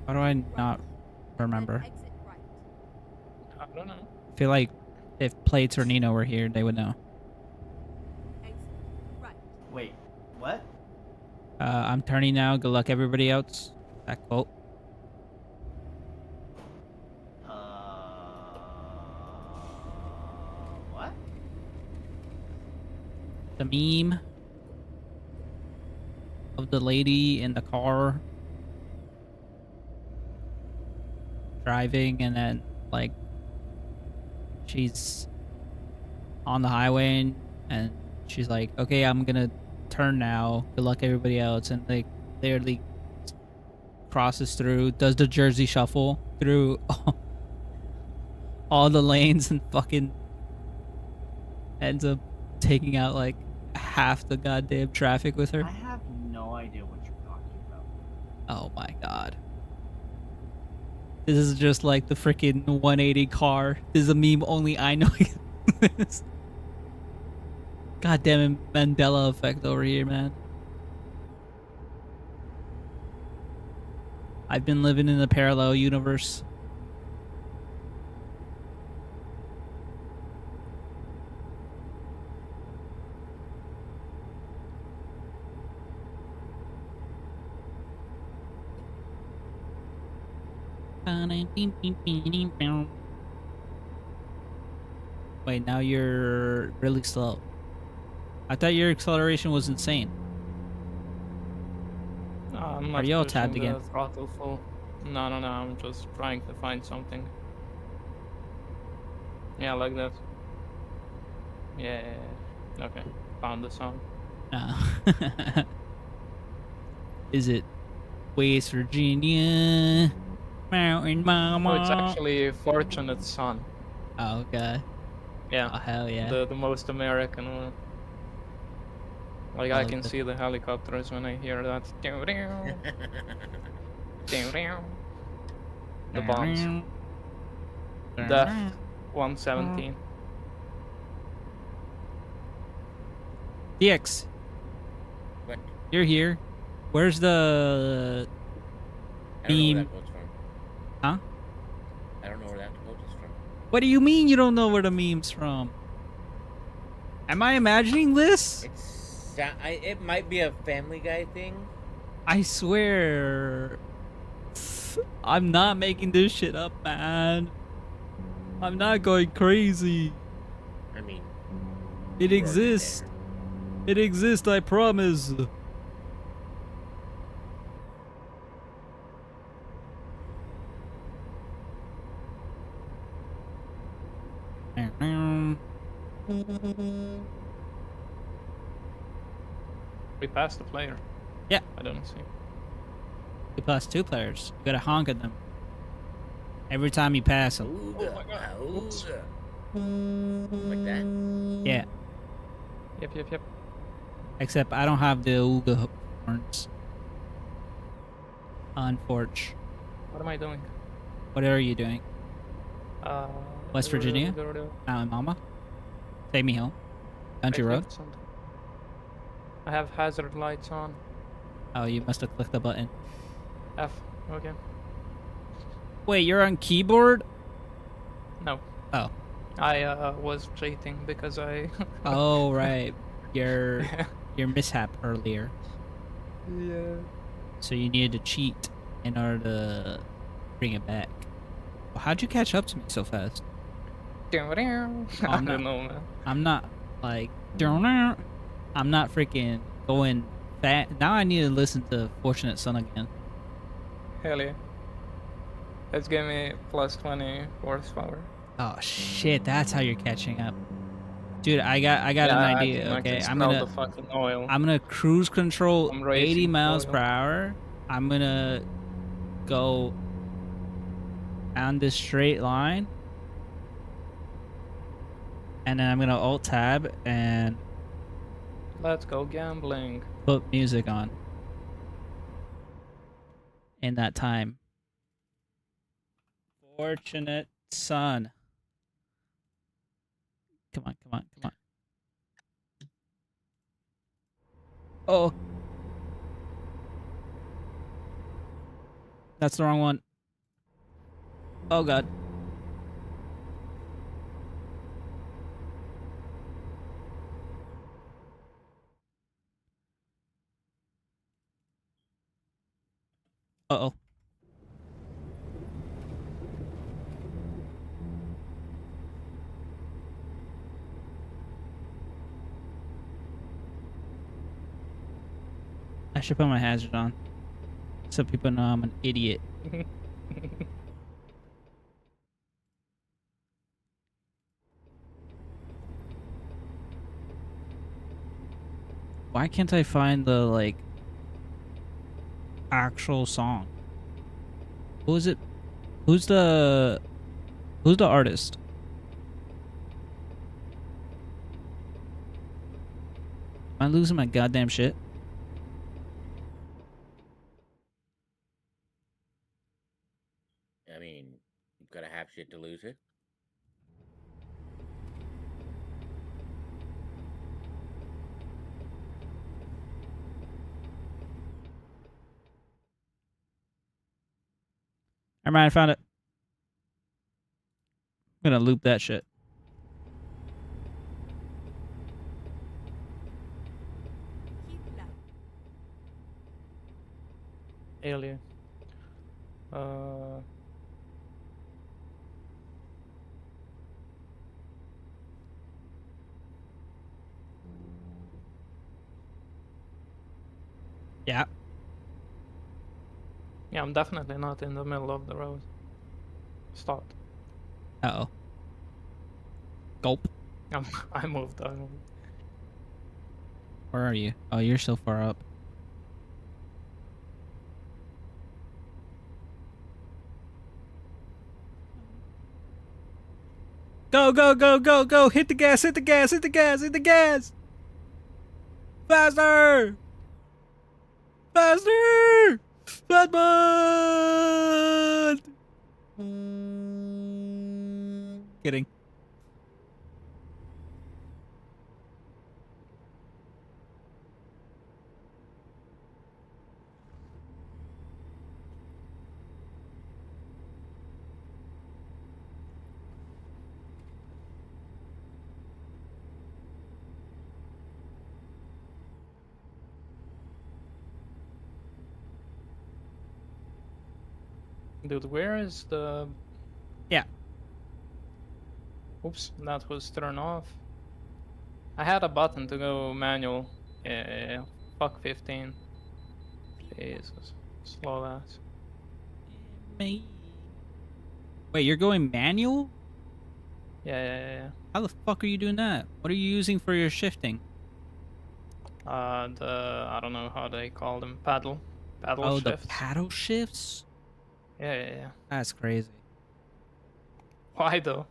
How do I not remember? Then exit right. I don't know. I feel like if Plates or Nino were here, they would know. Exit right. Wait, what? I'm turning now. Good luck, everybody else. That quote. What? The meme of the lady in the car driving and then like she's on the highway and she's like, okay, I'm gonna turn now. Good luck, everybody else. And like literally crosses through, does the Jersey shuffle through all the lanes and fucking ends up taking out like half the goddamn traffic with her. I have no idea what you're talking about. Oh my god. This is just like the freaking 180 car. This is a meme only I know. This. God damn it, Mandela effect over here, man. I've been living in a parallel universe. Wait, now you're really slow. I thought your acceleration was insane. I'm Are not you all pushing tabbed the again? throttle full. No, I'm just trying to find something. Yeah, like that. Yeah. Okay, found the song. Is it West Virginia? Mountain Mama? Oh, it's actually Fortunate Son. Oh, okay. Yeah. Oh, hell yeah. The most American one. Like I like can that. see the helicopters when I hear that. The bombs. Death 117. DX, What? you're here. Where's the I don't know where meme? that quote's from. Huh? I don't know where that quote is from. What do you mean you don't know where the meme's from? Am I imagining this? It might be a Family Guy thing. I swear. I'm not making this shit up, man. I'm not going crazy. I mean, It you were exists. there. It exists, I promise. We passed the player. Yeah. I don't see. You plus 2 players. You gotta honk at them every time you pass them. Ooga, my God. Oops. ooga. Like that? Yeah. Yep. Except I don't have the ooga horns. Unfortunately. What am I doing? What are you doing? Uh, West Virginia? Now, Mama? Take me home. Country road? I have hazard lights on. Oh, you must have clicked the button. F. Okay. Wait, you're on keyboard? No. Oh. I was cheating because I. Oh, right. Your mishap earlier. Yeah. So you needed to cheat in order to bring it back. Well, how'd you catch up to me so fast? I I'm don't know, man. I'm not like I'm not freaking going fat. Now I need to listen to Fortunate Son again. Hell yeah. Let's give me plus 20 horsepower. Oh shit, that's how you're catching up. Dude, I got an Yeah, idea, I can okay? smell the fucking oil. I'm gonna cruise control I'm 80 racing miles oil. per hour. I'm gonna go on this straight line. And then I'm gonna alt tab and Let's go gambling. put music on. In that time. Fortunate Son. Come on. Oh. That's the wrong one. Oh god. Uh-oh. I should put my hazard on. So people know I'm an idiot. Why can't I find the, like, actual song? Who is it? Who's the artist? Am I losing my goddamn shit? I mean, you gotta have shit to lose it. Never mind, I found it. I'm gonna loop that shit. Keep left. Alien. Yeah. Yeah, I'm definitely not in the middle of the road. Stop. Uh-oh. Gulp. I moved. Where are you? Oh, you're so far up. Go, go, go, go, go! Hit the gas, hit the gas, hit the gas, hit the gas! Faster! Faster! Batman! Kidding. Dude, where is the... Yeah. Oops, that was turned off. I had a button to go manual. Yeah. Fuck 15. Jesus. Slow ass. Me. Wait, you're going manual? Yeah. How the fuck are you doing that? What are you using for your shifting? I don't know how they call them. Paddle Oh, the shifts. paddle shifts? Yeah. That's crazy. Why though?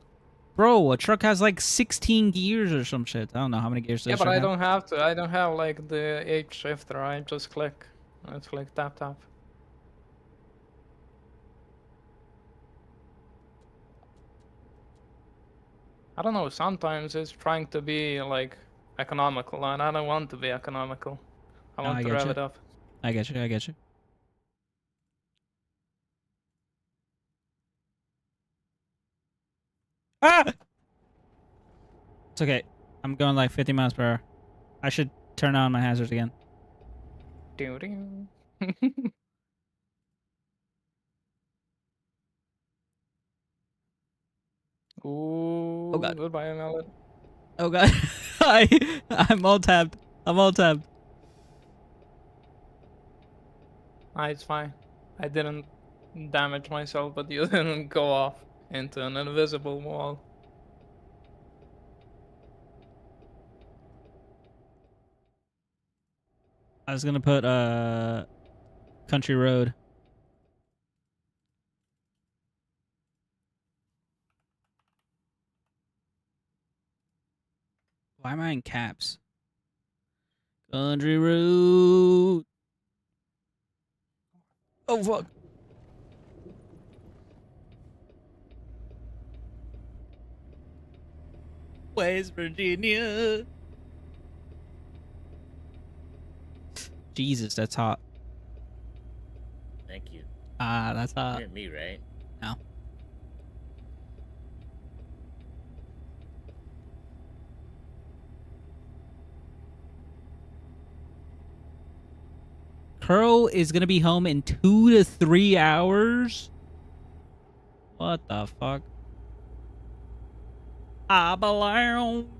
Bro, a truck has like 16 gears or some shit. I don't know how many gears Yeah, does but truck I have. don't have to. I don't have like the H shifter. I just click. It's click tap. I don't know. Sometimes it's trying to be like economical, and I don't want to be economical. I No, want I to get rev you. it up. I get you. Ah! It's okay. I'm going like 50 miles per hour. I should turn on my hazards again. Doo-doo. Oh Ooh, god. goodbye, Mallet. Oh god. I'm all tabbed. It's fine. I didn't damage myself, but you didn't go off into an invisible wall. I was gonna put country road. Why am I in caps? Country road. Oh fuck. West Virginia. Jesus, that's hot. Thank you. Ah, that's You hot. hear me, right? No. Curl is gonna be home in 2 to 3 hours? What the fuck? I belong.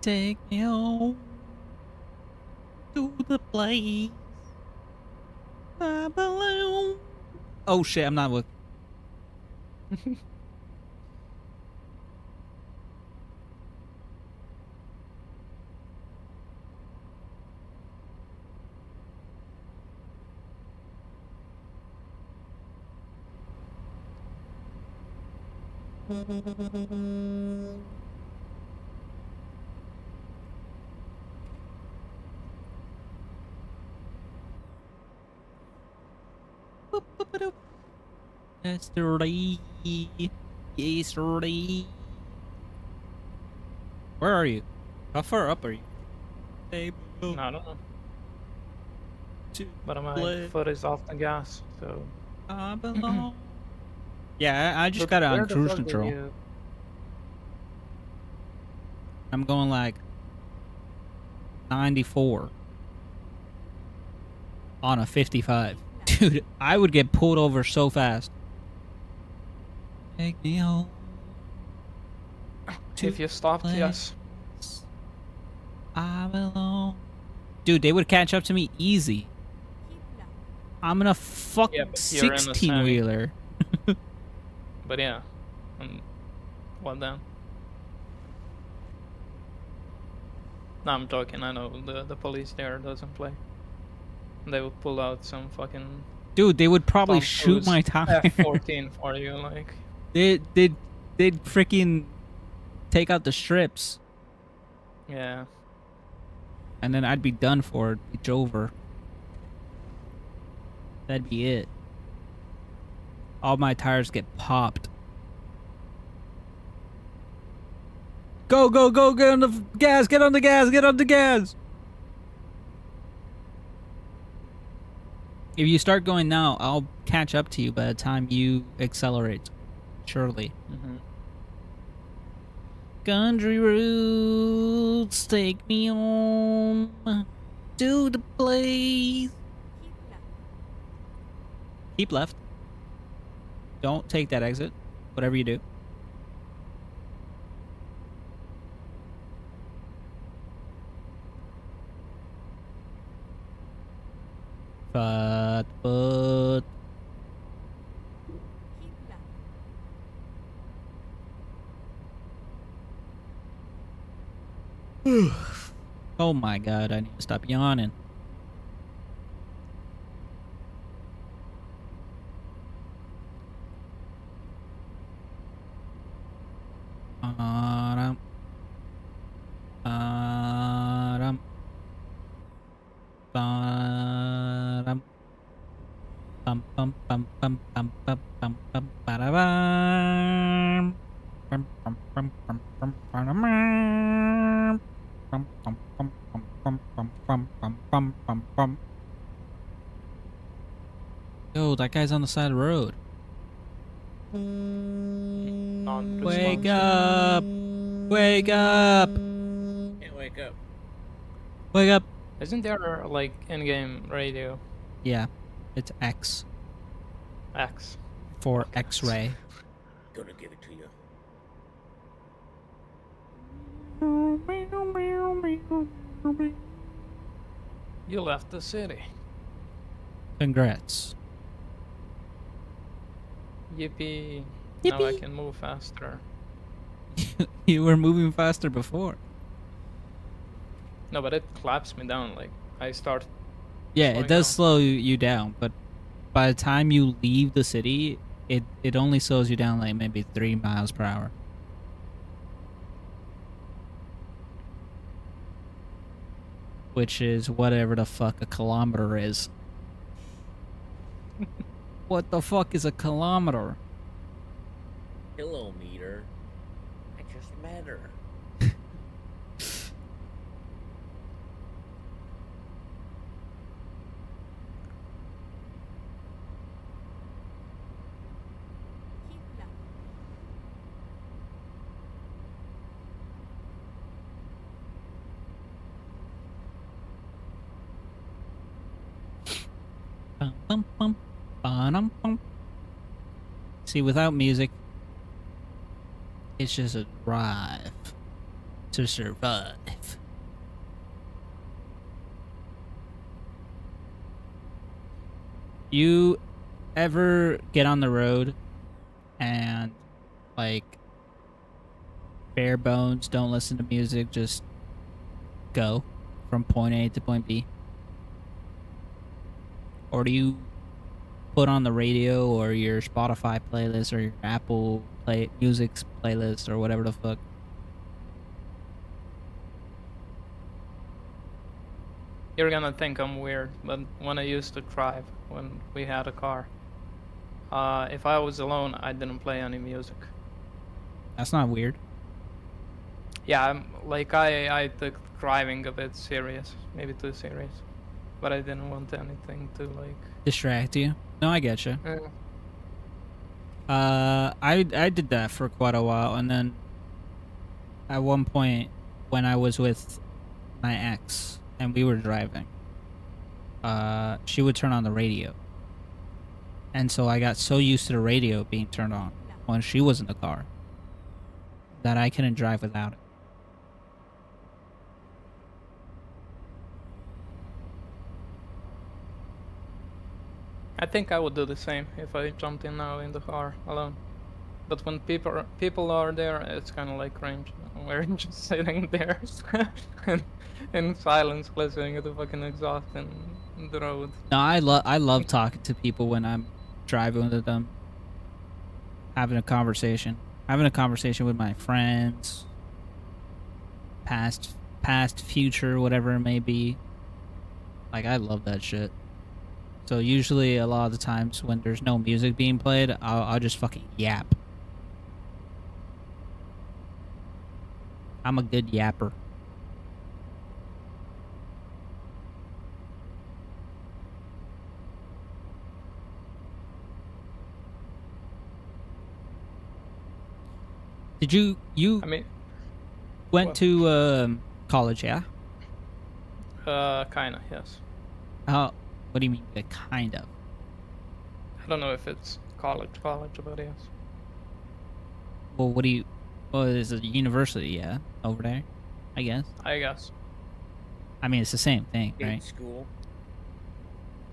Take me home to the place I belong. Oh shit, I'm not with. Yesterday. Where are you? How far up are you? I don't know. To But my play. foot is off the gas, so... I belong. Yeah, I just Look, got it on where the cruise fuck did control. you- I'm going like 94 on a 55. Dude, I would get pulled over so fast. Take me home. If you stopped, place yes. I belong. Dude, they would catch up to me easy. Keep low. I'm in a fucking Yeah, but you're in a 16 wheeler. But yeah. What then? No, I'm joking. I know the police there doesn't play. They would pull out some fucking Dude, they would probably Tom shoot Cruise my tire. F-14 for you, like. They'd freaking take out the strips, Yeah. and then I'd be done for. It's over. That'd be it. All my tires get popped. Go, go, go, get on the gas, get on the gas, get on the gas! If you start going now, I'll catch up to you by the time you accelerate. Surely. Mm-hmm. Country roads take me home to the place. Keep left. Keep left. Don't take that exit. Whatever you do. But Keep left. oh my god, I need to stop yawning. Ba-dum. Ba-dum. Ba-dum. Bum bum bum bum bum bum bum bum ba-da-bum. Bum bum bum bum bum ba-da-bum. Bum bum bum bum bum bum bum bum bum bum bum. Yo, that guy's on the side of the road. Wake up! Wake up! Can't wake up. Wake up! Isn't there like in-game radio? Yeah, it's X X. for Okay. X-ray. Gonna give it to you. You left the city. Congrats. Yippee. Now I Yippee. can move faster. You were moving faster before. No, but it claps me down. Like I start. Yeah, Slowing it does down. slow you down, but by the time you leave the city, it only slows you down like maybe 3 miles per hour. Which is whatever the fuck a kilometer is. What the fuck is a kilometer? Kilometer. I just met her. Keep left. Bum, bum, bum, ba-dum, bum. See, without music, it's just a drive to survive. You ever get on the road and, like, bare bones, don't listen to music, just go from point A to point B? Or do you put on the radio or your Spotify playlist or your Apple Play Music's playlist or whatever the fuck? You're gonna think I'm weird, but when I used to drive, when we had a car, if I was alone, I didn't play any music. That's not weird. Yeah, I took driving a bit serious, maybe too serious, but I didn't want anything to like. Distract you. No, I get you. I did that for quite a while, and then at one point when I was with my ex and we were driving, she would turn on the radio, and so I got so used to the radio being turned on when she was in the car that I couldn't drive without it. I think I would do the same if I jumped in now in the car alone. But when people are there, it's kind of like cringe. We're just sitting there and in silence, listening to the fucking exhaust and the road. No, I love talking to people when I'm driving with them, having a conversation with my friends, past, future, whatever it may be. Like, I love that shit. So usually a lot of the times when there's no music being played, I'll just fucking yap. I'm a good yapper. Did you I mean, went what? to college, yeah? Kinda, yes. What do you mean kind of? I don't know if it's college, but yes. Well, well, it's a university, yeah, over there, I guess. I guess. I mean, it's the same thing, In right? school.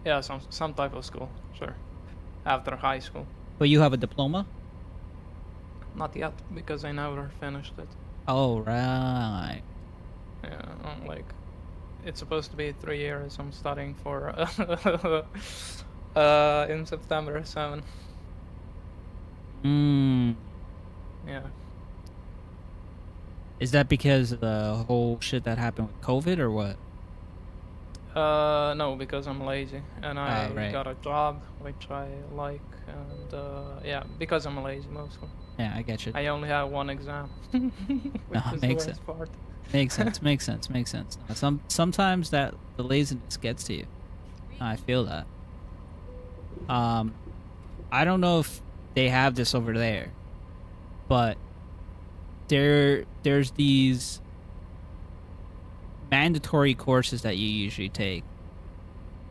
Yeah, some type of school, sure. After high school. But you have a diploma? Not yet, because I never finished it. Oh, right. Yeah, like, it's supposed to be 3 years. I'm studying for in September 7. Hmm. Yeah. Is that because of the whole shit that happened with COVID or what? No, because I'm lazy and I right. got a job which I like, and yeah, because I'm lazy mostly. Yeah, I get you. I only have one exam, which is the makes worst part. Makes sense. Makes sense. Makes sense. Sometimes that the laziness gets to you. I feel that. I don't know if they have this over there, but there's these mandatory courses that you usually take,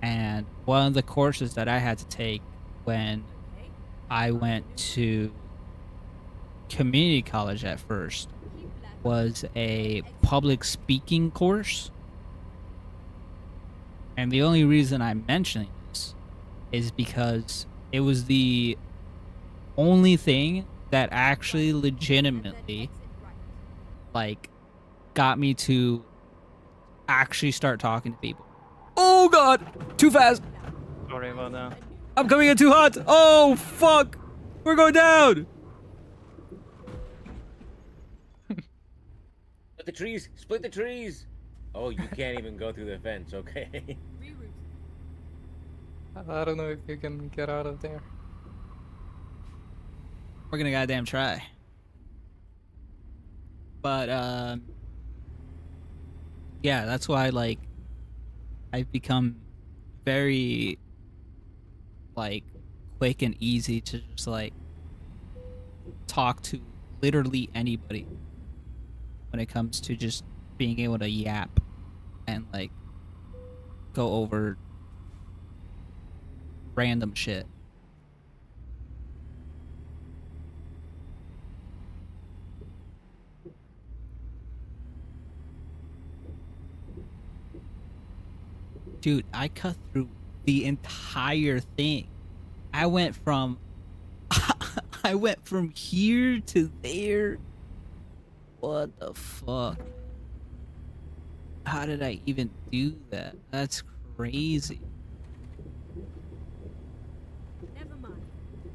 and one of the courses that I had to take when I went to community college at first was a public speaking course. And the only reason I'm mentioning this is because it was the only thing that actually legitimately like got me to actually start talking to people. Oh god, too fast. Sorry about that. I'm coming in too hot. Oh fuck, we're going down. Split the trees! Split the trees! Oh, you can't even go through the fence, okay. I don't know if you can get out of there. We're gonna goddamn try. But yeah, that's why like I've become very like quick and easy to just like talk to literally anybody when it comes to just being able to yap and like go over random shit. Dude, I cut through the entire thing. I went from I went from here to there. What the fuck? How did I even do that? That's crazy. Never mind.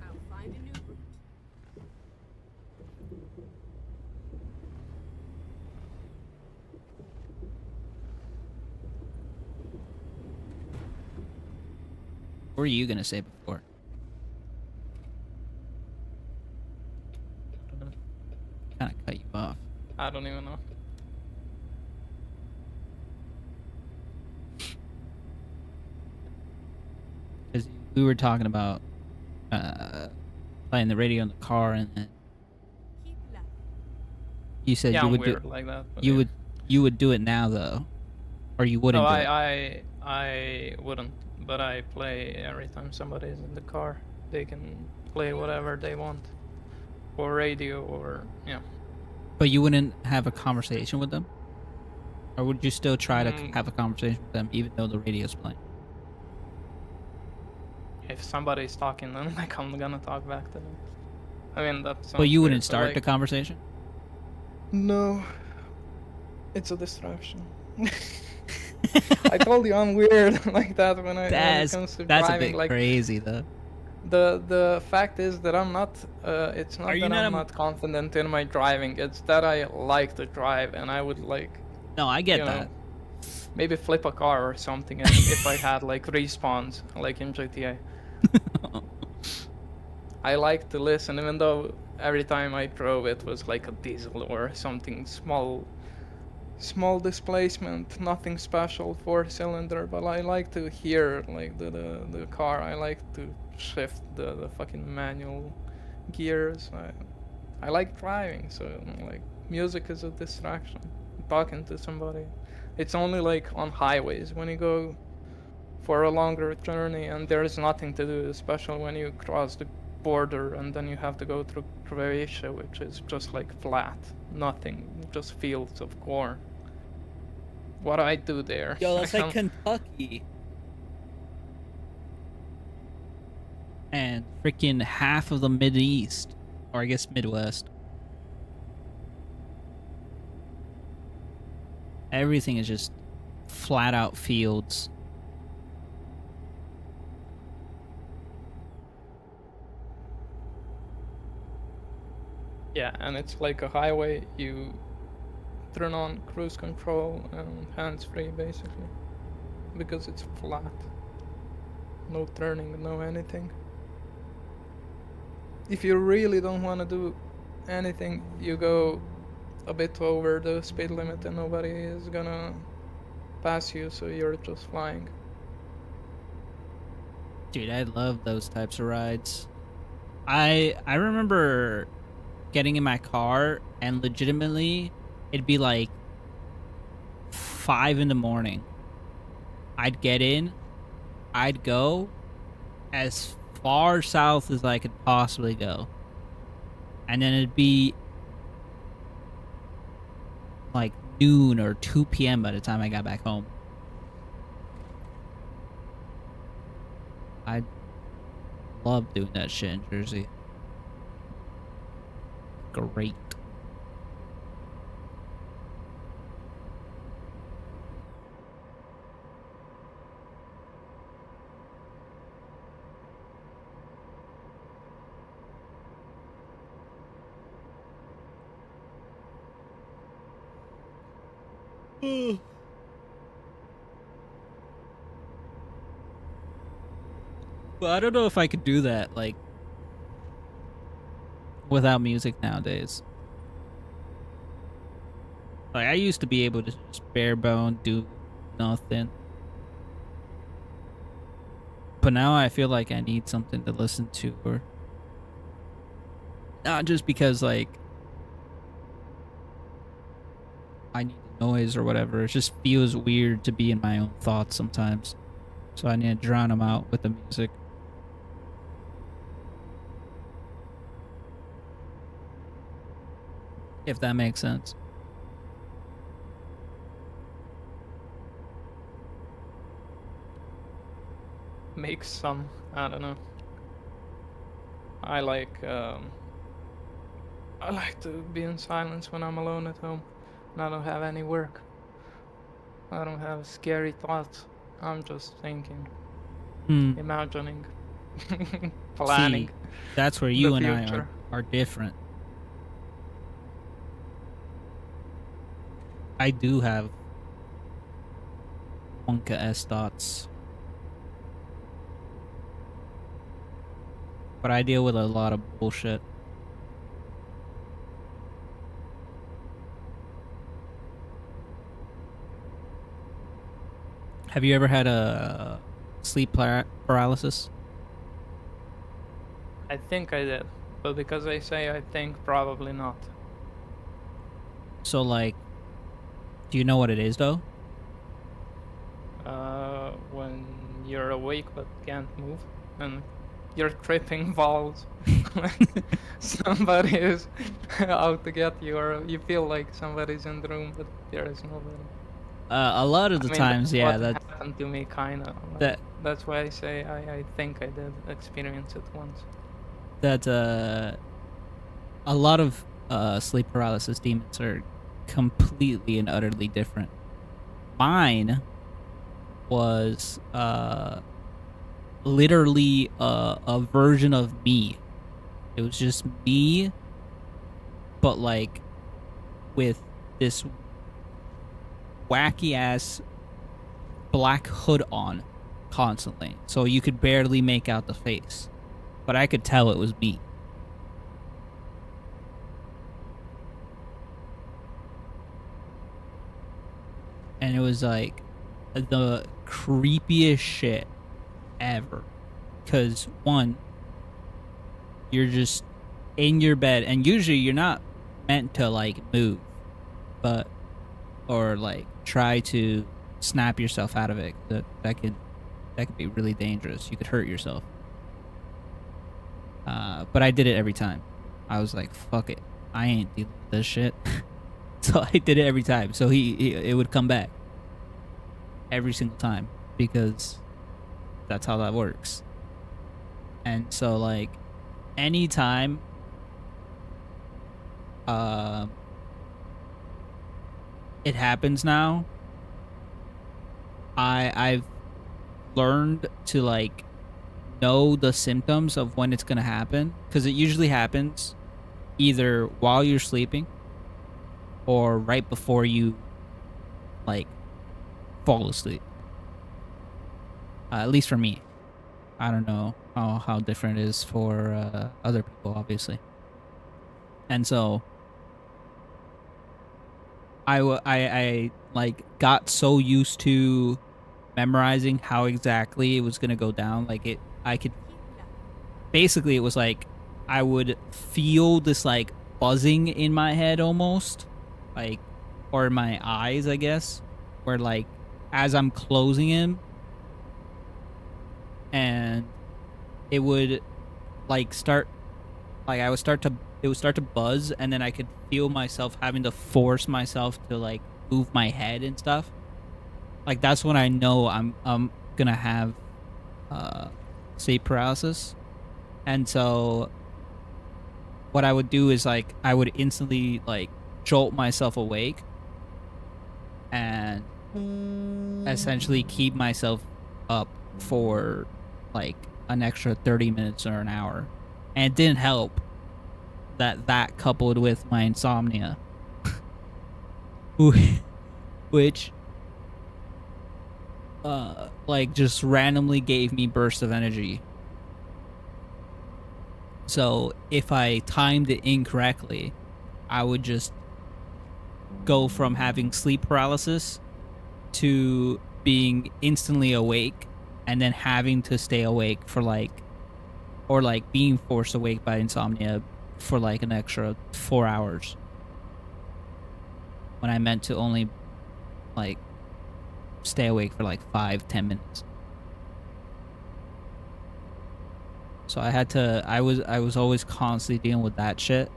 I'll find a new route. What were you gonna say before? Kind of cut you off. I don't even know. Because we were talking about playing the radio in the car, and then Keep left. you said Yeah, you I'm would weird do like that. But you yeah. would do it now though, or you wouldn't No, do it. I wouldn't. But I play every time somebody's in the car. They can play whatever they want, or radio, or yeah. But you wouldn't have a conversation with them, or would you still try to Mm. have a conversation with them even though the radio's playing? If somebody's talking, then like I'm gonna talk back to them. I mean that. But you sounds wouldn't weird, start the like, conversation. No, it's a distraction. I told you I'm weird like that when it That's comes to that's a driving. bit Like crazy though. The fact is that I'm not. It's Are not you that not I'm a? not confident in my driving. It's that I like to drive, and I would like, No, I you get know, that. maybe flip a car or something. And if I had like respawns, like in GTA, I like to listen, even though every time I drove it was like a diesel or something small displacement, nothing special, 4-cylinder, but I like to hear like the car. I like to shift the fucking manual gears. I like driving, so like music is a distraction. Talking to somebody. It's only like on highways when you go for a longer journey and there's nothing to do, especially when you cross the border and then you have to go through Croatia, which is just like flat, nothing, just fields of corn. What I do there? Yo, that's like Kentucky. And freaking half of the Mideast, or I guess Midwest. Everything is just flat out fields. Yeah, and it's like a highway. You turn on cruise control and hands-free basically, because it's flat. No turning, no anything. If you really don't want to do anything, you go a bit over the speed limit and nobody is gonna pass you, so you're just flying. Dude, I love those types of rides. I remember getting in my car and legitimately it'd be like 5 in the morning. I'd get in, I'd go as far south as I could possibly go. And then it'd be like noon or 2 p.m. by the time I got back home. I love doing that shit in Jersey. Great. Well, I don't know if I could do that, like, without music nowadays. Like, I used to be able to just bare bone do nothing. But now I feel like I need something to listen to, or not just because, like, I need the noise or whatever. It just feels weird to be in my own thoughts sometimes. So I need to drown them out with the music. If that makes sense. Makes some, I don't know. I like to be in silence when I'm alone at home and I don't have any work. I don't have scary thoughts. I'm just thinking, imagining, planning. See, that's where the you and I future. are different. I do have Wonka-esque thoughts. But I deal with a lot of bullshit. Have you ever had a sleep paralysis? I think I did, but because I say I think, probably not. So, like, do you know what it is, though? When you're awake but can't move, and you're tripping balls. Somebody is out to get you, or you feel like somebody's in the room, but there is nobody. A lot of the times, that's yeah, what happened to me, kinda. that That's why I say I think I did experience it once. that a lot of sleep paralysis demons are completely and utterly different. Mine was literally a version of me. It was just me, but like with this wacky ass black hood on constantly. So you could barely make out the face. But I could tell it was me. And it was like the creepiest shit ever. Because, one, you're just in your bed, and usually you're not meant to like move, but or like try to snap yourself out of it. That could be really dangerous. You could hurt yourself. But I did it every time. I was like, fuck it, I ain't dealing with this shit. So I did it every time. So it would come back every single time because that's how that works. And so like anytime it happens now, I've learned to like know the symptoms of when it's gonna happen, because it usually happens either while you're sleeping or right before you like fall asleep. At least for me. I don't know how different it is for other people, obviously. And so I like got so used to memorizing how exactly it was gonna go down. Like I could basically, it was like I would feel this like buzzing in my head almost, like, or in my eyes, I guess, where like as I'm closing him, and it would like start, like I would start to, it would start to buzz, and then I could feel myself having to force myself to like move my head and stuff. Like that's when I know I'm gonna have sleep paralysis. And so what I would do is like I would instantly like jolt myself awake and essentially keep myself up for like an extra 30 minutes or an hour. And it didn't help that coupled with my insomnia, which like just randomly gave me bursts of energy. So if I timed it incorrectly, I would just go from having sleep paralysis to being instantly awake and then having to stay awake for like, or like being forced awake by insomnia for like an extra 4 hours when I meant to only like stay awake for like 5-10 minutes. So I had to, I was always constantly dealing with that shit.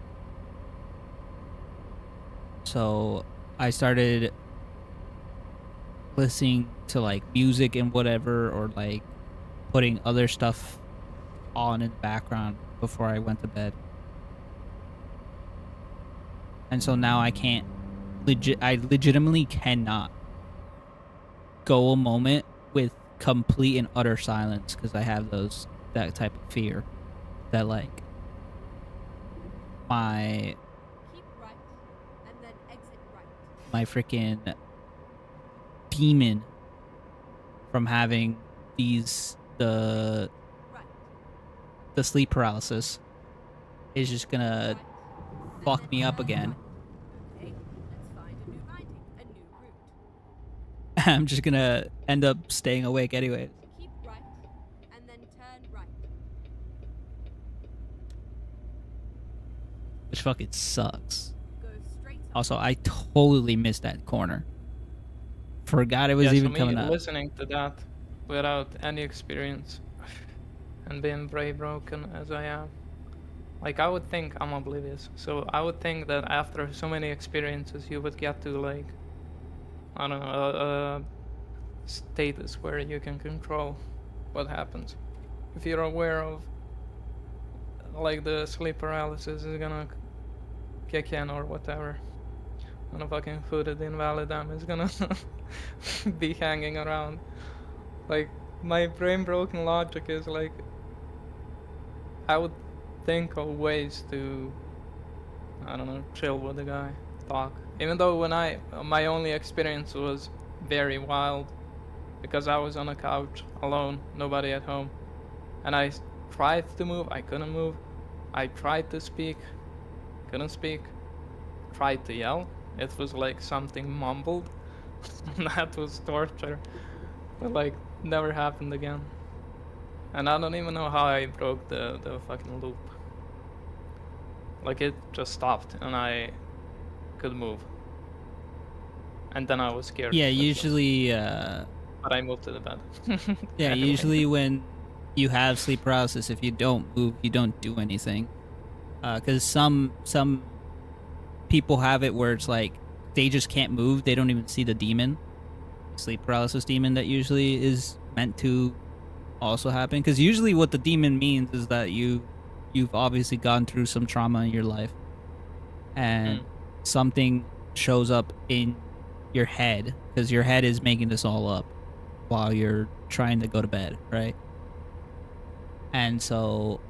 So I started listening to like music and whatever, or like putting other stuff on in the background before I went to bed. And so now I can't I legitimately cannot go a moment with complete and utter silence, because I have that type of fear that like my Keep right, and then exit right. my freaking demon from having the Right. sleep paralysis is just gonna Right. fuck And me then up turn again. right. Okay, let's find a new writing, a new route. I'm just gonna end up staying awake anyway, Keep right, and then turn right. which fucking sucks. Go straight up. Also, I totally missed that corner. Forgot it was Yeah, so even me coming up. listening to that without any experience and being brain broken as I am, like I would think I'm oblivious. So I would think that after so many experiences, you would get to like, I don't know, a status where you can control what happens. If you're aware of like the sleep paralysis is gonna kick in or whatever, and a fucking footed invalid am is gonna be hanging around. Like my brain broken logic is like, I would think of ways to, I don't know, chill with the guy, talk. Even though my only experience was very wild, because I was on a couch alone, nobody at home, and I tried to move, I couldn't move. I tried to speak, couldn't speak. Tried to yell, it was like something mumbled. That was torture, but like never happened again. And I don't even know how I broke the fucking loop. Like it just stopped and I could move. And then I was scared. Yeah, as well. usually, But I moved to the bed. yeah, Anyway. usually when you have sleep paralysis, if you don't move, you don't do anything. Because some people have it where it's like they just can't move. They don't even see the demon, sleep paralysis demon that usually is meant to also happen. Because usually what the demon means is that you've obviously gone through some trauma in your life, and something shows up in your head because your head is making this all up while you're trying to go to bed, right? And so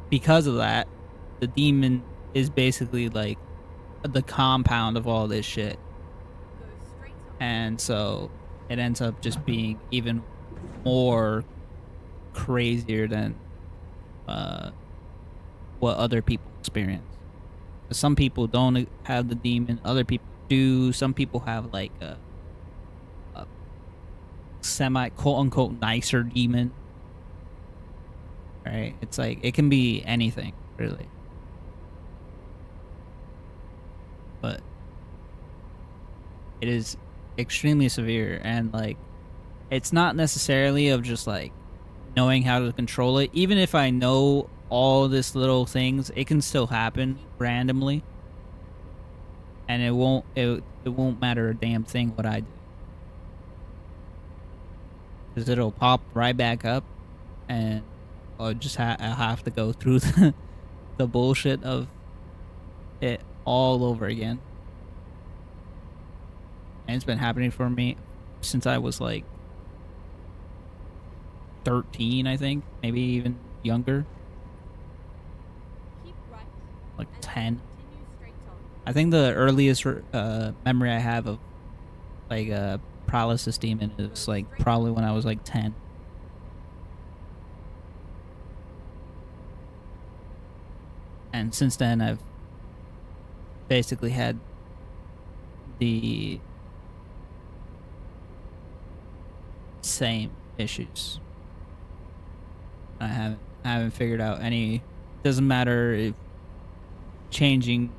because of that, the demon is basically like the compound of all this shit. Go straight up. And so it ends up just being even more crazier than what other people experience. Some people don't have the demon, other people do. Some people have like a semi quote unquote nicer demon. Right? It's like it can be anything, really. But it is extremely severe, and like it's not necessarily of just like knowing how to control it. Even if I know all this little things, it can still happen randomly, and it won't matter a damn thing what I do, because it'll pop right back up, and I'll just I'll have to go through the bullshit of it all over again. And it's been happening for me since I was like 13, I think, maybe even younger, Keep right. like And 10. continue straight on. I think the earliest memory I have of like a paralysis demon is like probably when I was like 10. And since then, I've basically had the same issues. I haven't figured out any. Doesn't matter if changing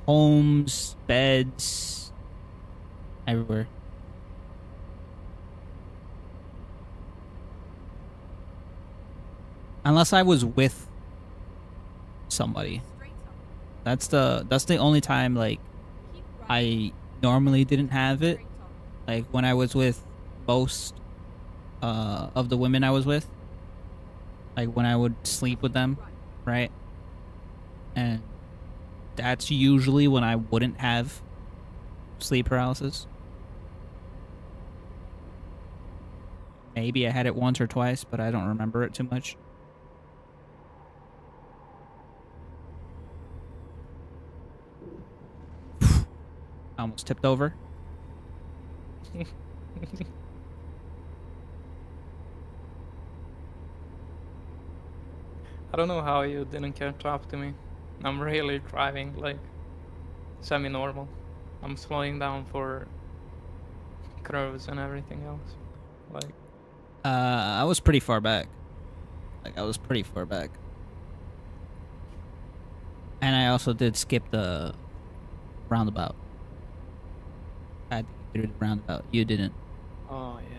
homes, beds, everywhere. Unless I was with somebody. Straight up. That's the only time like Keep right. I normally didn't have it. Straight on. Like when I was with most of the women I was with. Like when I would sleep with them, Right. right? And that's usually when I wouldn't have sleep paralysis. Maybe I had it once or twice, but I don't remember it too much. I almost tipped over. I don't know how you didn't catch up to me. I'm really driving like semi-normal. I'm slowing down for curves and everything else. Like, I was pretty far back. Like I was pretty far back. And I also did skip the roundabout. I had to get through the roundabout. You didn't. oh yeah.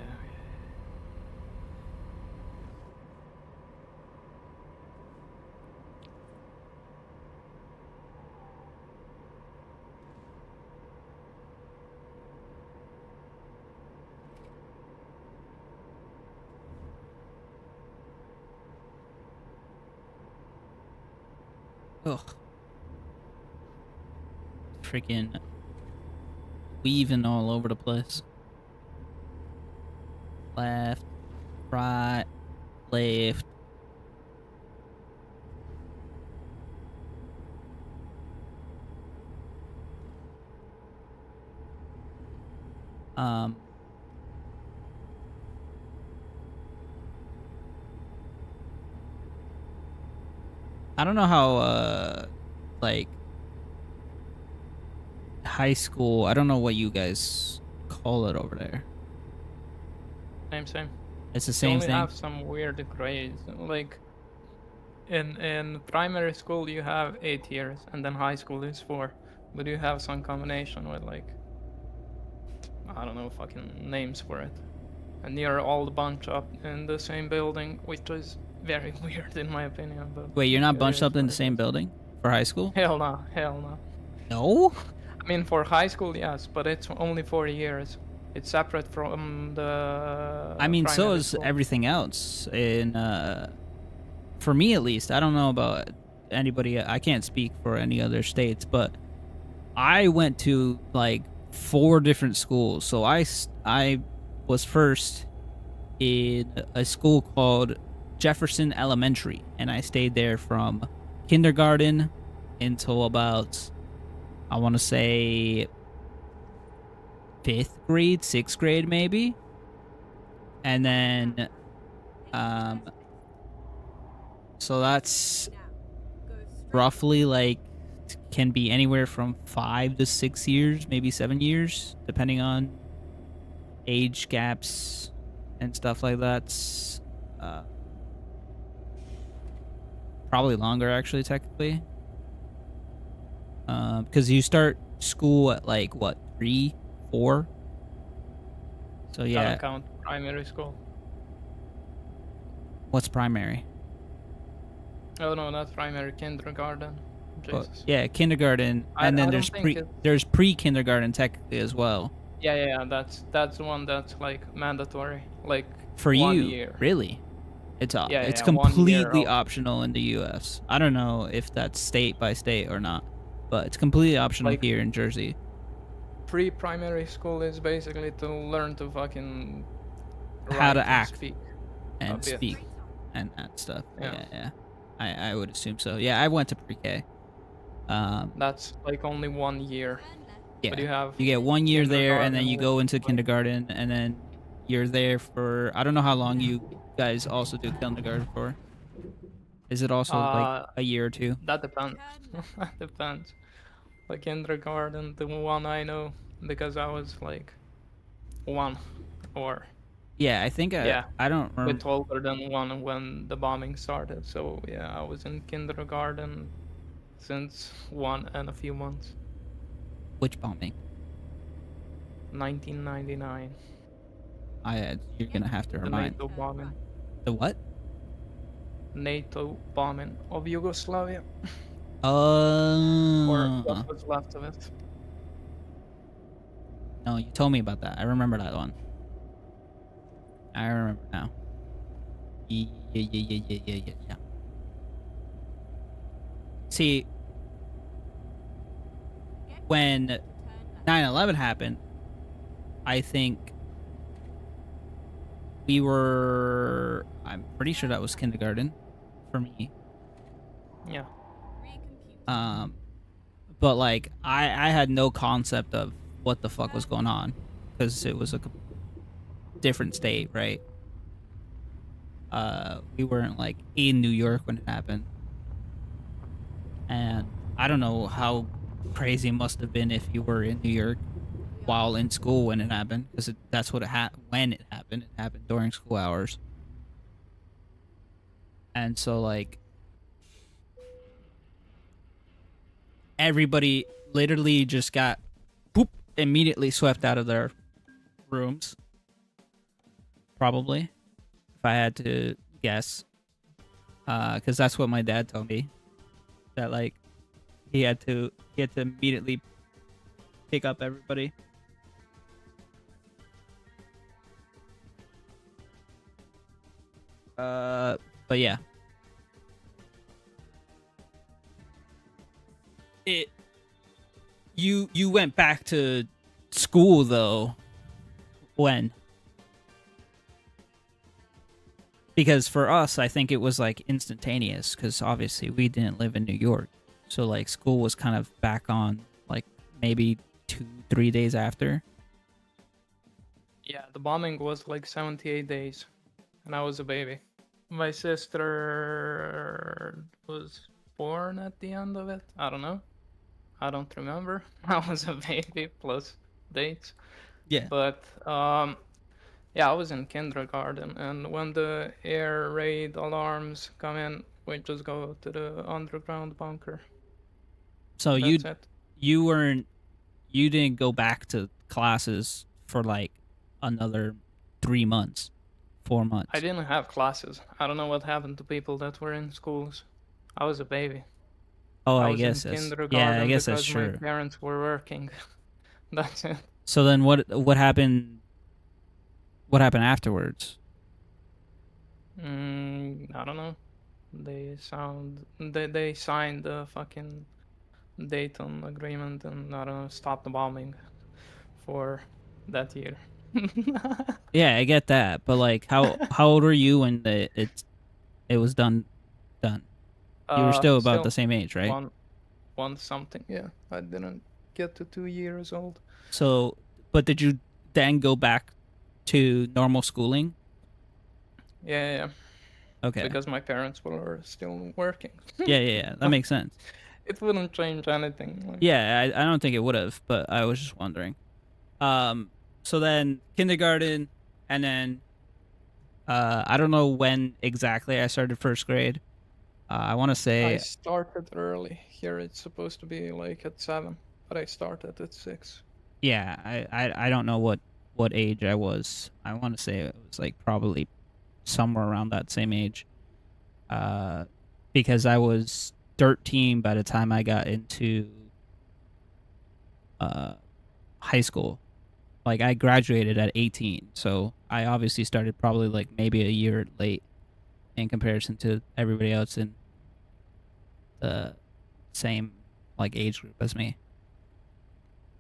Ugh. Freaking weaving all over the place. left, right, left. Um, I don't know how like high school. I don't know what you guys call it over there. Same. It's the You same only thing. have some weird grades. Like in primary school you have 8 years, and then high school is 4. But you have some combination with like, I don't know, fucking names for it. And you're all bunched up in the same building, which is very weird in my opinion. But Wait, you're not it bunched is up in what the it same is. building for high school? Hell no, hell no. No. I mean, for high school, yes, but it's only 4 years. It's separate from the I mean, so primary is school. everything else. In for me at least, I don't know about anybody. I can't speak for any other states, but I went to like 4 different schools. So I was first in a school called Jefferson Elementary, and I stayed there from kindergarten until about, I want to say, 5th grade, 6th grade maybe. And then um so that's roughly like can be anywhere from 5 to 6 years, maybe 7 years, depending on age gaps and stuff like that. Uh, Probably longer, actually, technically. Because you start school at like what, 3, 4? So I yeah, don't count primary school. what's primary? Oh no, that's primary, kindergarten. Well, Jesus. yeah, kindergarten, and then I there's don't think there's pre-kindergarten technically as well. yeah, that's the one that's like mandatory, like For 1 you, year. really? It's Yeah, 1 year completely of optional in the U.S. I don't know if that's state by state or not, but it's completely optional like here in Jersey. pre-primary school is basically to learn to fucking How write to and act speak a and bit. speak and that stuff. Yeah. Yeah. I would assume so. Yeah, I went to pre-K. That's like only 1 year. Yeah, But you have you get 1 year there, and then kindergarten, you which go is into like, kindergarten, and then you're there for, I don't know how long you guys also do kindergarten for. Is it also like a year or 2? that depends. That depends. Like kindergarten, the one I know, because I was like 1 or Yeah, I think yeah, I don't remember bit older than 1 when the bombing started. So yeah, I was in kindergarten since 1 and a few months. which bombing. 1999, You're gonna have to the remind NATO bombing. the what? NATO bombing of Yugoslavia, or what was left of it. No, you told me about that. I remember that one. I remember now. Yeah. See, when 9/11 happened, I think I'm pretty sure that was kindergarten for me. Yeah. But like I had no concept of what the fuck was going on because it was a different state, right? We weren't like in New York when it happened, and I don't know how crazy it must have been if you were in New York while in school when it happened, because that's what when it happened. It happened during school hours, and so like everybody literally just got poop immediately swept out of their rooms. Probably, if I had to guess, because that's what my dad told me. That like he had to immediately pick up everybody. But yeah, you went back to school though. When? because for us, I think it was like instantaneous because obviously we didn't live in New York, so like school was kind of back on like maybe 2-3 days after. Yeah, the bombing was like 78 days, and I was a baby. My sister was born at the end of it. I don't know. I don't remember. I was a baby plus dates. Yeah. But yeah, I was in kindergarten, and when the air raid alarms come in, we just go to the underground bunker. So That's it. you didn't go back to classes for like another 3 months, 4 months. I didn't have classes. I don't know what happened to people that were in schools. I was a baby. Oh, I I was in guess that's kindergarten I guess that's because my true. parents were working. That's it. So then what happened? What happened afterwards? I don't know. They signed the fucking Dayton agreement and I don't know, stopped the bombing for that year. Yeah, I get that, but like, how old were you when it was done? You were still about the Still same age, right? one something. Yeah, I didn't get to 2 years old. So, but did you then go back to normal schooling? Yeah. Okay. Because my parents were still working. Yeah. That makes sense. It wouldn't change anything. Like, Yeah, I don't think it would have, but I was just wondering. So then kindergarten, and then I don't know when exactly I started first grade. I want to I say started early. Here it's supposed to be like at 7, but I started at 6. yeah. I don't know what age I was. I want to say it was like probably somewhere around that same age. Because I was 13 by the time I got into high school. Like I graduated at 18, so I obviously started probably like maybe a year late in comparison to everybody else in the same like age group as me.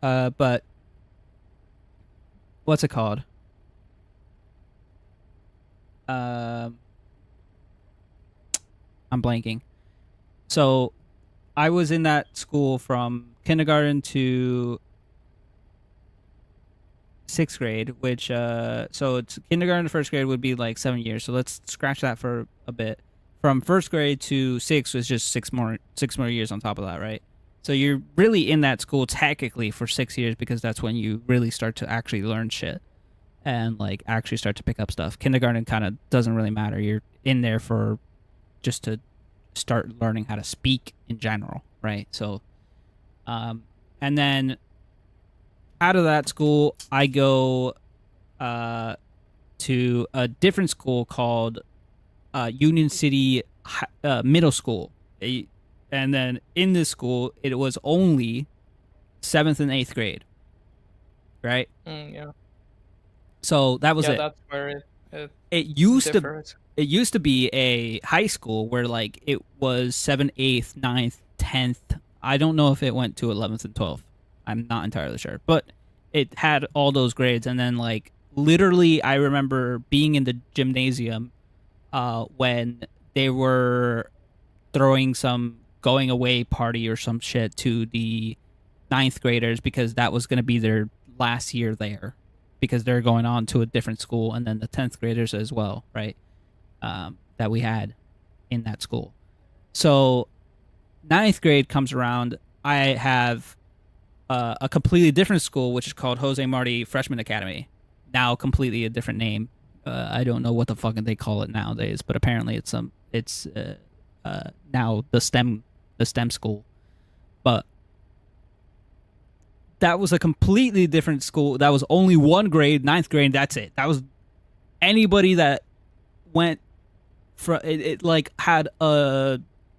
But what's it called? I'm blanking. So I was in that school from kindergarten to sixth grade, which so it's kindergarten to first grade would be like 7 years. So let's scratch that for a bit. From first grade to six was just six more years on top of that, right? So you're really in that school technically for 6 years because that's when you really start to actually learn shit and like actually start to pick up stuff. Kindergarten kind of doesn't really matter. You're in there for just to start learning how to speak in general, right? So, and then out of that school, I go to a different school called Union City Middle School. And then in this school, it was only 7th and 8th grade, right? Yeah. So that was Yeah, it. that's where it It used differs. it used to be a high school where like it was 7th, 8th, 9th, 10th. I don't know if it went to 11th and 12th. I'm not entirely sure, but it had all those grades. And then like literally, I remember being in the gymnasium when they were throwing some going away party or some shit to the ninth graders because that was going to be their last year there because they're going on to a different school, and then the 10th graders as well, right? That we had in that school. So ninth grade comes around. I have a completely different school, which is called Jose Marti Freshman Academy. Now completely a different name. I don't know what the fuck they call it nowadays, but apparently it's now the STEM school. But that was a completely different school. That was only one grade, ninth grade. That's it. That was anybody that went from it like had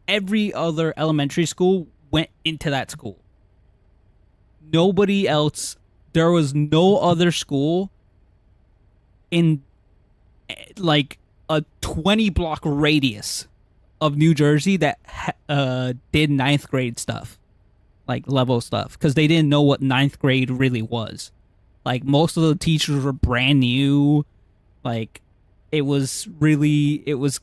every other elementary school went into that school. Nobody else. There was no other school in like a 20 block radius of New Jersey that did ninth grade stuff, like level stuff, because they didn't know what ninth grade really was. Like most of the teachers were brand new. Like it was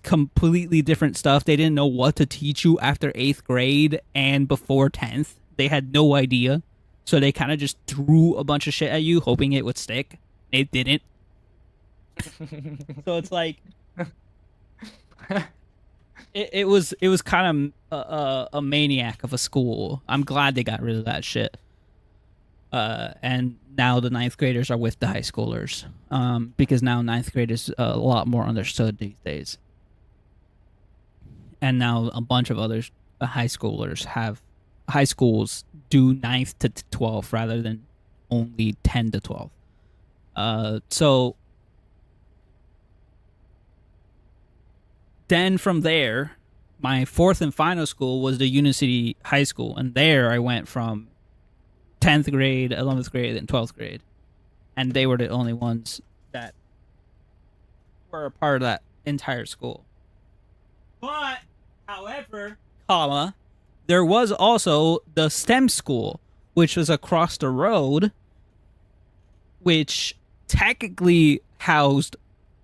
completely different stuff. They didn't know what to teach you after 8th grade and before 10th. They had no idea. So they kind of just threw a bunch of shit at you hoping it would stick. It didn't. So it's like it was kind of a maniac of a school. I'm glad they got rid of that shit. And now the 9th graders are with the high schoolers, because now 9th grade is a lot more understood these days. And now a bunch of other high schools do 9th to 12th rather than only 10 to 12. So then from there, my 4th and final school was the Unicity High School, and there I went from 10th grade, 11th grade, and 12th grade. And they were the only ones that were a part of that entire school. But, however, there was also the STEM school, which was across the road, which technically housed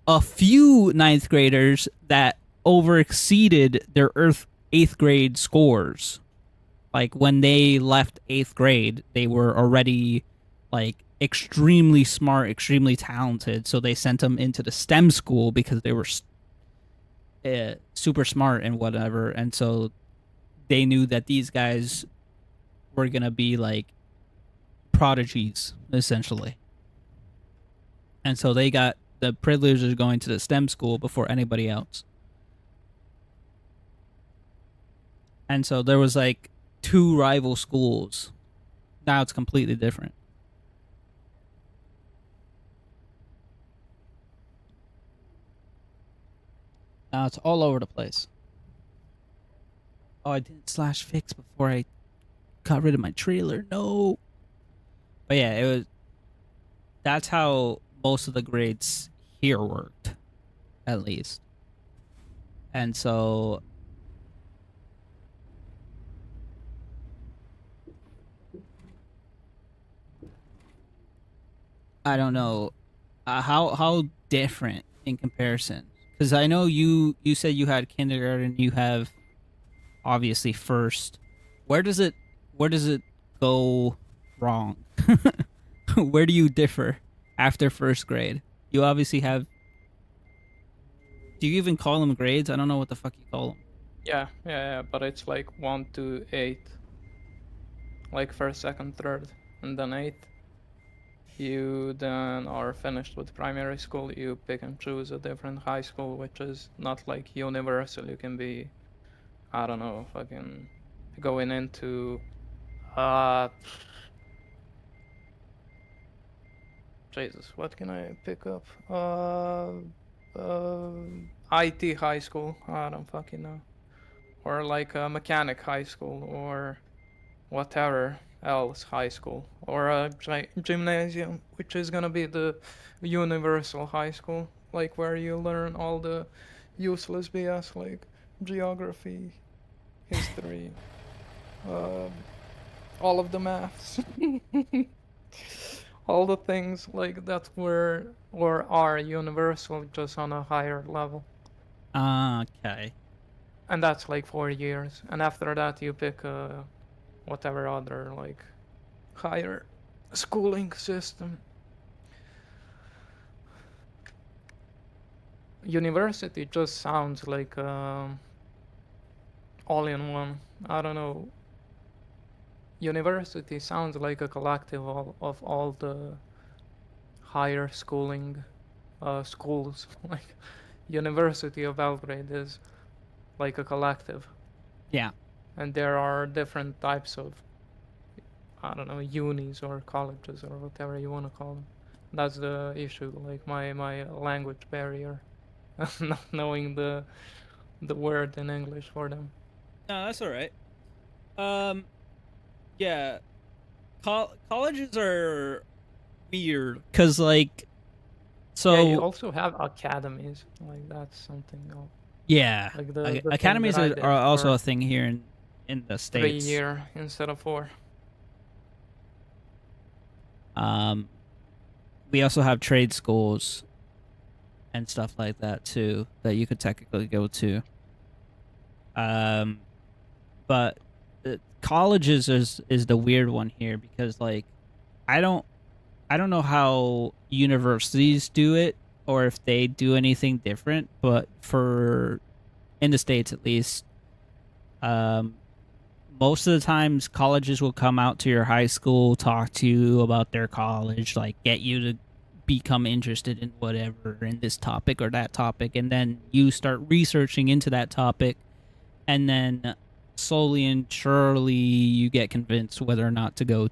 a few 9th graders that overexceeded their 8th grade scores. Like, when they left 8th grade, they were already, like, extremely smart, extremely talented. So they sent them into the STEM school because they were super smart and whatever. And so they knew that these guys were going to be, like, prodigies, essentially. And so they got the privilege of going to the STEM school before anybody else. And so there was, like, 2 rival schools. Now it's completely different. Now it's all over the place. Oh, I didn't /fix before I got rid of my trailer. No. But yeah, that's how most of the grades here worked, at least. And so I don't know how different in comparison, because I know you said you had kindergarten, you have obviously first. Where does it go wrong? Where do you differ after first grade? You obviously have. Do you even call them grades? I don't know what the fuck you call them. Yeah, but it's like 1 to 8. Like first, second, third, and then 8. You then are finished with primary school, you pick and choose a different high school, which is not like universal. You can be, I don't know, fucking going into Jesus, what can I pick up? IT high school, I don't fucking know. Or like a mechanic high school, or whatever else high school, or a gymnasium, which is gonna be the universal high school, like where you learn all the useless BS like geography, history, all of the maths, all the things like that were or are universal, just on a higher level. Okay. And that's like 4 years, and after that you pick whatever other like higher schooling system. University just sounds like all in one. I don't know. University sounds like a collective of all the higher schooling schools. Like University of Belgrade is like a collective. Yeah. And there are different types of, I don't know, unis or colleges or whatever you want to call them. That's the issue, like my language barrier, not knowing the word in English for them. No, that's all right. Yeah. Colleges are weird because, like, so Yeah, you also have academies. Like that's something else. yeah, Like the thing academies that I are did also for a thing here in the 3 States. year instead of 4. We also have trade schools, and and stuff like that too that you could technically go to. But colleges is the weird one here because like I don't I don't know how universities do it or if they do anything different, but for in the states at least, um, most of the times colleges will come out to your high school, talk to you about their college, like get you to become interested in whatever in this topic or that topic, and then you start researching into that topic, and then slowly and surely you get convinced whether or not to go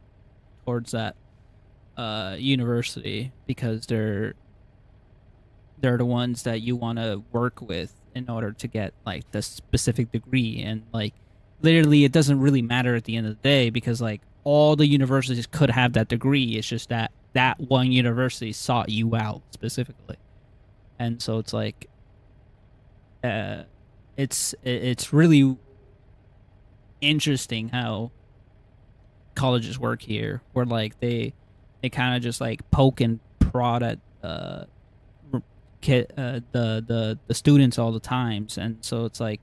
towards that university because they're the ones that you want to work with in order to get like the specific degree. And like literally it doesn't really matter at the end of the day because like all the universities could have that degree. It's just that that one university sought you out specifically. And so it's like it's really interesting how colleges work here where like they kind of just like poke and prod at the students all the times, and so it's like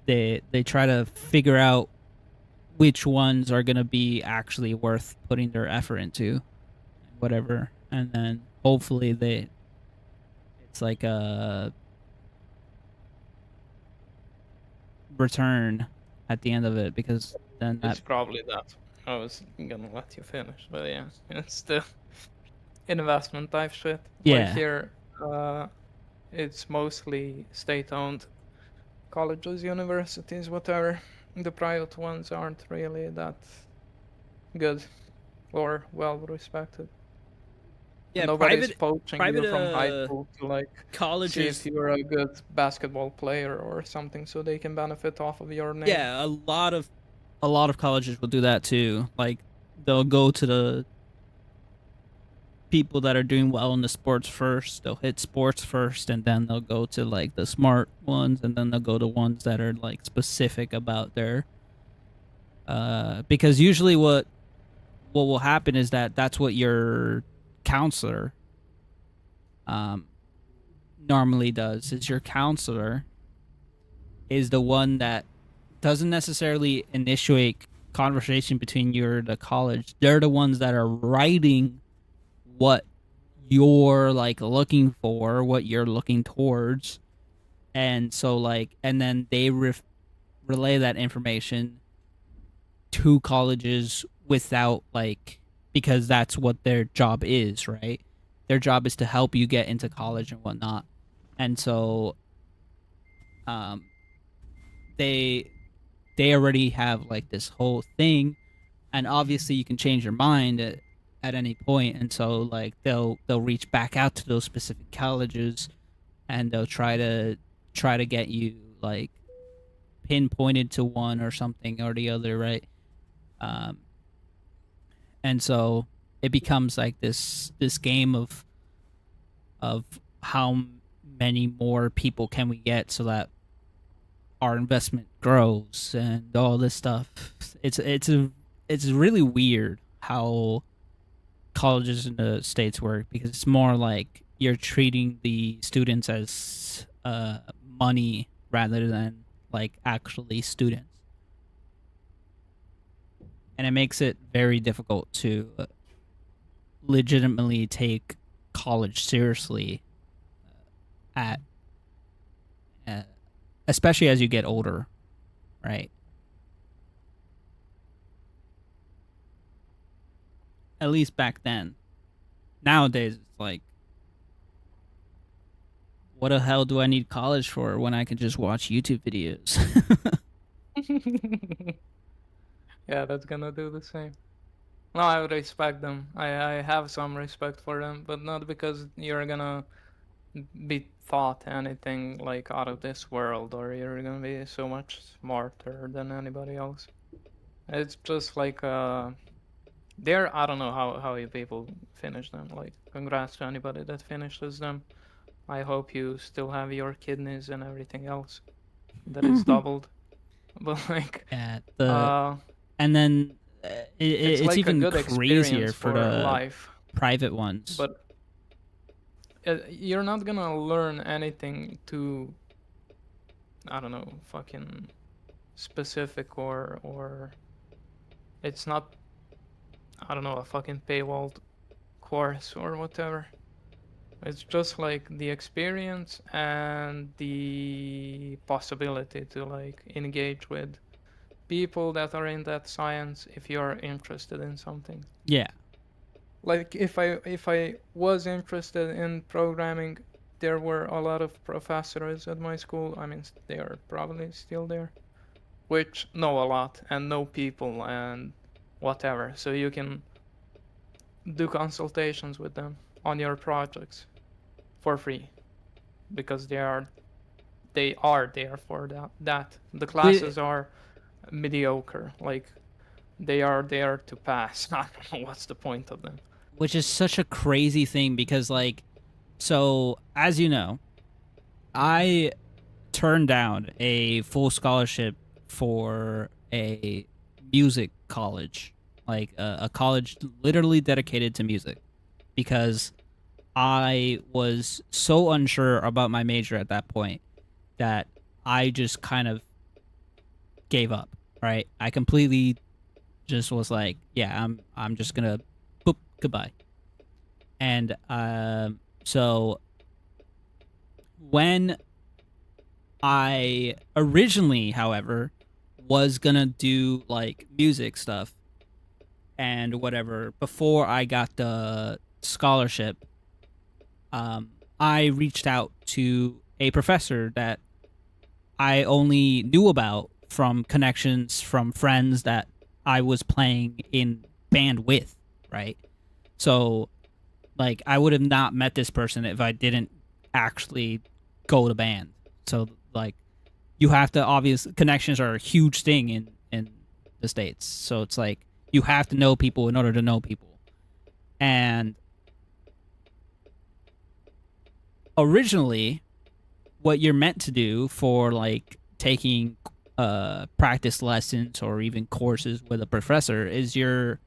they try to figure out which ones are gonna be actually worth putting their effort into, whatever, and then hopefully they it's like a return at the end of it because then It's that probably that. I was gonna let you finish, but yeah, it's the investment type shit. Like yeah here, it's mostly state-owned colleges, universities, whatever. The private ones aren't really that good or well respected. yeah Nobody's private poaching private you from high school to like see if colleges. you're a good basketball player or something, so they can benefit off of your name. Yeah, a lot of colleges will do that too. Like they'll go to the people that are doing well in the sports first. They'll hit sports first, and then they'll go to like the smart ones, and then they'll go to ones that are like specific about their. Because usually what will happen is that that's what your counselor um normally does. Is your counselor is the one that doesn't necessarily initiate conversation between you or the college. They're the ones that are writing what you're like looking for, what you're looking towards, and so like, and then they relay that information to colleges without like because that's what their job is, right? Their job is to help you get into college and whatnot, and so um, they they already have like this whole thing, and obviously you can change your mind at any point, and so like they'll reach back out to those specific colleges and they'll try to get you like pinpointed to one or something or the other, right? um and so it becomes like this game of how many more people can we get so that our investment grows and all this stuff. It's really weird how colleges in the states work because it's more like you're treating the students as money rather than like actually students, and it makes it very difficult to legitimately take college seriously at uh, especially as you get older, right? At least back then. Nowadays, it's like, what the hell do I need college for when I can just watch YouTube videos? Yeah, that's gonna do the same. No, I would respect them. I have some respect for them, but not because you're gonna be taught anything like out of this world or you're gonna be so much smarter than anybody else. It's just like they're I don't know how you people finish them. Like congrats to anybody that finishes them. I hope you still have your kidneys and everything else that is doubled. But like Yeah, uh and then it's it's like a even good crazier experience for for the life. private ones. But you're not gonna learn anything too, I don't know, fucking specific, or it's not, I don't know, a fucking paywalled course or whatever. It's just like the experience and the possibility to like engage with people that are in that science if you're interested in something. Yeah. Like if I was interested in programming, there were a lot of professors at my school. I mean, they are probably still there, which know a lot and know people and whatever. So you can do consultations with them on your projects for free because they are there for that. The Whi- classes are mediocre. Like they are there to pass. I don't know what's the point of them. Which is such a crazy thing because, like, so as you know, I turned down a full scholarship for a music college, like a college literally dedicated to music, because I was so unsure about my major at that point that I just kind of gave up. Right, I completely just was like, yeah, I'm just gonna boop goodbye. And so when I originally, however, was gonna do like music stuff and whatever before I got the scholarship, I reached out to a professor that I only knew about from connections from friends that I was playing in band with, right? So, like, I would have not met this person if I didn't actually go to band. So, like, you have to obvious connections are a huge thing in the states. So it's like you have to know people in order to know people. And originally, what you're meant to do for like taking practice lessons or even courses with a professor is you're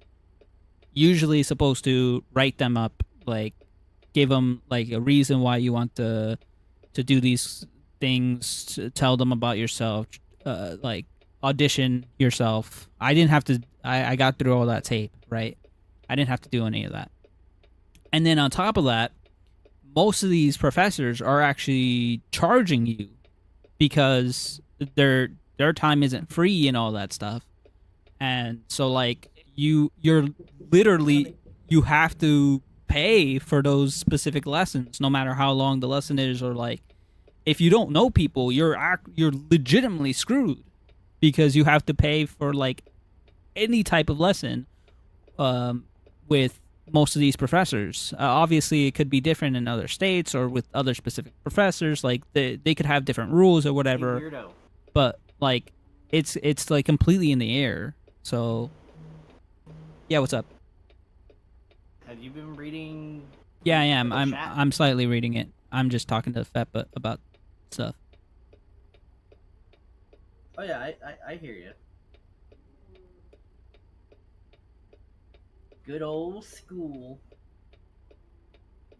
usually supposed to write them up, like give them like a reason why you want to do these things, to tell them about yourself, like audition yourself. I didn't have to. I got through all that tape, right? I didn't have to do any of that. And then on top of that, most of these professors are actually charging you because their time isn't free and all that stuff. And so like you're literally you have to pay for those specific lessons no matter how long the lesson is, or like if you don't know people, you're legitimately screwed because you have to pay for like any type of lesson um, with most of these professors. Obviously, it could be different in other states or with other specific professors. Like they could have different rules or Hey, whatever, weirdo. but like it's like completely in the air. So yeah, what's up? Have you been reading Yeah, I am. the chat? I'm slightly reading it. I'm just talking to Fep about stuff. Oh yeah, I hear you. Good old school.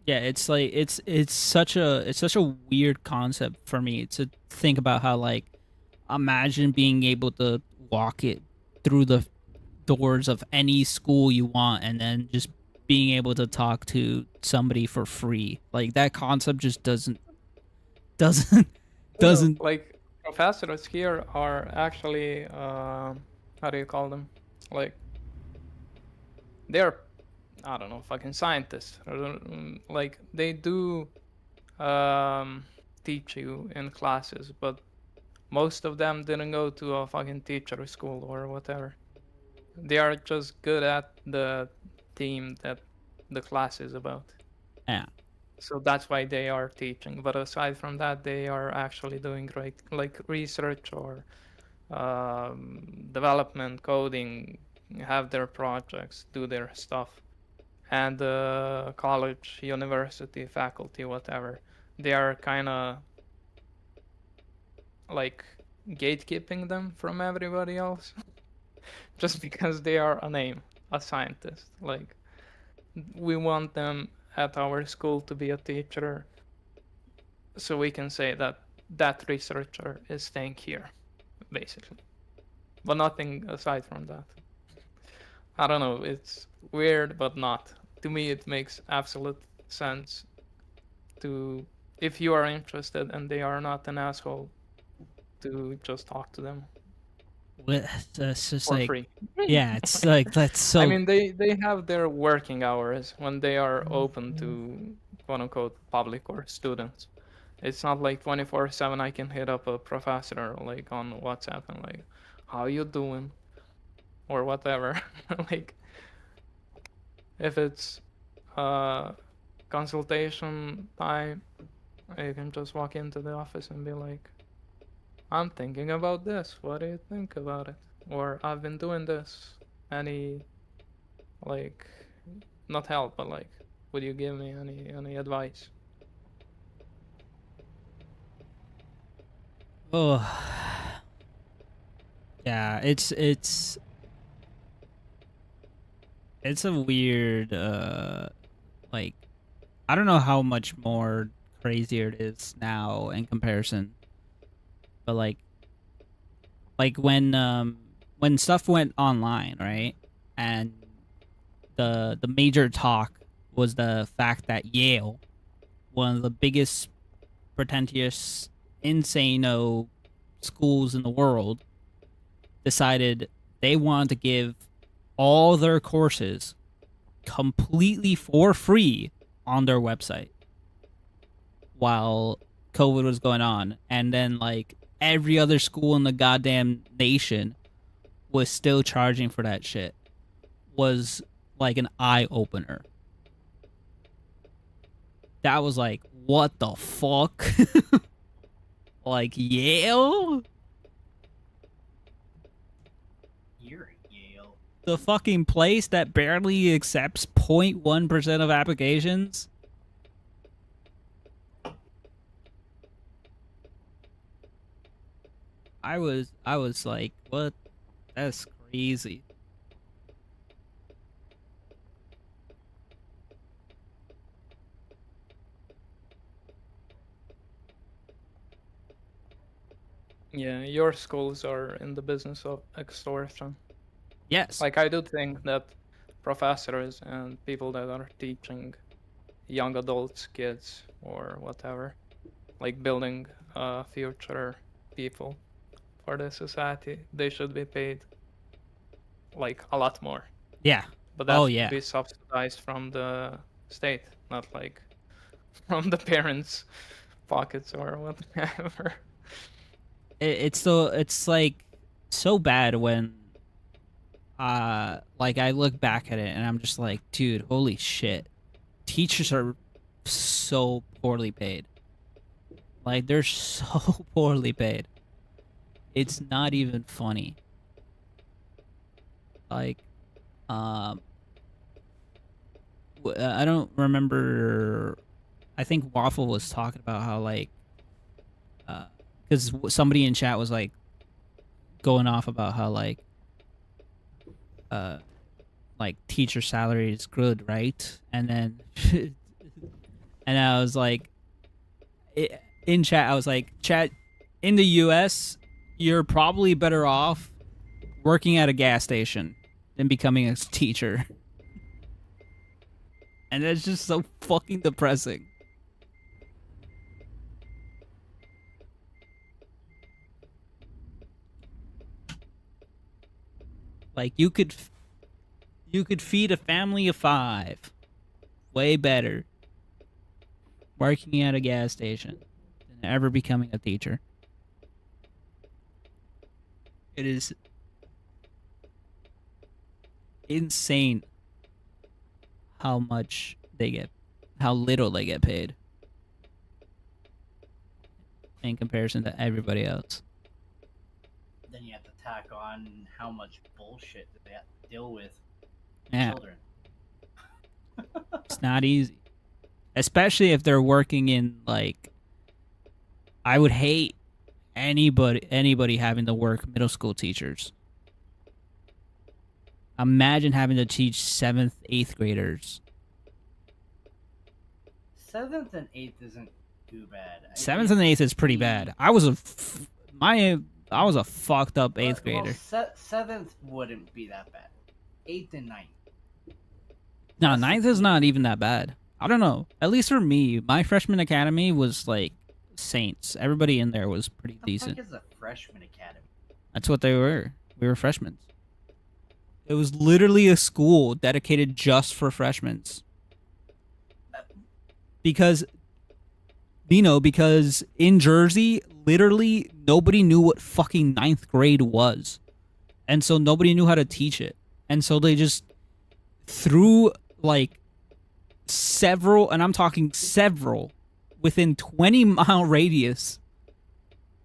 Yeah, it's like it's such a weird concept for me to think about how like imagine being able to walk it through the doors of any school you want and then just being able to talk to somebody for free. Like that concept just doesn't Well, doesn't like professors here are actually how do you call them? Like they're, I don't know, fucking scientists. Like they do um, teach you in classes, but most of them didn't go to a fucking teacher school or whatever. They are just good at the theme that the class is about. yeah. So that's why they are teaching. But aside from that, they are actually doing like research or development, coding, have their projects, do their stuff. And the college, university, faculty, whatever, they are kind of like gatekeeping them from everybody else just because they are a name, a scientist. Like we want them at our school to be a teacher, so we can say that that researcher is staying here, basically. But nothing aside from that. I don't know, it's weird, but not. To me, it makes absolute sense to, if you are interested and they are not an asshole, to just talk to them It's just for like, free. yeah, it's like that's I so. mean, they have their working hours when they are open to quote unquote public or students. It's not like 24/7 I can hit up a professor like on WhatsApp and like, how you doing? Or whatever. Like, if it's consultation time, you can just walk into the office and be like, I'm thinking about this. What do you think about it? Or I've been doing this. Any, like, not help, but like, would you give me any advice? Oh, yeah. It's a weird like, I don't know how much more crazier it is now in comparison, but like when stuff went online, right? And the major talk was the fact that Yale, one of the biggest pretentious insano schools in the world, decided they wanted to give all their courses completely for free on their website while COVID was going on. And then, like, every other school in the goddamn nation was still charging for that shit. Was like an eye opener. That was like, what the fuck? Like, Yale? You're Yale. The fucking place that barely accepts 0.1% of applications? I was like, what? That's crazy. Yeah, your schools are in the business of extortion. Yes. Like, I do think that professors and people that are teaching young adults, kids, or whatever, like building future people for the society, they should be paid like a lot more. Yeah. But that Oh should yeah. be subsidized from the state, not like from the parents' pockets or whatever. It's like so bad when like I look back at it and I'm just like, dude, holy shit. Teachers are so poorly paid. Like, they're so poorly paid. It's not even funny. Like, um, I don't remember. I think Waffle was talking about how, like, because somebody in chat was like going off about how, uh, like teacher salary is good, right? And then, and I was like, in chat, I was like, chat, in the U.S., you're probably better off working at a gas station than becoming a teacher. And that's just so fucking depressing. Like, you could feed a family of 5 way better working at a gas station than ever becoming a teacher. It is insane how much they get, how little they get paid in comparison to everybody else. Then you have to tack on how much bullshit that they have to deal with Yeah, children. it's not easy, especially if they're working in, like, I would hate anybody having to work middle school teachers. Imagine having to teach 7th, 8th graders. 7th and 8th isn't too bad. 7th and 8th is pretty bad. I was a fucked up 8th grader. 7th wouldn't be that bad. 8th and 9th. No, 9th is not even that bad. I don't know. At least for me, my freshman academy was like saints. Everybody in there was pretty decent. What the fuck is a freshman academy? That's what they were. We were freshmen. It was literally a school dedicated just for freshmen. Because in Jersey, literally nobody knew what fucking 9th grade was. And so nobody knew how to teach it. And so they just threw like several, and I'm talking several, within 20-mile radius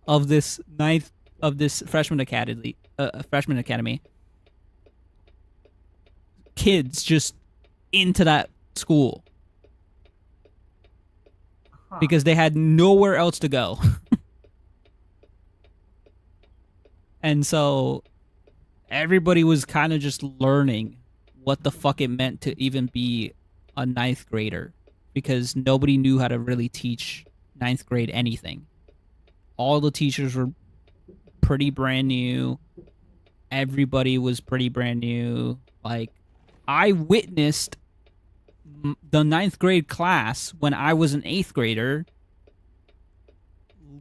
of this freshman academy, kids just into that school. Because they had nowhere else to go. And so everybody was kind of just learning what the fuck it meant to even be a 9th grader. Because nobody knew how to really teach 9th grade anything. All the teachers were pretty brand new. Everybody was pretty brand new. Like, I witnessed the 9th grade class when I was an 8th grader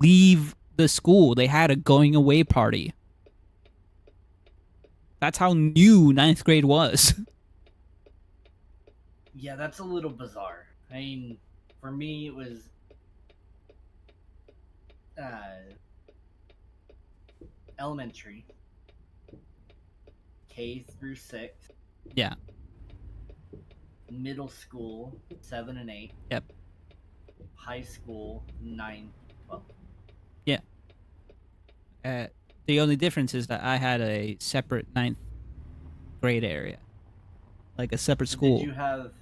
leave the school. They had a going away party. That's how new 9th grade was. Yeah, that's a little bizarre. I mean, for me, it was elementary, K through 6. Yeah. Middle school, 7 and 8. Yep. High school, 9, 12. Yeah. The only difference is that I had a separate 9th grade area. Like a separate school. Did you have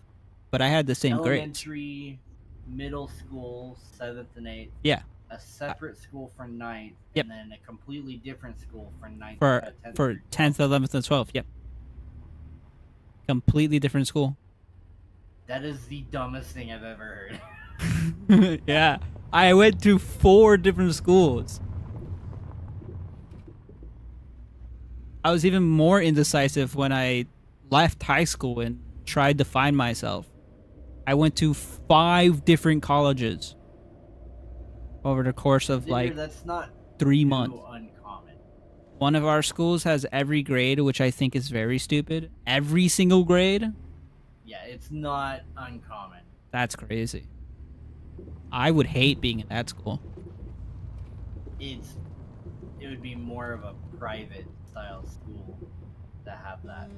but I had the same grades. elementary, middle school, 7th and 8th? Yeah. A separate school for 9th, Yep. and then a completely different school for 9th. For 10th, for 10th, 11th, and 12th. Yep. Completely different school. That is the dumbest thing I've ever heard. Yeah. I went to 4 different schools. I was even more indecisive when I left high school and tried to find myself. I went to 5 different colleges over the course of like that's not 3 too months. uncommon. One of our schools has every grade, which I think is very stupid. Every single grade? Yeah, it's not uncommon. That's crazy. I would hate being in that school. It would be more of a private style school to have that.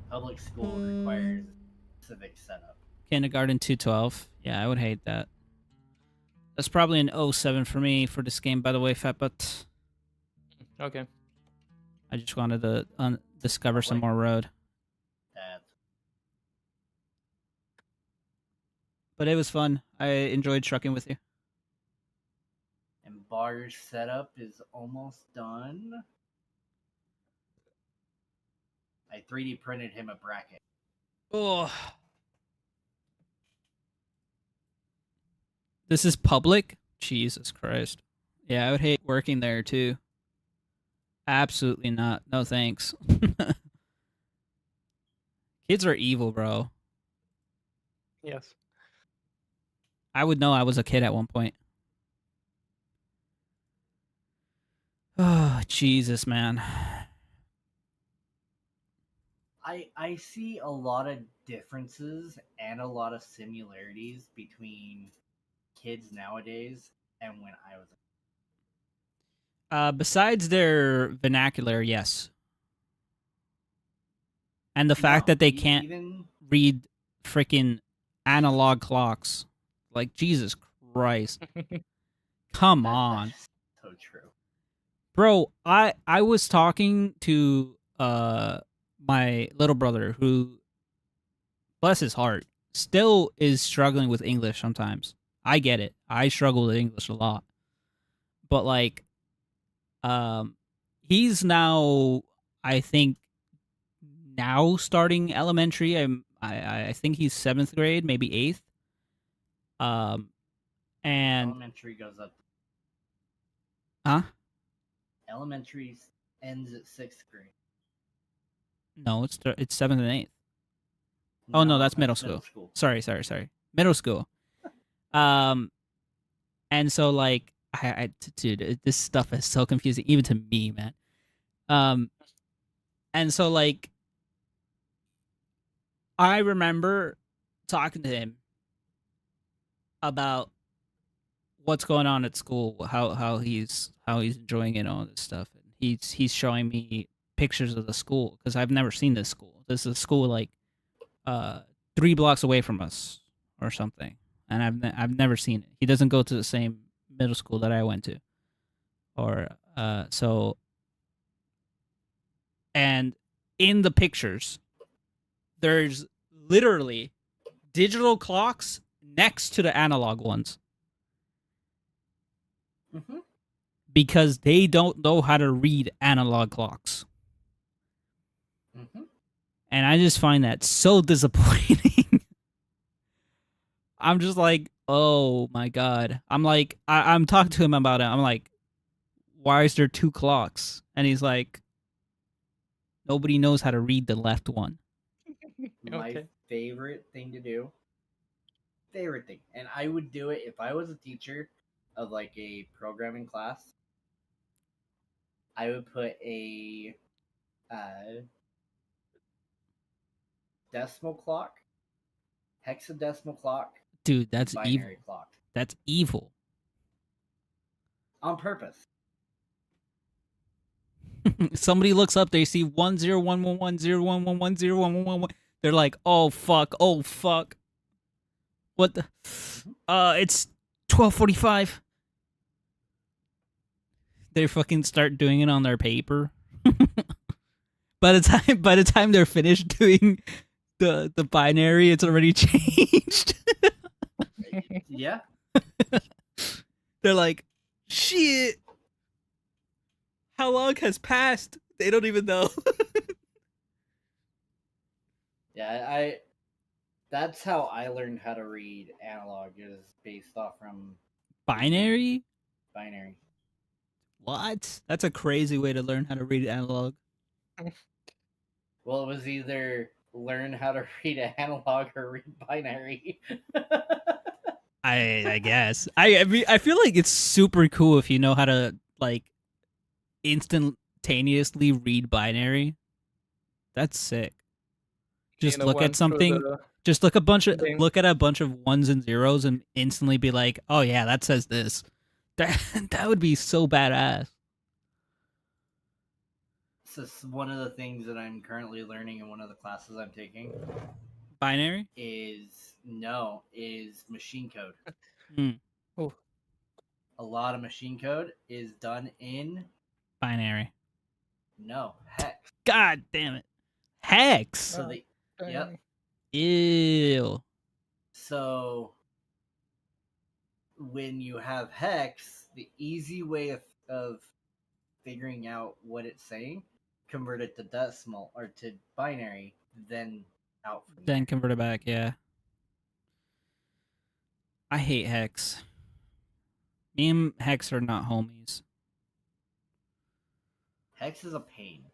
Public school requires a civic setup. Kindergarten 212. Yeah, I would hate that. That's probably an 07 for me for this game, by the way, Fatbutt. Okay. I just wanted to discover some more road. But it was fun. I enjoyed trucking with you. And Bar's setup is almost done. I 3D printed him a bracket. Oh. This is public? Jesus Christ. Yeah, I would hate working there too. Absolutely not. No thanks. Kids are evil, bro. Yes. I would know I was a kid at one point. Oh, Jesus, man. I see a lot of differences and a lot of similarities between kids nowadays and when I was. Besides their vernacular, yes. And the fact that they can't read freaking analog clocks. Like, Jesus Christ. Come on. So true. Bro, I was talking to my little brother who, bless his heart, still is struggling with English sometimes. I get it. I struggle with English a lot. But like he's now, I think, now starting elementary. I think he's 7th grade, maybe 8th. And Elementary goes up. huh? Elementary ends at 6th grade. No, it's 7th and 8th. Oh no, that's middle school. Sorry. Middle school. And so like dude, this stuff is so confusing even to me, man. And so like I remember talking to him about what's going on at school, how he's enjoying it, and all this stuff. And he's showing me pictures of the school because I've never seen this school. This is a school like 3 blocks away from us or something, and I've never seen it. He doesn't go to the same middle school that I went to, or so. And in the pictures, there's literally digital clocks next to the analog ones. Mm-hmm. Because they don't know how to read analog clocks. Mm-hmm. And I just find that so disappointing. I'm just like, oh my God. I'm like, I'm talking to him about it. I'm like, why is there 2 clocks? And he's like, nobody knows how to read the left one. My favorite thing to do. And I would do it if I was a teacher of like a programming class. I would put a decimal clock, hexadecimal clock, Dude, that's binary evil. clock. That's evil. On purpose. Somebody looks up, they see 1011101110111. They're like, oh fuck. What the? It's 12:45. They fucking start doing it on their paper. by the time they're finished doing the binary, it's already changed. Yeah. They're like, shit. How long has passed? They don't even know. Yeah, that's how I learned how to read analog, is based off from Binary? binary. What? That's a crazy way to learn how to read analog. Well, it was either learn how to read analog or read binary. I guess. I mean, I feel like it's super cool if you know how to like instantaneously read binary. That's sick. Just look at something. Just look at a bunch of ones and zeros and instantly be like, "Oh yeah, that says this." That would be so badass. This is one of the things that I'm currently learning in one of the classes I'm taking. Binary is machine code. Oh. A lot of machine code is done in binary. No, hex. God damn it, hex. So yep. Ew. So when you have hex, the easy way of figuring out what it's saying, convert it to decimal or to binary, then out from then there. convert it back. Yeah. I hate hex. Me and hex are not homies. Hex is a pain.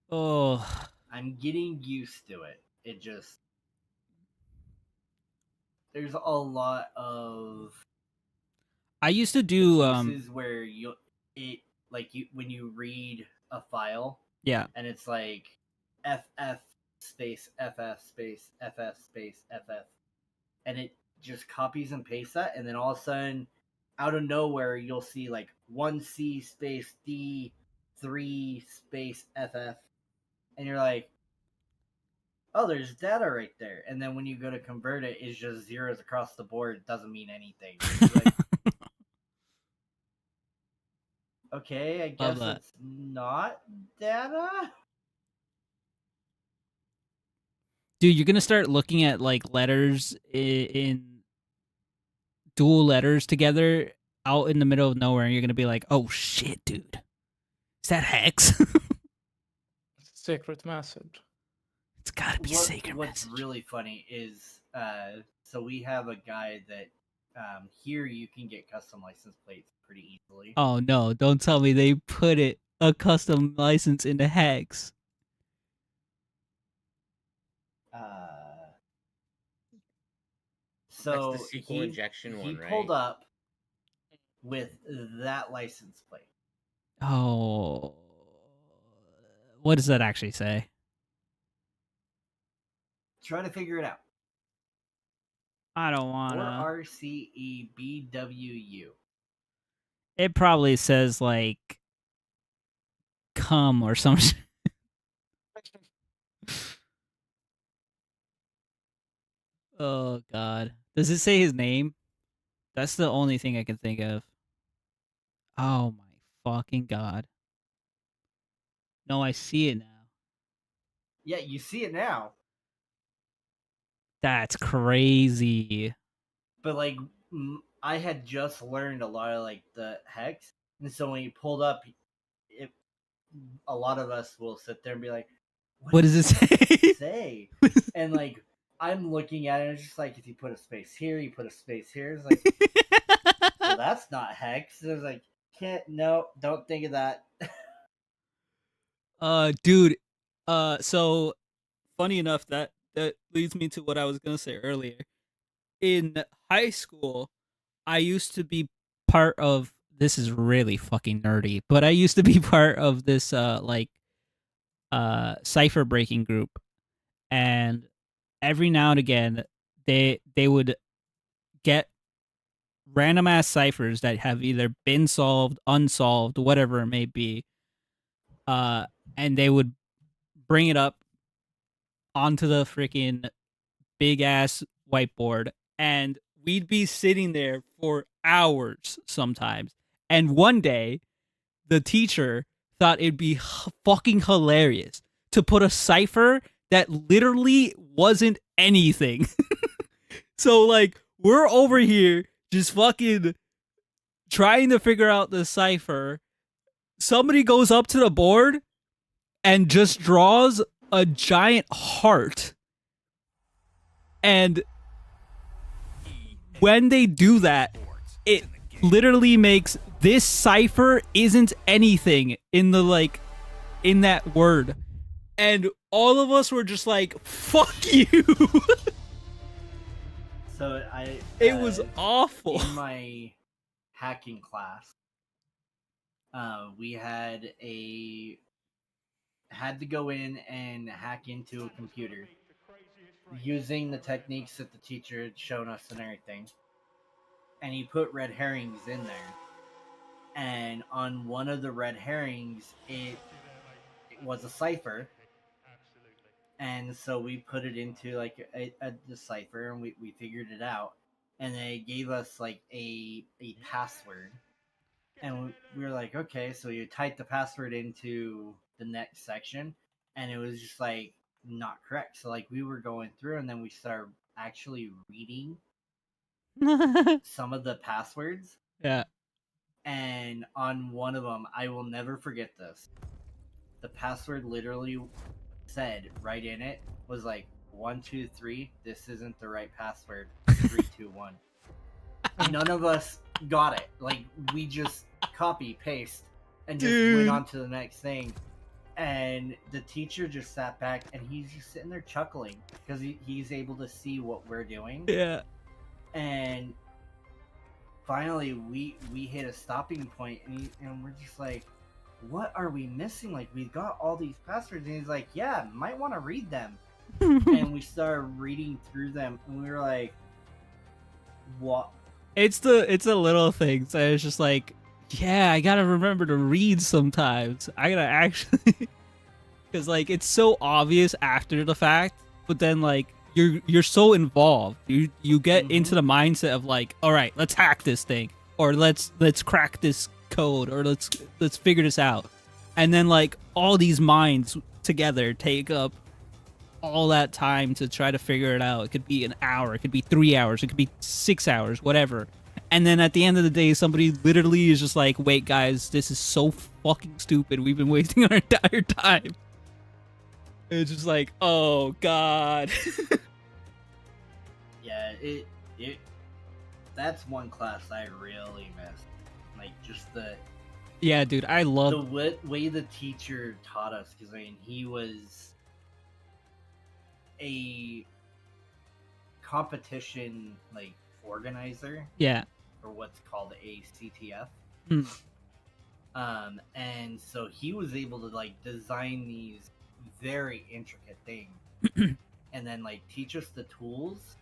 Oh. I'm getting used to it. It just there's a lot of I used to do cases where when you read a file, yeah, and it's like FF space FF space FF space FF, and it just copies and pastes that, and then all of a sudden, out of nowhere, you'll see like 1C space D3 space FF, and you're like, oh, there's data right there. And then when you go to convert it, it's just zeros across the board. It doesn't mean anything. Like, okay, I guess it's not data. Dude, you're gonna start looking at like letters in dual letters together out in the middle of nowhere, and you're gonna be like, "Oh shit, dude, is that hex?" Secret message. It's gotta be sacred What's message. really funny is so we have a guy that here you can get custom license plates pretty easily. Oh no, don't tell me they put a custom license into Hex. So That's the SQL injection he one, pulled right? up with that license plate. Oh. What does that actually say? Try to figure it out. I don't wanna. 4RCEBWU. It probably says like come or something. Oh god. Does it say his name? That's the only thing I can think of. Oh my fucking god. No, I see it now. Yeah, you see it now. That's crazy. But like I had just learned a lot of like the hex, and so when he pulled up, a lot of us will sit there and be like, What does it say? And like I'm looking at it, and it's just like if you put a space here, you put a space here. It's like, well, that's not hex. It's like, don't think of that. Dude. So funny enough that leads me to what I was gonna say earlier. In high school, I used to be part of. This is really fucking nerdy, but I used to be part of this cipher breaking group, and every now and again they would get random ass ciphers that have either been solved, unsolved, whatever it may be, and they would bring it up onto the freaking big ass whiteboard, and we'd be sitting there for hours sometimes. And one day, the teacher thought it'd be fucking hilarious to put a cipher that literally wasn't anything. So like we're over here just fucking trying to figure out the cipher. Somebody goes up to the board and just draws a giant heart. And when they do that, it literally makes this cipher isn't anything in the in that word. And all of us were just like, fuck you. So it was awful. In my hacking class, we had to go in and hack into a computer using the techniques that the teacher had shown us and everything. And he put red herrings in there. And on one of the red herrings, it was a cipher. And so we put it into like a decipher, and we figured it out. And they gave us like a password. And we were like, okay, so you type the password into the next section, and it was just like not correct. So like we were going through, and then we started actually reading some of the passwords. Yeah. And on one of them, I will never forget this. The password literally said right in it was like 1, 2, 3. This isn't the right password. 3, 2, 1. None of us got it. Like we just copy paste and just went on to the next thing. And the teacher just sat back, and he's just sitting there chuckling because he's able to see what we're doing. Yeah. And finally, we hit a stopping point, and we're just like, what are we missing? Like, we've got all these passwords. And he's like, yeah, might want to read them. And we started reading through them, and we were like, what? It's the little things. I was just like, yeah, I gotta remember to read sometimes. I gotta actually, because like it's so obvious after the fact, but then like you're so involved. You get into the mindset of like, all right, let's hack this thing, or let's crack this code, or let's figure this out, and then like all these minds together take up all that time to try to figure it out. It could be an hour, it could be 3 hours, it could be 6 hours, whatever. And then at the end of the day, somebody literally is just like, wait, guys, this is so fucking stupid. We've been wasting our entire time. It's just like, oh god. Yeah, it that's one class I really miss. Like just the Yeah, dude, I love. way the teacher taught us, because I mean he was a competition like organizer Yeah. for what's called a CTF. Hmm. And so he was able to like design these very intricate things and then like teach us the tools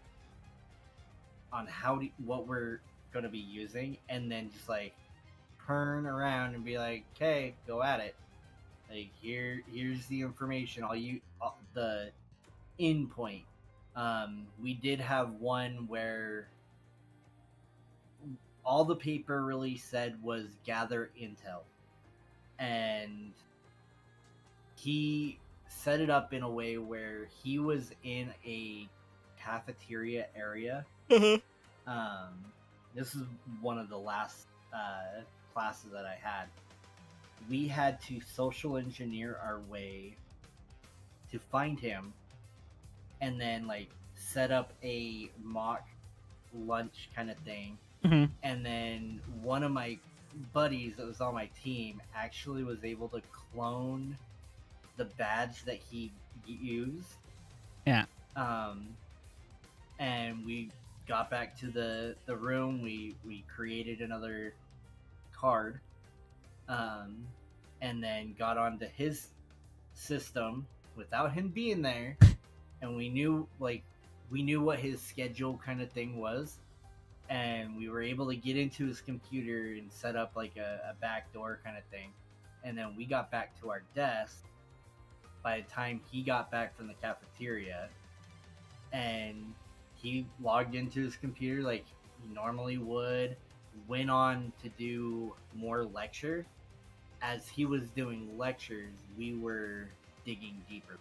on what we're going to be using, and then just like turn around and be like, okay, go at it. Like here's the information, the in point. We did have one where all the paper really said was gather intel, and he set it up in a way where he was in a cafeteria area. This is one of the last classes that I had. We had to social engineer our way to find him, and then like set up a mock lunch kind of thing. Mhm. And then one of my buddies that was on my team actually was able to clone the badge that he used. Yeah. And we got back to the room. We created another card, and then got onto his system without him being there, and we knew what his schedule kind of thing was, and we were able to get into his computer and set up like a back door kind of thing. And then we got back to our desk by the time he got back from the cafeteria, and he logged into his computer like he normally would, went on to do more lecture. As he was doing lectures, we were digging deeper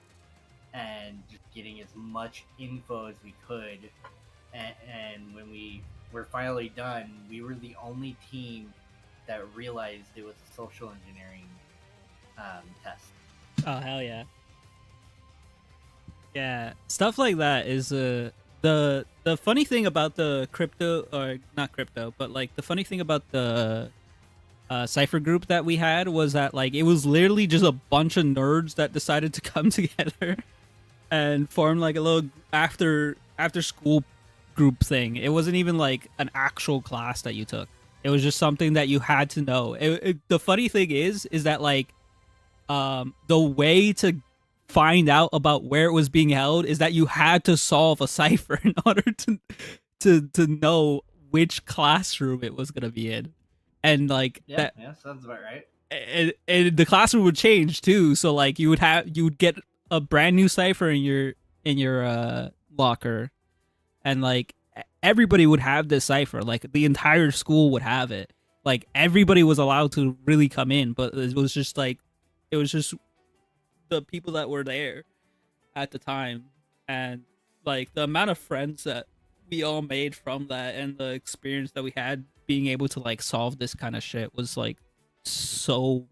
and just getting as much info as we could. And when we were finally done, we were the only team that realized it was a social engineering test. Oh hell yeah. Yeah, stuff like that is the funny thing about the crypto, or not crypto, but like the funny thing about the cipher group that we had was that like it was literally just a bunch of nerds that decided to come together and form like a little after school group thing. It wasn't even like an actual class that you took. It was just something that you had to know. The funny thing is that like the way to find out about where it was being held is that you had to solve a cipher in order to know which classroom it was going to be in. And like Yeah, that, yeah, sounds about right. and the classroom would change too, so like you would get a brand new cipher in your locker, and like everybody would have this cipher, like the entire school would have it, like everybody was allowed to really come in, but it was just the people that were there at the time. And like the amount of friends that we all made from that, and the experience that we had being able to like solve this kind of shit was like so,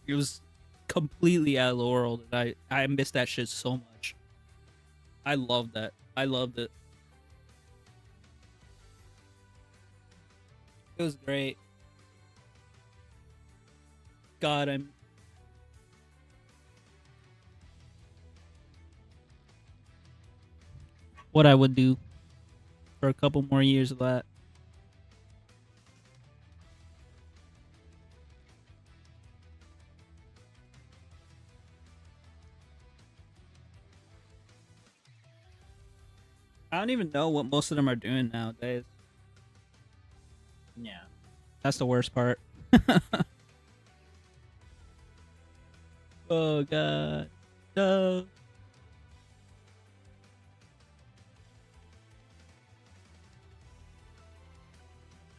it was completely out of the world, and I miss that shit so much. I loved that. I loved it. It was great. God, I'm what I would do for a couple more years of that. I don't even know what most of them are doing nowadays. Yeah. That's the worst part. Oh god. No.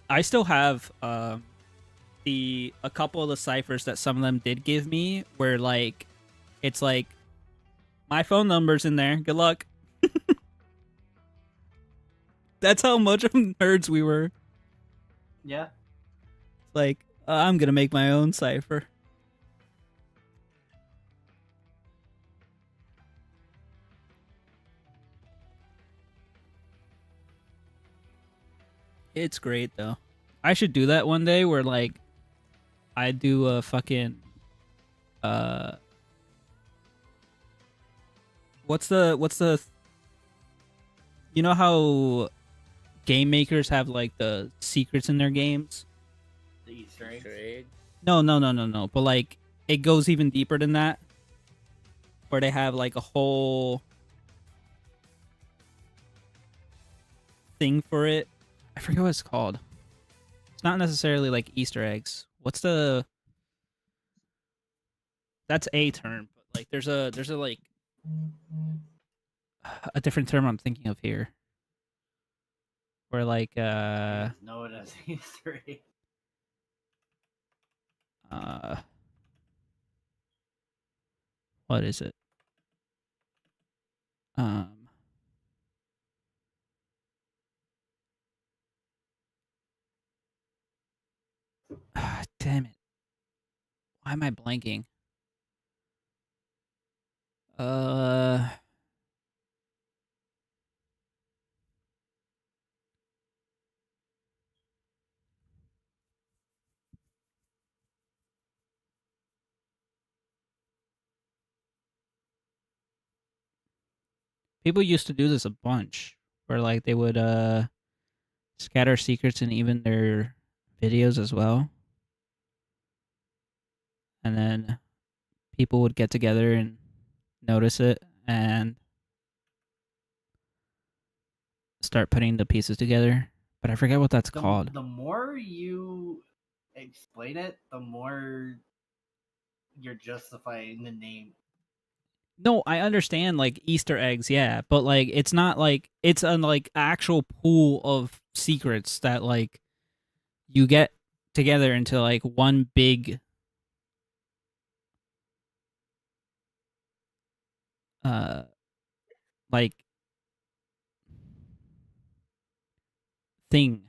I still have a couple of the ciphers that some of them did give me, where like it's like my phone number's in there. Good luck. That's how much of nerds we were. Yeah. Like, I'm gonna make my own cipher. It's great though. I should do that one day where like I do a fucking uh what's the you know how game makers have like the secrets in their games? The Easter eggs. Easter egg. No. But like it goes even deeper than that where they have like a whole thing for it. I forget what it's called. It's not necessarily like Easter eggs. What's the that's a term, but like there's a like a different term I'm thinking of here. Where like You guys know it as Easter egg. uh what is it? Um damn it. Why am I blanking? Uh People used to do this a bunch where like they would scatter secrets in even their videos as well. And then people would get together and notice it and start putting the pieces together. But I forget what that's called. The more you explain it, the more you're justifying the name. No, I understand like Easter eggs, yeah, but like it's not like it's an like actual pool of secrets that like you get together into like one big uh like thing.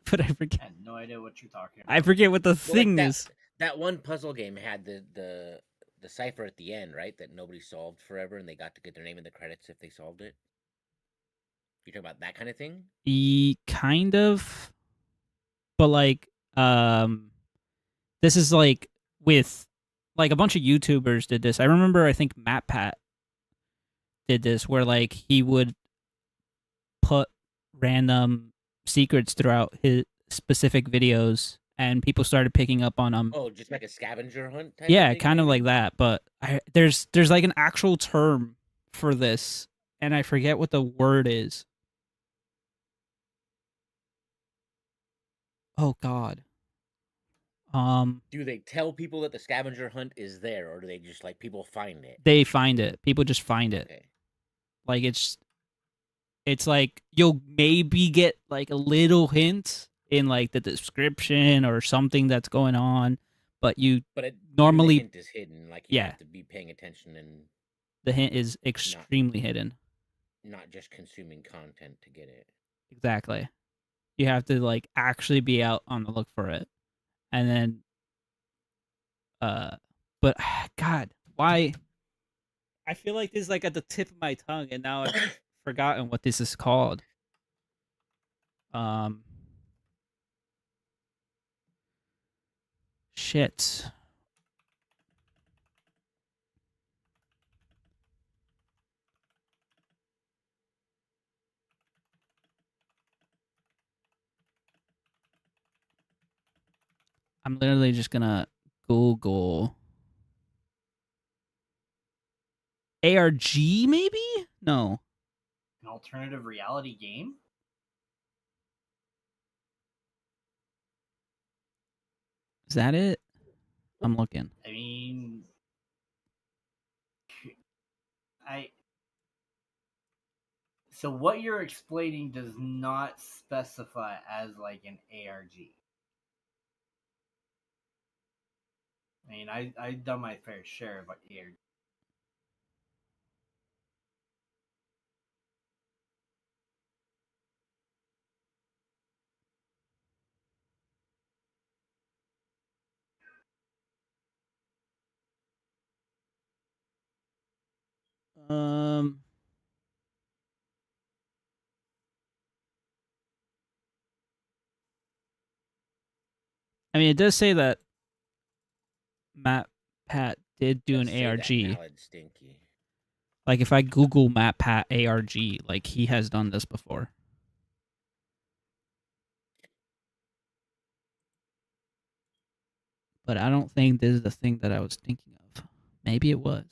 But I had no idea what you're talking about. I forget what the Well, like thing is. that one puzzle game had the cipher at the end, right? That nobody solved forever, and they got to get their name in the credits if they solved it. You talking about that kind of thing? Kind of, but like this is like with like a bunch of YouTubers did this. I remember I think Matt Pat did this where like he would put random secrets throughout his specific videos and people started picking up on them. Oh, just like a scavenger hunt type of Yeah, thing, kind of maybe. like that, but there's like an actual term for this and I forget what the word is. Oh god. Do they tell people that the scavenger hunt is there, or do they just like people find it? They find it. People just find it. Okay. Like it's like you'll maybe get like a little hint in like the description or something that's going on, but you But even the normally hint is hidden. Like you yeah, have to be paying attention and the hint is not extremely hidden. not just consuming content to get it. Exactly. You have to like actually be out on the look for it. And then uh but god, why I feel like this is like at the tip of my tongue and now I've forgotten what this is called. Um shit. I'm literally just gonna Google ARG maybe? No. An alternative reality game? Is that it? I'm looking. I mean, I. So what you're explaining does not specify as like an ARG. I mean, I've done my fair share of ARG. Um I mean, it does say that Matt Pat did do an Let's say that ARG. Mallet Stinky. Like if I Google Matt Pat ARG, like he has done this before. But I don't think this is the thing that I was thinking of. Maybe it was.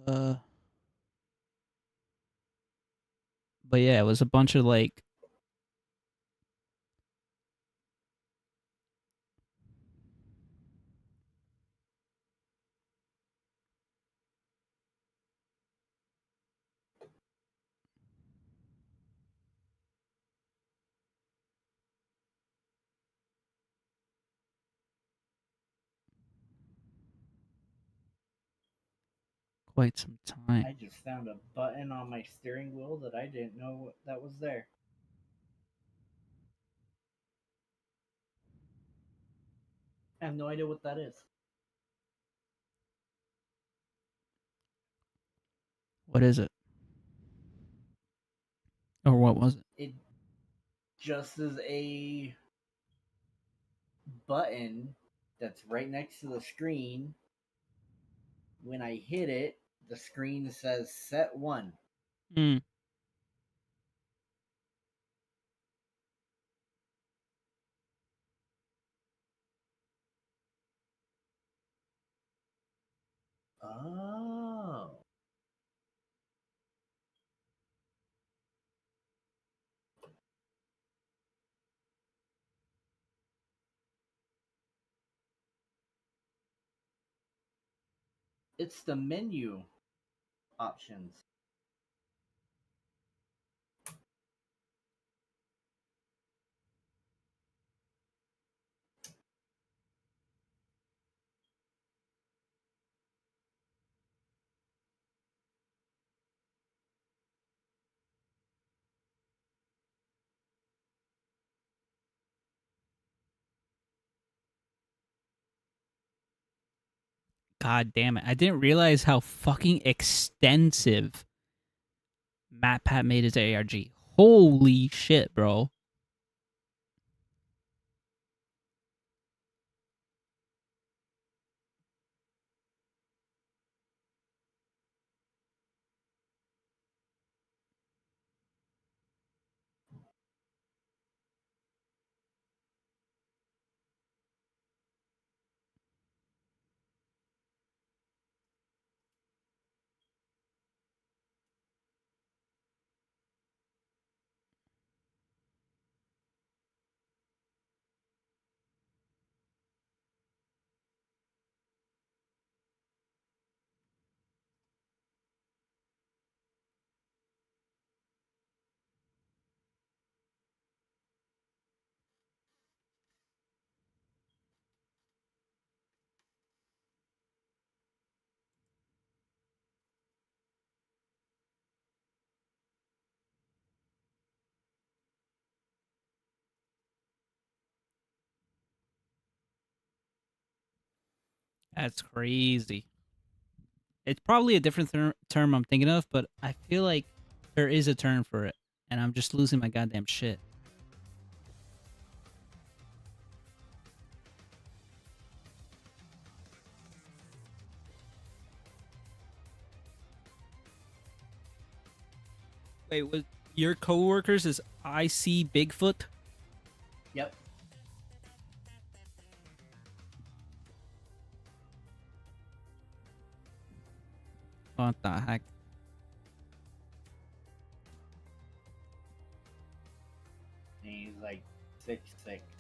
Uh, but yeah, it was a bunch of like quite some time. I just found a button on my steering wheel that I didn't know that was there. I have no idea what that is. What is it? Or what was it? It just is a button that's right next to the screen. When I hit it, the screen says set 1. Hmm. Oh. It's the menu options. God damn it. I didn't realize how fucking extensive Matt Pat made his ARG. Holy shit, bro. That's crazy. It's probably a different term I'm thinking of, but I feel like there is a term for it, and I'm just losing my goddamn shit. Wait, was your coworkers is I see Bigfoot? Yep. What the heck? And he's like 6'6"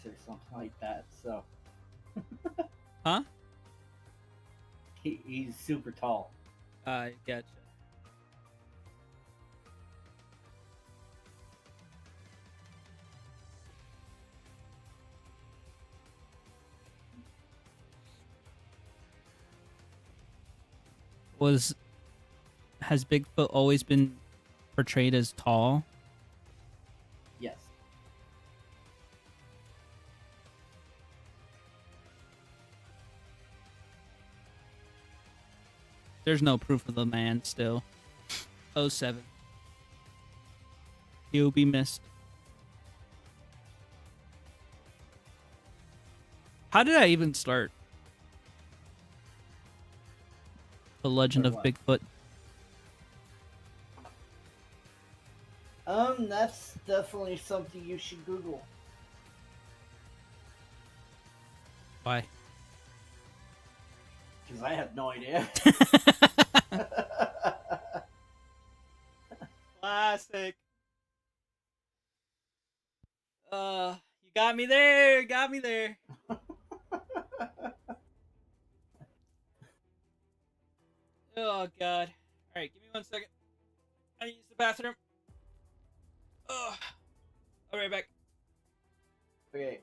or something like that. So Huh? he's super tall. Gotcha. Has Bigfoot always been portrayed as tall? Yes. There's no proof of the man still. Oh 07. He'll be missed. How did I even start? The Legend of what? Bigfoot. That's definitely something you should Google. Why? Because I have no idea. Classic. You got me there. Got me there. Oh God. All right, give me 1 second. I need to use the bathroom. Oh, I'll be right back. Okay.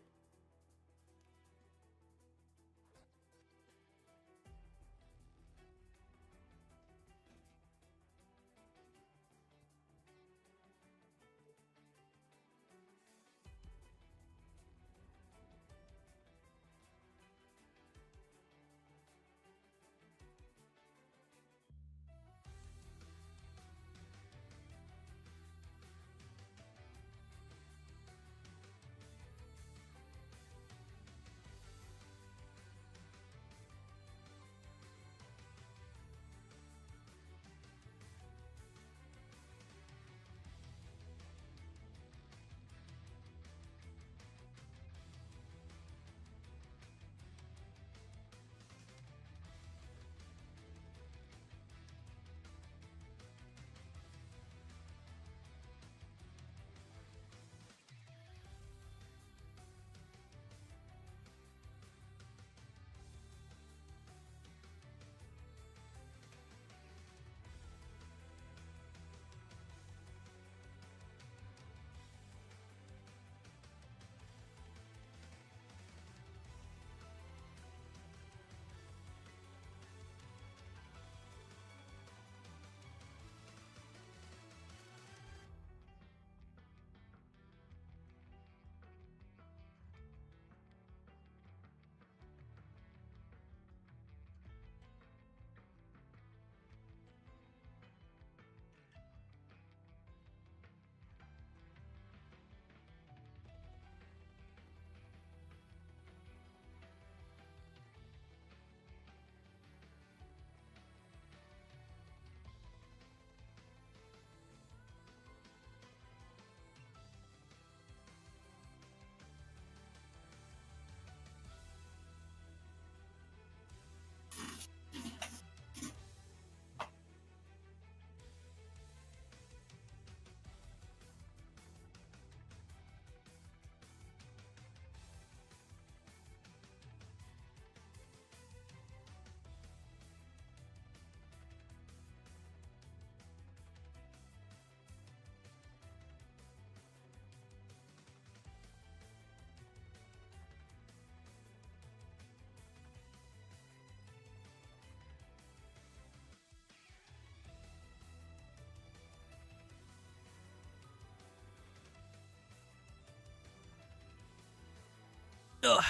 Ugh,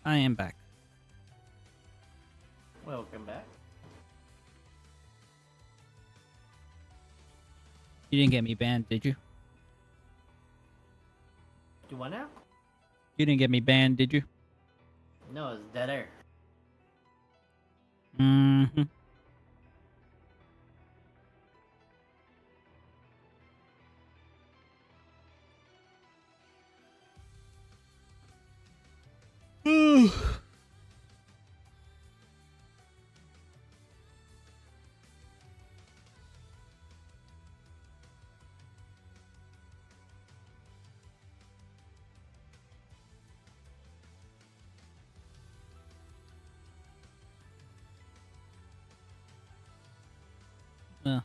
I am back. Welcome back. You didn't get me banned, did you? Do what now? You didn't get me banned, did you? No, it's dead air. Mm-hmm. Well,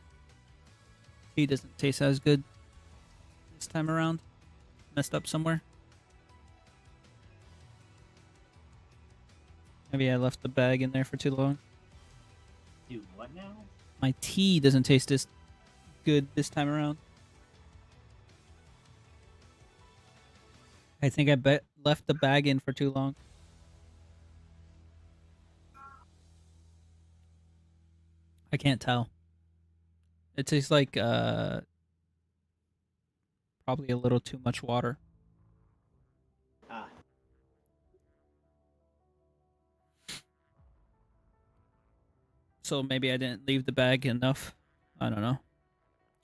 tea doesn't taste as good this time around. Messed up somewhere. Maybe I left the bag in there for too long. Do what now? My tea doesn't taste as good this time around. I think I left the bag in for too long. I can't tell. It tastes like probably a little too much water. Ah. So maybe I didn't leave the bag enough. I don't know.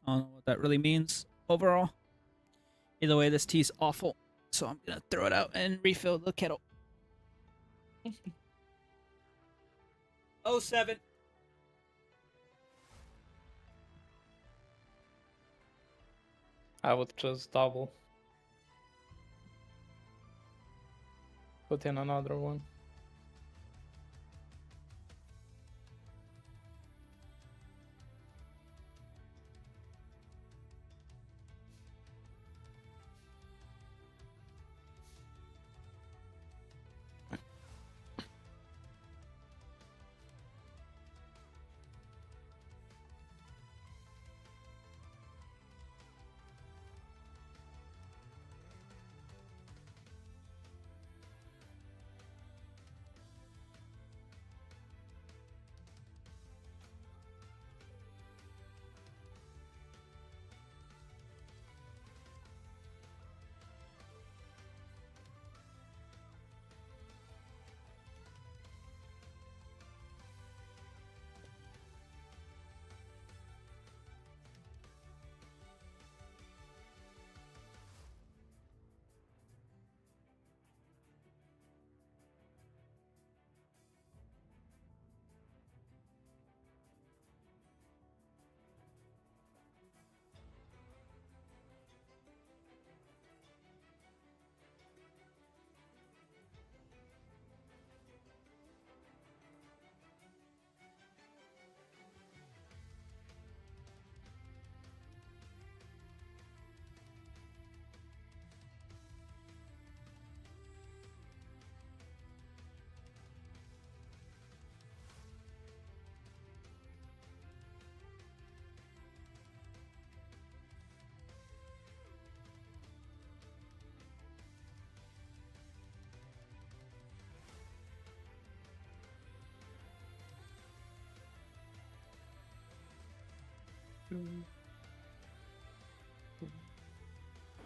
I don't know what that really means overall. Either way, this tea's awful. So I'm gonna throw it out and refill the kettle. Oh, 07. I would just double. Put in another one.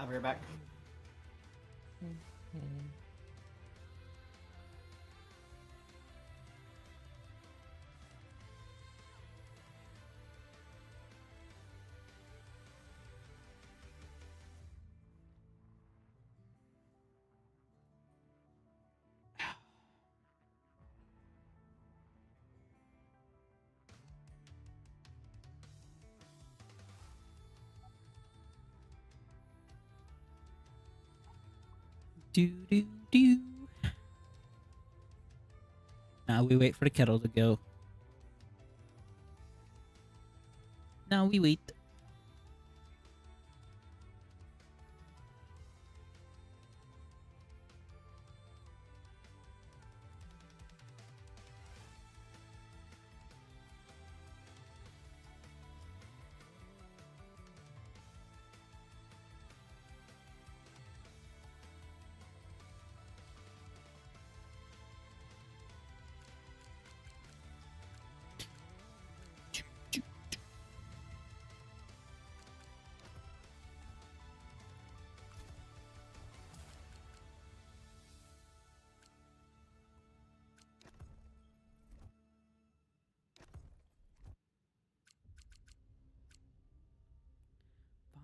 I'll be right back. Do do do. Now we wait for the kettle to go. Now we wait.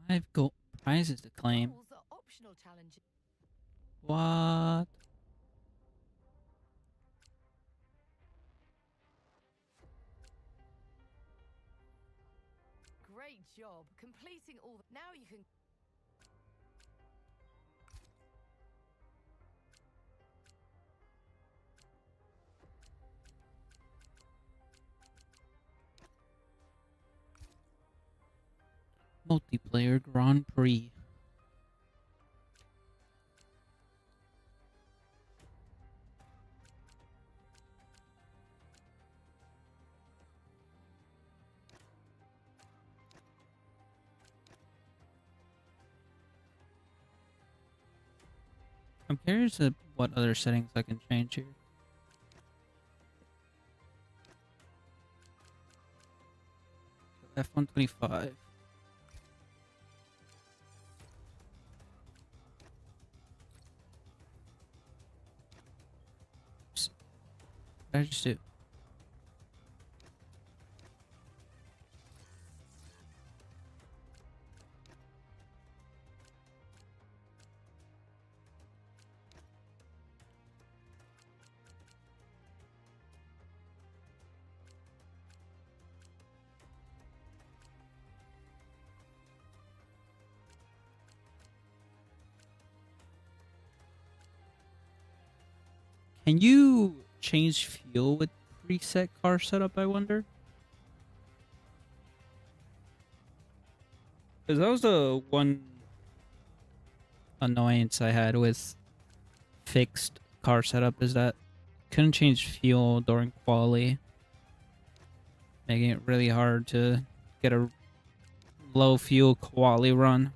Five gold prizes to claim. Goals are optional challenges. What? Great job completing all. Now you can. Multiplayer Grand Prix. I'm curious at what other settings I can change here. F-125. What did I just do? Can you change fuel with preset car setup, I wonder? Because that was the one annoyance I had with fixed car setup, is that couldn't change fuel during quali, making it really hard to get a low fuel quali run.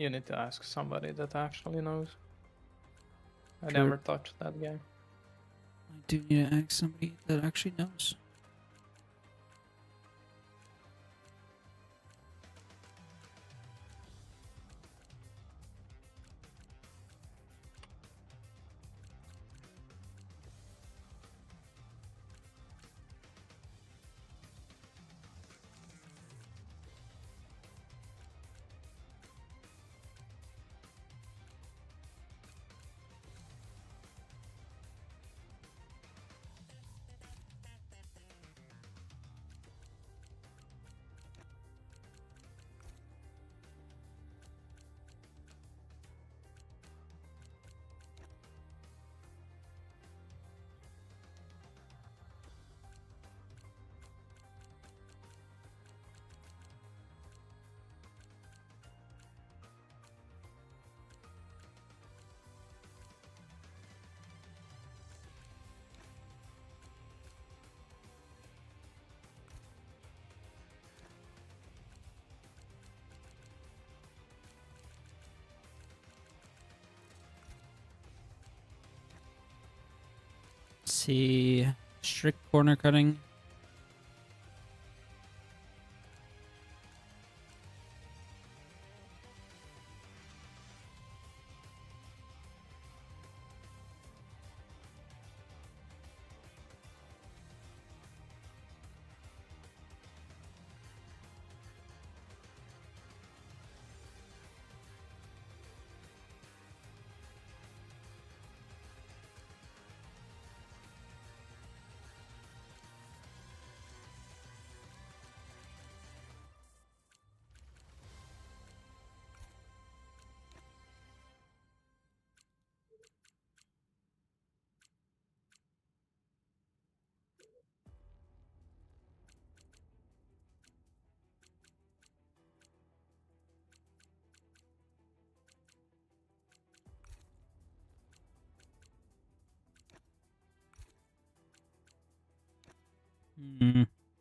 You need to ask somebody that actually knows. I True. never touched that game. I do need to ask somebody that actually knows. Let's see, strict corner cutting.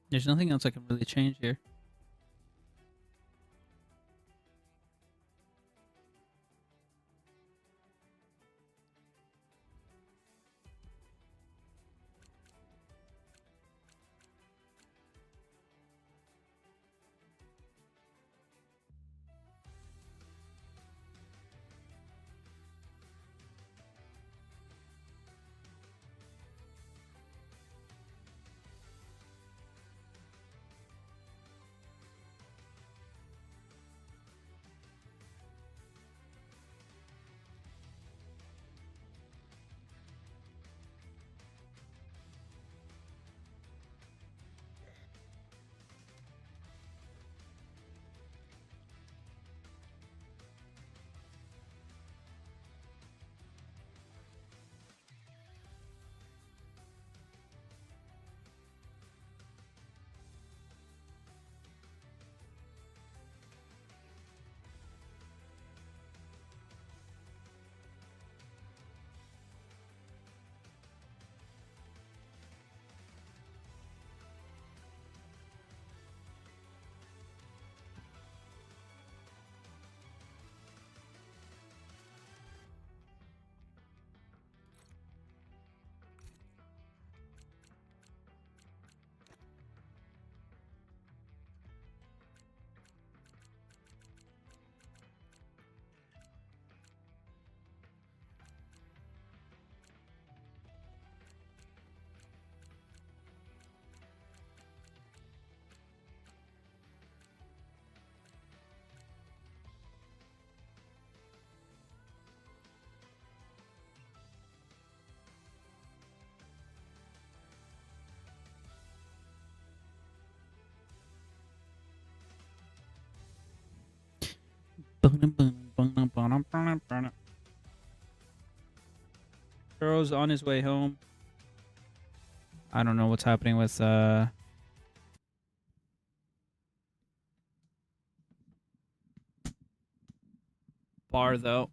There's nothing else I can really change here. Burrow's on his way home. I don't know what's happening with Bar though.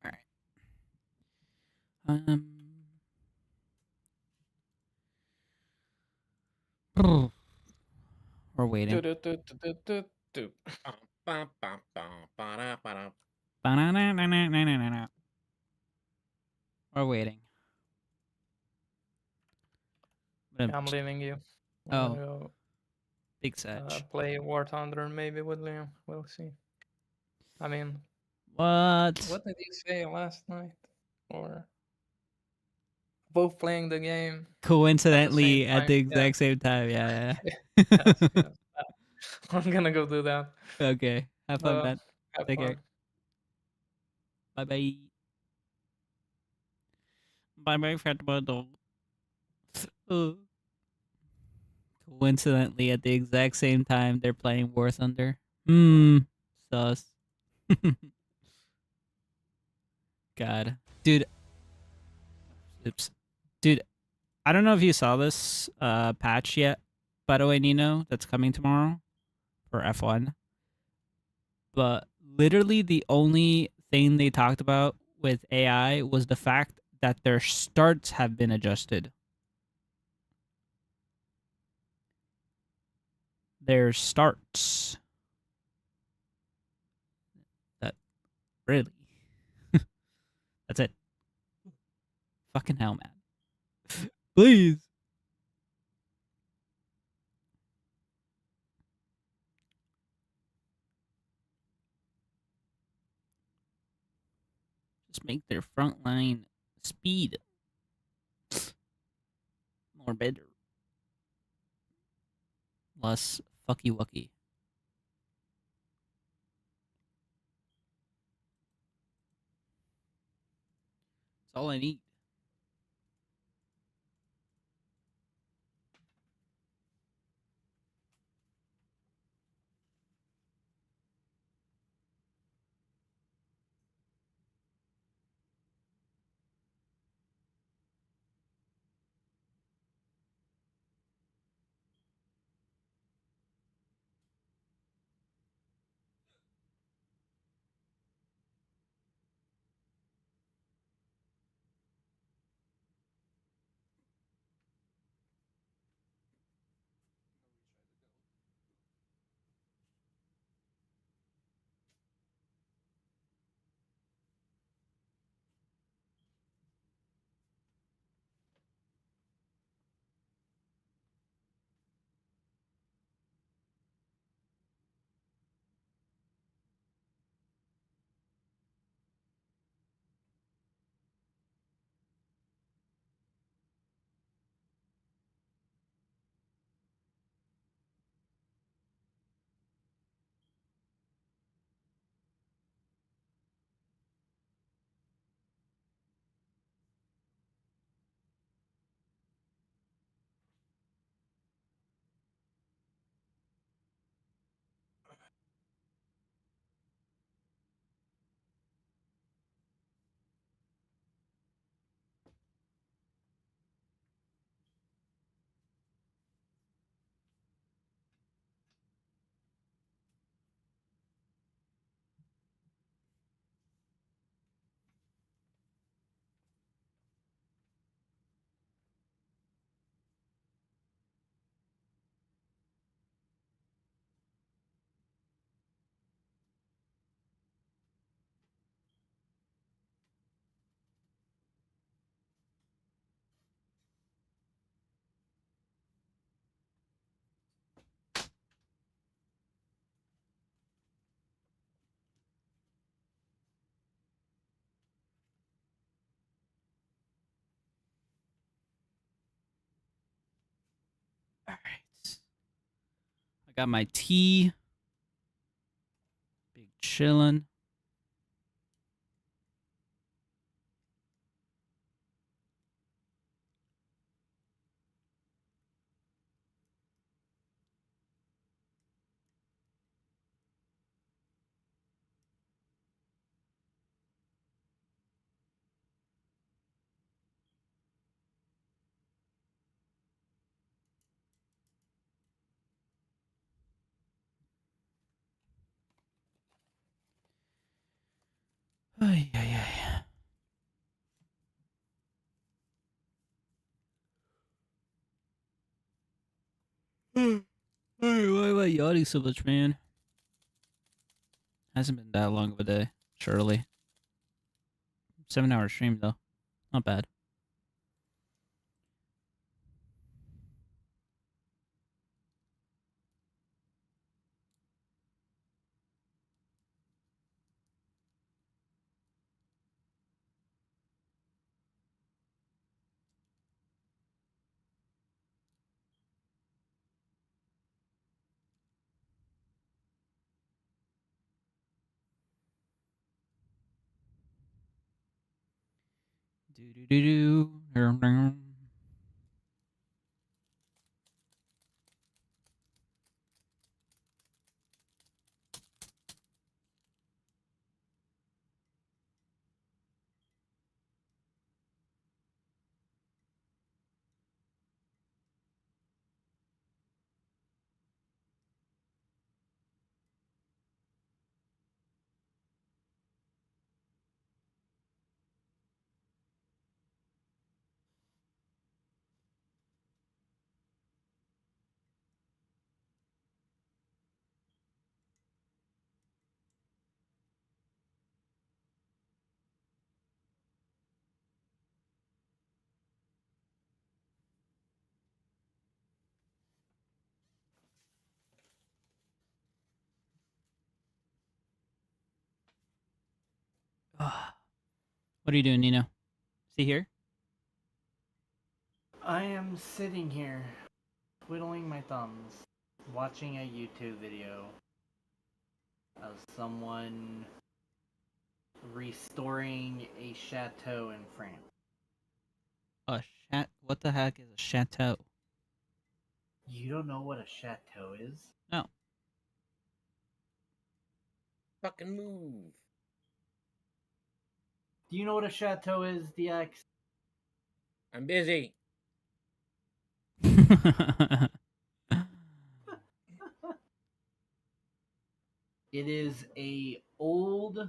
All right. We're waiting. Do-do-do-do-do-do. Ba-ba-ba-ba-ba-da-ba-da. We're waiting. I'm leaving you. I'm Oh, gonna go big Satch. play War Thunder maybe with Liam. We'll see. I mean, What? what did you say last night? Or both playing the game at the same Coincidentally, at time? the Yeah. exact same time. Yeah, Yes, yeah. yes. I'm gonna go do that. Okay. Have fun, man. Have Take care. fun. Bye bye. Bye bye, Fatima dog. Coincidentally, at the exact same time, they're playing War Thunder. Sus. God. Dude. Oops. Dude, I don't know if you saw this patch yet, by the way, Nino, that's coming tomorrow for F1. But literally the only thing they talked about with AI was the fact that their starts have been adjusted. Their starts. That really. That's it. Fucking hell, man. Please. Just make their front line speed more better. Less fucky wucky. That's all I need. Got my tea. Big chillin'. Ay, ay, ay. Why am I yawning so much, man? Hasn't been that long of a day, surely. 7-hour stream, though. Not bad. Do do do do. What are you doing, Nino? See here? I am sitting here, twiddling my thumbs, watching a YouTube video of someone restoring a chateau in France. What the heck is a chateau? You don't know what a chateau is? No. Fucking move. Do you know what a chateau is, DX? I'm busy. It is a old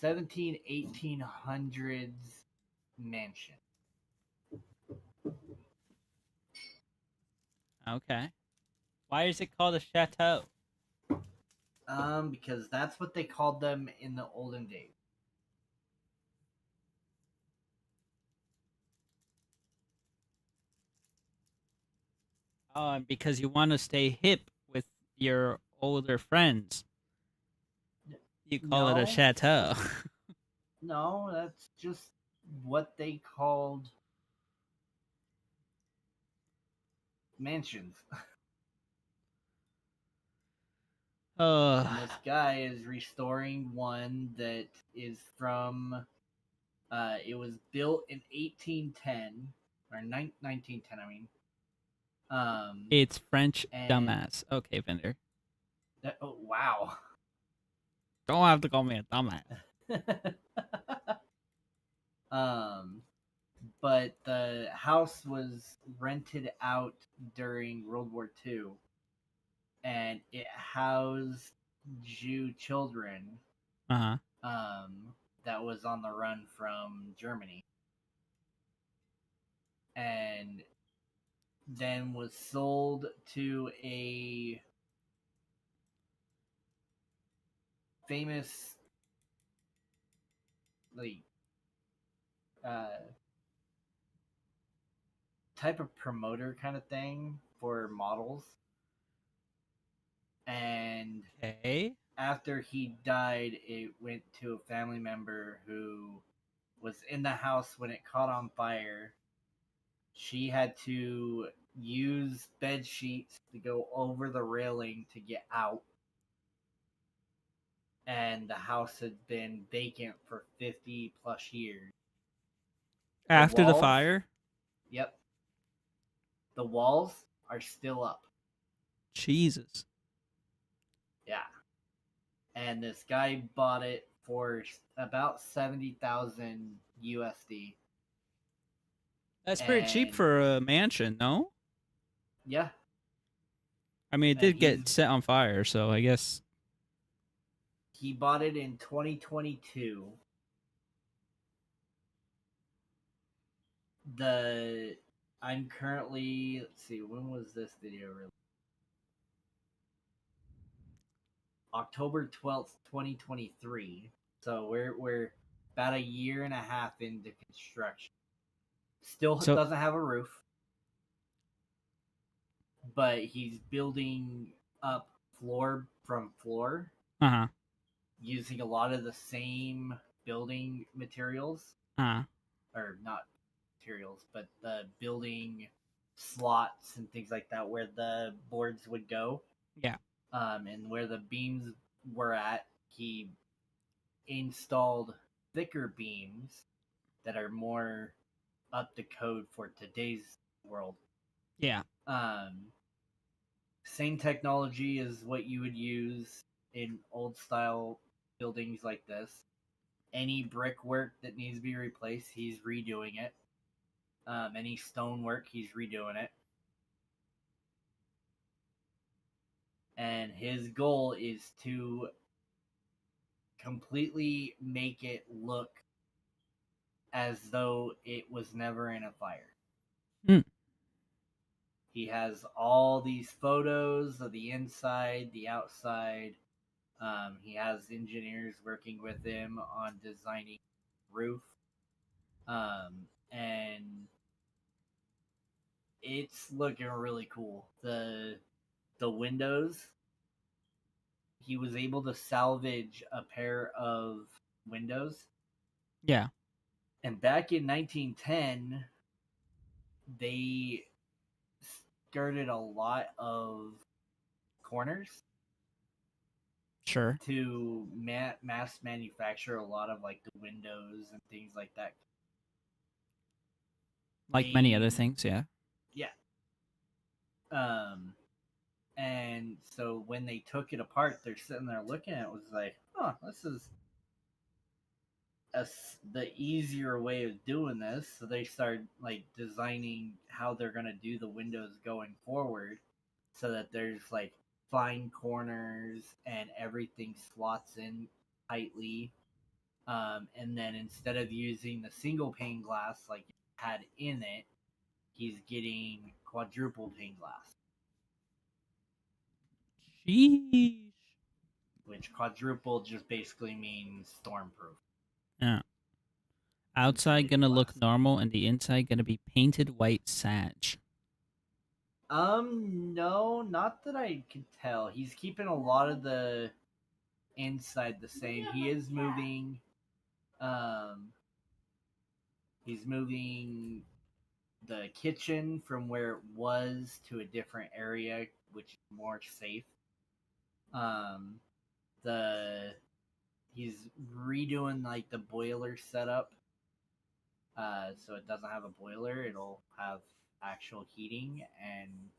1800s mansion. Okay. Why is it called a chateau? Because that's what they called them in the olden days. Oh, and because you want to stay hip with your older friends. You call it a No. chateau. No, that's just what they called mansions. And this guy is restoring one that is from. It was built in 1810 or 1910. I mean. It's French And dumbass. Okay, Vendor. oh wow. Don't have to call me a dumbass. But the house was rented out during World War II, and it housed Jew children Uh-huh. that was on the run from Germany, and then was sold to a famous like type of promoter kind of thing for models. And Okay. after he died, it went to a family member who was in the house when it caught on fire. She had to use bed sheets to go over the railing to get out. And the house had been vacant for 50 plus years. After the walls- fire? Yep. The walls are still up. Jesus. Yeah. And this guy bought it for about 70,000 USD. That's pretty cheap And- for a mansion, no? Yeah. I mean, it And did get set on fire, so I guess. He bought it in 2022. I'm currently, let's see, when was this video released? October 12th, 2023. So we're about a year and a half into construction. Still So- doesn't have a roof, but he's building up floor from floor Uh huh. using a lot of the same building materials, Uh huh. or not materials, but the building slots and things like that where the boards would go. Yeah. And where the beams were at, he installed thicker beams that are more up to code for today's world. Yeah. Same technology as what you would use in old style buildings like this. Any brickwork that needs to be replaced, he's redoing it. Any stonework, he's redoing it. And his goal is to completely make it look as though it was never in a fire. Hmm. He has all these photos of the inside, the outside. He has engineers working with him on designing roof. And it's looking really cool. The windows, he was able to salvage a pair of windows. Yeah. And back in 1910, they skirted a lot of corners Sure. to mass manufacture a lot of like the windows and things like that. Like many other things, yeah. Yeah. And so when they took it apart, they're sitting there looking at it, was like, oh, this is the easier way of doing this. So they started like designing how they're gonna do the windows going forward, so that there's like fine corners and everything slots in tightly. And then instead of using the single pane glass like it had in it, he's getting quadruple pane glass. Sheesh. Which quadruple just basically means stormproof. Yeah. Outside Insulated gonna look glass. normal, and the inside gonna be painted white sag. No, not that I can tell. He's keeping a lot of the inside the same. He is moving. He's moving the kitchen from where it was to a different area, which is more safe. He's redoing like the boiler setup. So it doesn't have a boiler; it'll have actual heating and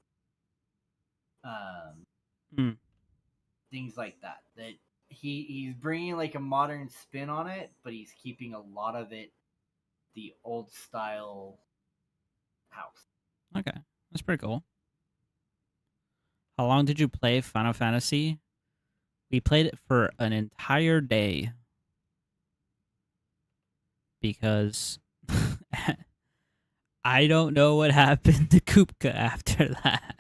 things like that. That he's bringing like a modern spin on it, but he's keeping a lot of it the old style house. Okay, that's pretty cool. How long did you play Final Fantasy? We played it for an entire day because I don't know what happened to Kupka after that.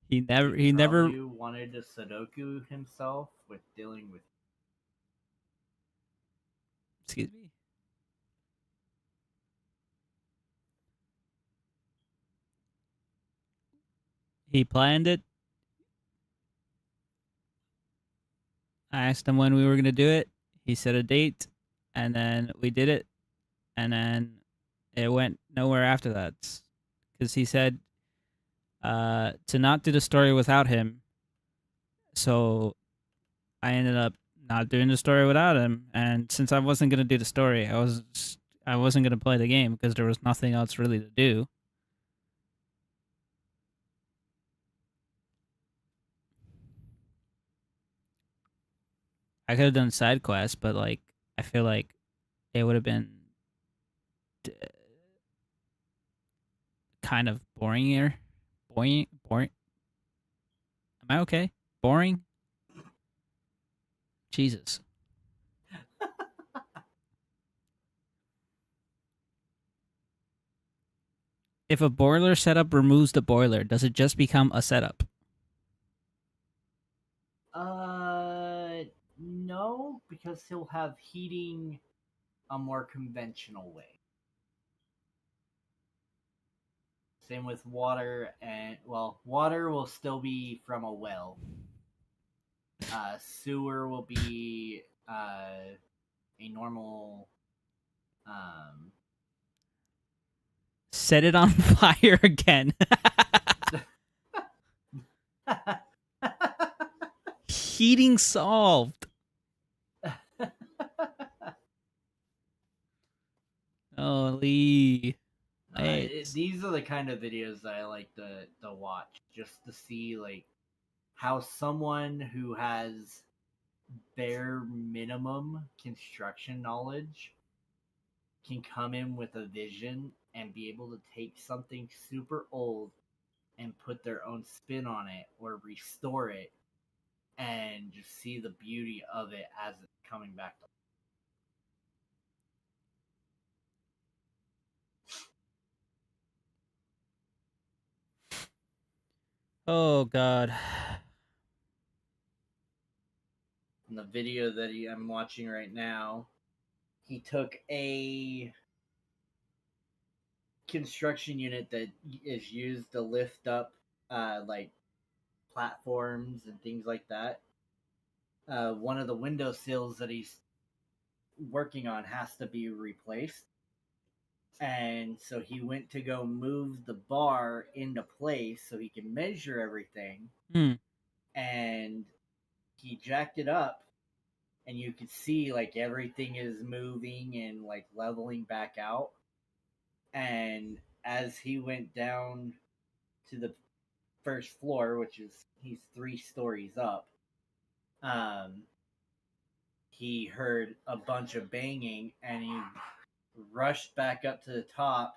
He never Probably wanted to Sudoku himself with dealing with. Excuse me. He planned it. I asked him when we were going to do it. He set a date, and then we did it, and then it went nowhere after that because he said to not do the story without him. So I ended up not doing the story without him. And since I wasn't gonna do the story, I wasn't gonna play the game because there was nothing else really to do. I could have done side quests, but like I feel like it would have been kind of boring here. Boring. Am I okay? Boring? Jesus. If a boiler setup removes the boiler, does it just become a setup? No, because he'll have heating a more conventional way. Same with water, and well, water will still be from a well. Sewer will be a normal. Um, Set it on fire again. Heating solved. Holy. These are the kind of videos that I like to watch, just to see like how someone who has bare minimum construction knowledge can come in with a vision and be able to take something super old and put their own spin on it or restore it and just see the beauty of it as it's coming back to life. Oh god. In the video that I'm watching right now, he took a construction unit that is used to lift up like platforms and things like that. One of the window sills that he's working on has to be replaced. And so he went to go move the bar into place so he can measure everything. Hmm. And he jacked it up, and you could see like everything is moving and like leveling back out. And as he went down to the first floor, which is he's 3 stories up, um, he heard a bunch of banging, and he rushed back up to the top.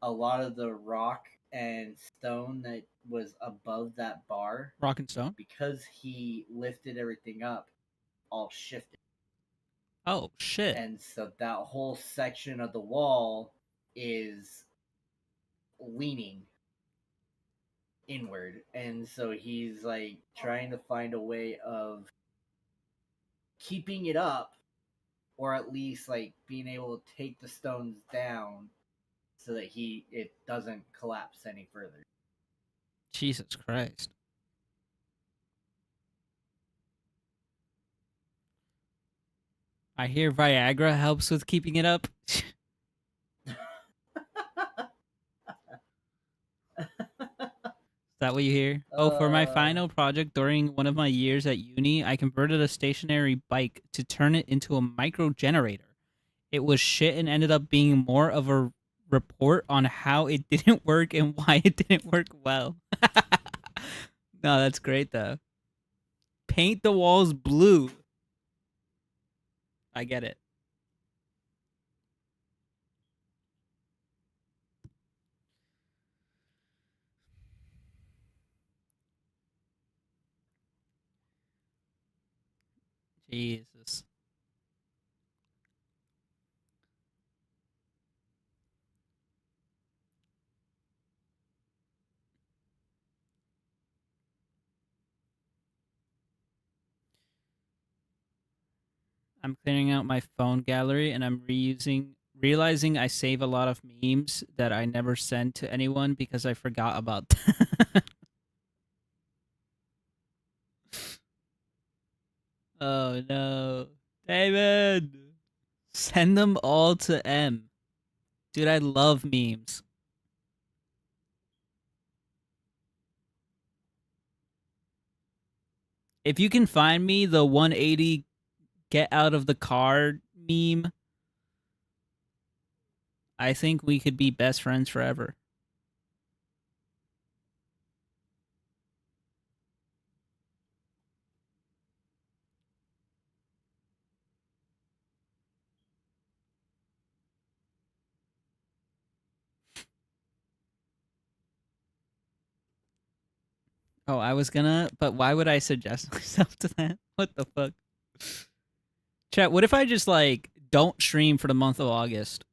A lot of the rock and stone that was above that bar, Rock and stone? because he lifted everything up, all shifted. Oh, shit. And so that whole section of the wall is leaning inward. And so he's like trying to find a way of keeping it up, or at least like being able to take the stones down so that it doesn't collapse any further. Jesus Christ. I hear Viagra helps with keeping it up. Is that what you hear? Oh, for my final project during one of my years at uni, I converted a stationary bike to turn it into a micro generator. It was shit and ended up being more of a report on how it didn't work and why it didn't work well. No, that's great though. Paint the walls blue. I get it. Jesus. I'm clearing out my phone gallery and I'm realizing I save a lot of memes that I never send to anyone because I forgot about them. Oh no. David! Send them all to M. Dude, I love memes. If you can find me the 180 get out of the car meme, I think we could be best friends forever. Oh, I was gonna, but why would I suggest myself to that? What the fuck? Chat, what if I just like don't stream for the month of August?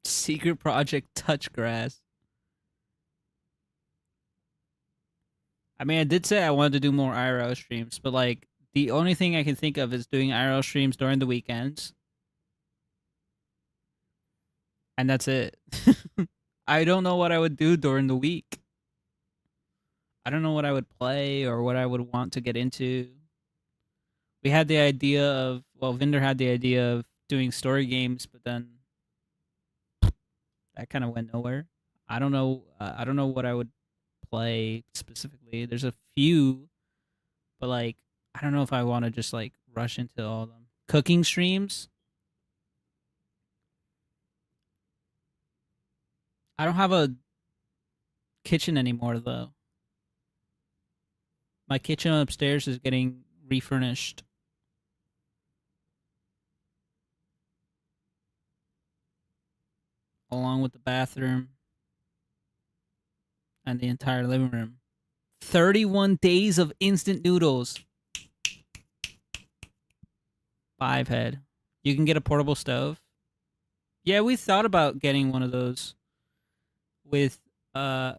Secret Project Touch Grass. I mean, I did say I wanted to do more IRL streams, but like the only thing I can think of is doing IRL streams during the weekends. And that's it. I don't know what I would do during the week. I don't know what I would play or what I would want to get into. We had the idea of, well, Vinder had the idea of doing story games, but then that kind of went nowhere. I don't know. I don't know what I would play specifically. There's a few, but like I don't know if I want to just like rush into all of them. Cooking streams. I don't have a kitchen anymore though. My kitchen upstairs is getting refurnished. Along with the bathroom and the entire living room. 31 days of instant noodles. 5 head. You can get a portable stove. Yeah, we thought about getting one of those with I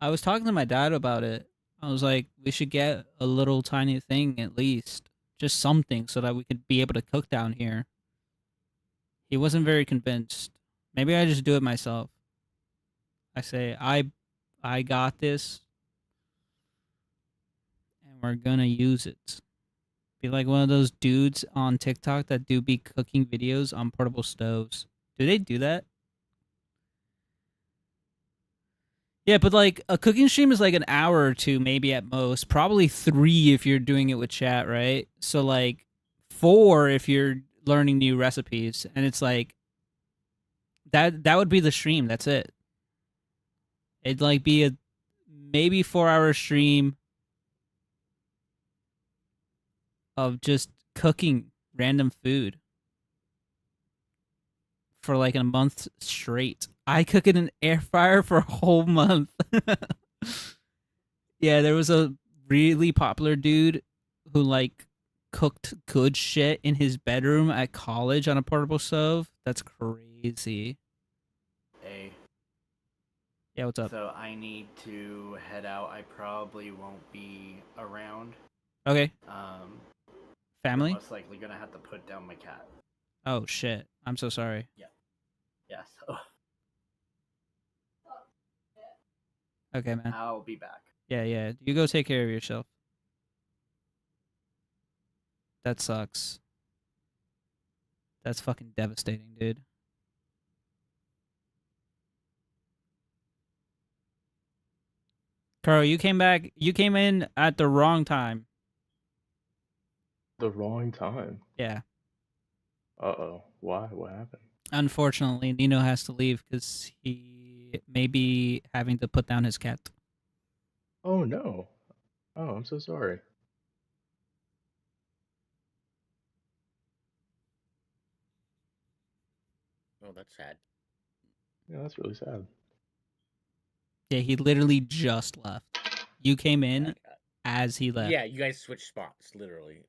was talking to my dad about it. I was like, we should get a little tiny thing at least. Just something so that we could be able to cook down here. He wasn't very convinced. Maybe I just do it myself. I say, I got this and we're gonna use it. Be like one of those dudes on TikTok that do be cooking videos on portable stoves. Do they do that? Yeah, but like a cooking stream is like an hour or two, maybe at most. Probably 3 if you're doing it with chat, right? So like 4 if you're learning new recipes, and it's like that would be the stream. That's it. It'd like be a maybe 4-hour stream of just cooking random food for like a month straight. I cook in an air fryer for a whole month. Yeah, there was a really popular dude who like cooked good shit in his bedroom at college on a portable stove. That's crazy. Hey, Yeah, what's up? so I need to head out. I probably won't be around. Okay, I'm family? most likely gonna have to put down my cat. Oh shit. I'm so sorry. Yeah, so Okay, man. I'll be back. Yeah. You go take care of yourself. That sucks. That's fucking devastating, dude. Carl, you came back. You came in at the wrong time. The wrong time. Yeah. Uh-oh. Why? What happened? Unfortunately, Nino has to leave because he may be having to put down his cat. Oh, no. Oh, I'm so sorry. Oh, that's sad. Yeah, that's really sad. Yeah, he literally just left. You came in as he left. Yeah, you guys switched spots, literally.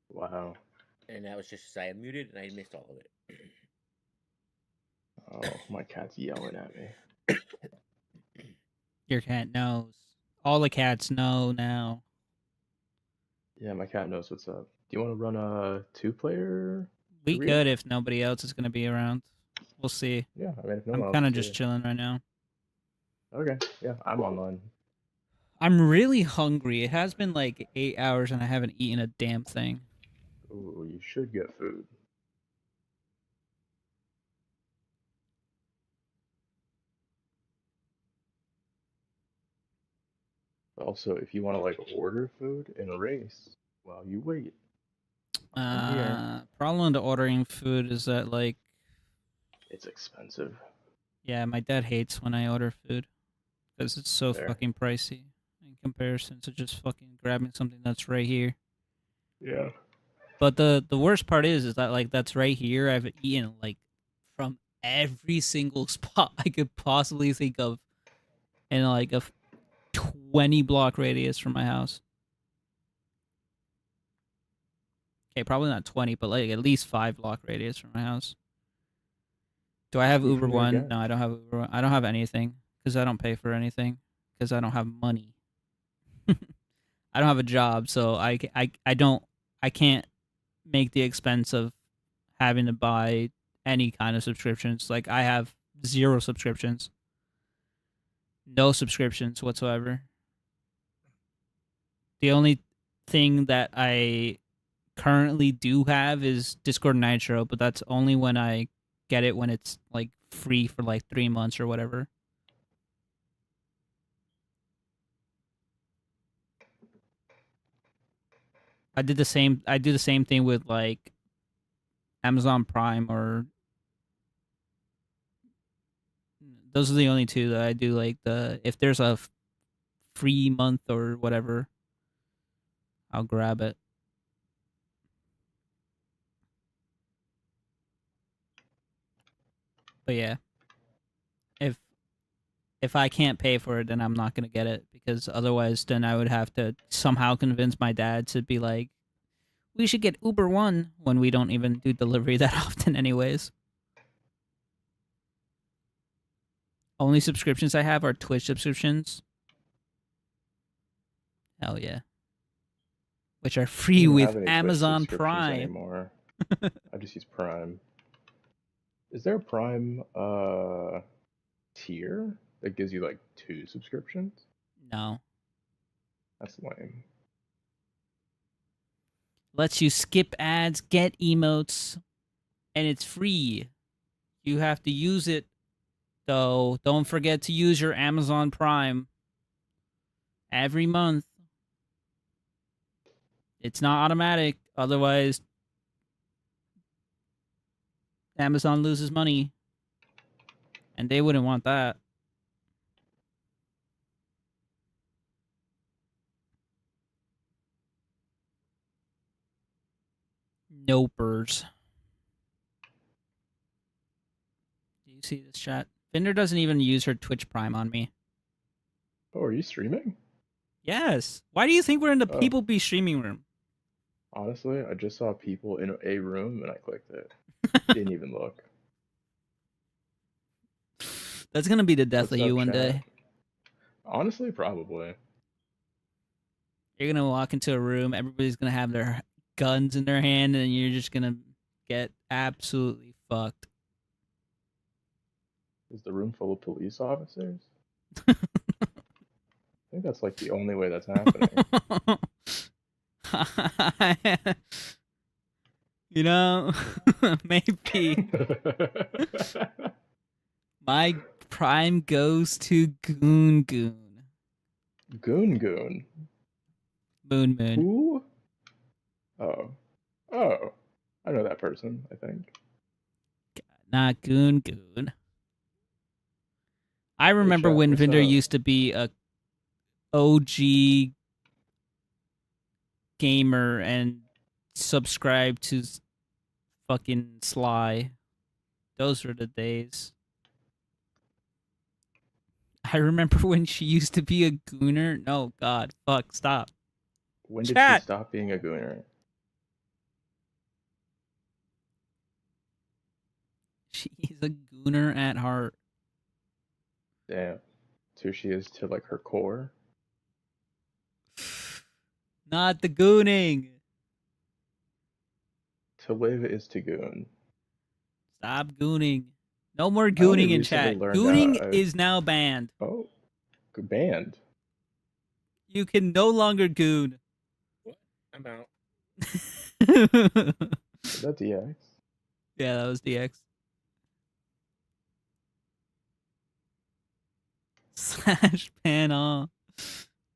Wow. And that was just as I had muted and I missed all of it. Oh, my cat's yelling at me. Your cat knows. All the cats know now. Yeah, my cat knows what's up. Do you want to run a 2-player? We Three? could if nobody else is going to be around. We'll see. Yeah, I mean, if no I'm one else kind of is just here. chilling right now. Okay, yeah, I'm online. I'm really hungry. It has been like 8 hours and I haven't eaten a damn thing. Ooh, you should get food. Also, if you want to like order food and race while you wait, I'm here. Problem with ordering food is that like, It's expensive. yeah, my dad hates when I order food because it's so There. fucking pricey in comparison to just fucking grabbing something that's right here. Yeah. But the worst part is that like that's right here. I've eaten like from every single spot I could possibly think of in like a 20-block radius from my house. Okay, probably not 20, but like at least 5-block radius from my house. Do I have Who Uber can go One? get? No, I don't have Uber One. I don't have anything because I don't pay for anything because I don't have money. I don't have a job, so I can't make the expense of having to buy any kind of subscriptions. Like I have 0 subscriptions. No subscriptions whatsoever. The only thing that I currently do have is Discord Nitro, but that's only when I get it when it's like free for like 3 months or whatever. I do the same thing with like Amazon Prime, or those are the only two that I do. Like if there's a free month or whatever, I'll grab it. But yeah, if I can't pay for it, then I'm not gonna get it, because otherwise, then I would have to somehow convince my dad to be like, we should get Uber One when we don't even do delivery that often, anyways. Only subscriptions I have are Twitch subscriptions. Hell yeah. Which are I free don't even with have any Twitch Amazon subscriptions Prime. anymore. I just use Prime. Is there a Prime tier that gives you like 2 subscriptions? No. That's lame. Lets you skip ads, get emotes, and it's free. You have to use it, though. Don't forget to use your Amazon Prime every month. It's not automatic, otherwise Amazon loses money, and they wouldn't want that. Nopers. Do you see this chat? Finder doesn't even use her Twitch Prime on me. Oh, are you streaming? Yes. Why do you think we're in the Oh. people be streaming room? Honestly, I just saw people in a room and I clicked it. Didn't even look. That's gonna be the death What's of you up, one chat? day. Honestly, probably. You're gonna walk into a room, everybody's gonna have their guns in their hand, and you're just gonna get absolutely fucked. Is the room full of police officers? I think that's like the only way that's happening. You know, maybe my prime goes to Goon Goon. Goon Goon. Moon Moon. Who? Oh. I know that person, I think. Not Goon Goon. I remember chat, when what's Vinder up? used to be a OG gamer and subscribe to fucking Sly. Those were the days. I remember when she used to be a gooner. No, God, fuck, stop. When did Chat. she stop being a gooner? She is a gooner at heart. Damn. So she is to like her core? Not the gooning. To live is to goon. Stop gooning. No more I only gooning in recently chat. learned Gooning out. is now banned. Oh, good band. You can no longer goon. I'm out. Is that DX? Yeah, that was DX. Slash pan on.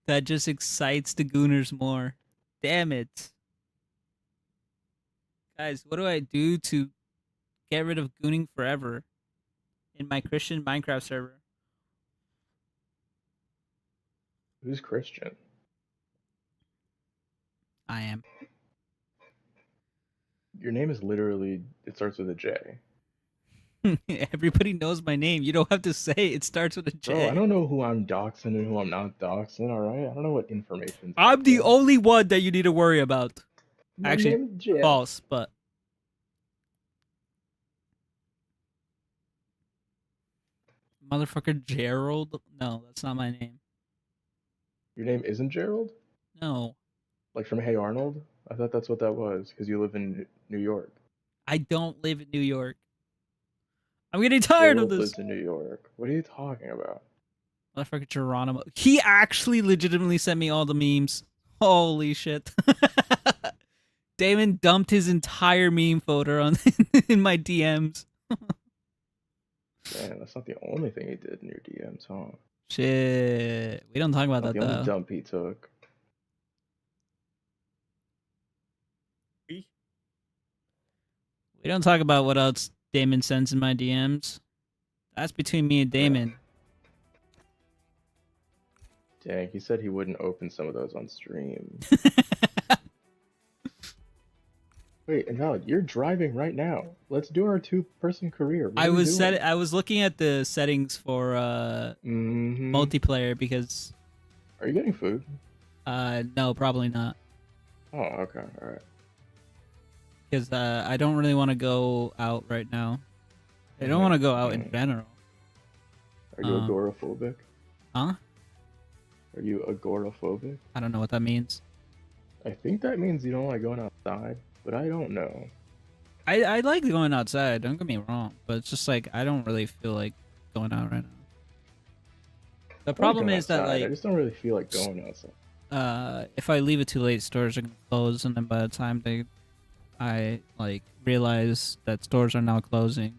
That just excites the Gooners more. Damn it. Guys, what do I do to get rid of gooning forever in my Christian Minecraft server? Who's Christian? I am. Your name is literally, it starts with a J. Everybody knows my name. You don't have to say it starts with a J. Bro, I don't know who I'm doxing and who I'm not doxing, alright? I don't know what information's I'm out the there. only one that you need to worry about. My Actually, name is Jeff. false, but motherfucker Gerald? No, that's not my name. Your name isn't Gerald? No, Like from Hey Arnold? I thought that's what that was, because you live in New York. I don't live in New York. I'm getting tired of Gerald this. lives in New York. What are you talking about? Motherfucker Geronimo. He actually legitimately sent me all the memes. Holy shit. Damon dumped his entire meme folder on in my DMs. Man, that's not the only thing he did in your DMs, huh? Shit. We don't talk about Not that the only though. dump he took. We don't talk about what else Damon sends in my DMs. That's between me and Damon. Dang, he said he wouldn't open some of those on stream. Wait, Invalid, you're driving right now. Let's do our two-person career. What I are we was doing? I was looking at the settings for multiplayer because Are you getting food? no, probably not. Oh, okay, alright. Because I don't really want to go out right now. I don't want to go out in general. Are you agoraphobic? Huh? Are you agoraphobic? I don't know what that means. I think that means you don't like going outside, but I don't know. I like going outside, don't get me wrong, but it's just like I don't really feel like going out right now. The problem is that I like just don't really feel like going outside. if I leave it too late, stores are gonna close, and then by the time I like realize that stores are now closing,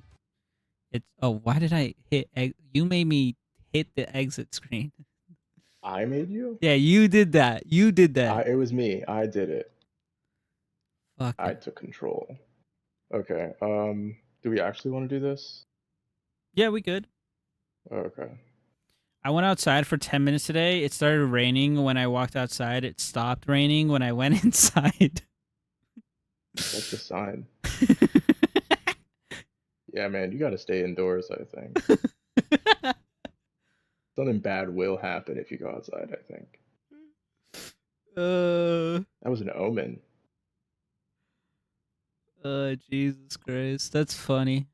it's why did I hit you made me hit the exit screen. I made you? Yeah, you did that. You did that. It was me. I did it. Fuck I it. took control. Okay, do we actually want to do this? Yeah, we could. Okay. I went outside for 10 minutes today. It started raining when I walked outside. It stopped raining when I went inside. That's a sign. Yeah, man, you gotta stay indoors, I think. Something bad will happen if you go outside, I think. That was an omen. Jesus Christ. That's funny.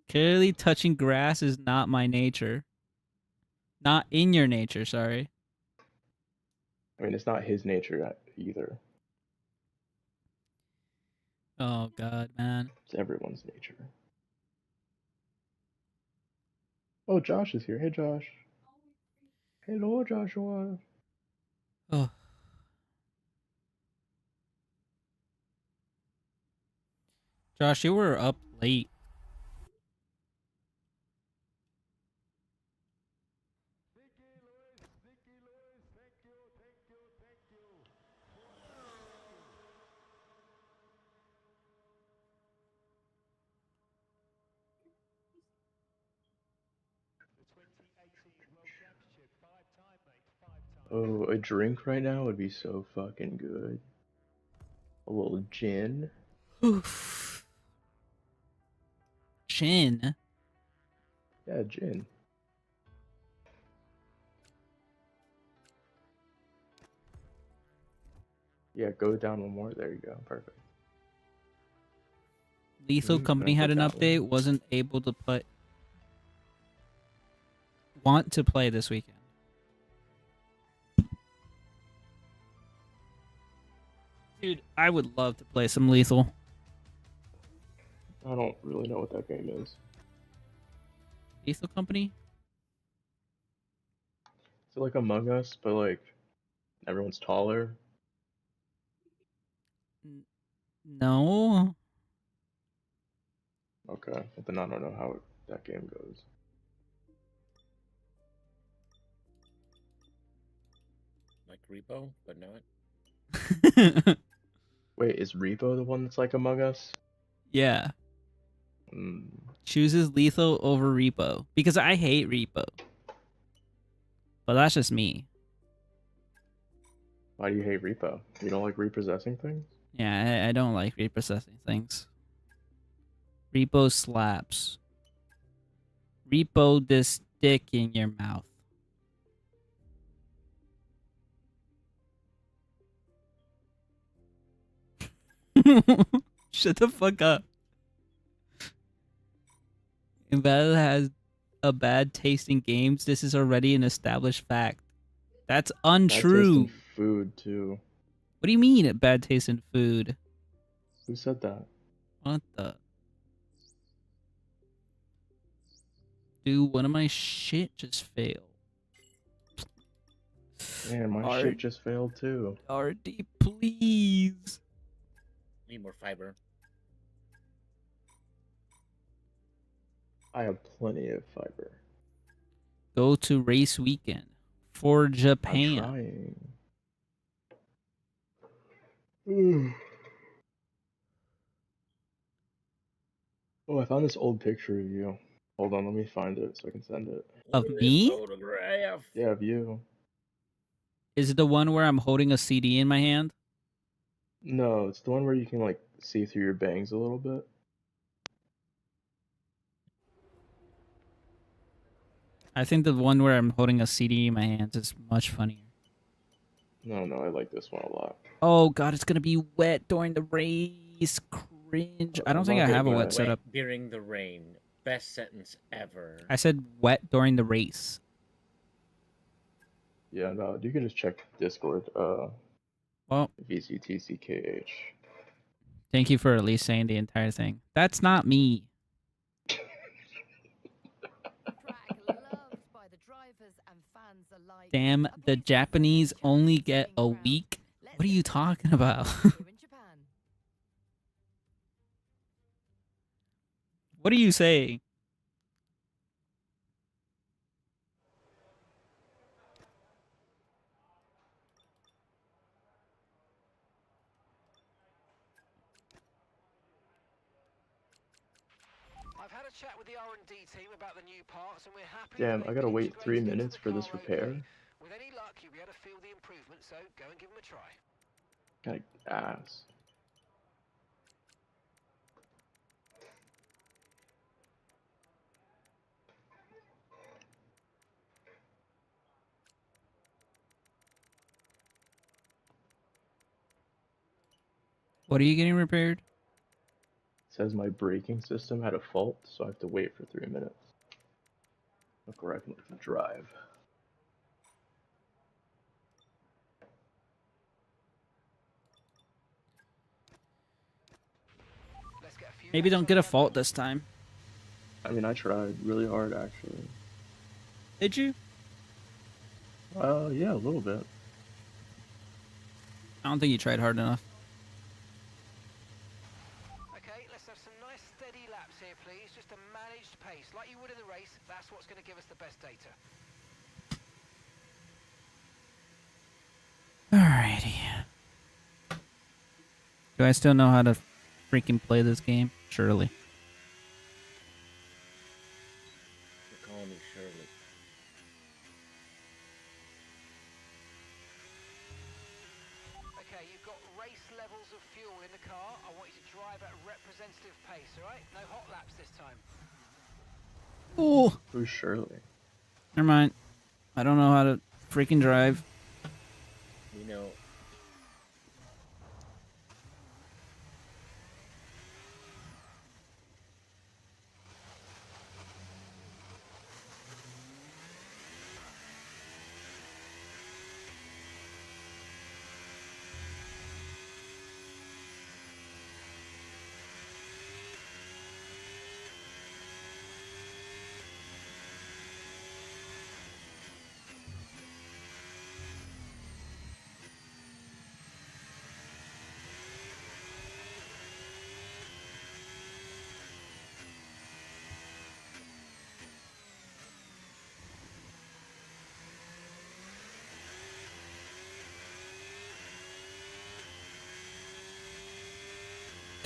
Clearly touching grass is not my nature. Not in your nature, sorry. I mean, it's not his nature either. Oh, God, man. It's everyone's nature. Oh, Josh is here. Hey, Josh. Hello, Joshua. Oh. Josh, you were up late. Oh, a drink right now would be so fucking good. A little gin. Oof. Gin? Yeah, gin. Yeah, go down one more. There you go. Perfect. Lethal Company had an update. Wasn't able to play. Want to play this weekend. Dude, I would love to play some Lethal. I don't really know what that game is. Lethal Company? Is it like Among Us, but like everyone's taller? No. Okay, but then I don't know how that game goes. Like Repo, but not. Wait, is Repo the one that's like Among Us? Yeah. Mm, Chooses lethal over repo because I hate repo. But that's just me. why do you hate Repo? You don't like repossessing things? Yeah, I don't like reprocessing things. Repo slaps. Repo this dick in your mouth. Shut the fuck up. Invalid has a bad taste in games. This is already an established fact. That's Bad taste in untrue. food too. What do you mean a bad taste in food? Who said that? What the? Dude, one of my shit just failed. Man, my shit just failed too. RD, please. Need more fiber. I have plenty of fiber. Go to race weekend for I'm Japan. trying. Oh, I found this old picture of you. Hold on, let me find it so I can send it. Of me? Photograph. Yeah, of you. Is it the one where I'm holding a CD in my hand? No, it's the one where you can like see through your bangs a little bit. I think the one where I'm holding a CD in my hands is much funnier. No, I like this one a lot. Oh god, it's gonna be wet during the race. Cringe. I don't think I Love it, have a man. wet setup. During the rain. Best sentence ever. I said wet during the race. Yeah, no, you can just check Discord. Well, VCTCKH. thank you for at least saying the entire thing. That's not me. Track loved by the drivers and fans alike. Damn, A the place Japanese for only Japanese get a crowd. week? Let's What are you get talking about? here in Japan. What are you saying? I've had a chat with the R&D team about the new parts, and we're happy. Damn, that I they've gotta been wait 3 integrated into minutes the for this car repair. okay. With any luck, you'll be able to feel the improvement. So go and give them a try. Kinda ass. What are you getting repaired? It says my braking system had a fault, so I have to wait for 3 minutes. Look where I can drive. Let's get a few Maybe laps don't under get a our fault belt. this time. I mean, I tried really hard, actually. Did you? Yeah, a little bit. I don't think you tried hard enough. Okay, let's have some nice steady laps here, please. Just a managed pace, like you would in the race. That's what's going to give us the best data. Alrighty. Do I still know how to freaking play this game? Surely. You're calling me Shirley. Okay, you've got race levels of fuel in the car. I want you to drive at representative pace, all right? No hot laps this time. Oh, Who's Shirley? never mind. I don't know how to freaking drive. We know.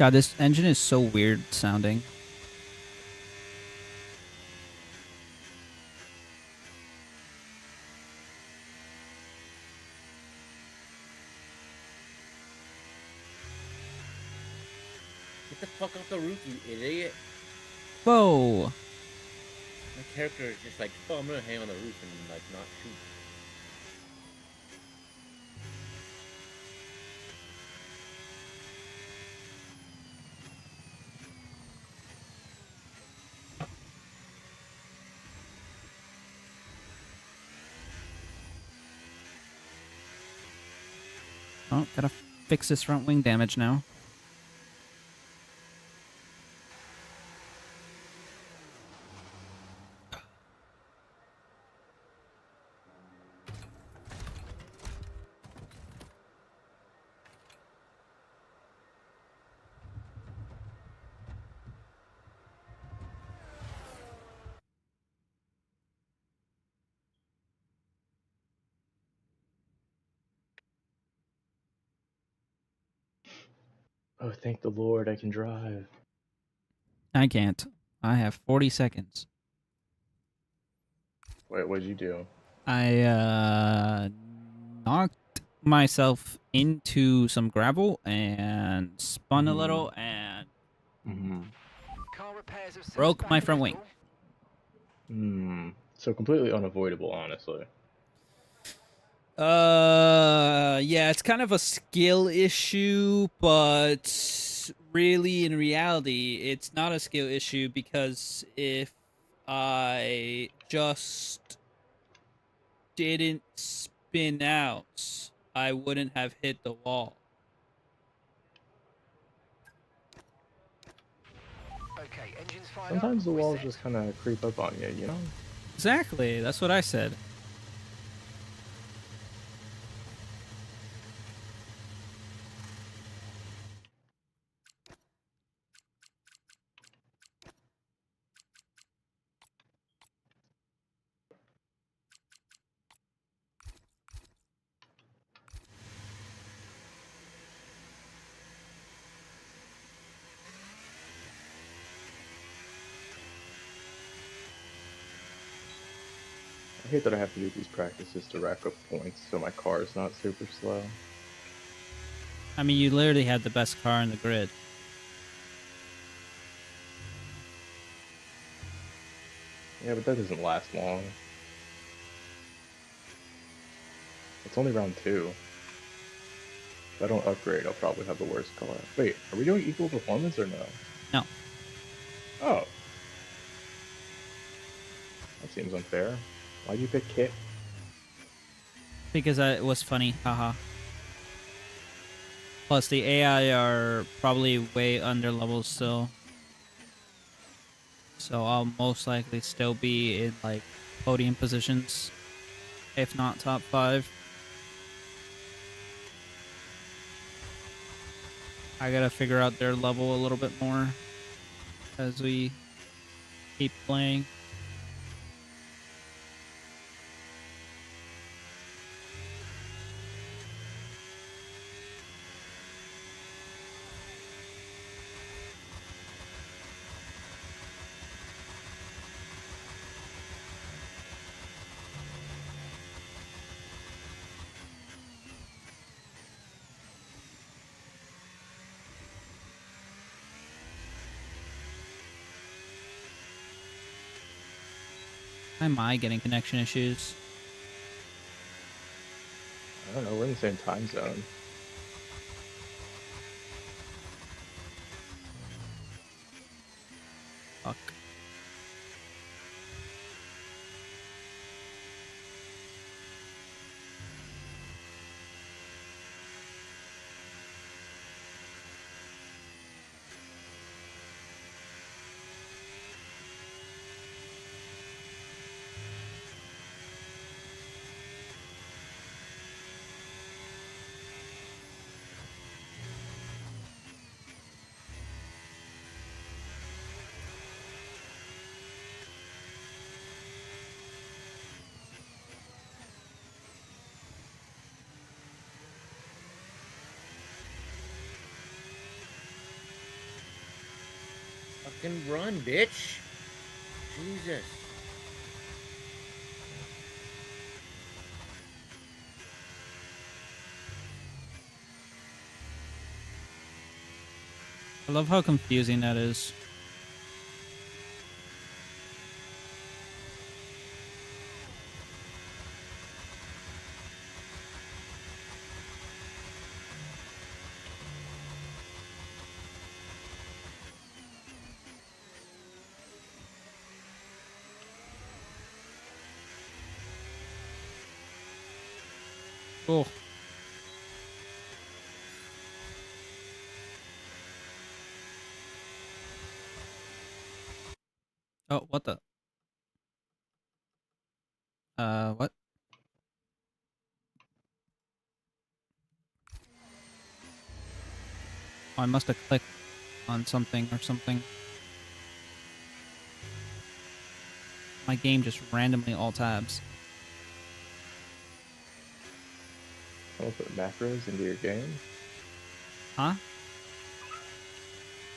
God, this engine is so weird sounding. Get the fuck off the roof, you idiot. Whoa. My character is just like, oh, I'm gonna hang on the roof and like not shoot. Oh, gotta fix this front wing damage now. Oh, thank the Lord, I can drive. I can't. I have 40 seconds. Wait, what'd you do? I knocked myself into some gravel and spun a little and Car repairs have since broke my back front wing. visible. So completely unavoidable, honestly. Yeah, it's kind of a skill issue, but really in reality, it's not a skill issue because if I just didn't spin out, I wouldn't have hit the wall. Okay, engines fired Sometimes up. the We're walls set. just kind of creep up on you, you know? Exactly, that's what I said. I hate that I have to do these practices to rack up points so my car is not super slow. I mean, you literally had the best car in the grid. Yeah, but that doesn't last long. It's only round 2. If I don't upgrade, I'll probably have the worst car. Wait, are we doing equal performance or no? No, Oh. That seems unfair. Why'd you pick Kit? because it was funny, haha. Plus, the AI are probably way under level still. So I'll most likely still be in, like, podium positions, if not top 5. I gotta figure out their level a little bit more as we keep playing. Why am I getting connection issues? I don't know, we're in the same time zone. Fuck. Fucking run, bitch. Jesus. I love how confusing that is. Cool. Oh, what the? What? Oh, I must have clicked on something or something. My game just randomly all tabs. Someone put macros into your game? Huh?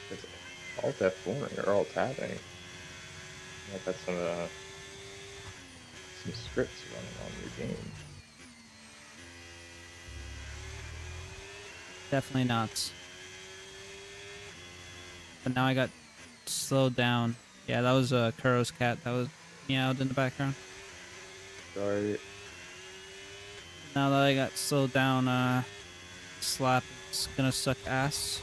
It's Alt F4 or Alt tabbing. I've had some scripts running on your game. Definitely not. But now I got slowed down. Yeah, that was Kuro's cat that was meowed in the background. Sorry. Now that I got slowed down, slap is gonna suck ass.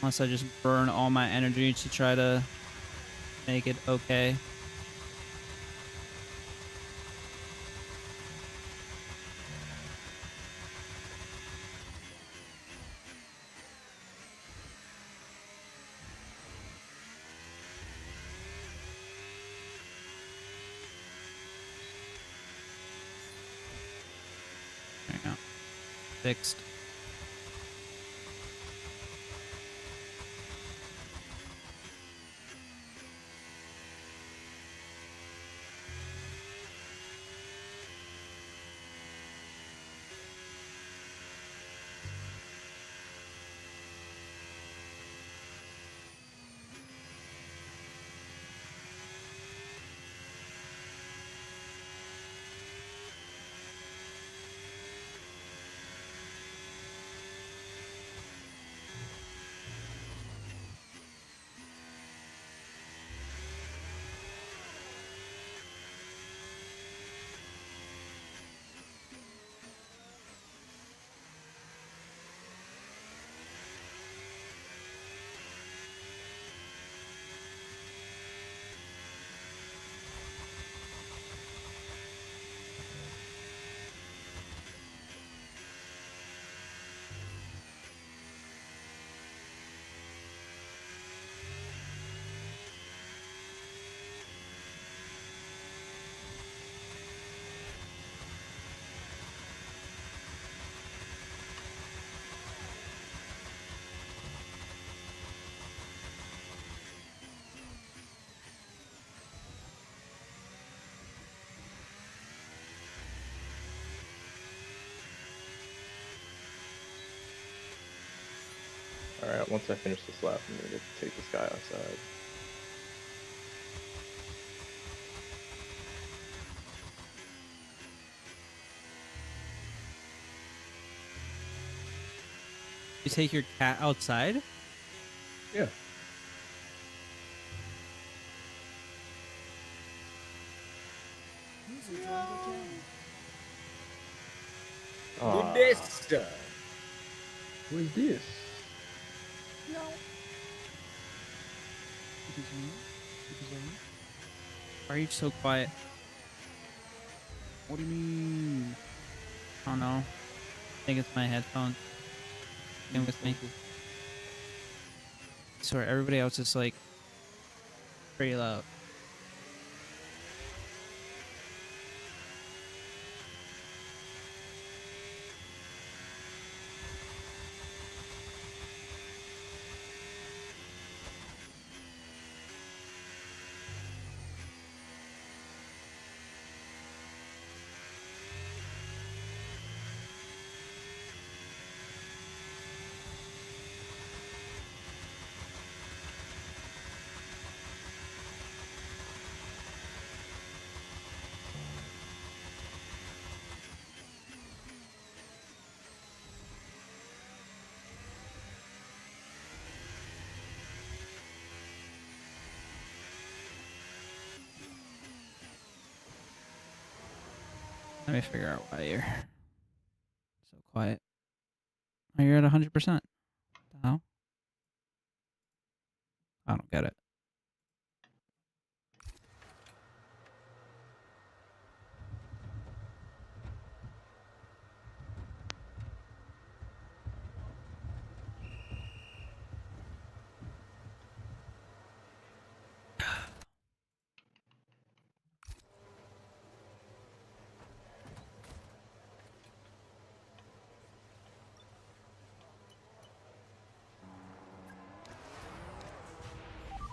Unless I just burn all my energy to try to make it okay. There you go. Fixed. Alright, once I finish this lap, I'm gonna take this guy outside. You take your cat outside? Yeah. Who this? Who is this? Why are you so quiet? What do you mean? I don't know. I think it's my headphones. Same with me. I swear, everybody else is like pretty loud. Let me figure out why you're so quiet. Oh, you're at 100%. How? I don't get it.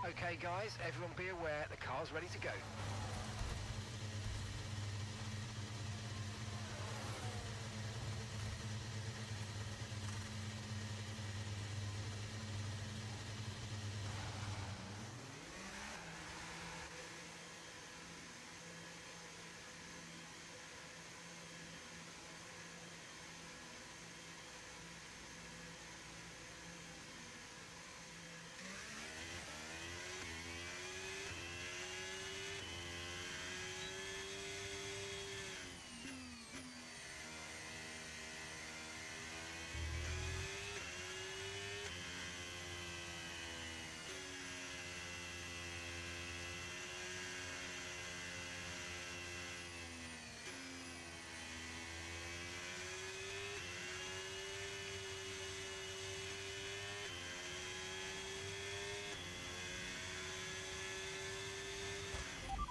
Okay, guys, everyone be aware, the car's ready to go.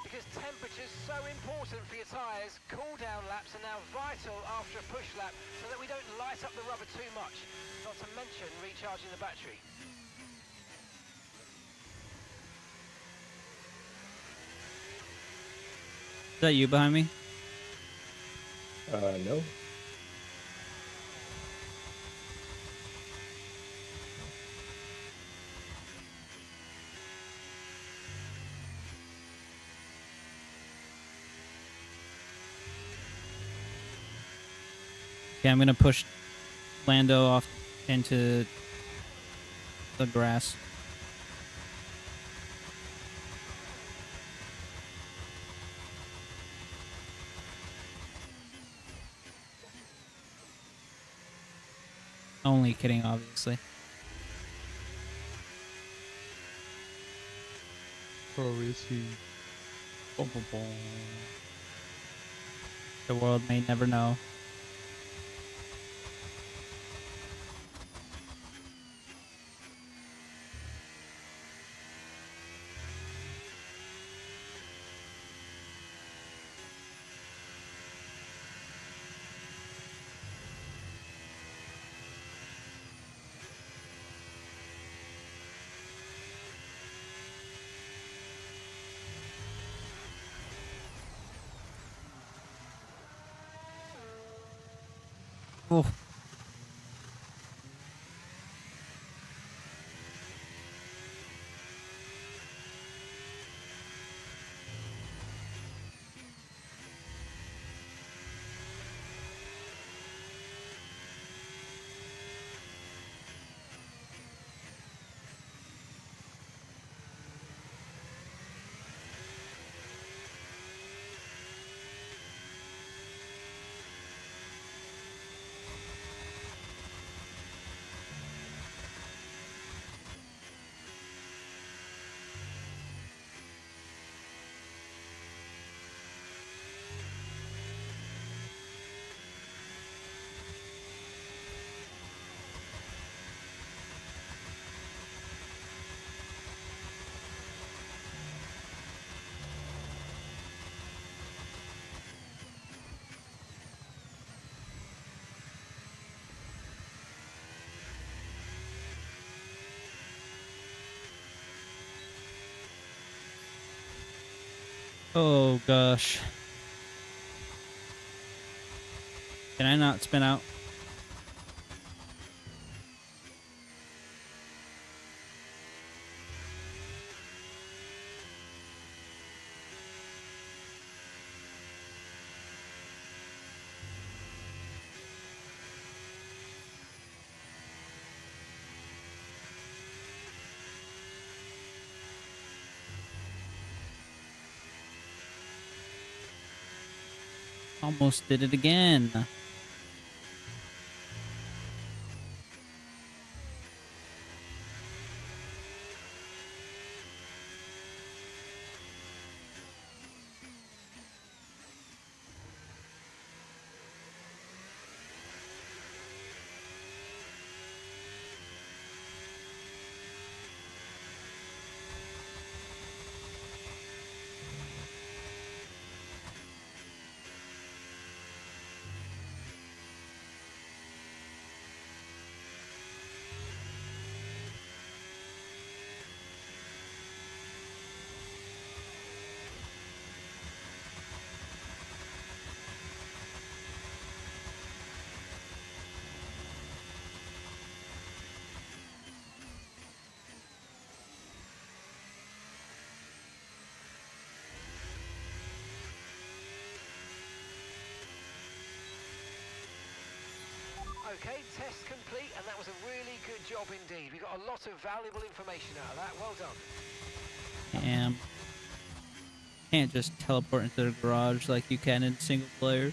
Because temperature's so important for your tyres, cool down laps are now vital after a push lap so that we don't light up the rubber too much, not to mention recharging the battery. Is that you behind me? No. Okay, I'm gonna push Lando off into the grass. Only kidding, obviously. Where is he? Boom, boom, boom. The world may never know. Oh. Oh gosh. Can I not spin out? Almost did it again. Okay, test complete, and that was a really good job indeed. We got a lot of valuable information out of that. Well done. Damn. Can't just teleport into the garage like you can in single player.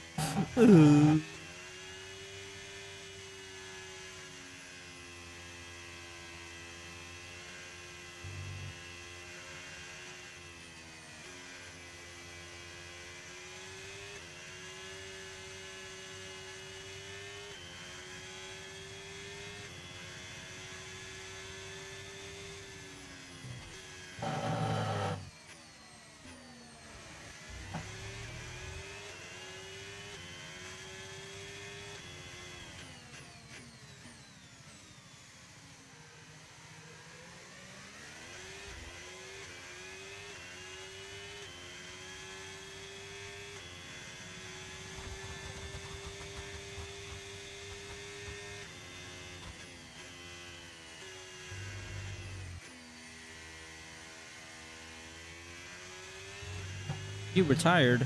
You retired.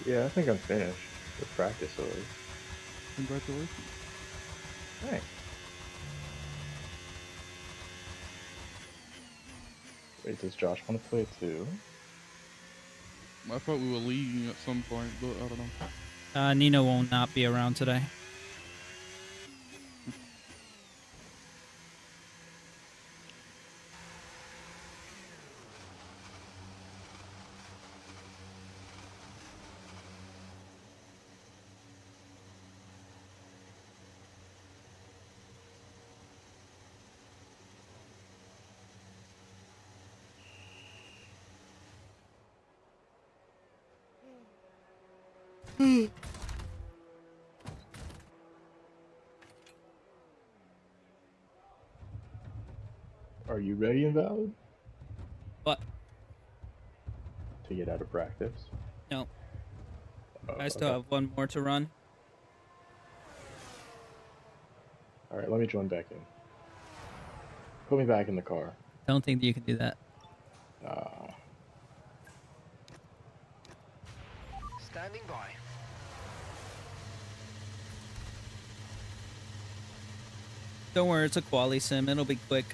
Yeah, I think I'm finished with practice at least. Congratulations. Thanks. Wait, does Josh want to play too? I thought we were leading at some point, but I don't know. Nina will not be around today. Are you ready, Invalid? But To get out of practice? no, Oh, I still okay. have one more to run. Alright, let me join back in. Put me back in the car. Don't think that you can do that. Standing by. Don't worry, it's a quali sim. It'll be quick.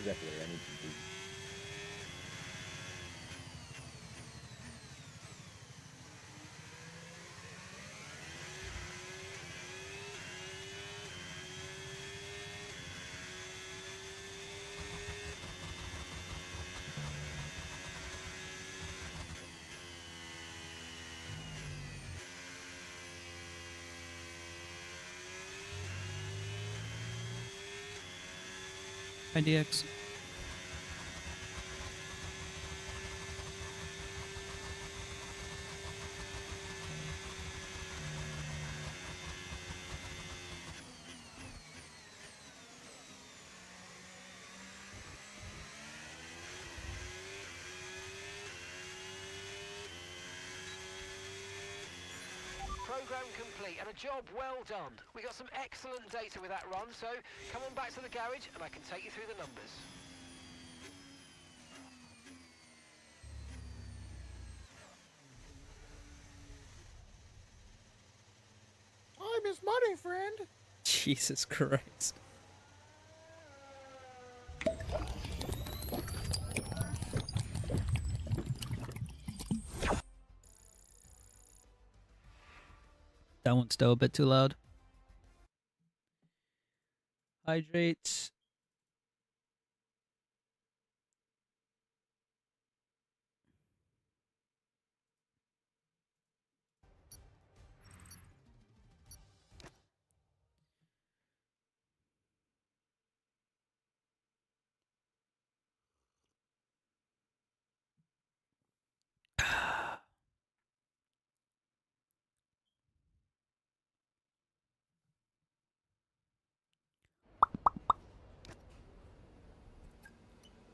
exactly what I need to do. Hi, DX. Program complete and a job well done. We got some excellent data with that run, so come on back to the garage and I can take you through the numbers. Time is money, friend. Jesus Christ. That one's still a bit too loud. Hydrate.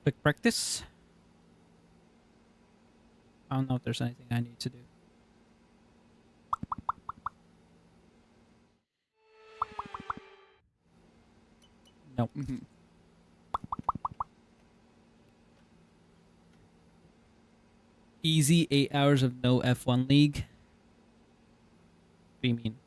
Quick practice. I don't know if there's anything I need to do. Nope. Mhm. Easy 8 hours of no F1 league. What do you mean?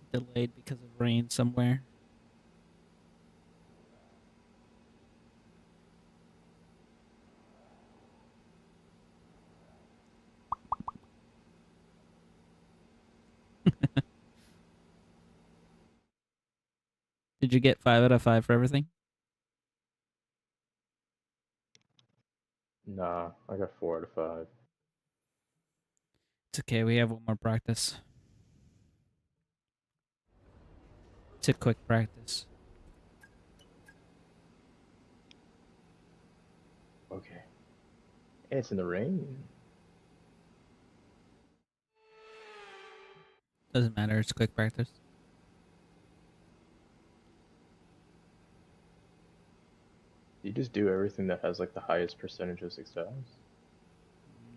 Delayed because of rain somewhere. Did you get 5 out of 5 for everything? Nah, I got 4 out of 5. It's okay, we have one more practice. It's a quick practice. Okay. And it's in the rain. Doesn't matter, it's quick practice. You just do everything that has like the highest percentage of success.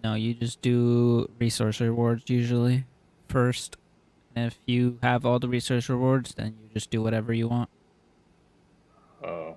No, you just do resource rewards usually first. And if you have all the resource rewards, then you just do whatever you want. Oh.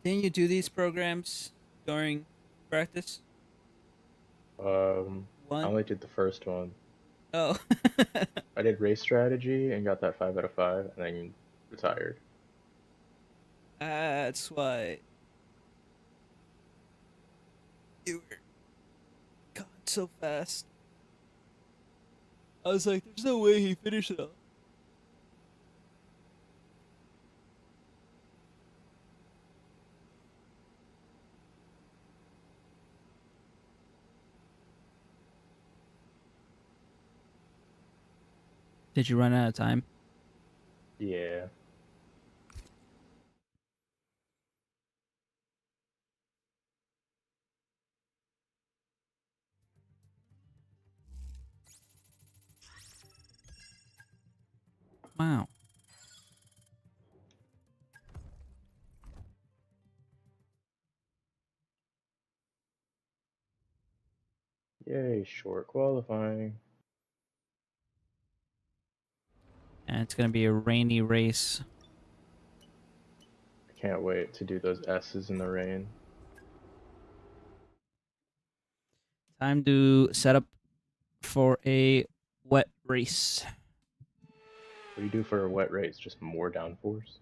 Didn't you do these programs during practice? I One? only did the first one. Oh. I did race strategy and got that 5 out of 5, and then retired. That's why you were gone so fast. I was like, there's no way he finished it all. Did you run out of time? Yeah. Yay, short qualifying. And it's gonna be a rainy race. I can't wait to do those S's in the rain. Time to set up for a wet race. What do you do for a wet race? Just more downforce?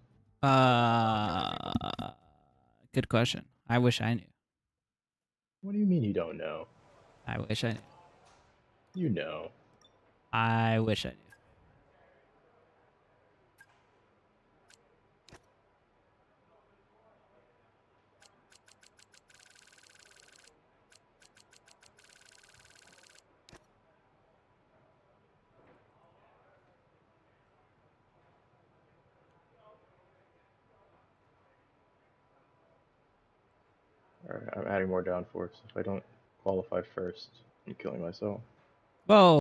Good question. I wish I knew. What do you mean you don't know? I wish I knew. You know. I wish I knew. Alright, I'm adding more downforce. If I don't qualify first, I'm killing myself. Whoa.